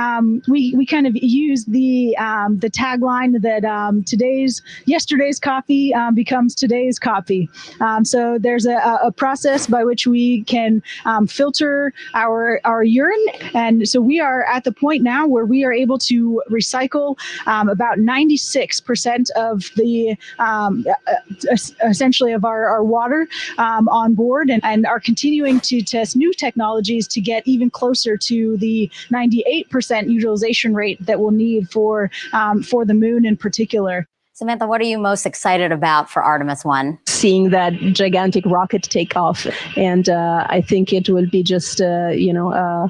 we kind of use the tagline that yesterday's coffee becomes today's coffee. So there's a process by which we can filter our urine, and so we are at the point now where we are able to recycle about 96% of the essentially of our water on board, and are continuing to test new technologies to get even closer to the 98% utilization rate that we'll need for the moon in particular. Samantha, what are you most excited about for Artemis 1? Seeing that gigantic rocket take off. And I think it will be just, a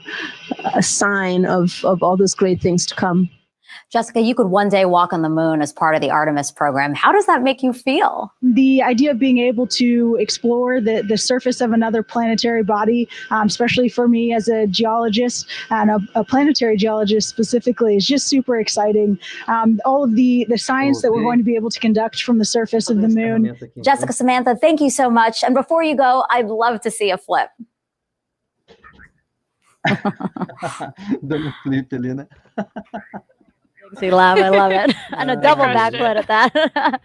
sign of all those great things to come. Jessica, you could one day walk on the moon as part of the Artemis program. How does that make you feel? The idea of being able to explore the surface of another planetary body, especially for me as a geologist and a planetary geologist specifically, is just super exciting. All of the science that we're going to be able to conduct from the surface of the moon. Jessica, Samantha, thank you so much. And before you go, I'd love to see a flip. Dando flip ali, né? Laugh, I love it. And a double backflip at that.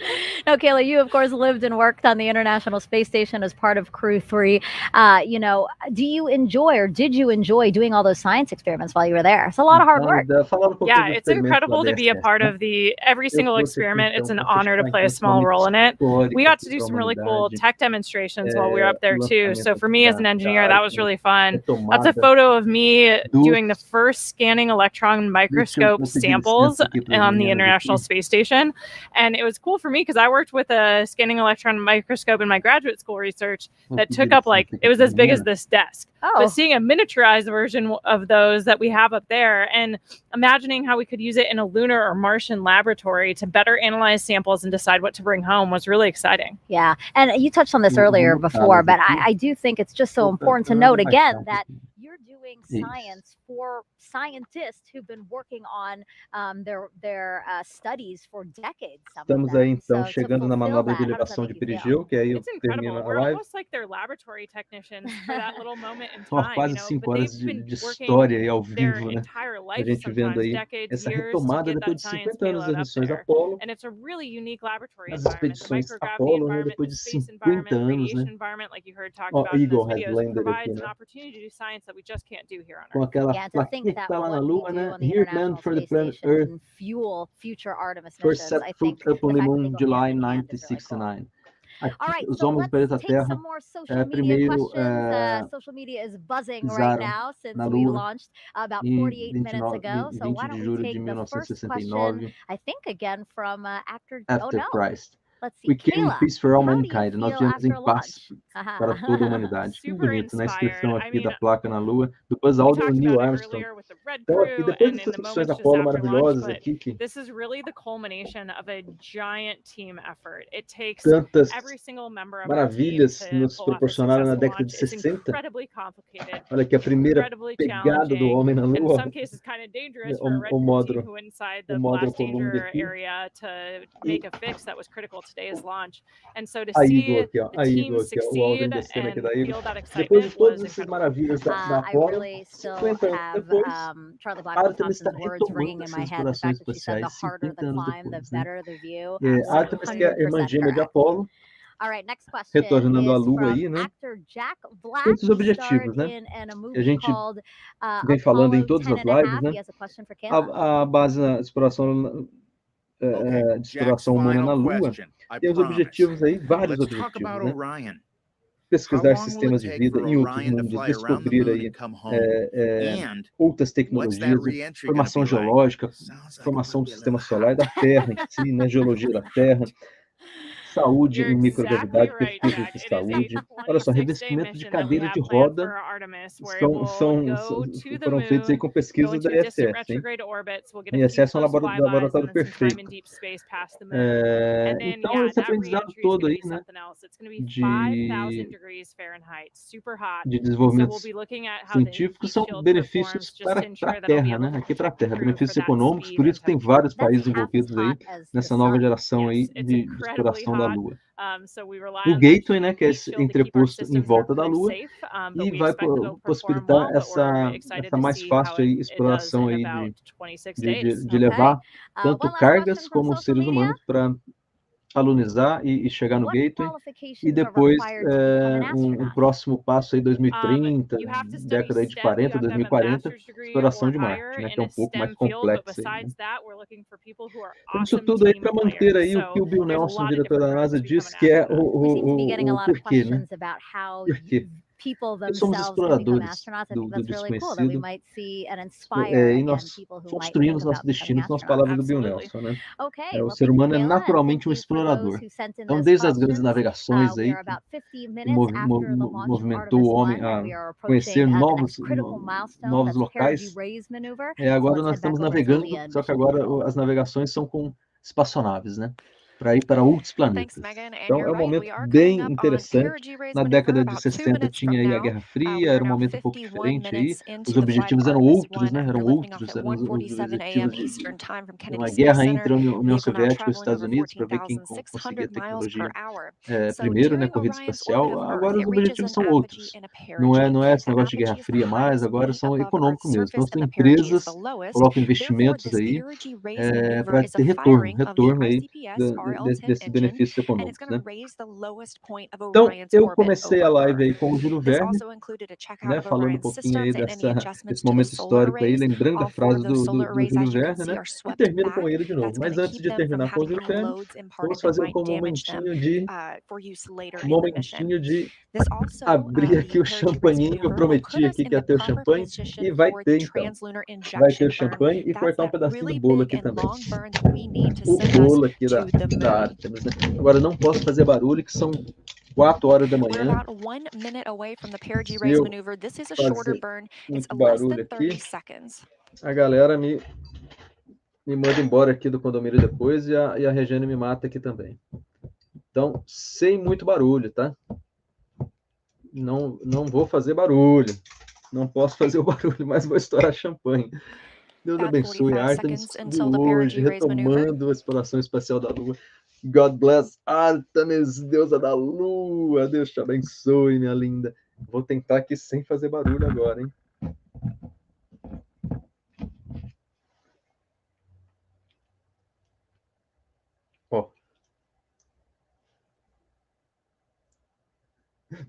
Now, Kayla, you, of course, lived and worked on the International Space Station as part of Crew 3. Do you enjoy, or did you enjoy doing all those science experiments while you were there? It's a lot of hard work. Yeah, it's incredible to be a part of every single experiment. It's an honor to play a small role in it. We got to do some really cool tech demonstrations while we were up there, too. So for me as an engineer, that was really fun. That's a photo of me doing the first scanning electron microscope samples on the International Space Station. And it was cool for me because I worked with a scanning electron microscope in my graduate school research that took up it was as big as this desk. But seeing a miniaturized version of those that we have up there and imagining how we could use it in a lunar or Martian laboratory to better analyze samples and decide what to bring home was really exciting. Yeah. And you touched on this earlier before, but I do think it's just so important to note again that you're doing science for scientists who've been working on their studies for decades. Estamos aí então chegando na manobra de elevação de perigeu, que aí eu termino a We're live. almost like their laboratory technicians for that little moment in time. Quase 5 horas de história aí ao vivo, né? A gente vendo aí essa retomada depois de 50 anos das missões Apollo, And it's a really unique laboratory as environment. expedições Apollo, né? Depois de 50 anos, né? Like you heard talked about in Eagle this has videos, landed provides aqui, an né? opportunity to do science that we just can't do here on Com Earth. aquela plaquinha que tá lá na Lua, né? Here man for the planet Earth. Fuel future Artemis First missions. set foot up on the moon, July 1969. Aqui, os homens do planeta Terra, primeiro social media is buzzing right pisaram now since na we Lua launched about em 48 minutes ago. So 20 why de don't julho we de take the first 1969, question, I think again from actor, after Christ. Let's see, We came in Kayla, peace for all how do you mankind. Nós feel viemos em after paz launch? para toda a humanidade. Que Super bonito, né? A inscrição inspired. aqui I da mean, placa na Lua, do Buzz We Aldrin e talked Neil about it Armstrong. earlier with the Red Então, aqui, Crew depois and in dessas the missões moments just Apollo after launch, maravilhosas but aqui, que this is really the culmination of a giant team effort. It takes tantas every single member of our team maravilhas to nos pull off a proporcionaram na successful década launch. de It's 60. incredibly complicated, Olha aqui, a primeira incredibly pegada do challenging, homem na and in Lua, some cases kind of dangerous for a o Red Crew team módulo, who went inside o the módulo blast Columbi danger aqui. area to make a fix that was critical to today's launch. And so to A see Eagle aqui, ó, the a team Eagle aqui, ó, o Aldrin succeed descendo aqui and da Eagle. feel that Depois excitement de todas was essas incredible. maravilhas da I Apollo, really still 50 anos have depois, Charlie Blackwood Artemis Thompson's está words ringing retomando in my essas head. The explorações fact that she said the espaciais harder 50 the anos climb, the depois, né? better the view. Artemis, que é a irmã 100% gêmea de correct. Apollo, All right, next question retornando à is Lua from aí, né? actor Jack Black. Muitos He objetivos, starred né? in a Que a movie gente called vem falando em Apollo todas 10 as and a lives, half. né? He has a question for Kayla. A base de exploração humana na Lua tem os objetivos aí, vários objetivos, né? Pesquisar sistemas de vida em outros mundos, descobrir aí outras tecnologias, formação geológica, formação do sistema solar e da Terra em si, né? Geologia da Terra, saúde em microgravidade, pesquisas de saúde. Olha só, revestimento de cadeira de roda foram feitos aí com pesquisas da ESSE, hein? A ESSE é um laboratório perfeito. Então, esse aprendizado todo aí, né? De desenvolvimentos científicos são benefícios para a Terra, né? Aqui para a Terra, benefícios econômicos, por isso que tem vários países envolvidos aí nessa nova geração aí de exploração da da Lua. O gateway, né, que é esse entreposto em volta da Lua, e vai possibilitar essa mais fácil aí, exploração aí de levar tanto cargas como seres humanos para alunizar e chegar no gateway, e depois um próximo passo aí 2030, década aí de 40, 2040, exploração de Marte, né, que é um pouco mais complexo aí, né? Então, isso tudo aí para manter aí o que o Bill Nelson, diretor da NASA, diz que é o porquê, né? Porquê? Somos exploradores do desconhecido, e nós construímos nosso destino com as palavras do Bill Nelson, né? O ser humano é naturalmente um explorador. Então, desde as grandes navegações aí, que movimentou o homem a conhecer novos locais, agora nós estamos navegando, só que agora as navegações são com espaçonaves, né? Para ir para outros planetas. Então, é um momento bem interessante. Na década de 60 tinha aí a Guerra Fria, era um momento um pouco diferente aí. Os objetivos eram outros, né? Eram os objetivos de uma guerra entre a União Soviética e os Estados Unidos para ver quem conseguia tecnologia primeiro, né? Corrida espacial. Agora os objetivos são outros. Não é esse negócio de Guerra Fria mais, agora são econômicos mesmo. Então, as empresas colocam investimentos aí para ter retorno aí desses benefícios econômicos, né? Então, eu comecei a live aí com o Júlio Verne, né, falando um pouquinho aí desse momento histórico aí, lembrando a frase do Júlio Verne, né, e termino com ele de novo. Mas antes de terminar com o Júlio Verne, vamos fazer um momentinho de abrir aqui o champanhe que eu prometi aqui que ia ter o champanhe, e vai ter então. Vai ter o champanhe e cortar um pedacinho do bolo aqui também. O bolo aqui da Artemis, né? Agora não posso fazer barulho, que são 4 horas da manhã. Se eu fazer muito barulho aqui, a galera me manda embora aqui do condomínio depois, e a Regiane me mata aqui também. Então, sem muito barulho, tá? Não vou fazer barulho. Não posso fazer o barulho, mas vou estourar champanhe. Deus abençoe a Artemis de hoje, retomando a exploração espacial da Lua. God bless Artemis, deusa da Lua. Deus te abençoe, minha linda. Vou tentar aqui sem fazer barulho agora, hein? Ó.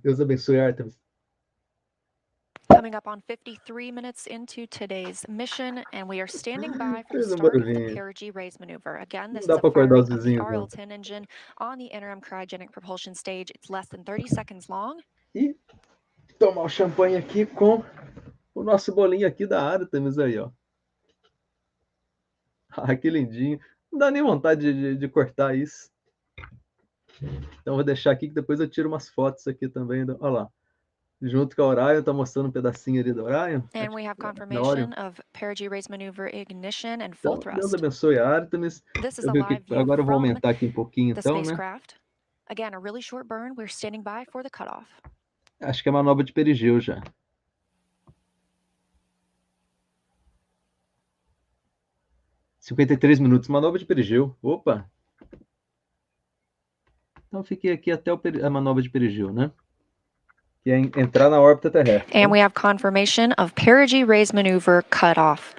Deus abençoe Artemis. Coming up on 53 minutes into today's mission, and we are standing by for the start of the perigee raise maneuver. Again, this is a firing of the RL-10 engine on the interim cryogenic propulsion stage. It's less than 30 seconds long. E tomar o champanhe aqui com o nosso bolinho aqui da Artemis aí, ó. Ah, que lindinho. Não dá nem vontade de cortar isso. Então vou deixar aqui que depois eu tiro umas fotos aqui também. Olha lá. Junto com a Orion, tá mostrando um pedacinho ali da Orion. And we have confirmation of perigee raise maneuver ignition and full thrust. Deus abençoe a Artemis. Agora eu vou aumentar aqui um pouquinho então, né? Again, a really short burn. We're standing by for the cutoff. Acho que é manobra de perigeu já. (53 minutos, manobra de perigeu. Opa! Então fiquei aqui até a manobra de perigeu, né? Que é entrar na órbita terrestre. And we have confirmation of perigee raise maneuver cutoff.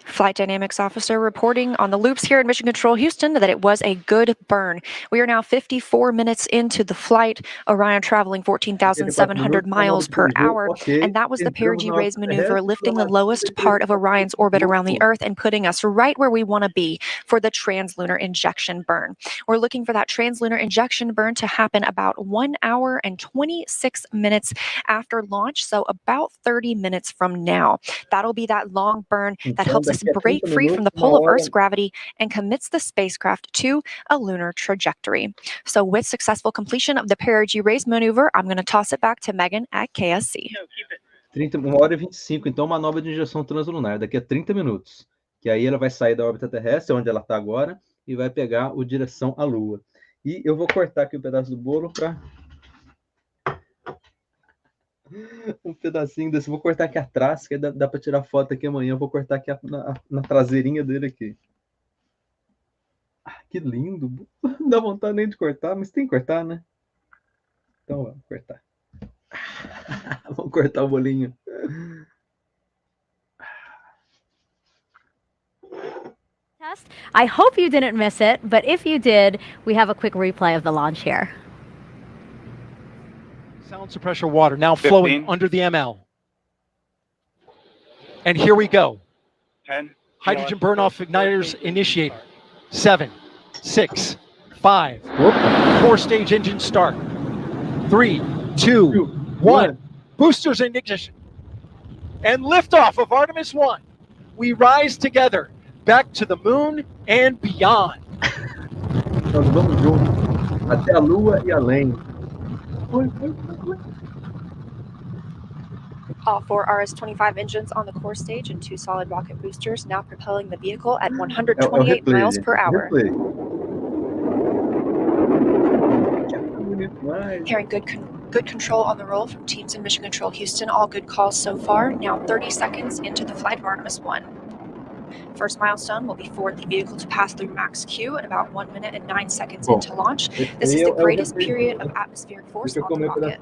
Flight Dynamics Officer reporting on the loops here in Mission Control Houston that it was a good burn. We are now 54 minutes into the flight, Orion traveling 14,700 miles per hour, and that was the perigee raise maneuver, lifting the lowest part of Orion's orbit around the Earth and putting us right where we want to be for the translunar injection burn. We're looking for that translunar injection burn to happen about 1 hour and 26 minutes after launch, so about 30 minutes from now. That'll be that long burn that helps us break free from the pull of Earth's gravity and commits the spacecraft to a lunar trajectory. So with successful completion of the perigee raise maneuver, I'm going to toss it back to Megan at KSC. 1 hora e 25, então manobra de injeção translunar, daqui a 30 minutos. Que aí ela vai sair da órbita terrestre, onde ela está agora, e vai pegar o direção à Lua. E eu vou cortar aqui um pedaço do bolo para... um pedacinho desse, vou cortar aqui atrás, que dá para tirar foto aqui amanhã, eu vou cortar aqui na traseirinha dele aqui. Que lindo. Não dá vontade nem de cortar, mas tem que cortar, né? Então, vamos cortar. Vamos cortar o bolinho. I hope you didn't miss it, but if you did, we have a quick replay of the launch here. Sound suppressor water now flowing under the ML. And here we go. 10. Hydrogen burn-off igniters initiated. 7, 6, 5. Core stage engine start. 3, 2, 1. Boosters in ignition. And liftoff of Artemis 1. We rise together back to the moon and beyond. Nós vamos juntos até a Lua e além. All 4 RS-25 engines on the core stage and 2 solid rocket boosters now propelling the vehicle at 128 miles per hour. Hearing good control on the roll from teams in Mission Control Houston. All good calls so far. Now 30 seconds into the flight of Artemis 1. First milestone will be for the vehicle to pass through max Q at about 1 minute and 9 seconds into launch. This is the greatest period of atmospheric force on the rocket.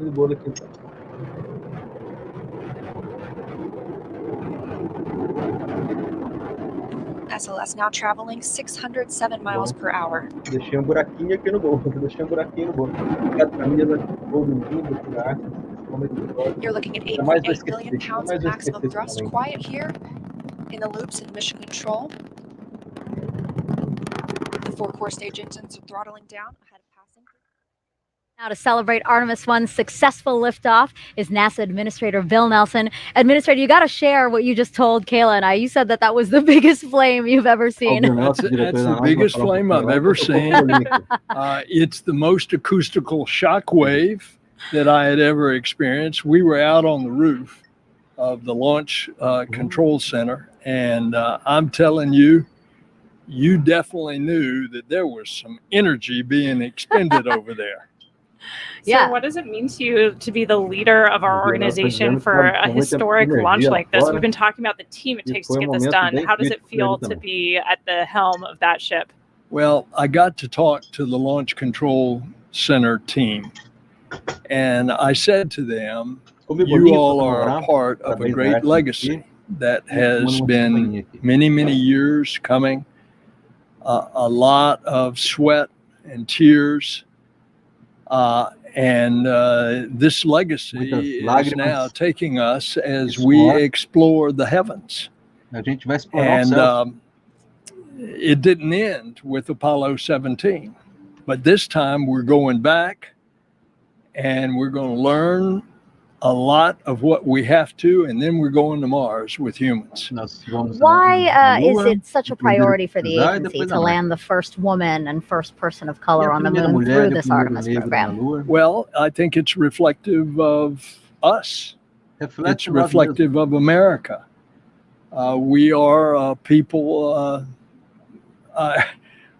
SLS now traveling 607 miles per hour. Deixei buraquinho aqui no bolo. Deixei buraquinho no bolo. You're looking at 8.8 billion pounds of maximum thrust. Quiet here in the loops in Mission Control. The 4 core stage engines are throttling down ahead of passing. Now to celebrate Artemis 1's successful liftoff is NASA Administrator Bill Nelson. Administrator, you got to share what you just told Kayla and I. You said that was the biggest flame you've ever seen. That's the biggest flame I've ever seen. It's the most acoustical shock wave that I had ever experienced. We were out on the roof of the Launch Control Center, and I'm telling you, you definitely knew that there was some energy being expended over there. So what does it mean to you to be the leader of our organization for a historic launch like this? We've been talking about the team it takes to get this done. How does it feel to be at the helm of that ship? Well, I got to talk to the Launch Control Center team, and I said to them, you all are a part of a great legacy that has been many, many years coming, a lot of sweat and tears. And this legacy is now taking us as we explore the heavens. And it didn't end with Apollo 17, but this time we're going back and we're going to learn a lot of what we have to, and then we're going to Mars with humans. Why is it such a priority for the agency to land the first woman and first person of color on the moon through this Artemis program? Well, I think it's reflective of us. It's reflective of America. We are people,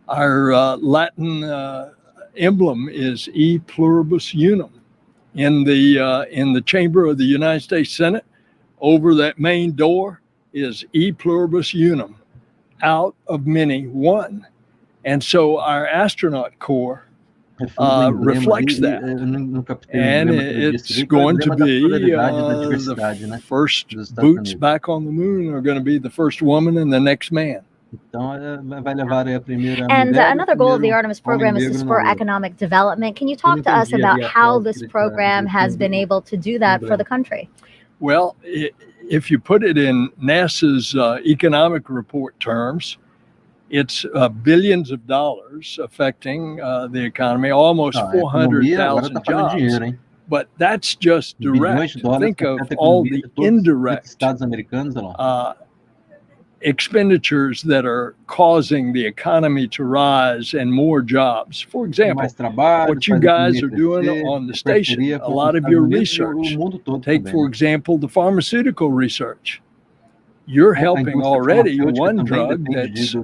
our Latin emblem is E pluribus unum. In the chamber of the United States Senate, over that main door is E pluribus unum, out of many, one. And so our astronaut corps reflects that. And it's going to be the first boots back on the moon are going to be the first woman and the next man. And another goal of the Artemis program is to spur economic development. Can you talk to us about how this program has been able to do that for the country? Well, if you put it in NASA's economic report terms, it's billions of dollars affecting the economy, almost 400,000 jobs. But that's just direct. Think of all the indirect expenditures that are causing the economy to rise and more jobs. For example, what you guys are doing on the station, a lot of your research. Take, for example, the pharmaceutical research. You're helping already one drug that's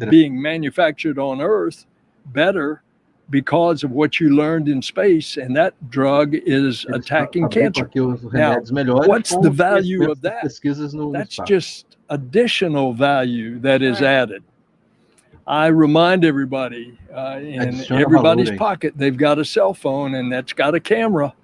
being manufactured on Earth better because of what you learned in space, and that drug is attacking cancer. Now, what's the value of that? That's just additional value that is added. I remind everybody in everybody's pocket, they've got a cell phone, and that's got a camera.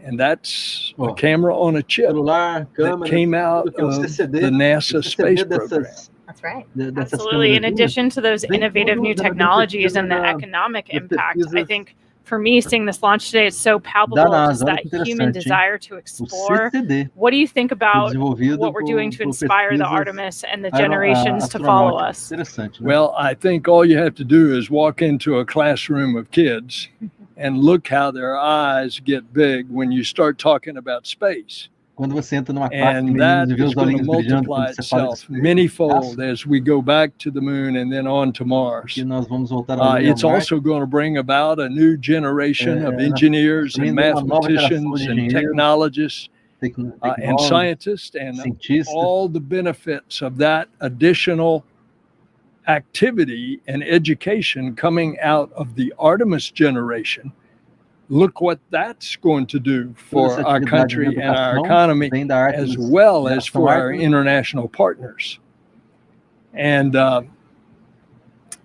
And that's a camera on a chip that came out of the NASA space program. That's right. Absolutely. In addition to those innovative new technologies and the economic impact, I think for me, seeing this launch today is so palpable, just that human desire to explore. What do you think about what we're doing to inspire the Artemis and the generations to follow us? Well, I think all you have to do is walk into a classroom of kids and look how their eyes get big when you start talking about space. Quando você entra numa classe, And that is going to multiply itself many-fold as we go back to the moon and then on to Mars. It's also going to bring about a new generation of engineers and mathematicians and technologists and scientists, and all the benefits of that additional activity and education coming out of the Artemis generation. Look what that's going to do for our country and our economy, as well as for our international partners. And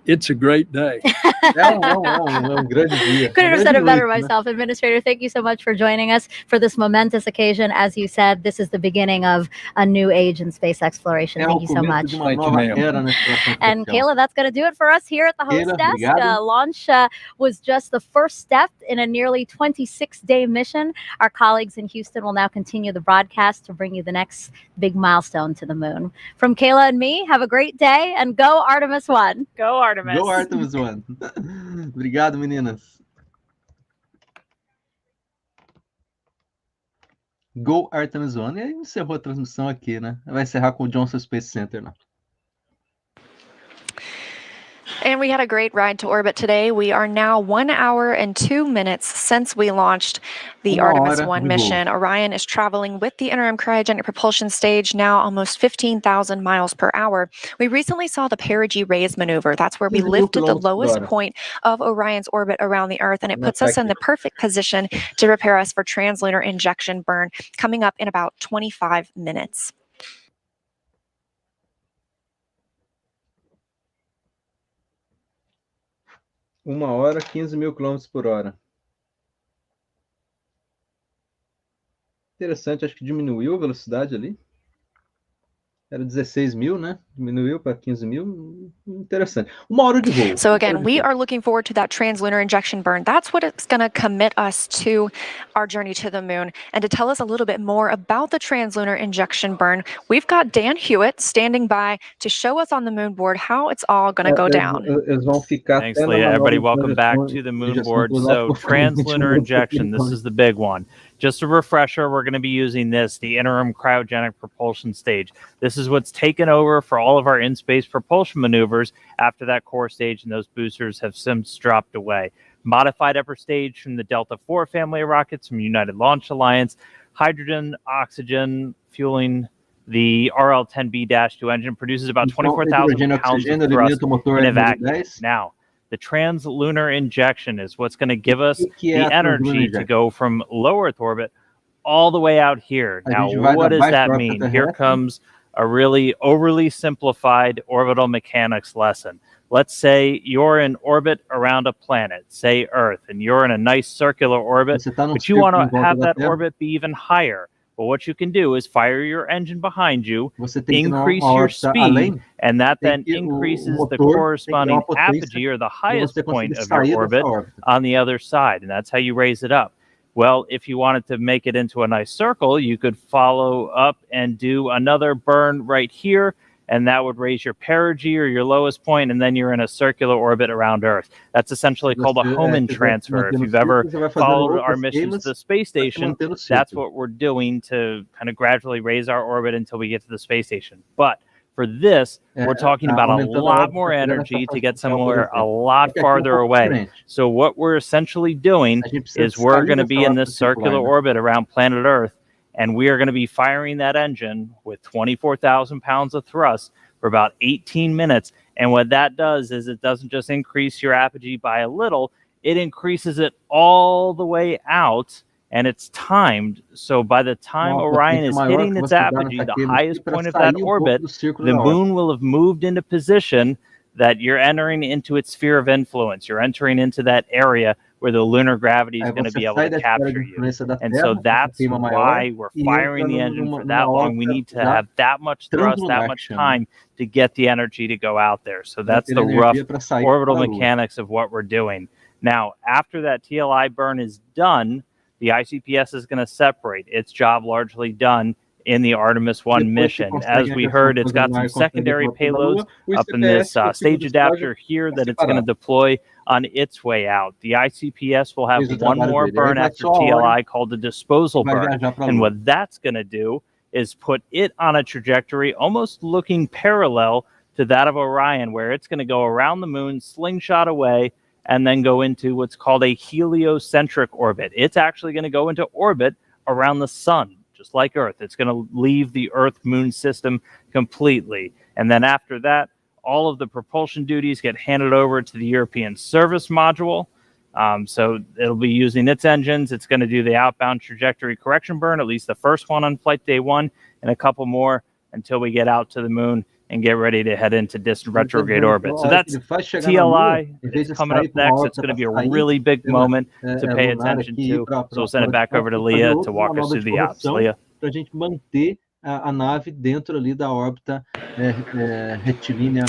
it's a great day. Couldn't have said it better myself. Administrator, thank you so much for joining us for this momentous occasion. As you said, this is the beginning of a new age in space exploration. Thank you so much. And Kayla, that's going to do it for us here at the host desk. Launch was just the first step in a nearly 26-day mission. Our colleagues in Houston will now continue the broadcast to bring you the next big milestone to the moon. From Kayla and me, have a great day, and go Artemis 1. Go Artemis. Go Artemis 1. Obrigado, meninas. Go Artemis 1. E aí encerrou a transmissão aqui, né? Vai encerrar com o Johnson Space Center, né? And we had a great ride to orbit today. We are now 1 hour and 2 minutes since we launched the Artemis 1 mission. Orion is traveling with the interim cryogenic propulsion stage, now almost 15,000 miles per hour. We recently saw the perigee raise maneuver. That's where we lifted the lowest point of Orion's orbit around the Earth, and it puts us in the perfect position to prepare us for translunar injection burn coming up in about 25 minutes. 1 hora, 15.000 km por hora. Interessante, acho que diminuiu a velocidade ali. Era 16.000, né? Diminuiu para 15.000. Interessante. 1 hora de voo. So again, we are looking forward to that translunar injection burn. That's what it's going to commit us to our journey to the moon. And to tell us a little bit more about the translunar injection burn, we've got Dan Hewitt standing by to show us on the moon board how it's all going to go down. Thanks, Leah. Everybody, welcome back to the moon board. So translunar injection, this is the big one. Just a refresher, we're going to be using this, the interim cryogenic propulsion stage. This is what's taken over for all of our in-space propulsion maneuvers after that core stage and those boosters have since dropped away. Modified upper stage from the Delta IV family of rockets from United Launch Alliance, hydrogen, oxygen, fueling the RL-10B-2 engine produces about 24,000 pounds of thrust in a vacuum. Now, the translunar injection is what's going to give us the energy to go from low Earth orbit all the way out here. Now, what does that mean? Here comes a really overly simplified orbital mechanics lesson. Let's say you're in orbit around a planet, say Earth, and you're in a nice circular orbit, but you want to have that orbit be even higher. Well, what you can do is fire your engine behind you, increase your speed, and that then increases the corresponding apogee, or the highest point of your orbit, on the other side, and that's how you raise it up. Well, if you wanted to make it into a nice circle, you could follow up and do another burn right here, and that would raise your perigee, or your lowest point, and then you're in a circular orbit around Earth. That's essentially called a Hohmann transfer. If you've ever followed our missions to the space station, that's what we're doing to kind of gradually raise our orbit until we get to the space station. But for this, we're talking about a lot more energy to get somewhere a lot farther away. So what we're essentially doing is we're going to be in this circular orbit around planet Earth, and we are going to be firing that engine with 24,000 pounds of thrust for about 18 minutes. And what that does is it doesn't just increase your apogee by a little, it increases it all the way out, and it's timed. So by the time Orion is hitting its apogee, the highest point of that orbit, the moon will have moved into position that you're entering into its sphere of influence. You're entering into that area where the lunar gravity is going to be able to capture you. And so that's why we're firing the engine for that long. We need to have that much thrust, that much time to get the energy to go out there. So that's the rough orbital mechanics of what we're doing. Now, after that TLI burn is done, the ICPS is going to separate. Its job largely done in the Artemis 1 mission. As we heard, it's got some secondary payloads up in this stage adapter here that it's going to deploy on its way out. The ICPS will have one more burn after TLI called the disposal burn. And what that's going to do is put it on a trajectory almost looking parallel to that of Orion, where it's going to go around the moon, slingshot away, and then go into what's called a heliocentric orbit. It's actually going to go into orbit around the sun, just like Earth. It's going to leave the Earth-Moon system completely. And then after that, all of the propulsion duties get handed over to the European Service Module. So it'll be using its engines. It's going to do the outbound trajectory correction burn, at least the first one on flight day 1, and a couple more until we get out to the moon and get ready to head into distant retrograde orbit. So that's TLI. It's coming up next. It's going to be a really big moment to pay attention to. So we'll send it back over to Leah to walk us through the ops. Leah. Para a gente manter a nave dentro ali da órbita retilínea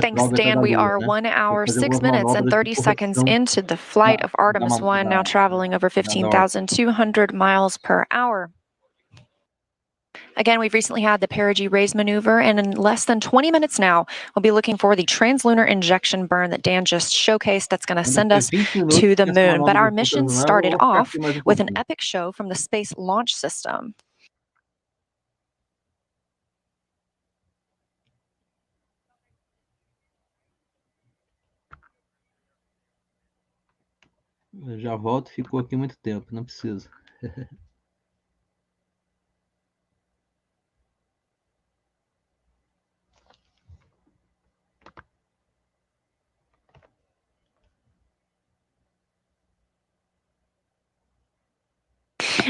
Thanks, Dan. We are 1 hour, 6 minutes, and 30 seconds into the flight of Artemis 1, now traveling over 15,200 miles per hour. Again, we've recently had the perigee raise maneuver, and in less than 20 minutes now, we'll be looking for the translunar injection burn that Dan just showcased that's going to send us to the moon. But our mission started off with an epic show from the Space Launch System. Eu já volto, ficou aqui muito tempo, não precisa.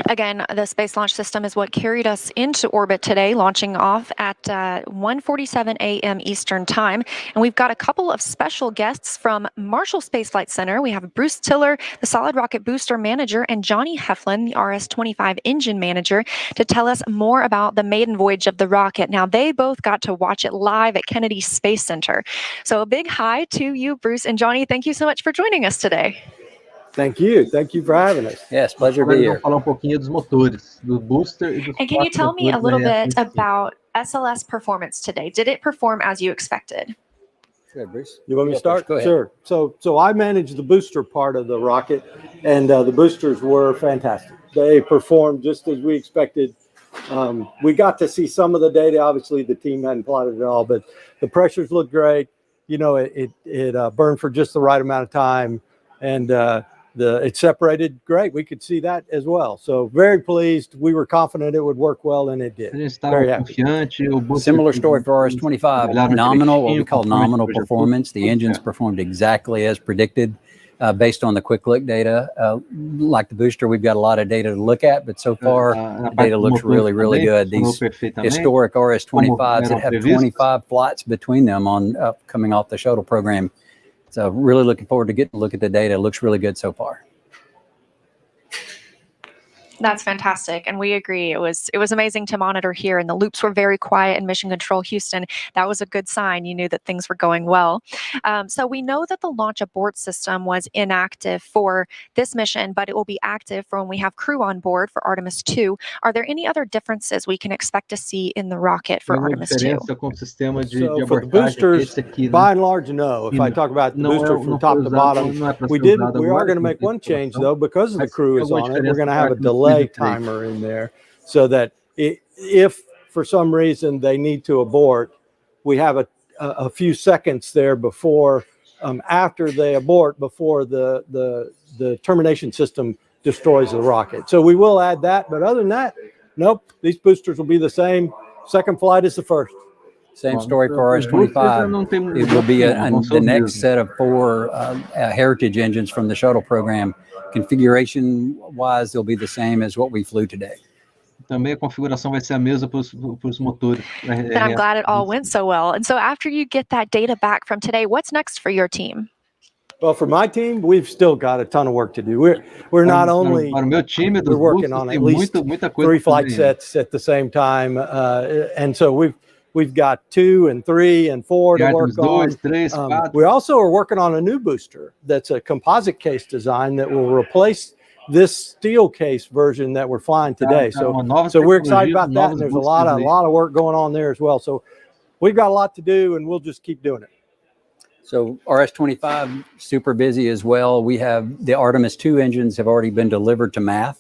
Again, the Space Launch System is what carried us into orbit today, launching off at 1:47 a.m. Eastern Time. And we've got a couple of special guests from Marshall Space Flight Center. We have Bruce Tiller, the Solid Rocket Booster Manager, and Johnny Heflin, the RS-25 Engine Manager, to tell us more about the maiden voyage of the rocket. Now, they both got to watch it live at Kennedy Space Center. So a big hi to you, Bruce and Johnny. Thank you so much for joining us today. Thank you. Thank you for having us. Yes, pleasure to be here. Falar pouquinho dos motores, do booster e dos And can you tell me a little bit about SLS performance today? Did it perform as you expected? Good, Bruce. You want me to start? Go ahead. Sure. So I manage the booster part of the rocket, and the boosters were fantastic. They performed just as we expected. We got to see some of the data. Obviously, the team hadn't plotted it all, but the pressures looked great. You know, it burned for just the right amount of time, and it separated great. We could see that as well. So very pleased. We were confident it would work well, and it did. Very happy. Similar story for RS-25. Nominal, what we call nominal performance. The engines performed exactly as predicted based on the quick look data. Like the booster, we've got a lot of data to look at, but so far the data looks really, really good. These historic RS-25s that have 25 flights between them on coming off the shuttle program. So really looking forward to getting a look at the data. It looks really good so far. That's fantastic, and we agree. It was amazing to monitor here, and the loops were very quiet in Mission Control Houston. That was a good sign. You knew that things were going well. So we know that the launch abort system was inactive for this mission, but it will be active for when we have crew on board for Artemis 2. Are there any other differences we can expect to see in the rocket for Artemis 2? So for the boosters, by and large, no. If I talk about the booster from top to bottom, we are going to make one change though, because the crew is on it. We're going to have a delay timer in there, so that if for some reason they need to abort, we have a few seconds there before, after they abort, before the termination system destroys the rocket. So we will add that, but other than that, nope, these boosters will be the same. Second flight is the first. Same story for RS-25. It will be the next set of 4 heritage engines from the shuttle program. Configuration wise, they'll be the same as what we flew today. Também a configuração vai ser a mesma para os motores. And I'm glad it all went so well. And so after you get that data back from today, what's next for your team? Well, for my team, we've still got a ton of work to do. We're not only para o meu time, we're working on at least muita coisa 3 flight sets at the same time, and so we've got 2 and 3 and 4 to work on. We also are working on a new booster that's a composite case design that will replace this steel case version that we're flying today. So we're excited about that, and there's a lot of work going on there as well. So we've got a lot to do, and we'll just keep doing it. So RS-25, super busy as well. We have the Artemis 2 engines have already been delivered to MAF,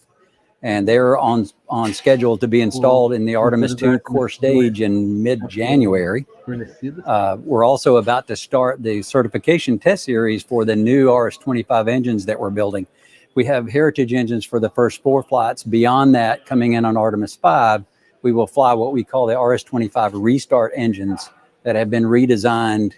and they're on schedule to be installed in the Artemis 2 core stage in mid-January. We're also about to start the certification test series for the new RS-25 engines that we're building. We have heritage engines for the first 4 flights. Beyond that, coming in on Artemis 5, we will fly what we call the RS-25 restart engines that have been redesigned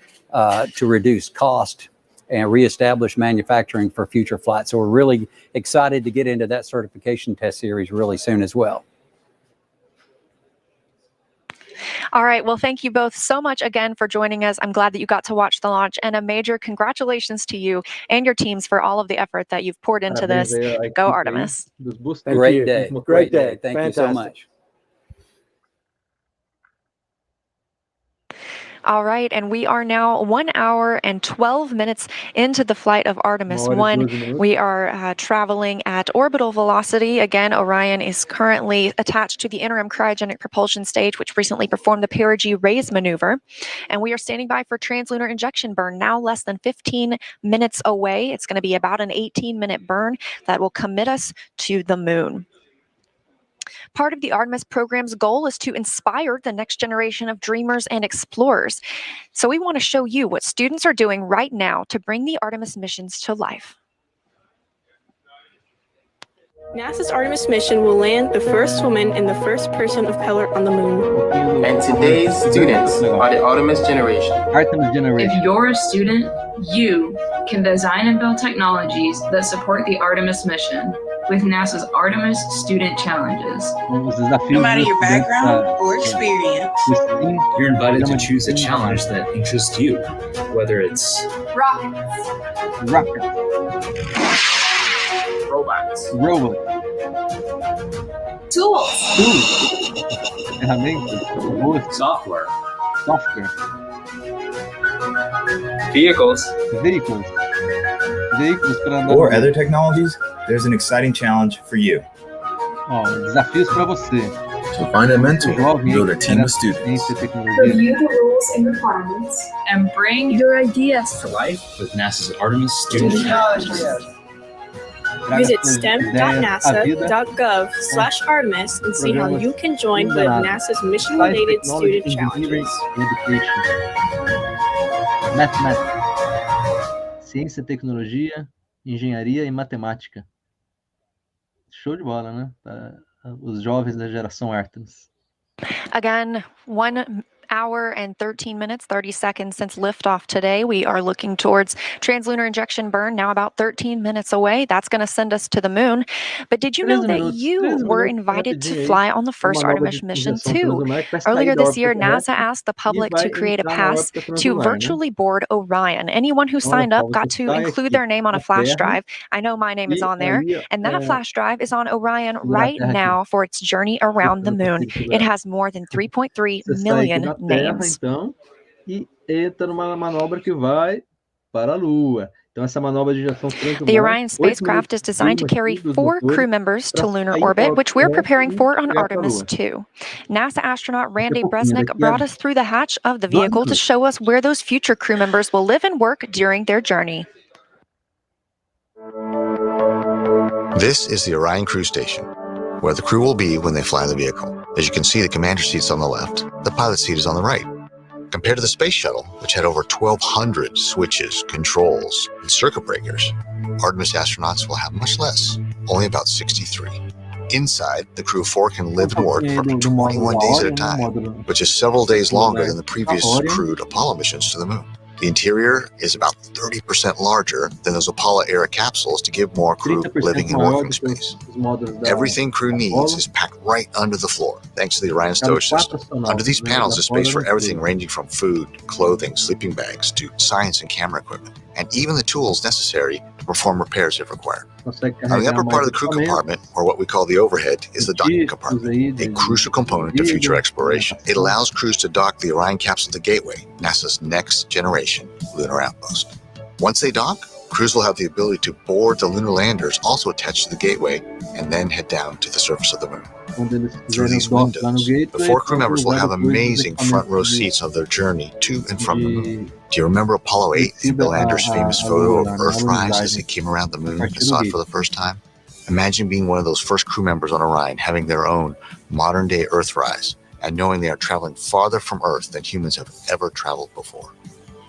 to reduce cost and reestablish manufacturing for future flights. So we're really excited to get into that certification test series really soon as well. All right. Well, thank you both so much again for joining us. I'm glad that you got to watch the launch, and a major congratulations to you and your teams for all of the effort that you've poured into this. Go Artemis. Great day. Great day. Thank you so much. All right, and we are now 1 hour and 12 minutes into the flight of Artemis 1. We are traveling at orbital velocity. Again, Orion is currently attached to the interim cryogenic propulsion stage, which recently performed the perigee raise maneuver. And we are standing by for translunar injection burn, now less than 15 minutes away. It's going to be about an 18-minute burn that will commit us to the moon. Part of the Artemis program's goal is to inspire the next generation of dreamers and explorers. So we want to show you what students are doing right now to bring the Artemis missions to life. NASA's Artemis mission will land the first woman and the first person of color on the moon. And today's students are the Artemis generation. If you're a student, you can design and build technologies that support the Artemis mission with NASA's Artemis Student Challenges. No matter your background or experience, you're invited to choose a challenge that interests you, whether it's rockets, robots, tools, software, vehicles, or other technologies. There's an exciting challenge for you. Desafios para você. To find a mentor, build a team of students. Review the rules and requirements, and bring your ideas to life with NASA's Artemis Student Challenges. Visit stem.nasa.gov/Artemis and see how you can join with NASA's mission-related student challenges. Matemática, ciência, tecnologia, engenharia e matemática. Show de bola, né? Para os jovens da geração Artemis. Again, 1 hour and 13 minutes, 30 seconds since liftoff today. We are looking towards translunar injection burn, now about 13 minutes away. That's going to send us to the moon. But did you know that you were invited to fly on the first Artemis mission too? Earlier this year, NASA asked the public to create a pass to virtually board Orion. Anyone who signed up got to include their name on a flash drive. I know my name is on there. And that flash drive is on Orion right now for its journey around the moon. It has more than 3.3 million names. Então, e entra numa manobra que vai para a Lua. Então essa manobra de injeção translunar. The Orion spacecraft is designed to carry 4 crew members to lunar orbit, which we're preparing for on Artemis 2. NASA astronaut Randy Bresnik brought us through the hatch of the vehicle to show us where those future crew members will live and work during their journey. This is the Orion crew station, where the crew will be when they fly the vehicle. As you can see, the commander seat's on the left, the pilot seat is on the right. Compared to the space shuttle, which had over 1,200 switches, controls, and circuit breakers, Artemis astronauts will have much less, only about 63. Inside, the crew of 4 can live and work for up to 21 days at a time, which is several days longer than the previous crewed Apollo missions to the moon. The interior is about 30% larger than those Apollo-era capsules to give more crew living and working space. Everything crew needs is packed right under the floor, thanks to the Orion storage system. Under these panels is space for everything ranging from food, clothing, sleeping bags, to science and camera equipment, and even the tools necessary to perform repairs if required. On the upper part of the crew compartment, or what we call the overhead, is the docking compartment, a crucial component to future exploration. It allows crews to dock the Orion capsule to Gateway, NASA's next generation lunar outpost. Once they dock, crews will have the ability to board the lunar landers also attached to the Gateway and then head down to the surface of the moon. Through these windows, the 4 crew members will have amazing front row seats of their journey to and from the moon. Do you remember Apollo 8, the lander's famous photo of Earthrise as they came around the moon and saw it for the first time? Imagine being one of those first crew members on Orion, having their own modern-day Earthrise, and knowing they are traveling farther from Earth than humans have ever traveled before.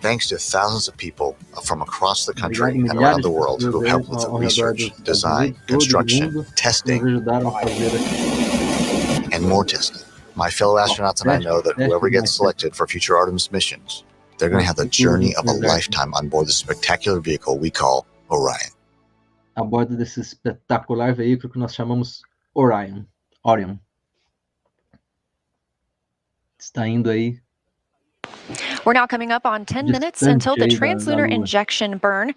Thanks to thousands of people from across the country and around the world who have helped with the research, design, construction, testing, and more testing. My fellow astronauts and I know that whoever gets selected for future Artemis missions, they're going to have the journey of a lifetime on board the spectacular vehicle we call Orion. A bordo desse espetacular veículo que nós chamamos Orion. Orion. Está indo aí. We're now coming up on 10 minutes until the translunar injection burn.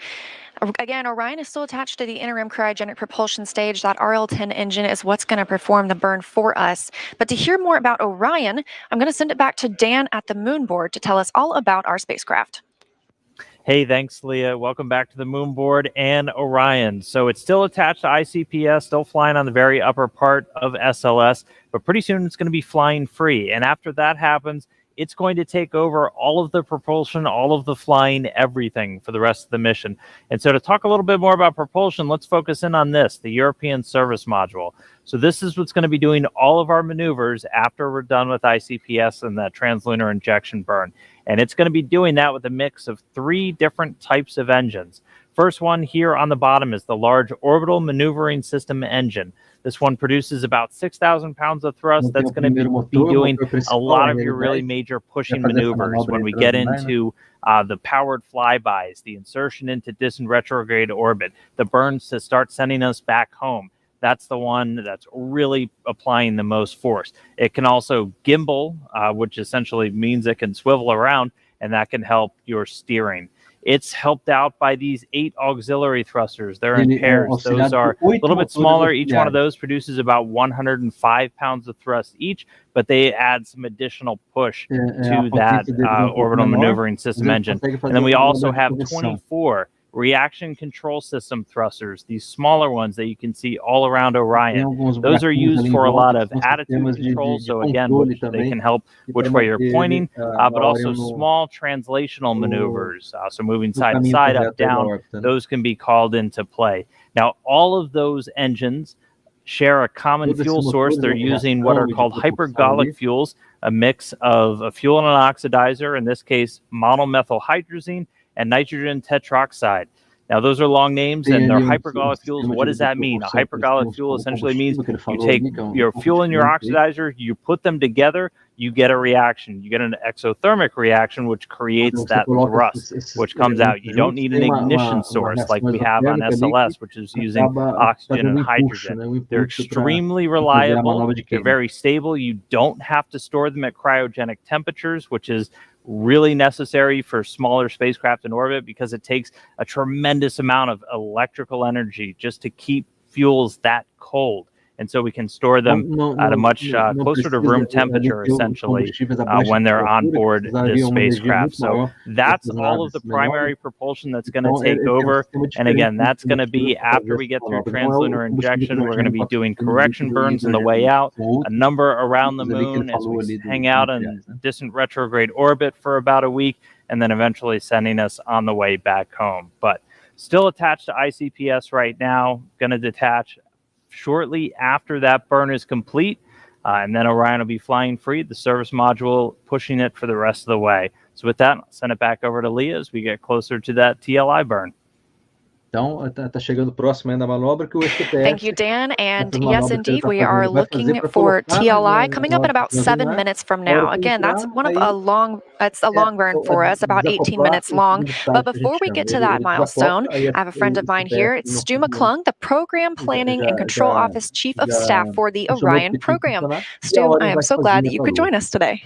Again, Orion is still attached to the interim cryogenic propulsion stage. That RL-10 engine is what's going to perform the burn for us. But to hear more about Orion, I'm going to send it back to Dan at the moon board to tell us all about our spacecraft. Hey, thanks, Leah. Welcome back to the moon board and Orion. So it's still attached to ICPS, still flying on the very upper part of SLS, but pretty soon it's going to be flying free. And after that happens, it's going to take over all of the propulsion, all of the flying, everything for the rest of the mission. And so to talk a little bit more about propulsion, let's focus in on this, the European Service Module. So this is what's going to be doing all of our maneuvers after we're done with ICPS and that translunar injection burn. And it's going to be doing that with a mix of 3 different types of engines. First one here on the bottom is the Large Orbital Maneuvering System engine. This one produces about 6,000 pounds of thrust. That's going to be doing a lot of your really major pushing maneuvers when we get into the powered flybys, the insertion into distant retrograde orbit, the burns to start sending us back home. That's the one that's really applying the most force. It can also gimbal, which essentially means it can swivel around, and that can help your steering. It's helped out by these 8 auxiliary thrusters. They're in pairs. Those are a little bit smaller. Each one of those produces about 105 pounds of thrust each, but they add some additional push to that orbital maneuvering system engine. And then we also have 24 reaction control system thrusters, these smaller ones that you can see all around Orion. Those are used for a lot of attitude control, so again, they can help which way you're pointing, but also small translational maneuvers, so moving side to side, up, down, those can be called into play. Now, all of those engines share a common fuel source. They're using what are called hypergolic fuels, a mix of a fuel and an oxidizer, in this case, monomethylhydrazine, and nitrogen tetroxide. Now, those are long names, and they're hypergolic fuels. What does that mean? A hypergolic fuel essentially means you take your fuel and your oxidizer, you put them together, you get a reaction. You get an exothermic reaction, which creates that thrust, which comes out. You don't need an ignition source like we have on SLS, which is using oxygen and hydrogen. They're extremely reliable. They're very stable. You don't have to store them at cryogenic temperatures, which is really necessary for smaller spacecraft in orbit because it takes a tremendous amount of electrical energy just to keep fuels that cold. And so we can store them at a much closer to room temperature, essentially, when they're on board this spacecraft. So that's all of the primary propulsion that's going to take over. And again, that's going to be after we get through translunar injection. We're going to be doing correction burns on the way out, a number around the moon as we hang out in distant retrograde orbit for about a week, and then eventually sending us on the way back home. But still attached to ICPS right now, going to detach shortly after that burn is complete, and then Orion will be flying free, the service module pushing it for the rest of the way. So with that, I'll send it back over to Leah as we get closer to that TLI burn. Então, tá chegando próximo ainda da manobra que o STS... Thank you, Dan. And yes, indeed, we are looking for TLI coming up in about 7 minutes from now. Again, that's it's a long burn for us, about 18 minutes long. But before we get to that milestone, I have a friend of mine here. It's Stu McClung, the Program Planning and Control Office Chief of Staff for the Orion program. Stu, I am so glad that you could join us today.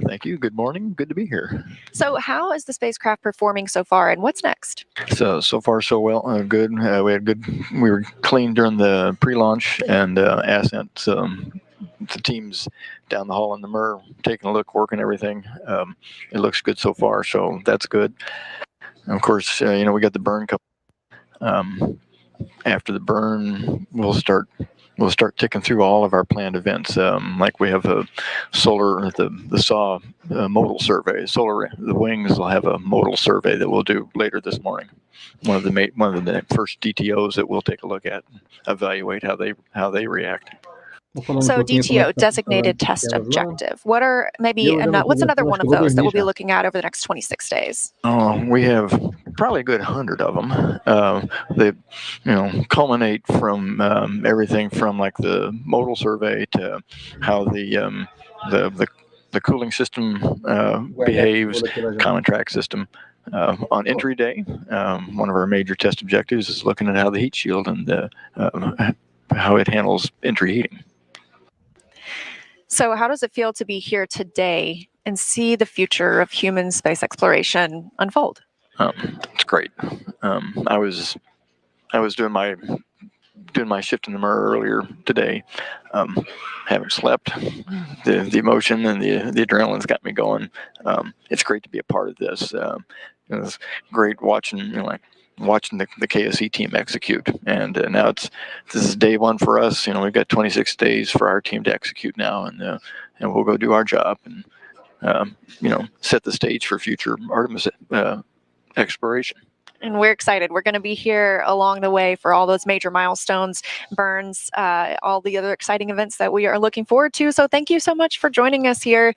Thank you. Good morning. Good to be here. So how is the spacecraft performing so far, and what's next? So far so well. Good. We were clean during the pre-launch and ascent. The team's down the hall in the MIR, taking a look, working everything. It looks good so far, so that's good. And of course, we got the burn coming. After the burn, we'll start ticking through all of our planned events. Like we have a solar, the SAW modal survey. The wings will have a modal survey that we'll do later this morning. One of the first DTOs that we'll take a look at, evaluate how they react. So DTO, designated test objective. What's another one of those that we'll be looking at over the next 26 days? We have probably a good 100 of them. They, culminate from everything from like the modal survey to how the cooling system behaves, common track system. On entry day, one of our major test objectives is looking at how the heat shield and how it handles entry heating. So how does it feel to be here today and see the future of human space exploration unfold? It's great. I was doing my shift in the MIR earlier today. Haven't slept. The emotion and the adrenaline's got me going. It's great to be a part of this. It's great watching watching the KSE team execute, and now this is day one for us. We've got 26 days for our team to execute now, and we'll go do our job and set the stage for future Artemis exploration. And we're excited. We're going to be here along the way for all those major milestones, burns, all the other exciting events that we are looking forward to. So thank you so much for joining us here.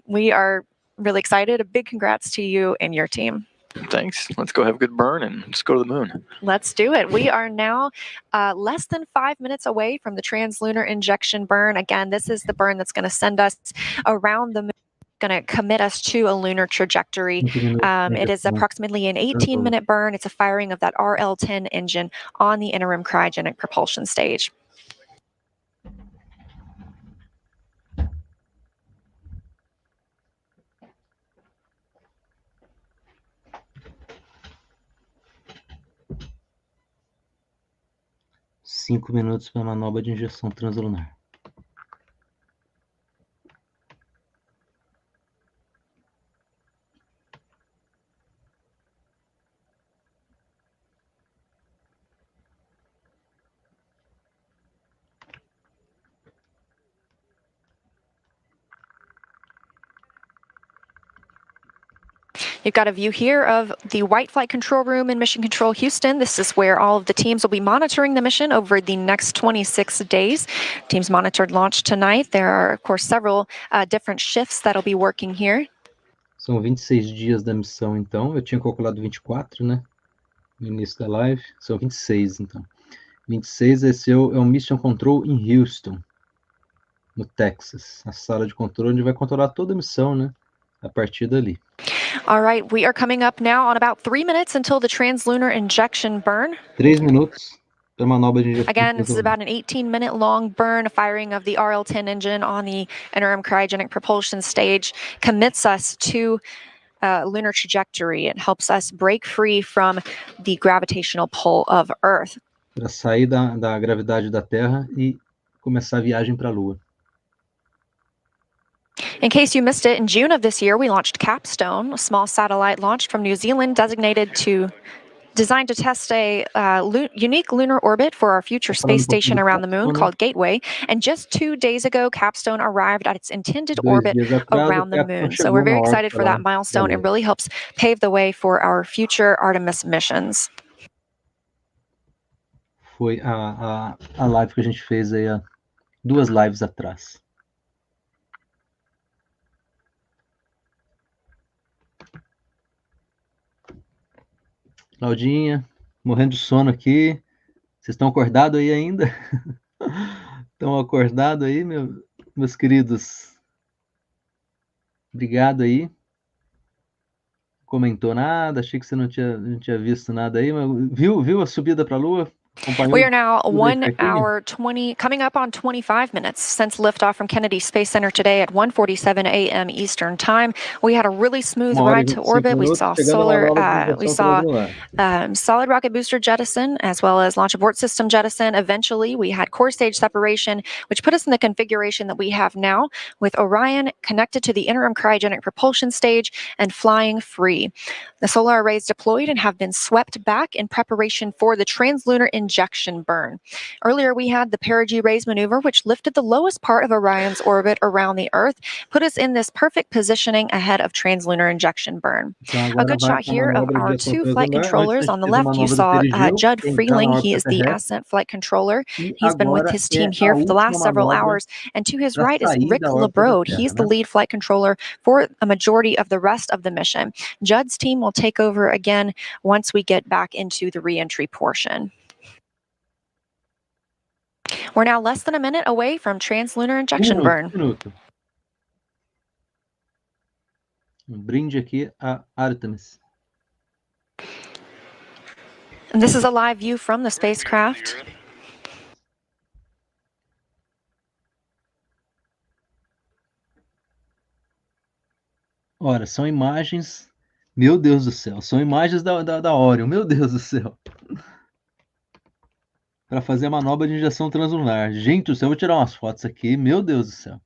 We are really excited. A big congrats to you and your team. Thanks. Let's go have a good burn and let's go to the moon. Let's do it. We are now less than 5 minutes away from the translunar injection burn. Again, this is the burn that's going to send us around the moon, going to commit us to a lunar trajectory. It is approximately an 18-minute burn. It's a firing of that RL-10 engine on the interim cryogenic propulsion stage. Cinco minutos para a manobra de injeção translunar. You've got a view here of the White Flight Control Room in Mission Control Houston. This is where all of the teams will be monitoring the mission over the next 26 days. Teams monitored launch tonight. There are, of course, several different shifts that'll be working here. São 26 dias da missão, então. Eu tinha calculado 24, né? No início da live. São 26, então. 26, esse é o Mission Control em Houston, no Texas. A sala de controle onde vai controlar toda a missão, né? A partir dali. All right, we are coming up now on about 3 minutes until the translunar injection burn. 3 minutos para manobra de injeção. Again, this is about an 18-minute long burn. Firing of the RL-10 engine on the interim cryogenic propulsion stage commits us to lunar trajectory. It helps us break free from the gravitational pull of Earth. Para sair da gravidade da Terra e começar a viagem para a Lua. In case you missed it, in June of this year, we launched Capstone, a small satellite launched from New Zealand, designed to test a unique lunar orbit for our future space station around the moon called Gateway. And just 2 days ago, Capstone arrived at its intended orbit around the moon. So we're very excited for that milestone. It really helps pave the way for our future Artemis missions. Foi a live que a gente fez aí há 2 lives atrás. Claudinha, Morrendo de sono aqui. Vocês estão acordados aí ainda? Estão acordados aí, meus queridos? Obrigado aí. Comentou nada, achei que você não tinha visto nada aí, mas viu a subida para a Lua? We are now 1 hour 20, coming up on 25 minutes since liftoff from Kennedy Space Center today at 1:47 a.m. Eastern Time. We had a really smooth ride to orbit. We saw solid rocket booster jettison as well as launch abort system jettison. Eventually, we had core stage separation, which put us in the configuration that we have now, with Orion connected to the interim cryogenic propulsion stage and flying free. The solar arrays deployed and have been swept back in preparation for the translunar injection burn. Earlier, we had the perigee raise maneuver, which lifted the lowest part of Orion's orbit around the Earth, put us in this perfect positioning ahead of translunar injection burn. A good shot here of our two flight controllers. On the left, you saw Judd Freeling. He is the ascent flight controller. He's been with his team here for the last several hours. And to his right is Rick LeBrode. He's the lead flight controller for a majority of the rest of the mission. Judd's team will take over again once we get back into the re-entry portion. We're now less than a minute away from translunar injection burn. Brinde aqui a Artemis. And this is a live view from the spacecraft. Ora, são imagens. Meu Deus do céu, são imagens da Orion. Meu Deus do céu. Para fazer a manobra de injeção translunar. Gente do céu, eu vou tirar umas fotos aqui. Meu Deus do céu.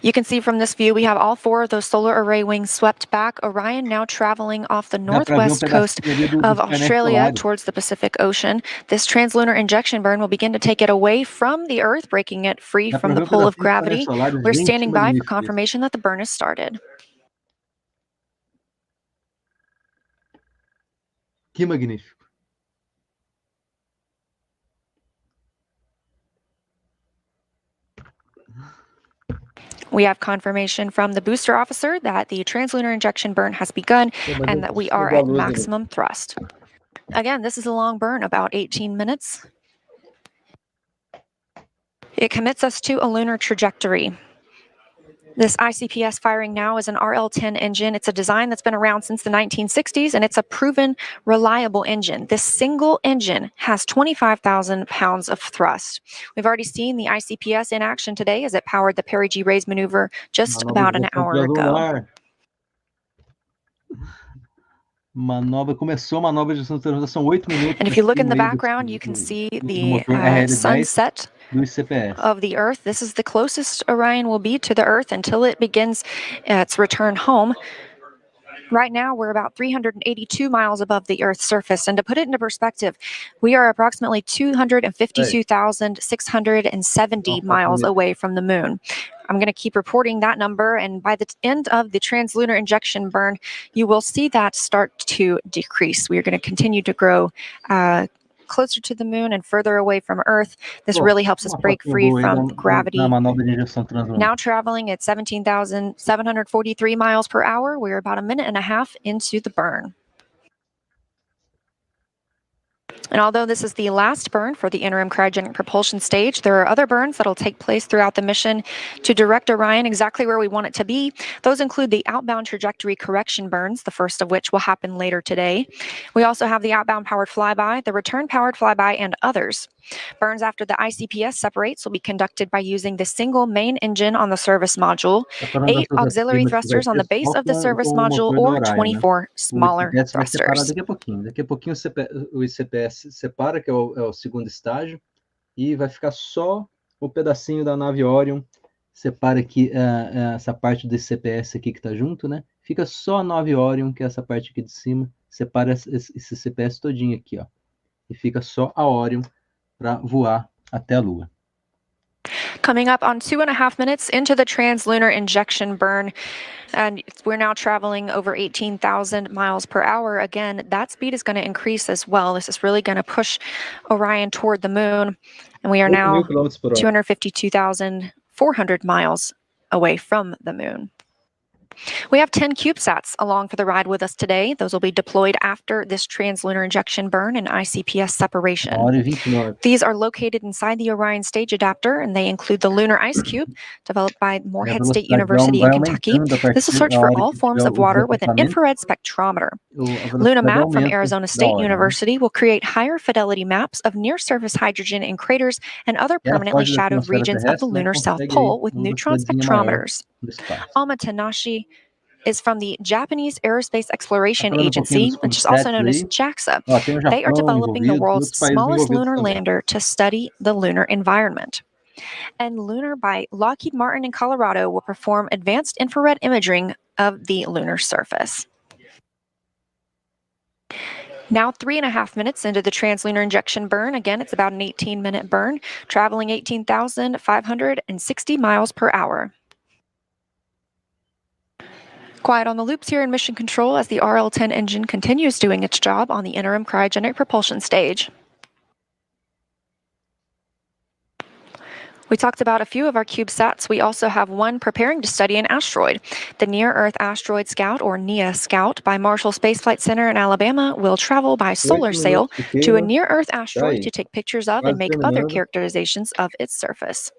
You can see from this view, we have all four of those solar array wings swept back. Orion now traveling off the northwest coast of Australia towards the Pacific Ocean. This translunar injection burn will begin to take it away from the Earth, breaking it free from the pull of gravity. We're standing by for confirmation that the burn has started. Que magnífico. We have confirmation from the booster officer that the translunar injection burn has begun and that we are at maximum thrust. Again, this is a long burn, about 18 minutes. It commits us to a lunar trajectory. This ICPS firing now is an RL-10 engine. It's a design that's been around since the 1960s, and it's a proven, reliable engine. This single engine has 25,000 pounds of thrust. We've already seen the ICPS in action today as it powered the perigee raise maneuver just about an hour ago. Começou a manobra de são 8 minutos. And if you look in the background, you can see the sunset of the Earth. This is the closest Orion will be to the Earth until it begins its return home. Right now, we're about 382 miles above the Earth's surface. And to put it into perspective, we are approximately 252,670 miles away from the moon. I'm going to keep reporting that number, and by the end of the translunar injection burn, you will see that start to decrease. We are going to continue to grow closer to the moon and further away from Earth. This really helps us break free from gravity. Now traveling at 17,743 miles per hour, we're about a minute and a half into the burn. And although this is the last burn for the interim cryogenic propulsion stage, there are other burns that will take place throughout the mission to direct Orion exactly where we want it to be. Those include the outbound trajectory correction burns, the first of which will happen later today. We also have the outbound powered flyby, the return powered flyby, and others. Burns after the ICPS separates will be conducted by using the single main engine on the service module, 8 auxiliary thrusters on the base of the service module, or 24 smaller thrusters. Daqui a pouquinho o ICPS separa, que é o segundo estágio, e vai ficar só o pedacinho da nave Orion. Separa aqui essa parte do ICPS aqui que está junto, né? Fica só a nave Orion, que é essa parte aqui de cima. Separa esse CPS todinho aqui, ó. E fica só a Orion para voar até a Lua. Coming up on 2.5 minutes into the translunar injection burn, and we're now traveling over 18,000 miles per hour. Again, that speed is going to increase as well. This is really going to push Orion toward the moon, and we are now 252,400 miles away from the moon. We have 10 CubeSats along for the ride with us today. Those will be deployed after this translunar injection burn and ICPS separation. These are located inside the Orion stage adapter, and they include the Lunar Ice Cube, developed by Morehead State University in Kentucky. This will search for all forms of water with an infrared spectrometer. Luna Map from Arizona State University will create higher fidelity maps of near-surface hydrogen in craters and other permanently shadowed regions of the lunar South Pole with neutron spectrometers. Alma Tanashi is from the Japanese Aerospace Exploration Agency, which is also known as JAXA. They are developing the world's smallest lunar lander to study the lunar environment. And Lunar by Lockheed Martin in Colorado will perform advanced infrared imaging of the lunar surface. Now 3.5 minutes into the translunar injection burn. Again, it's about an 18-minute burn, traveling 18,560 miles per hour. Quiet on the loops here in Mission Control as the RL-10 engine continues doing its job on the interim cryogenic propulsion stage. We talked about a few of our CubeSats. We also have one preparing to study an asteroid. The Near-Earth Asteroid Scout, or NEA Scout, by Marshall Space Flight Center in Alabama will travel by solar sail to a near-Earth asteroid to take pictures of and make other characterizations of its surface.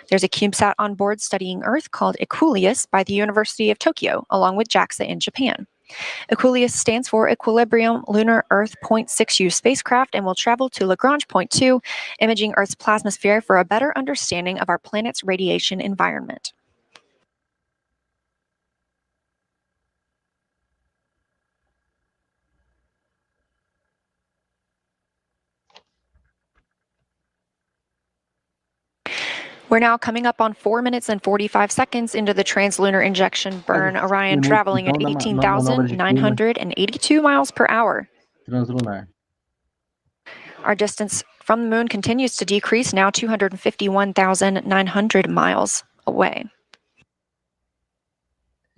There's a CubeSat on board studying Earth called Equuleus by the University of Tokyo, along with JAXA in Japan. Equuleus stands for Equilibrium Lunar Earth Point 6U spacecraft and will travel to Lagrange Point 2, imaging Earth's plasmasphere for a better understanding of our planet's radiation environment. We're now coming up on 4 minutes and 45 seconds into the translunar injection burn. Orion traveling at 18,982 miles per hour. Translunar. Our distance from the moon continues to decrease, now 251,900 miles away.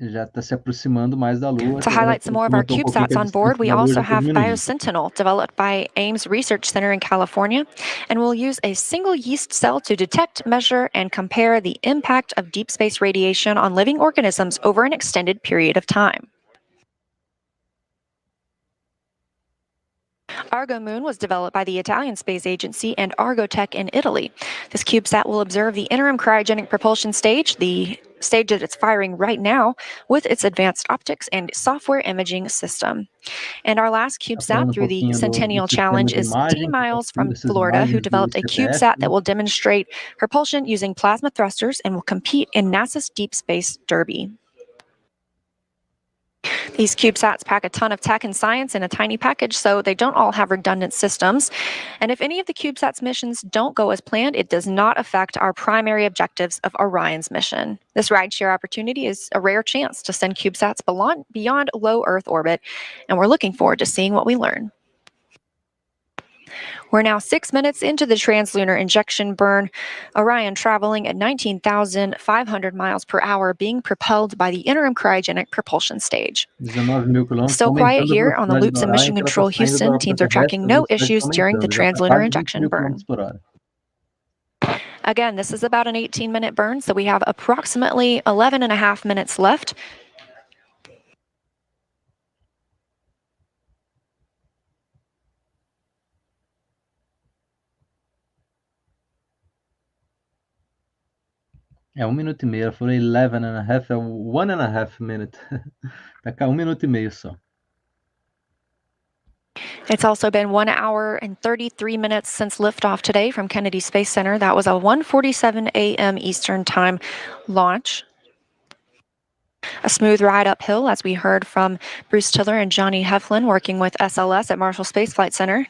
Já está se aproximando mais da Lua. To highlight some more of our CubeSats on board, we also have BioSentinel, developed by Ames Research Center in California, and will use a single yeast cell to detect, measure, and compare the impact of deep space radiation on living organisms over an extended period of time. Argo Moon was developed by the Italian Space Agency and Argotech in Italy. This CubeSat will observe the interim cryogenic propulsion stage, the stage that it's firing right now, with its advanced optics and software imaging system. And our last CubeSat through the Centennial Challenge is T. Miles from Florida, who developed a CubeSat that will demonstrate propulsion using plasma thrusters and will compete in NASA's Deep Space Derby. These CubeSats pack a ton of tech and science in a tiny package, so they don't all have redundant systems. And if any of the CubeSats missions don't go as planned, it does not affect our primary objectives of Orion's mission. This rideshare opportunity is a rare chance to send CubeSats beyond low Earth orbit, and we're looking forward to seeing what we learn. We're now 6 minutes into the translunar injection burn. Orion traveling at 19,500 miles per hour, being propelled by the interim cryogenic propulsion stage. Still quiet here on the loops in Mission Control Houston. Teams are tracking no issues during the translunar injection burn. Again, this is about an 18-minute burn, so we have approximately 11.5 minutes left. É 1 minuto e meio. Ela falou 11 and a half, é 1.5 minute. Tá cá 1 minuto e meio só. It's also been 1 hour and 33 minutes since liftoff today from Kennedy Space Center. That was a 1:47 a.m. Eastern Time launch. A smooth ride uphill, as we heard from Bruce Tiller and Johnny Heflin working with SLS at Marshall Space Flight Center.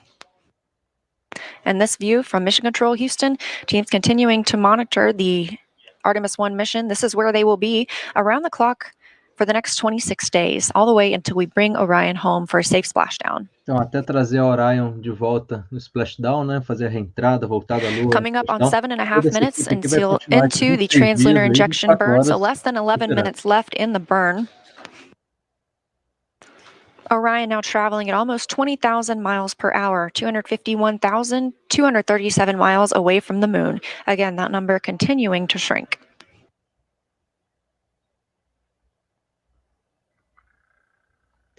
And this view from Mission Control Houston, teams continuing to monitor the Artemis 1 mission. This is where they will be around the clock for the next 26 days, all the way until we bring Orion home for a safe splashdown. Então, até trazer a Orion de volta no splashdown, né? Fazer a reentrada, voltar da Lua. Coming up on 7.5 minutes until into the translunar injection burn, so less than 11 minutes left in the burn. Orion now traveling at almost 20,000 miles per hour, 251,237 miles away from the moon. Again, that number continuing to shrink.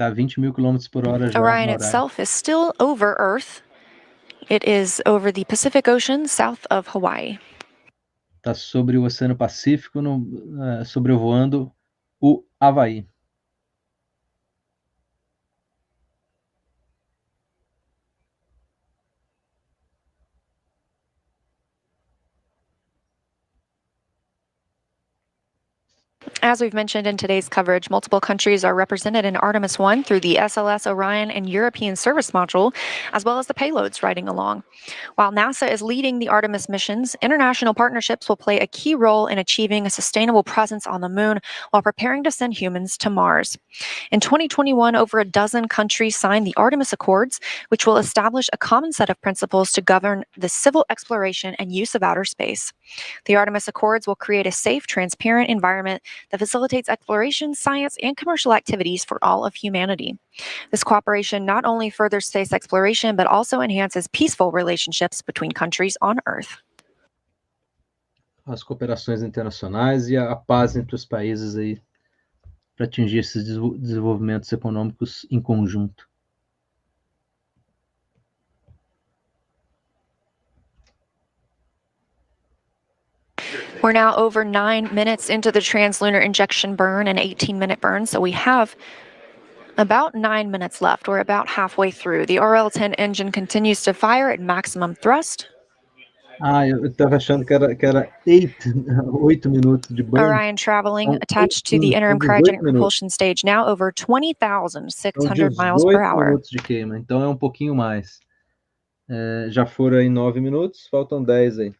Tá 20 mil quilômetros por hora já. Orion itself is still over Earth. It is over the Pacific Ocean, south of Hawaii. Tá sobre o Oceano Pacífico, sobrevoando o Havaí. As we've mentioned in today's coverage, multiple countries are represented in Artemis 1 through the SLS, Orion, and European Service Module, as well as the payloads riding along. While NASA is leading the Artemis missions, international partnerships will play a key role in achieving a sustainable presence on the moon while preparing to send humans to Mars. In 2021, over a dozen countries signed the Artemis Accords, which will establish a common set of principles to govern the civil exploration and use of outer space. The Artemis Accords will create a safe, transparent environment that facilitates exploration, science, and commercial activities for all of humanity. This cooperation not only furthers space exploration, but also enhances peaceful relationships between countries on Earth. As cooperações internacionais e a paz entre os países aí para atingir esses desenvolvimentos econômicos em conjunto. We're now over 9 minutes into the translunar injection burn, an 18-minute burn, so we have about 9 minutes left. We're about halfway through. The RL-10 engine continues to fire at maximum thrust. Eu estava achando que era 8 minutos de burn. Orion traveling attached to the interim cryogenic propulsion stage, now over 20,600 miles per hour. Minutos de queima, então é um pouquinho mais. Já foram aí 9 minutos, faltam 10 aí.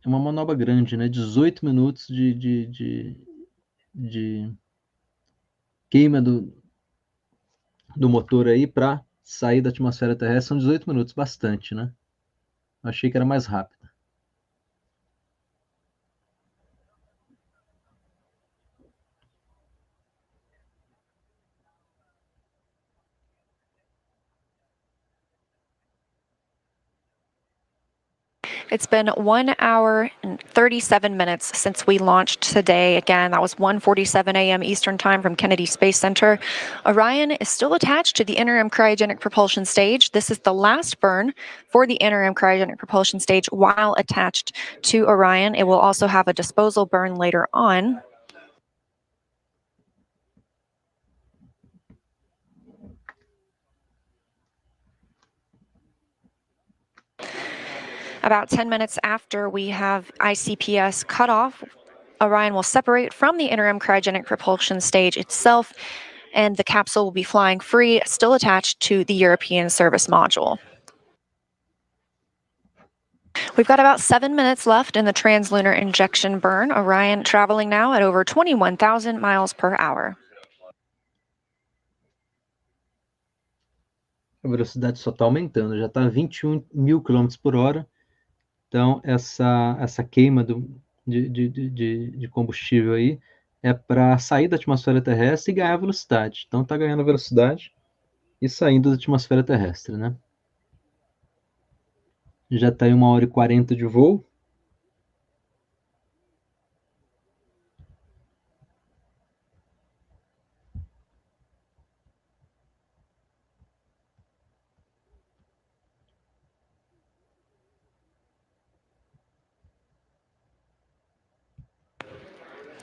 É uma manobra grande, né? 18 minutos de queima do motor aí para sair da atmosfera terrestre. São 18 minutos, bastante, né? Achei que era mais rápido. It's been 1 hour and 37 minutes since we launched today. Again, that was 1:47 a.m. Eastern Time from Kennedy Space Center. Orion is still attached to the interim cryogenic propulsion stage. This is the last burn for the interim cryogenic propulsion stage while attached to Orion. It will also have a disposal burn later on. About 10 minutes after we have ICPS cut off, Orion will separate from the interim cryogenic propulsion stage itself, and the capsule will be flying free, still attached to the European Service Module. We've got about 7 minutes left in the translunar injection burn. Orion traveling now at over 21,000 miles per hour. A velocidade só está aumentando, já está 21 mil quilômetros por hora. Então, essa queima de combustível aí é para sair da atmosfera terrestre e ganhar velocidade. Então, está ganhando velocidade e saindo da atmosfera terrestre, né? Já está em 1 hora e 40 de voo.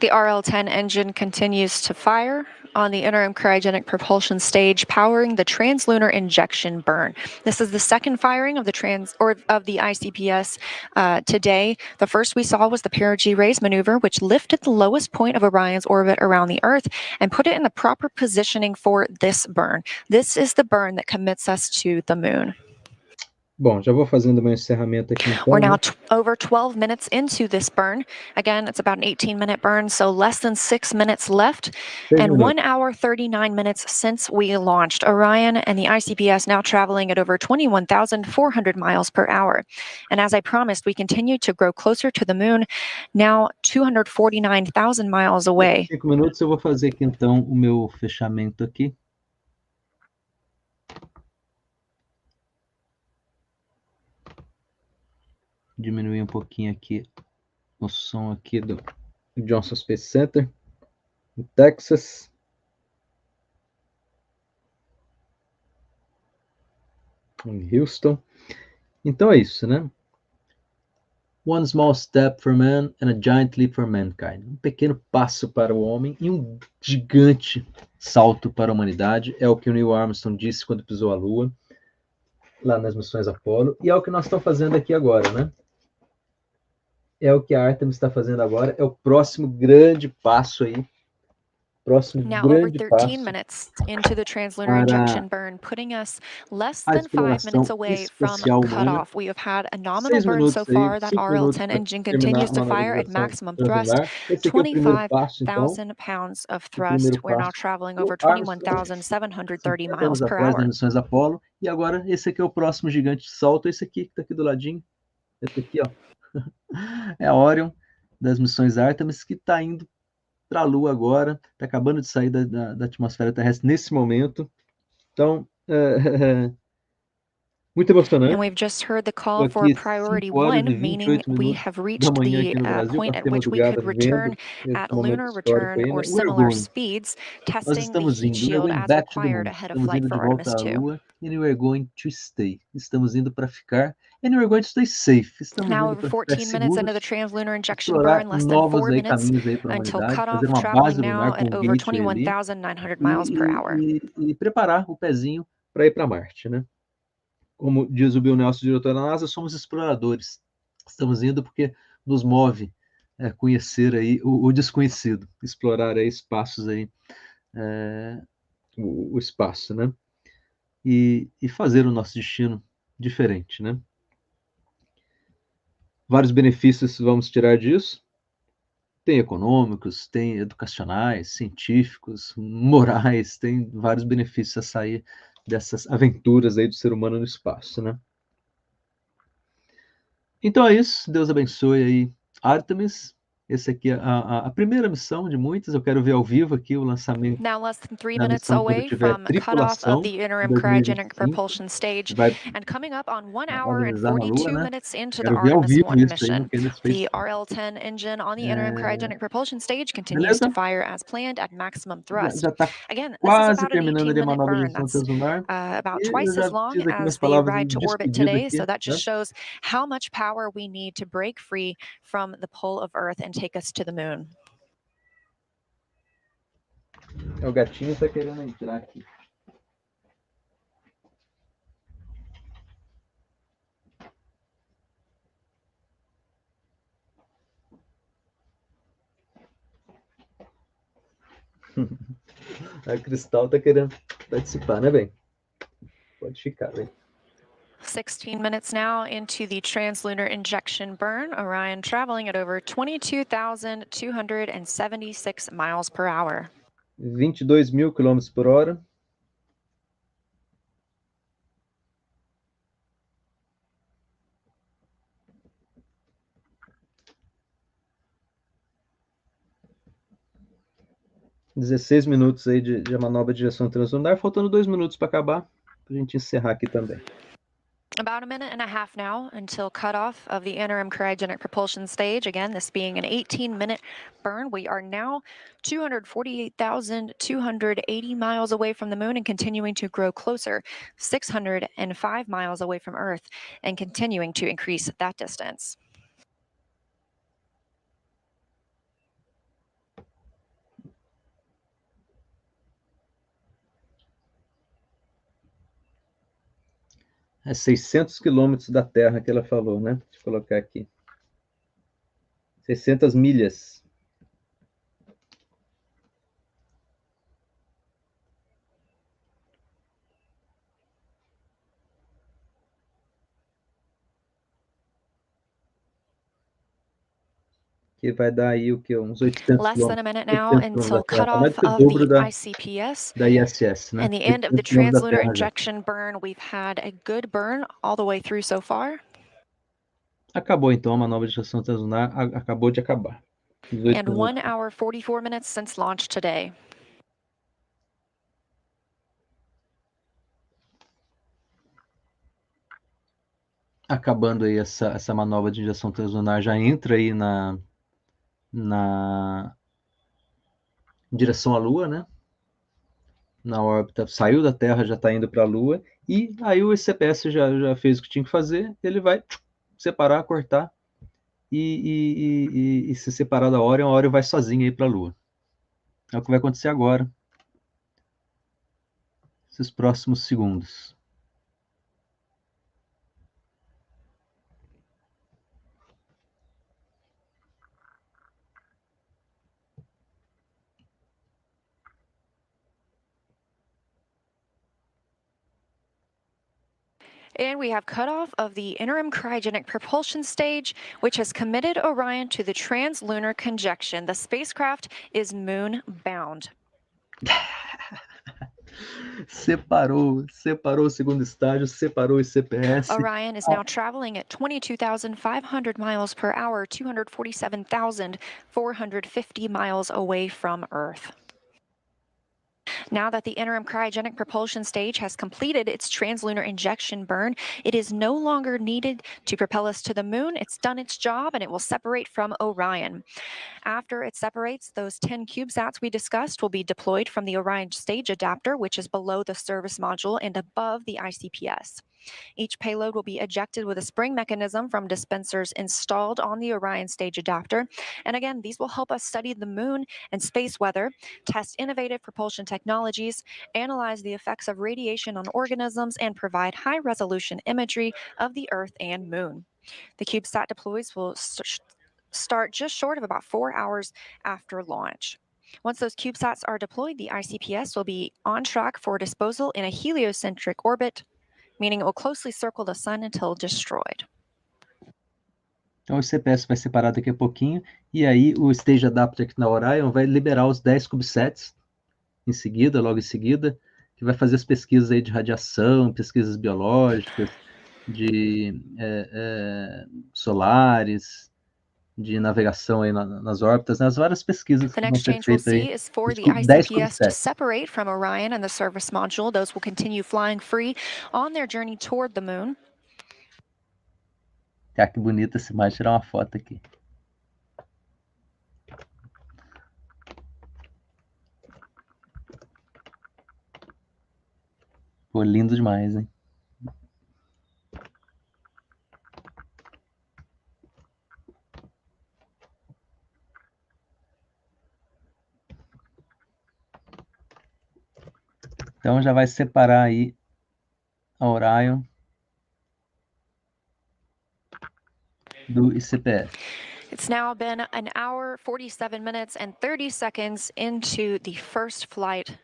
The RL-10 engine continues to fire on the interim cryogenic propulsion stage, powering the translunar injection burn. This is the second firing of the ICPS today. The first we saw was the perigee raise maneuver, which lifted the lowest point of Orion's orbit around the Earth and put it in the proper positioning for this burn. This is the burn that commits us to the moon. Bom, já vou fazendo meu encerramento aqui então. We're now over 12 minutes into this burn. Again, it's about an 18-minute burn, so less than 6 minutes left. And 1 hour, 39 minutes since we launched. Orion and the ICPS now traveling at over 21,400 miles per hour. And as I promised, we continue to grow closer to the moon, now 249,000 miles away. 5 minutos eu vou fazer aqui então o meu fechamento aqui. Diminuir um pouquinho aqui o som aqui Johnson Space Center, no Texas. Em Houston. Então é isso, né? One small step for man and a giant leap for mankind. Um pequeno passo para o homem e um gigante salto para a humanidade. É o que o Neil Armstrong disse quando pisou a Lua, lá nas missões Apollo. E é o que nós estamos fazendo aqui agora, né? É o que a Artemis está fazendo agora. É o próximo grande passo aí. Próximo Now over grande 13 passo minutes into the translunar injection burn, putting us less than 5 minutes away from cutoff. We have had a nominal burn so far. That RL-10 engine continues to fire at maximum thrust, 25,000 pounds of thrust. We're now traveling over 21,730 miles per hour. Missões Apollo. E agora esse aqui é o próximo gigante salto. Esse aqui que está aqui do ladinho. Esse aqui, ó. É a Orion das missões Artemis que está indo para a Lua agora, está acabando de sair da atmosfera terrestre nesse momento. Então, muito emocionante. And we've just heard the call for priority 1, meaning we have reached the point at which we could return at lunar return or similar speeds, testing the heat shield as required ahead of flight for Artemis 2. And we are going to stay. Estamos indo para ficar. And we are going to stay safe. Estamos now over 14 minutes into the translunar injection burn, less than 4 minutes until cutoff, traveling now at over 21,900 miles per hour. E preparar o pezinho para ir para Marte, né? Como diz o Bill Nelson, diretor da NASA, somos exploradores. Estamos indo porque nos move conhecer aí o desconhecido, explorar aí espaços aí, o espaço, né? E fazer o nosso destino diferente, né? Vários benefícios vamos tirar disso. Tem econômicos, tem educacionais, científicos, morais, tem vários benefícios a sair dessas aventuras aí do ser humano no espaço, né? Então é isso. Deus abençoe aí Artemis. Esse aqui é a primeira missão de muitas. Eu quero ver ao vivo aqui o lançamento. Now less than 3 minutes away from cutoff of the interim cryogenic propulsion stage, and coming up on 1 hour and 42 minutes into the Artemis 1 mission, the RL-10 engine on the interim cryogenic propulsion stage continues to fire as planned at maximum thrust. Again, this is about an 18-minute burn. That's about twice as long as the ride to orbit today, so that just shows how much power we need to break free from the pull of Earth and take us to the moon. O gatinho está querendo entrar aqui. A Cristal está querendo participar, né, bem? Pode ficar, bem. 16 minutes now into the translunar injection burn, Orion traveling at over 22,276 miles per hour. 22.000 km por hora. $16 minutos aí de manobra de direção translunar, faltando 2 minutos para acabar, para a gente encerrar aqui também. About a minute and a half now until cutoff of the interim cryogenic propulsion stage. Again, this being an 18-minute burn. We are now 248,280 miles away from the moon and continuing to grow closer, 605 miles away from Earth, and continuing to increase that distance. É 600 quilômetros da Terra que ela falou, né? Deixa eu colocar aqui. 600 milhas. Que vai dar aí o que? Uns 800 Less than a minute now until cutoff of the ICPS da ISS, né? And the end of the translunar injection burn. We've had a good burn all the way through so far. Acabou então a manobra de estação translunar, acabou de acabar. And 1 hour 44 minutes since launch today. Acabando aí essa manobra de injeção translunar, já entra aí na em direção à Lua, né? Na órbita, saiu da Terra, já está indo para a Lua, e aí o CPS já fez o que tinha que fazer, ele vai separar, cortar, e se separar da Orion, a Orion vai sozinha aí para a Lua. É o que vai acontecer agora, esses próximos segundos. And we have cutoff of the interim cryogenic propulsion stage, which has committed Orion to the translunar conjunction. The spacecraft is moon-bound. Separou o segundo estágio, separou o CPS. Orion is now traveling at 22,500 miles per hour, 247,450 miles away from Earth. Now that the interim cryogenic propulsion stage has completed its translunar injection burn, it is no longer needed to propel us to the moon. It's done its job and it will separate from Orion. After it separates, those 10 CubeSats we discussed will be deployed from the Orion stage adapter, which is below the service module and above the ICPS. Each payload will be ejected with a spring mechanism from dispensers installed on the Orion stage adapter. And again, these will help us study the moon and space weather, test innovative propulsion technologies, analyze the effects of radiation on organisms, and provide high-resolution imagery of the Earth and moon. The CubeSat deploys will start just short of about 4 hours after launch. Once those CubeSats are deployed, the ICPS will be on track for disposal in a heliocentric orbit, meaning it will closely circle the sun until destroyed. Então o CPS vai separar daqui a pouquinho, e aí o Stage Adapter aqui na Orion vai liberar os 10 CubeSats logo em seguida, que vai fazer as pesquisas aí de radiação, pesquisas biológicas, de solares, de navegação aí nas órbitas, nas várias pesquisas que vão ser feitas aí. The next change we'll see is for the ICPS to separate from Orion and the service module. Those will continue flying free on their journey toward the moon. Ah, que bonita essa imagem, tirar uma foto aqui. Pô, lindo demais, hein? Então já vai separar aí a Orion do ICPS. It's now been an hour, 47 minutes, and 30 seconds into the first flight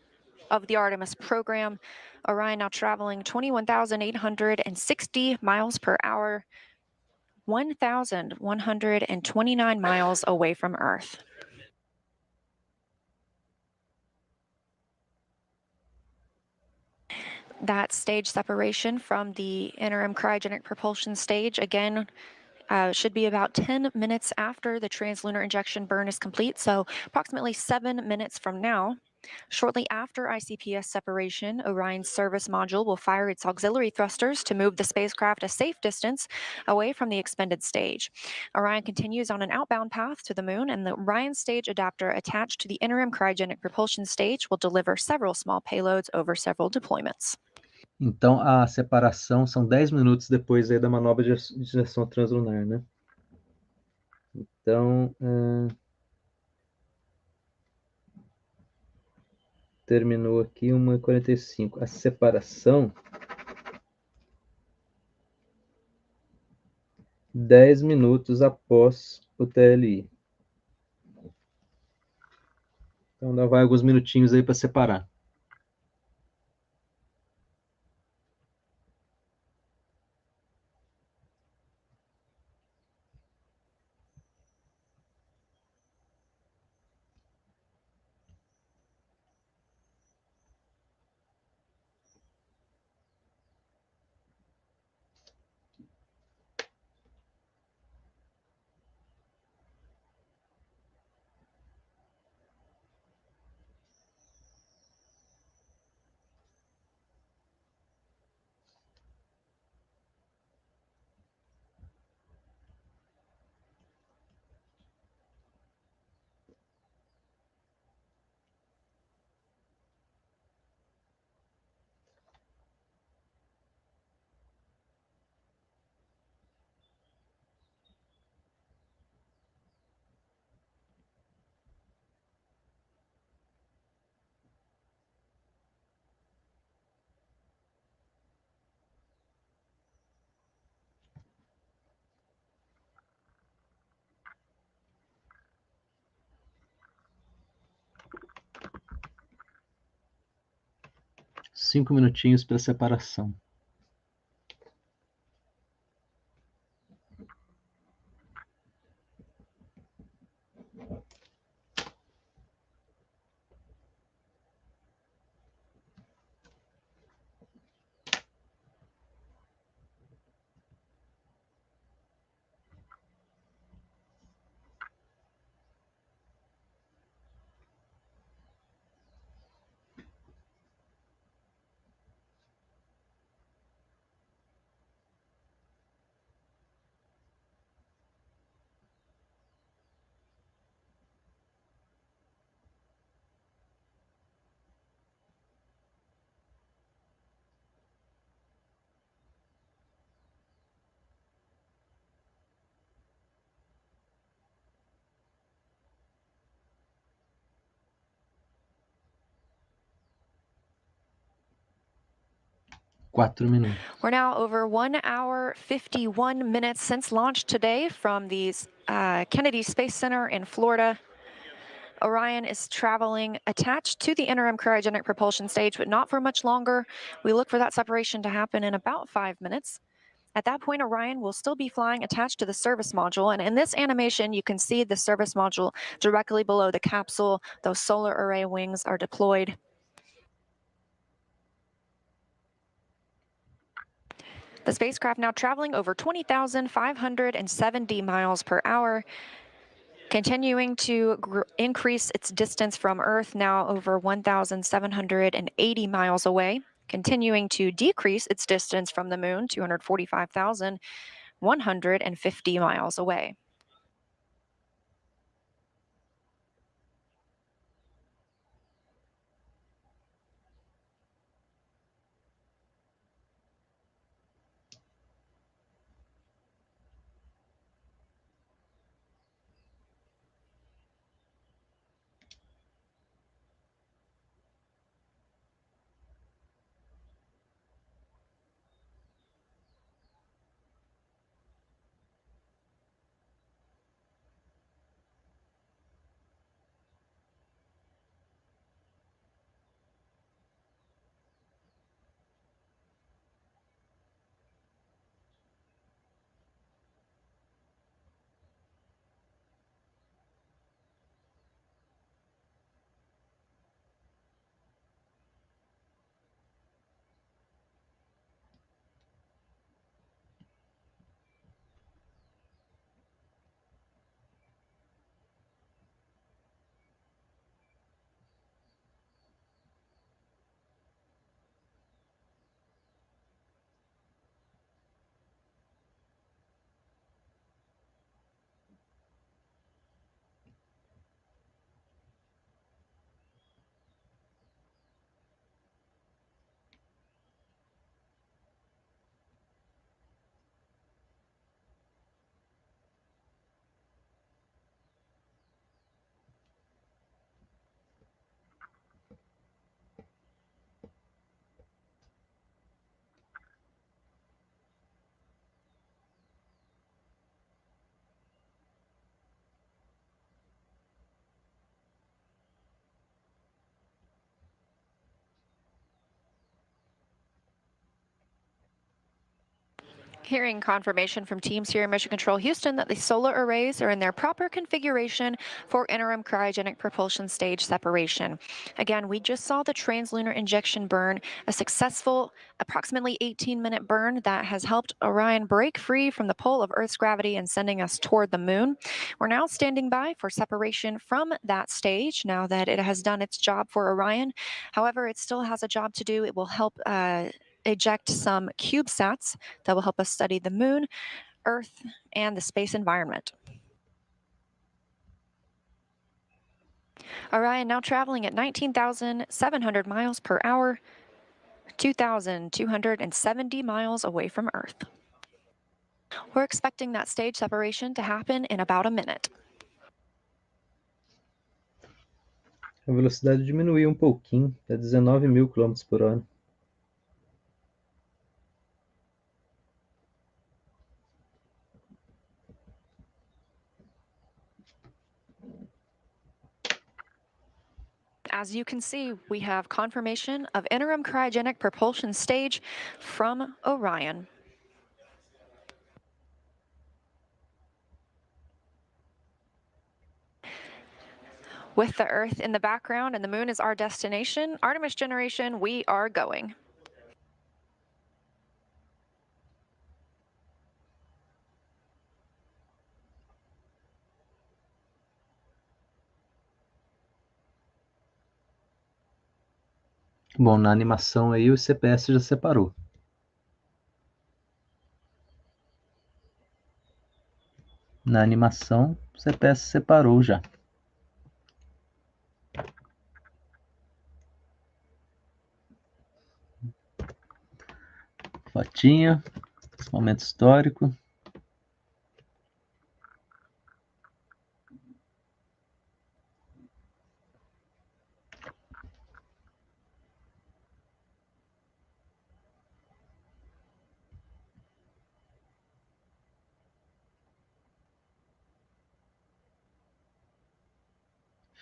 of the Artemis program. Orion now traveling 21,860 miles per hour, 1,129 miles away from Earth. That stage separation from the interim cryogenic propulsion stage, again, should be about 10 minutes after the translunar injection burn is complete, so approximately 7 minutes from now. Shortly after ICPS separation, Orion's service module will fire its auxiliary thrusters to move the spacecraft a safe distance away from the expended stage. Orion continues on an outbound path to the moon, and the Orion stage adapter attached to the interim cryogenic propulsion stage will deliver several small payloads over several deployments. Então, a separação são 10 minutos depois aí da manobra de direção translunar, né? Então, terminou aqui 1h45. A separação, 10 minutos após o TLI. Então, ainda vai alguns minutinhos aí para separar. 5 minutinhos para separação. We're now over 1 hour, 51 minutes since launch today from the Kennedy Space Center in Florida. Orion is traveling attached to the interim cryogenic propulsion stage, but not for much longer. We look for that separation to happen in about 5 minutes. At that point, Orion will still be flying attached to the service module, and in this animation, you can see the service module directly below the capsule. Those solar array wings are deployed. The spacecraft now traveling over 20,570 miles per hour, continuing to increase its distance from Earth, now over 1,780 miles away, continuing to decrease its distance from the Moon, 245,150 miles away. Hearing confirmation from teams here in Mission Control Houston that the solar arrays are in their proper configuration for interim cryogenic propulsion stage separation. Again, we just saw the translunar injection burn, a successful approximately 18-minute burn that has helped Orion break free from the pull of Earth's gravity and sending us toward the Moon. We're now standing by for separation from that stage now that it has done its job for Orion. However, it still has a job to do. It will help eject some CubeSats that will help us study the Moon, Earth, and the space environment. Orion now traveling at 19,700 miles per hour, 2,270 miles away from Earth. We're expecting that stage separation to happen in about a minute. A velocidade diminuiu pouquinho, está 19.000 km/h. As you can see, we have confirmation of interim cryogenic propulsion stage from Orion. With the Earth in the background and the moon is our destination, Artemis generation, we are going. Bom, na animação aí o CPS já separou. Na animação, o CPS separou já. Fotinha, momento histórico.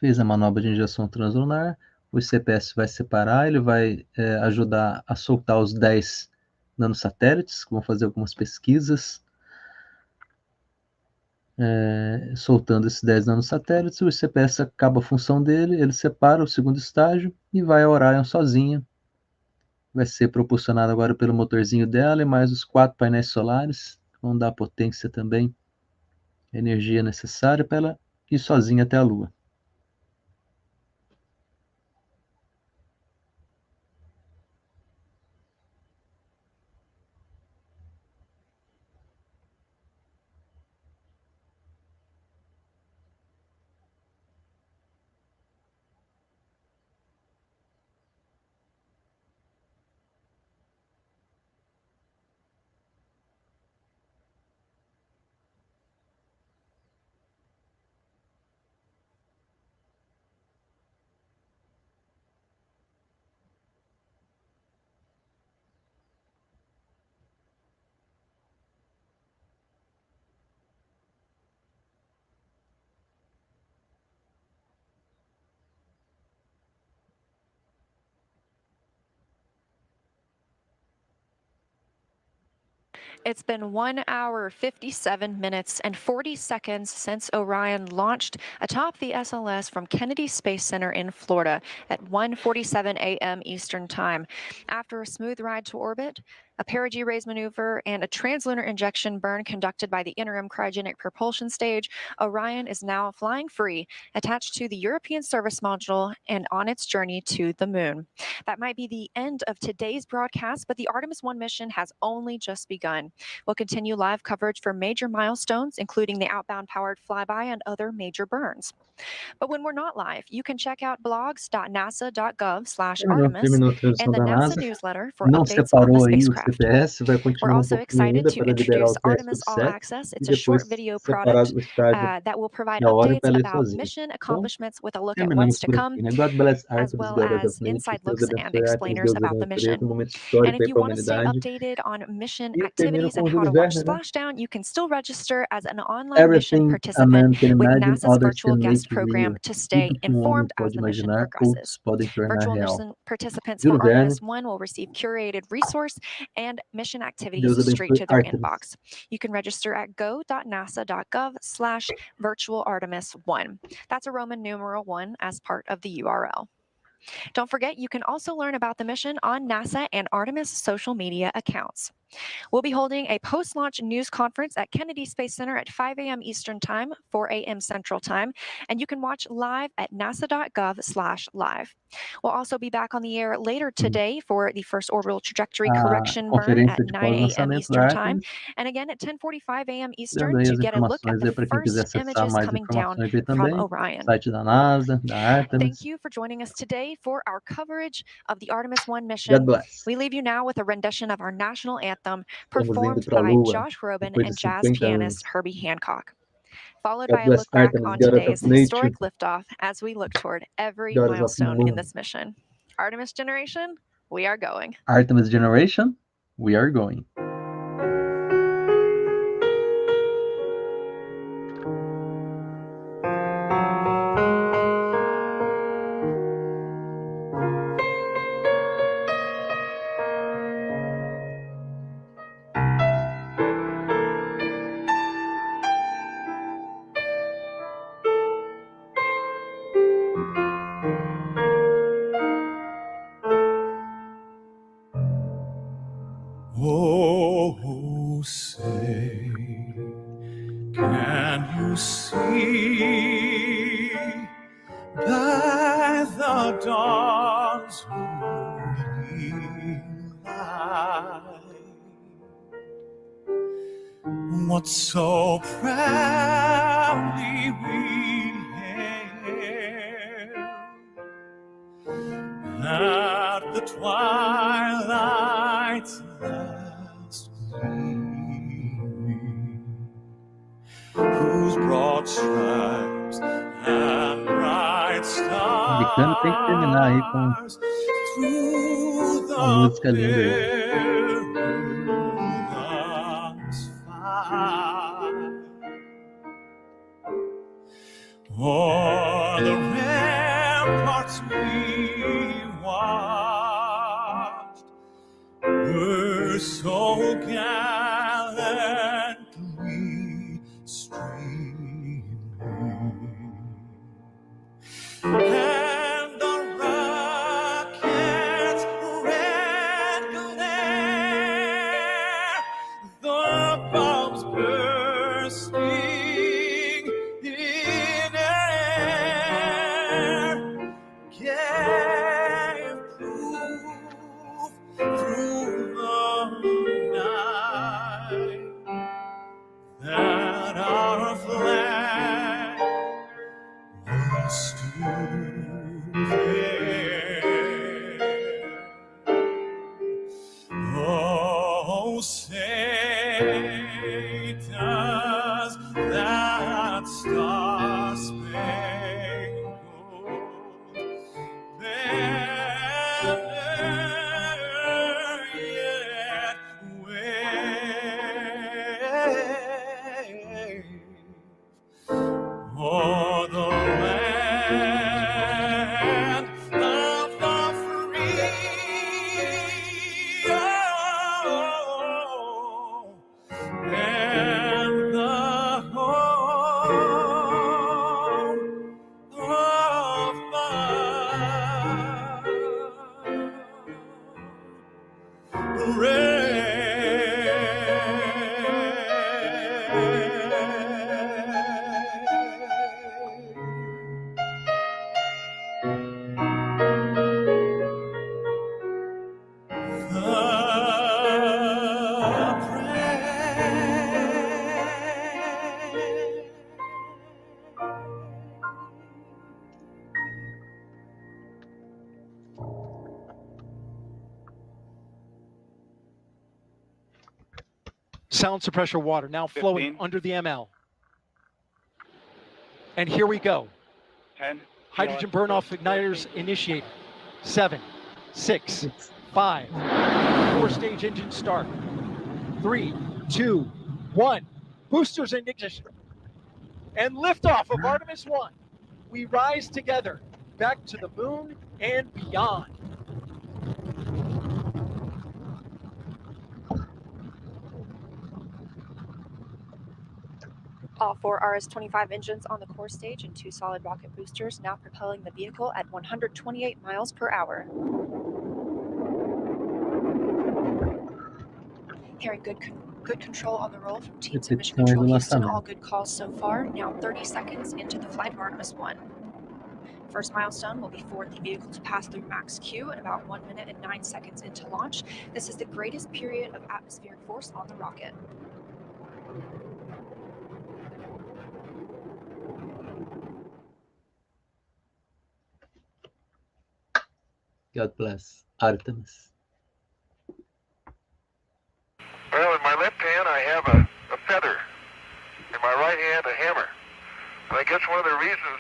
Fez a manobra de injeção translunar, o CPS vai separar, ele vai ajudar a soltar os 10 nanosatélites, que vão fazer algumas pesquisas, soltando esses 10 nanosatélites, o CPS acaba a função dele, ele separa o segundo estágio e vai a Orion sozinha. Vai ser propulsionado agora pelo motorzinho dela e mais os 4 painéis solares, que vão dar potência também, energia necessária para ela ir sozinha até a Lua. It's been 1 hour, 57 minutes, and 40 seconds since Orion launched atop the SLS from Kennedy Space Center in Florida at 1:47 a.m. Eastern Time. After a smooth ride to orbit, a perigee raise maneuver, and a translunar injection burn conducted by the interim cryogenic propulsion stage, Orion is now flying free, attached to the European Service Module and on its journey to the moon. That might be the end of today's broadcast, but the Artemis 1 mission has only just begun. We'll continue live coverage for major milestones, including the outbound powered flyby and other major burns. But when we're not live, you can check out blogs.nasa.gov/Artemis and the NASA newsletter for updates on the spacecraft. CPS, vai continuar We're also excited to introduce Artemis All set, Access. It's a short video product that will provide updates about mission accomplishments with a look at what's to come, as well as inside looks and explainers about the mission. And if you want to stay updated on mission activities and how to watch Splashdown, you can still register as an online mission participant with NASA's virtual guest program to stay informed as the mission progresses. Virtual mission participants for Artemis 1 will receive curated resource and mission activities straight to their inbox. You can register at go.nasa.gov/virtualartemis1. That's a Roman numeral 1 as part of the URL. Don't forget, you can also learn about the mission on NASA and Artemis social media accounts. We'll be holding a post-launch news conference at Kennedy Space Center at 5 a.m. Eastern Time, 4 a.m. Central Time, and you can watch live at nasa.gov/live. We'll also be back on the air later today for the first orbital trajectory correction burn at 9 a.m. Eastern Time, and again at 10:45 a.m. Eastern to get a look at the first images coming down from Orion. Thank you for joining us today for our coverage of the Artemis 1 mission. We leave you now with a rendition of our national anthem performed by Josh Groban and jazz pianist Herbie Hancock, followed by a look back on today's historic liftoff as we look toward every milestone in this mission. Artemis generation, we are going. Artemis generation, we are going. to see by the dawn's early light what so proudly we hailed at the twilight's last gleaming, whose broad stripes and bright stars through the perilous fight. O'er the ramparts we watched were so gallantly streaming, and the rocket's red glare, the bombs bursting in air, gave proof through the night that our flag was still there. Oh, say does that star-spangled banner yet wave o'er the land of the free, oh, and the home of the brave. Sound suppressor water now flowing under the ML. And here we go. 10. Hydrogen burn-off igniters initiated. 7, 6, 5. 4-stage engine start. 3, 2, 1. Boosters in ignition. And liftoff of Artemis 1. We rise together back to the moon and beyond. All 4 RS-25 engines on the core stage and 2 solid rocket boosters now propelling the vehicle at 128 miles per hour. Hearing good control on the roll from teams in Mission Control Houston. All good calls so far. Now 30 seconds into the flight of Artemis 1. First milestone will be for the vehicle to pass through max Q at about 1 minute and 9 seconds into launch. This is the greatest period of atmospheric force on the rocket. God bless Artemis. Well, in my left hand I have a feather. In my right hand a hammer. And I guess one of the reasons